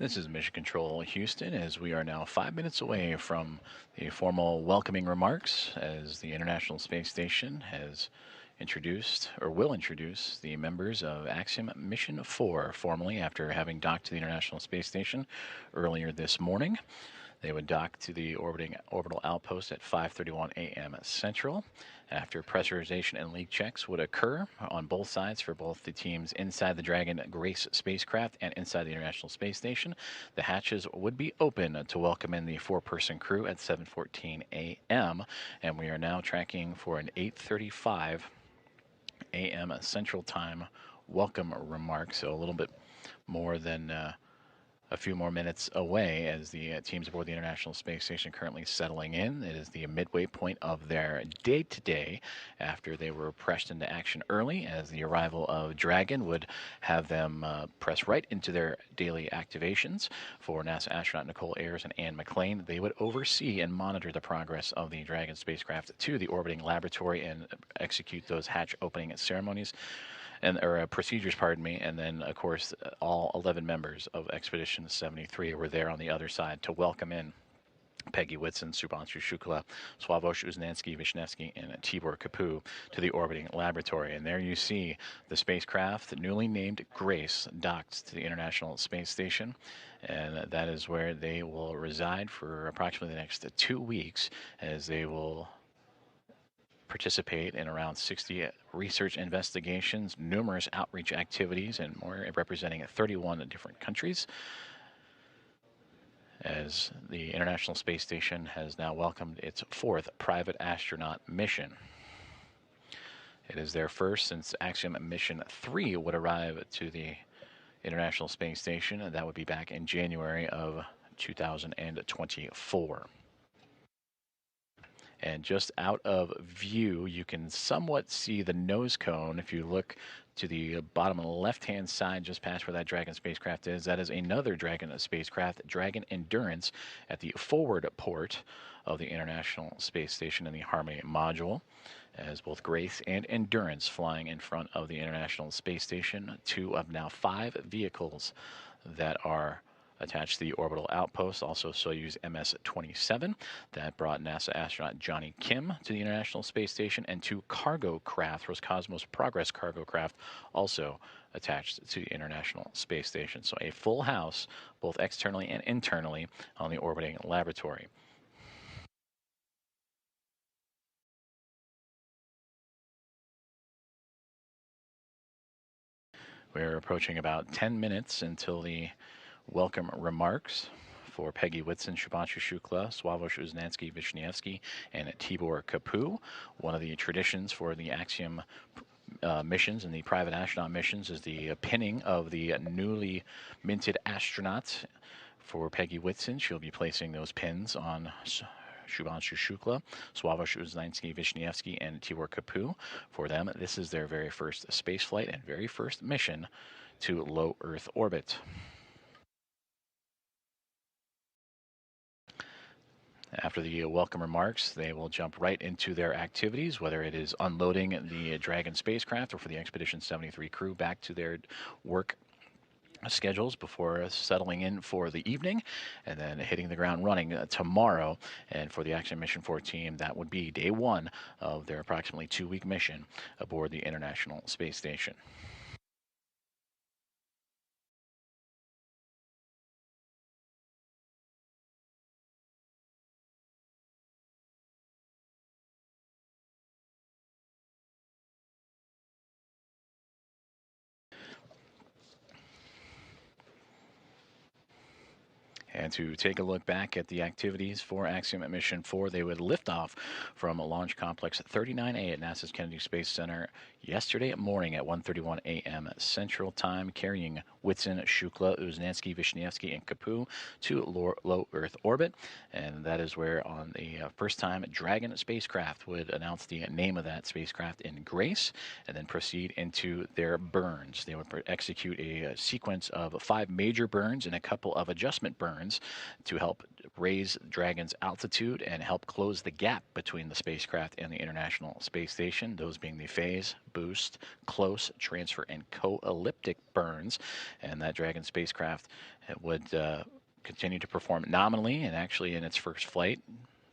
This is Mission Control Houston, as we are now 5 minutes away from the formal welcoming remarks as the International Space Station has introduced, or will introduce, the members of Axiom Mission 4 formally after having docked to the International Space Station earlier this morning. They would dock to the orbital outpost at 5:31 a.m. Central. After pressurization and leak checks would occur on both sides for both the teams inside the Dragon Grace spacecraft and inside the International Space Station, the hatches would be open to welcome in the four-person crew at 7:14 a.m. And we are now tracking for an 8:35 a.m. Central Time welcome remark, so a little bit more than a few more minutes away as the teams aboard the International Space Station currently settling in. It is the midway point of their day today after they were pressed into action early, as the arrival of Dragon would have them press right into their daily activations. For NASA astronaut Nicole Ayers and Ann McLean, they would oversee and monitor the progress of the Dragon spacecraft to the orbiting laboratory and execute those hatch opening ceremonies. Or procedures, pardon me, and then, of course, all 11 members of Expedition 73 were there on the other side to welcome in Peggy Whitson, Shubhanshu Shukla, Sławomir Uznanski-Wisniewski, and Tibor Kapu to the orbiting laboratory. And there you see the spacecraft, newly named Grace, docked to the International Space Station. And that is where they will reside for approximately the next 2 weeks, as they will participate in around 60 research investigations, numerous outreach activities, and more, representing 31 different countries, as the International Space Station has now welcomed its fourth private astronaut mission. It is their first since Axiom Mission 3 would arrive to the International Space Station, and that would be back in January of 2024. And just out of view, you can somewhat see the nose cone. If you look to the bottom left-hand side, just past where that Dragon spacecraft is, that is another Dragon spacecraft, Dragon Endurance, at the forward port of the International Space Station in the Harmony module, as both Grace and Endurance flying in front of the International Space Station, 2 of now 5 vehicles that are attached to the orbital outpost. Also Soyuz MS-27 that brought NASA astronaut Johnny Kim to the International Space Station, and 2 cargo craft, Roscosmos Progress cargo craft, also attached to the International Space Station. So a full house, both externally and internally, on the orbiting laboratory. We're approaching about 10 minutes until the welcome remarks for Peggy Whitson, Shubhanshu Shukla, Sławomir Uznanski-Wisniewski, and Tibor Kapu. One of the traditions for the Axiom missions and the private astronaut missions is the pinning of the newly minted astronauts. For Peggy Whitson, she'll be placing those pins on Shubhanshu Shukla, Sławomir Uznanski-Wisniewski, and Tibor Kapu. For them, this is their very first space flight and very first mission to low Earth orbit. After the welcome remarks, they will jump right into their activities, whether it is unloading the Dragon spacecraft or for the Expedition 73 crew back to their work schedules before settling in for the evening, and then hitting the ground running tomorrow. And for the Axiom Mission 4 team, that would be day 1 of their approximately 2-week mission aboard the International Space Station. And to take a look back at the activities for Axiom Mission 4, they would lift off from Launch Complex 39A at NASA's Kennedy Space Center yesterday morning at 1:31 a.m. Central Time, carrying Whitson, Shukla, Uznanski-Wisniewski, and Kapu to low Earth orbit. And that is where, on the first time, Dragon spacecraft would announce the name of that spacecraft in Grace, and then proceed into their burns. They would execute a sequence of 5 major burns and a couple of adjustment burns to help raise Dragon's altitude and help close the gap between the spacecraft and the International Space Station, those being the phase, boost, close, transfer, and co-elliptic burns. And that Dragon spacecraft would continue to perform nominally and actually in its first flight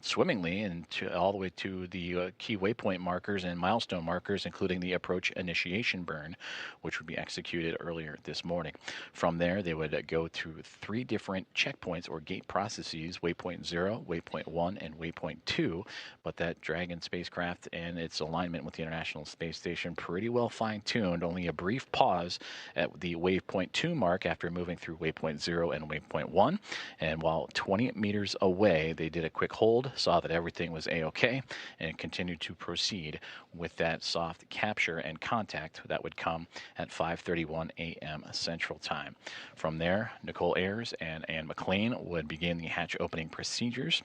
swimmingly and all the way to the key waypoint markers and milestone markers, including the approach initiation burn, which would be executed earlier this morning. From there, they would go through 3 different checkpoints or gate processes, waypoint 0, waypoint 1, and waypoint 2. But that Dragon spacecraft and its alignment with the International Space Station pretty well fine-tuned, only a brief pause at the waypoint 2 mark after moving through waypoint 0 and waypoint 1. And while 20 meters away, they did a quick hold, saw that everything was A-OK, and continued to proceed with that soft capture and contact that would come at 5:31 a.m. Central Time. From there, Nicole Ayers and Ann McLean would begin the hatch opening procedures,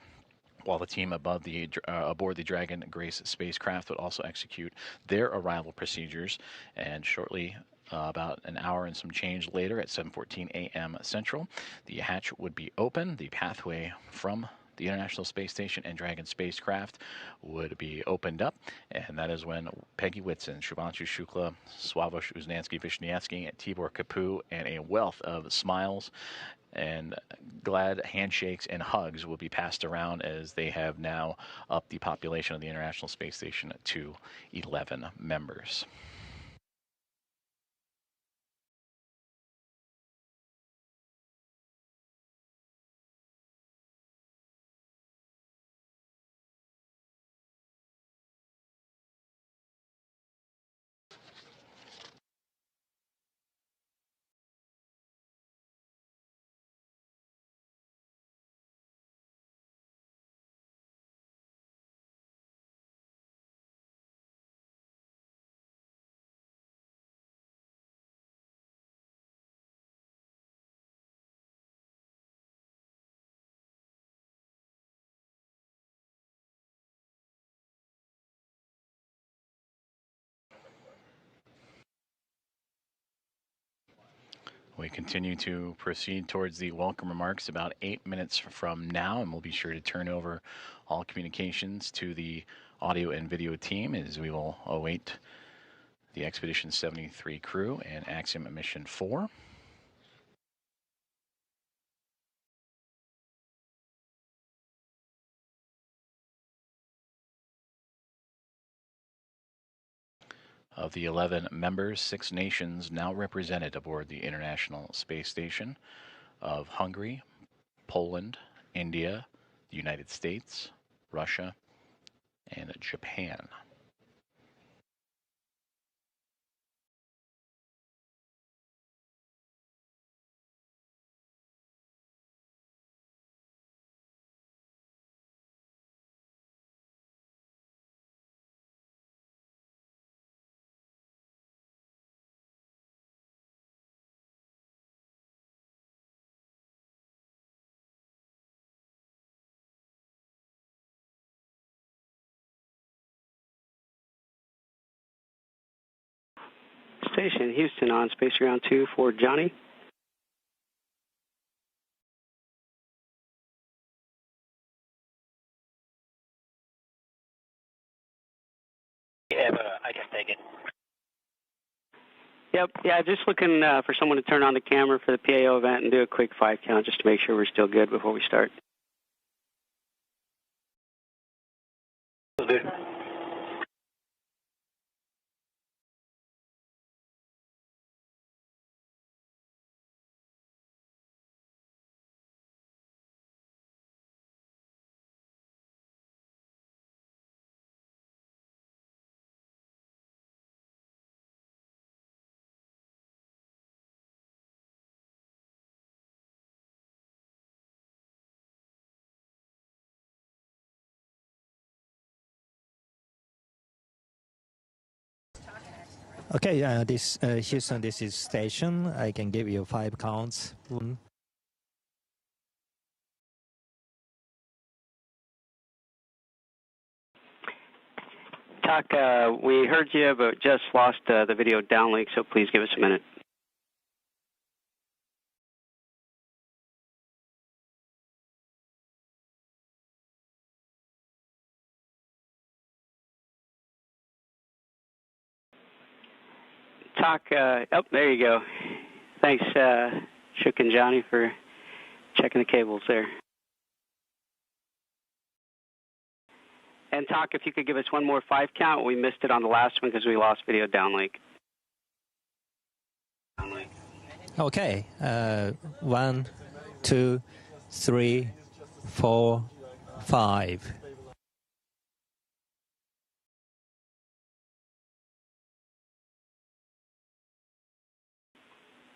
while the team aboard the Dragon Grace spacecraft would also execute their arrival procedures. And shortly, about an hour and some change later, at 7:14 a.m. Central, the hatch would be open. The pathway from the International Space Station and Dragon spacecraft would be opened up, and that is when Peggy Whitson, Shubhanshu Shukla, Sławomir Uznansky-Wisniewski, Tibor Kapu, and a wealth of smiles and glad handshakes and hugs will be passed around, as they have now upped the population of the International Space Station to 11 members. We continue to proceed towards the welcome remarks about 8 minutes from now, and we'll be sure to turn over all communications to the audio and video team as we will await the Expedition 73 crew and Axiom Mission 4. Of the 11 members, 6 nations now represented aboard the International Space Station of Hungary, Poland, India, the United States, Russia, and Japan. Station Houston on Space Ground 2 for Johnny. Yeah, but I can take it. Yep, yeah, just looking for someone to turn on the camera for the PAO event and do a quick 5 count just to make sure we're still good before we start. Good. Okay, this Houston, this is station. I can give you 5 counts. 1. Talk, we heard you, but just lost the video downlink, so please give us a minute. talk, oh, there you go. Thanks, Shook and Johnny, for checking the cables there. And talk, if you could give us one more 5 count. We missed it on the last one because we lost video downlink. Okay. 1, 2, 3, 4, 5.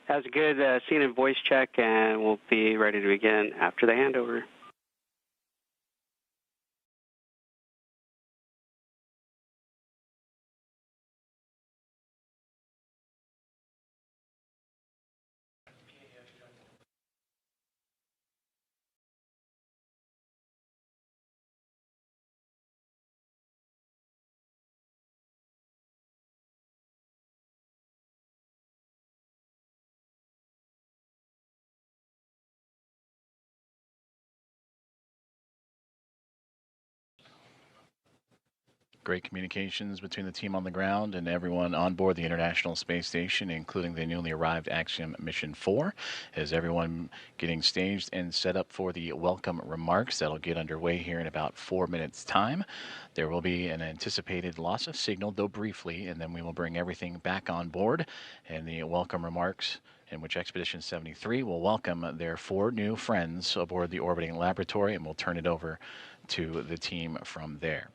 That was a good scene and voice check, and we'll be ready to begin after the handover. Great communications between the team on the ground and everyone on board the International Space Station, including the newly arrived Axiom Mission 4, as everyone getting staged and set up for the welcome remarks that'll get underway here in about 4 minutes' time. There will be an anticipated loss of signal, though briefly, and then we will bring everything back on board, and the welcome remarks in which Expedition 73 will welcome their 4 new friends aboard the orbiting laboratory, and we'll turn it over to the team from there.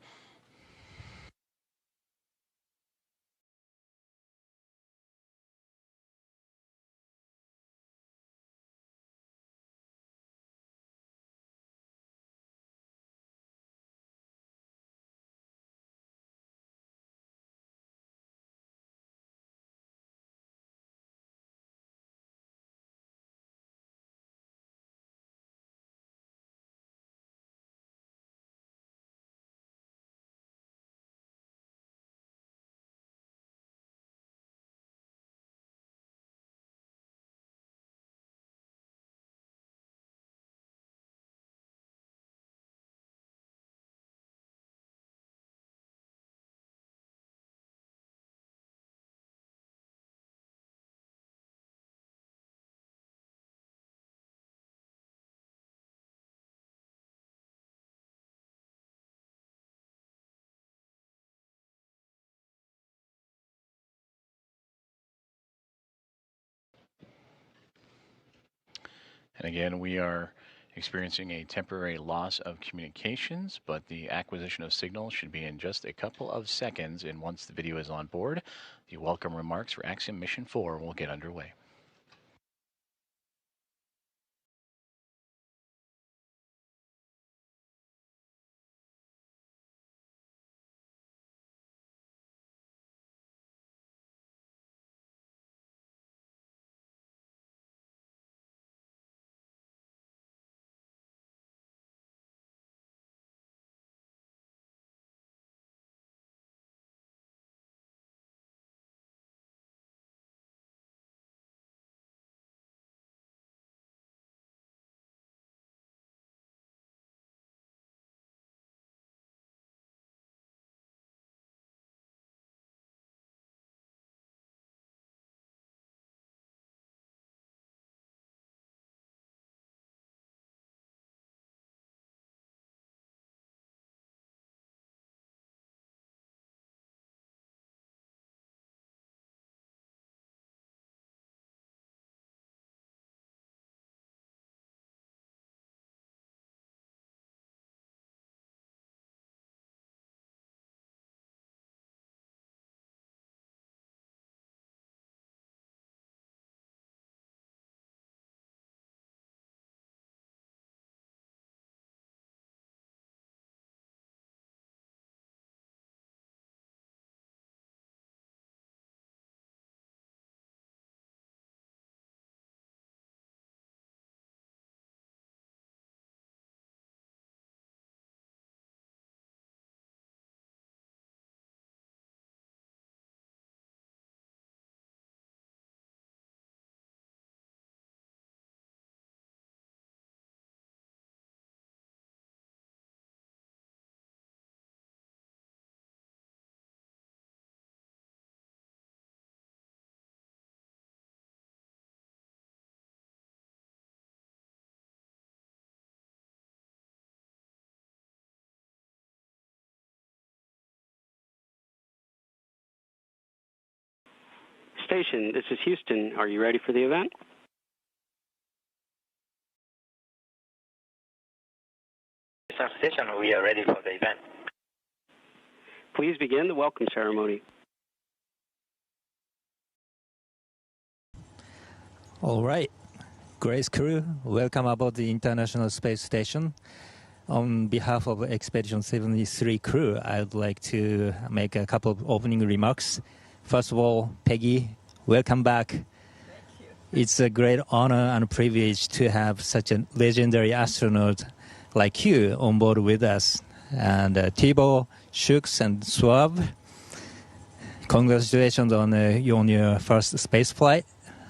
And again, we are experiencing a temporary loss of communications, but the acquisition of signal should be in just a couple of seconds. And once the video is on board, the welcome remarks for Axiom Mission 4 will get underway. Station, this is Houston. Are you ready for the event? Houston Station, we are ready for the event. Please begin the welcome ceremony. All right. Grace crew, welcome aboard the International Space Station. On behalf of Expedition 73 crew, I'd like to make a couple of opening remarks. First of all, Peggy, welcome back. Thank you. It's a great honor and privilege to have such a legendary astronaut like you on board with us. And Thibault, Shooks, and Suave, congratulations on your first space flight.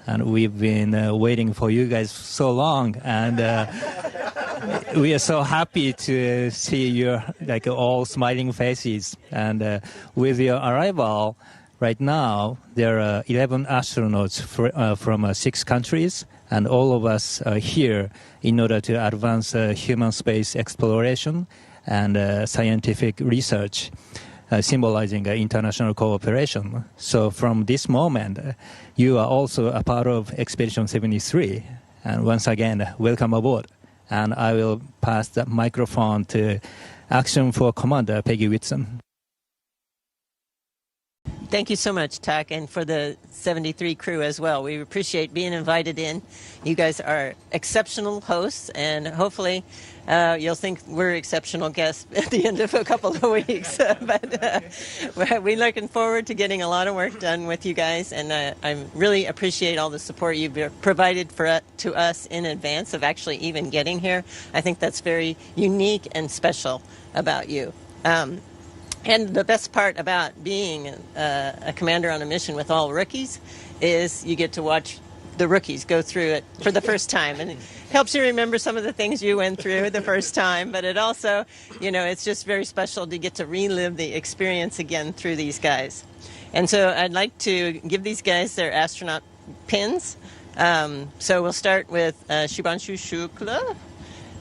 And we've been waiting for you guys so long, and we are so happy to see your all smiling faces. And with your arrival, right now there are 11 astronauts from 6 countries, and all of us are here in order to advance human space exploration and scientific research, symbolizing international cooperation. So from this moment, you are also a part of Expedition 73. And once again, welcome aboard. And I will pass the microphone to Axiom 4 Commander Peggy Whitson. Thank you so much, Tak, and for the 73 crew as well. We appreciate being invited in. You guys are exceptional hosts, and hopefully you'll think we're exceptional guests at the end of a couple of weeks. But we're looking forward to getting a lot of work done with you guys, and I really appreciate all the support you've provided to us in advance of actually even getting here. I think that's very unique and special about you. And the best part about being a commander on a mission with all rookies is you get to watch the rookies go through it for the first time. And it helps you remember some of the things you went through the first time. But it also, it's just very special to get to relive the experience again through these guys. And so I'd like to give these guys their astronaut pins. So we'll start with Shubhanshu Shukla,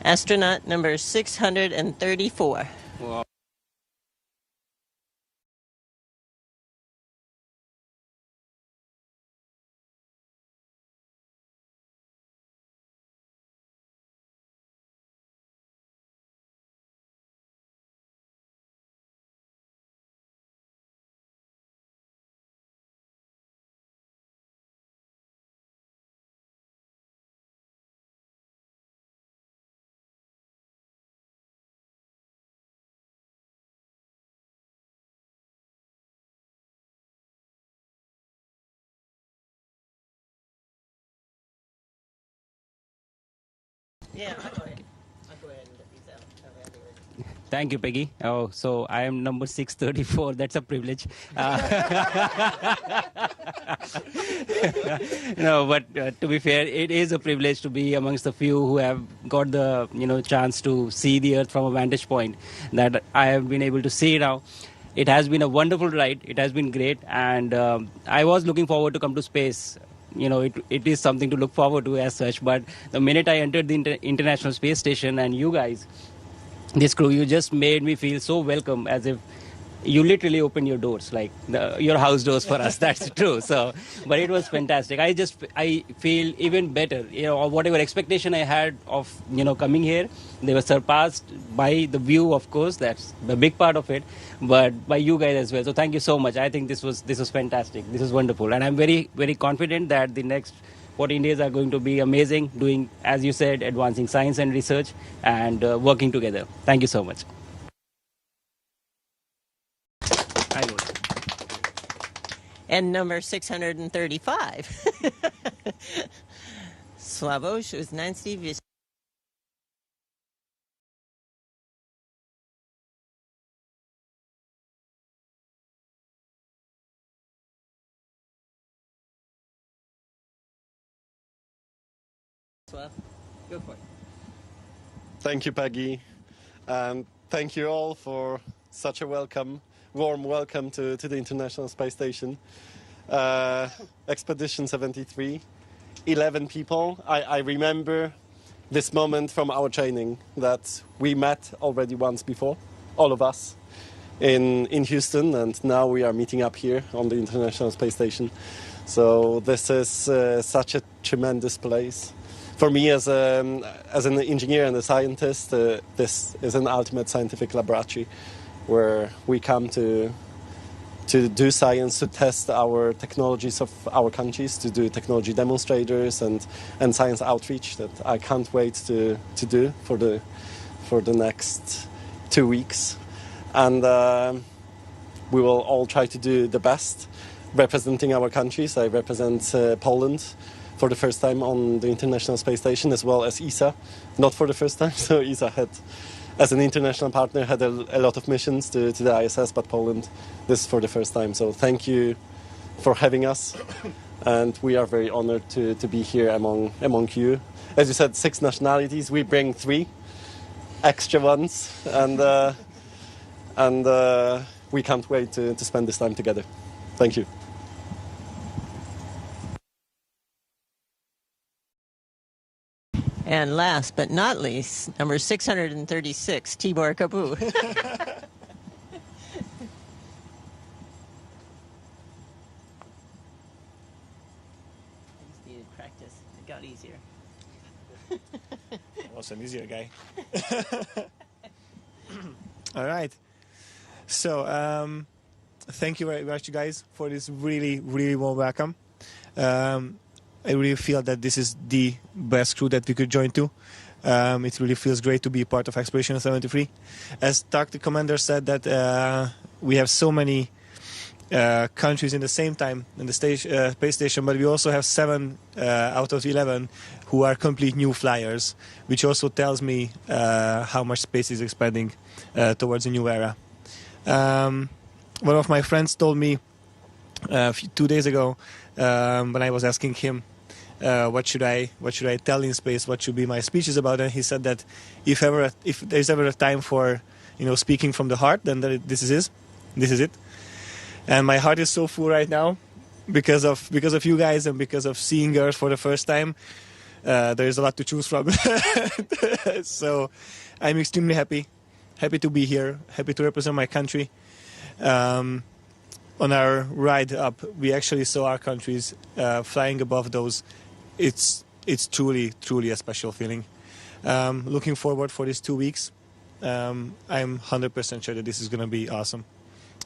astronaut number 634. Wow. Yeah, I'll go ahead and get these out. Thank you, Peggy. Oh, so I am number 634. That's a privilege. No, but to be fair, it is a privilege to be amongst the few who have got the chance to see the Earth from a vantage point that I have been able to see now. It has been a wonderful ride. It has been great, and I was looking forward to come to space. It is something to look forward to as such. But the minute I entered the International Space Station and you guys, this crew, you just made me feel so welcome, as if you literally opened your doors, like your house doors for us. That's true. So, but it was fantastic. I feel even better. Whatever expectation I had of coming here, they were surpassed by the view. Of course, that's the big part of it, but by you guys as well. So thank you so much. I think this was fantastic. This is wonderful, and I'm very, very confident that the next 14 days are going to be amazing. Doing, as you said, advancing science and research and working together. Thank you so much. And number 635. Slavosh was Nancy. Go for it. Thank you, Peggy. And thank you all for such a warm welcome to the International Space Station. Expedition 73, 11 people. I remember this moment from our training that we met already once before, all of us. in Houston, and now we are meeting up here on the International Space Station. So this is such a tremendous place. For me, as an engineer and a scientist, this is an ultimate scientific laboratory where we come to do science, to test our technologies of our countries, to do technology demonstrators and science outreach that I can't wait to do for the next 2 weeks. And we will all try to do the best representing our countries. I represent Poland for the first time on the International Space Station, as well as ESA, not for the first time. So ESA had, as an international partner, had a lot of missions to the ISS, but Poland, this is for the first time. So thank you for having us, and we are very honored to be here among you. As you said, 6 nationalities. We bring 3 extra ones, and we can't wait to spend this time together. Thank you. And last but not least, number 636, Tibor Kabu. Needed practice. It got easier. I was an easier guy. All right. So, thank you very much, guys, for this really, really warm welcome. I really feel that this is the best crew that we could join to. It really feels great to be part of Expedition 73. As Doug, the commander, said that we have so many countries in the same time in the space station, but we also have 7 out of 11 who are complete new flyers, which also tells me how much space is expanding towards a new era. One of my friends told me 2 days ago when I was asking him what should I tell in space, what should be my speeches about, and he said that if there's ever a time for speaking from the heart, then this is it. And my heart is so full right now because of you guys and because of seeing Earth for the first time. There is a lot to choose from. So I'm extremely happy to be here, happy to represent my country. On our ride up, we actually saw our countries flying above those. It's truly a special feeling. Looking forward for these 2 weeks. I'm 100% sure that this is going to be awesome.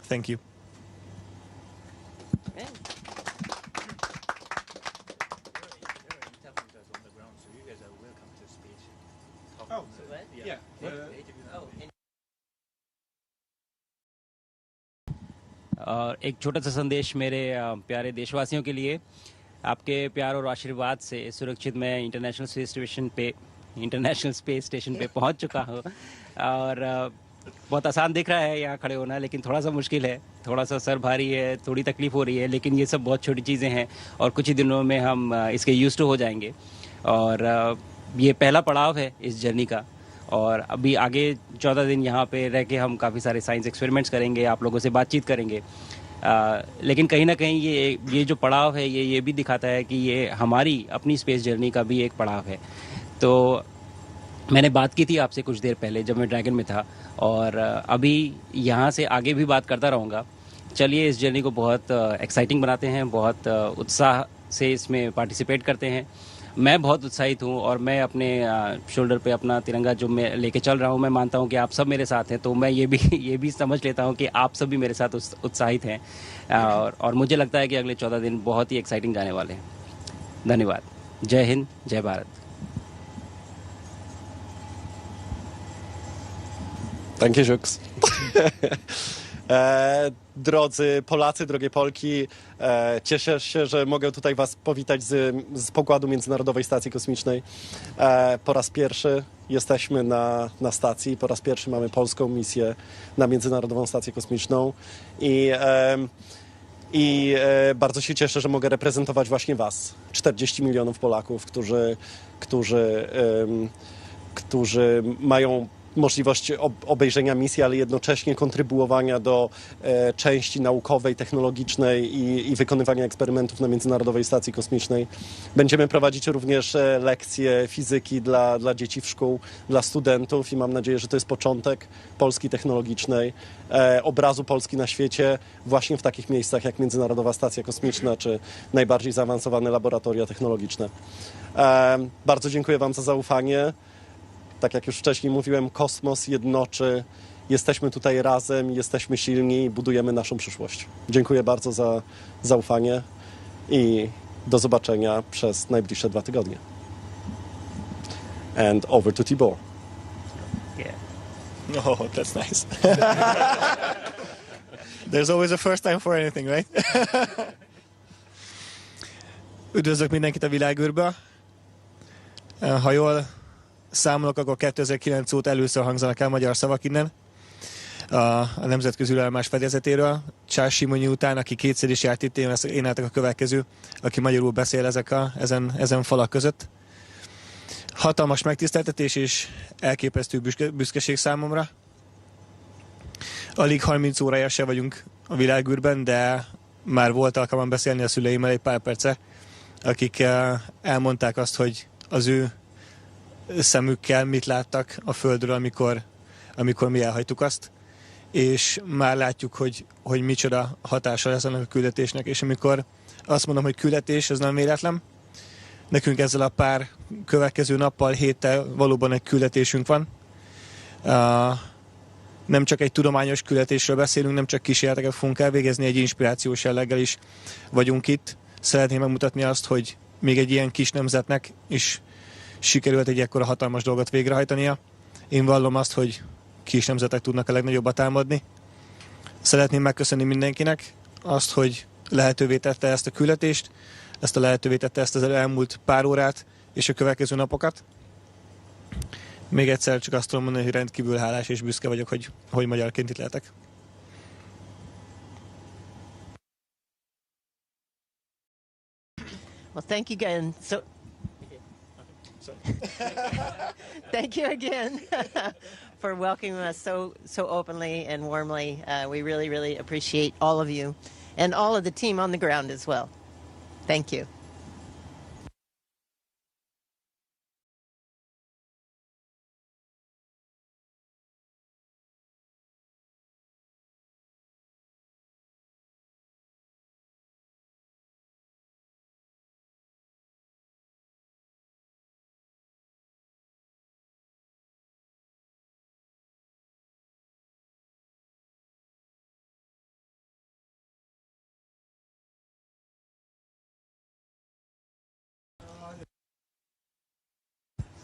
Thank you. और एक छोटा सा संदेश मेरे प्यारे देशवासियों के लिए, आपके प्यार और आशीर्वाद से सुरक्षित मैं इंटरनेशनल स्पेस स्टेशन पे पहुंच चुका हूं। और बहुत आसान दिख रहा है यहाँ खड़े होना, लेकिन थोड़ा सा मुश्किल है, थोड़ा सा सर भारी है, थोड़ी तकलीफ हो रही है, लेकिन ये सब बहुत छोटी चीज़ें हैं और कुछ ही दिनों में हम इसके यूज्ड टू हो जाएंगे। और ये पहला पड़ाव है इस जर्नी का, और अभी आगे 14 दिन यहाँ पे रह के हम काफ़ी सारे साइंस एक्सपेरिमेंट्स करेंगे, आप लोगों से बातचीत करेंगे। लेकिन कहीं ना कहीं ये जो पड़ाव है ये भी दिखाता है कि ये हमारी अपनी स्पेस जर्नी का भी एक पड़ाव है। तो मैंने बात की थी आपसे कुछ देर पहले जब मैं ड्रैगन में था, और अभी यहाँ से आगे भी बात करता रहूँगा। चलिए इस जर्नी को बहुत एक्साइटिंग बनाते हैं, बहुत उत्साह से इसमें पार्टिसिपेट करते हैं। मैं बहुत उत्साहित हूँ और मैं अपने शोल्डर पे अपना तिरंगा जो मैं लेके चल रहा हूँ, मैं मानता हूँ कि आप सब मेरे साथ हैं, तो मैं ये भी समझ लेता हूँ कि आप सब भी मेरे साथ उत्साहित हैं। और मुझे लगता है कि अगले 14 दिन बहुत ही एक्साइटिंग जाने वाले हैं। धन्यवाद। जय हिंद, जय Bharat. Thank you, Shukes. Drodzy Polacy, drogie Polki, cieszę się, że mogę tutaj Was powitać z pokładu Międzynarodowej Stacji Kosmicznej. Po raz pierwszy jesteśmy na stacji, po raz pierwszy mamy polską misję na Międzynarodową Stację Kosmiczną i bardzo się cieszę, że mogę reprezentować właśnie Was, 40 milionów Polaków, którzy mają możliwość obejrzenia misji, ale jednocześnie kontrybuowania do części naukowej, technologicznej i wykonywania eksperymentów na Międzynarodowej Stacji Kosmicznej. Będziemy prowadzić również lekcje fizyki dla dzieci w szkół, dla studentów i mam nadzieję, że to jest początek Polski technologicznej, obrazu Polski na świecie właśnie w takich miejscach jak Międzynarodowa Stacja Kosmiczna czy najbardziej zaawansowane laboratoria technologiczne. Bardzo dziękuję Wam za zaufanie. Tak jak już wcześniej mówiłem, kosmos jednoczy. Jesteśmy tutaj razem, jesteśmy silni i budujemy naszą przyszłość. Dziękuję bardzo za zaufanie i do zobaczenia przez najbliższe 2 tygodnie. And over to Tibor. Yeah. Oh, that's nice. There's always a first time for anything, right? Üdvözlök mindenkit a világűrből. Ha jól számolok, akkor 2009 óta először hangzanak el magyar szavak innen. A nemzetközi űrállomás fedezetéről. Csás Simonyi után, aki kétszer is járt itt, én álltak a következő, aki magyarul beszél ezen falak között. Hatalmas megtiszteltetés és elképesztő büszkeség számomra. Alig 30 órája se vagyunk a világűrben, de már volt alkalmam beszélni a szüleimmel egy pár perce, akik elmondták azt, hogy az ő szemükkel mit láttak a Földről, amikor mi elhagytuk azt, és már látjuk, hogy micsoda hatása lesz ennek a küldetésnek, és amikor azt mondom, hogy küldetés, ez nem véletlen, nekünk ezzel a pár következő nappal, héttel valóban egy küldetésünk van. Nem csak egy tudományos küldetésről beszélünk, nem csak kísérleteket fogunk elvégezni, egy inspirációs jelleggel is vagyunk itt. Szeretném megmutatni azt, hogy még egy ilyen kis nemzetnek is sikerült egy ekkora hatalmas dolgot végrehajtania. Én vallom azt, hogy kis nemzetek tudnak a legnagyobbat támadni. Szeretném megköszönni mindenkinek azt, hogy lehetővé tette ezt a küldetést, lehetővé tette ezt az elmúlt pár órát és a következő napokat. Még egyszer csak azt tudom mondani, hogy rendkívül hálás és büszke vagyok, hogy magyarként itt lehetek. Well, thank you again. Thank you again for welcoming us so openly and warmly. We really, really appreciate all of you and all of the team on the ground as well. Thank you.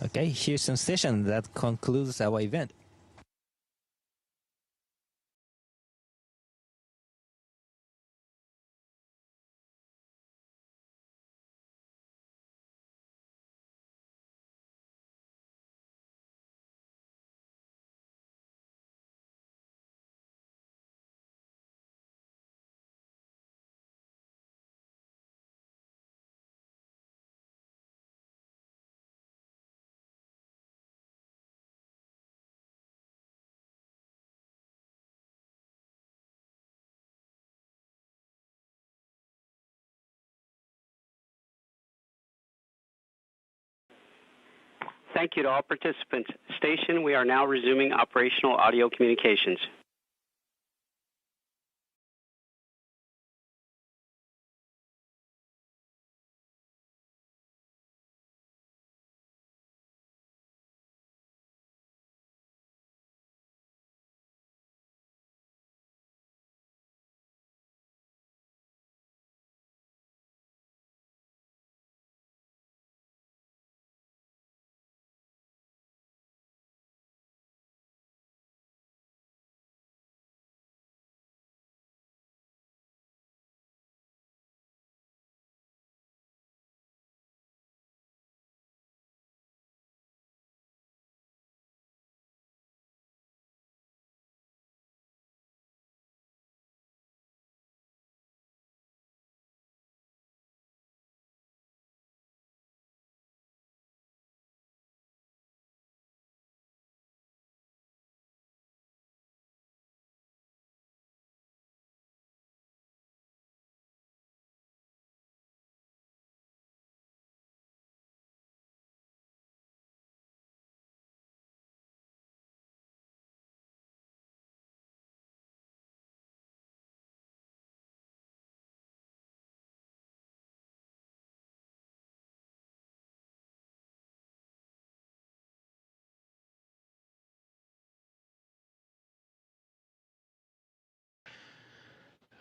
Okay, Houston Station, that concludes our event. Thank you to all participants. Station, we are now resuming operational audio communications.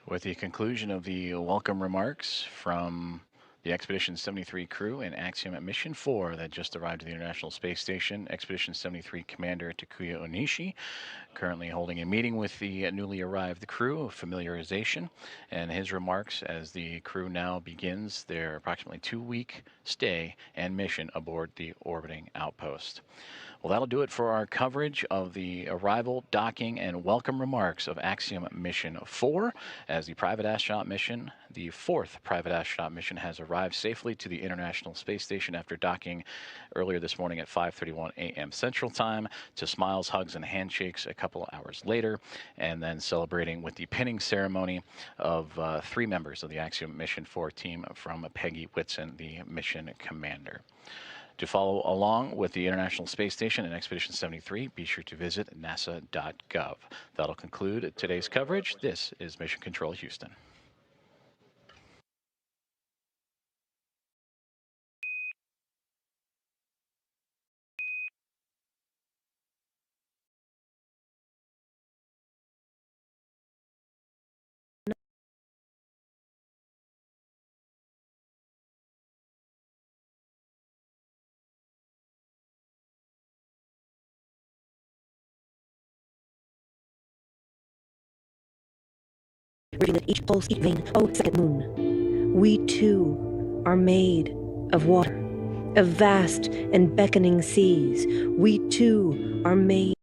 With the conclusion of the welcome remarks from the Expedition 73 crew and Axiom Mission 4 that just arrived at the International Space Station, Expedition 73 Commander Takuya Onishi currently holding a meeting with the newly arrived crew, familiarization, and his remarks as the crew now begins their approximately 2-week stay and mission aboard the orbiting outpost. Well, that'll do it for our coverage of the arrival, docking, and welcome remarks of Axiom Mission 4 as the private astronaut mission, the 4th private astronaut mission, has arrived safely to the International Space Station after docking earlier this morning at 5:31 a.m. Central Time to smiles, hugs, and handshakes a couple hours later, and then celebrating with the pinning ceremony of 3 members of the Axiom Mission 4 team from Peggy Whitson, the mission commander. To follow along with the International Space Station and Expedition 73, be sure to visit nasa.gov. That'll conclude today's coverage. This is Mission Control Houston. Let each pulse, each vein, oh, second moon. We too are made of water, of vast and beckoning seas. We too are made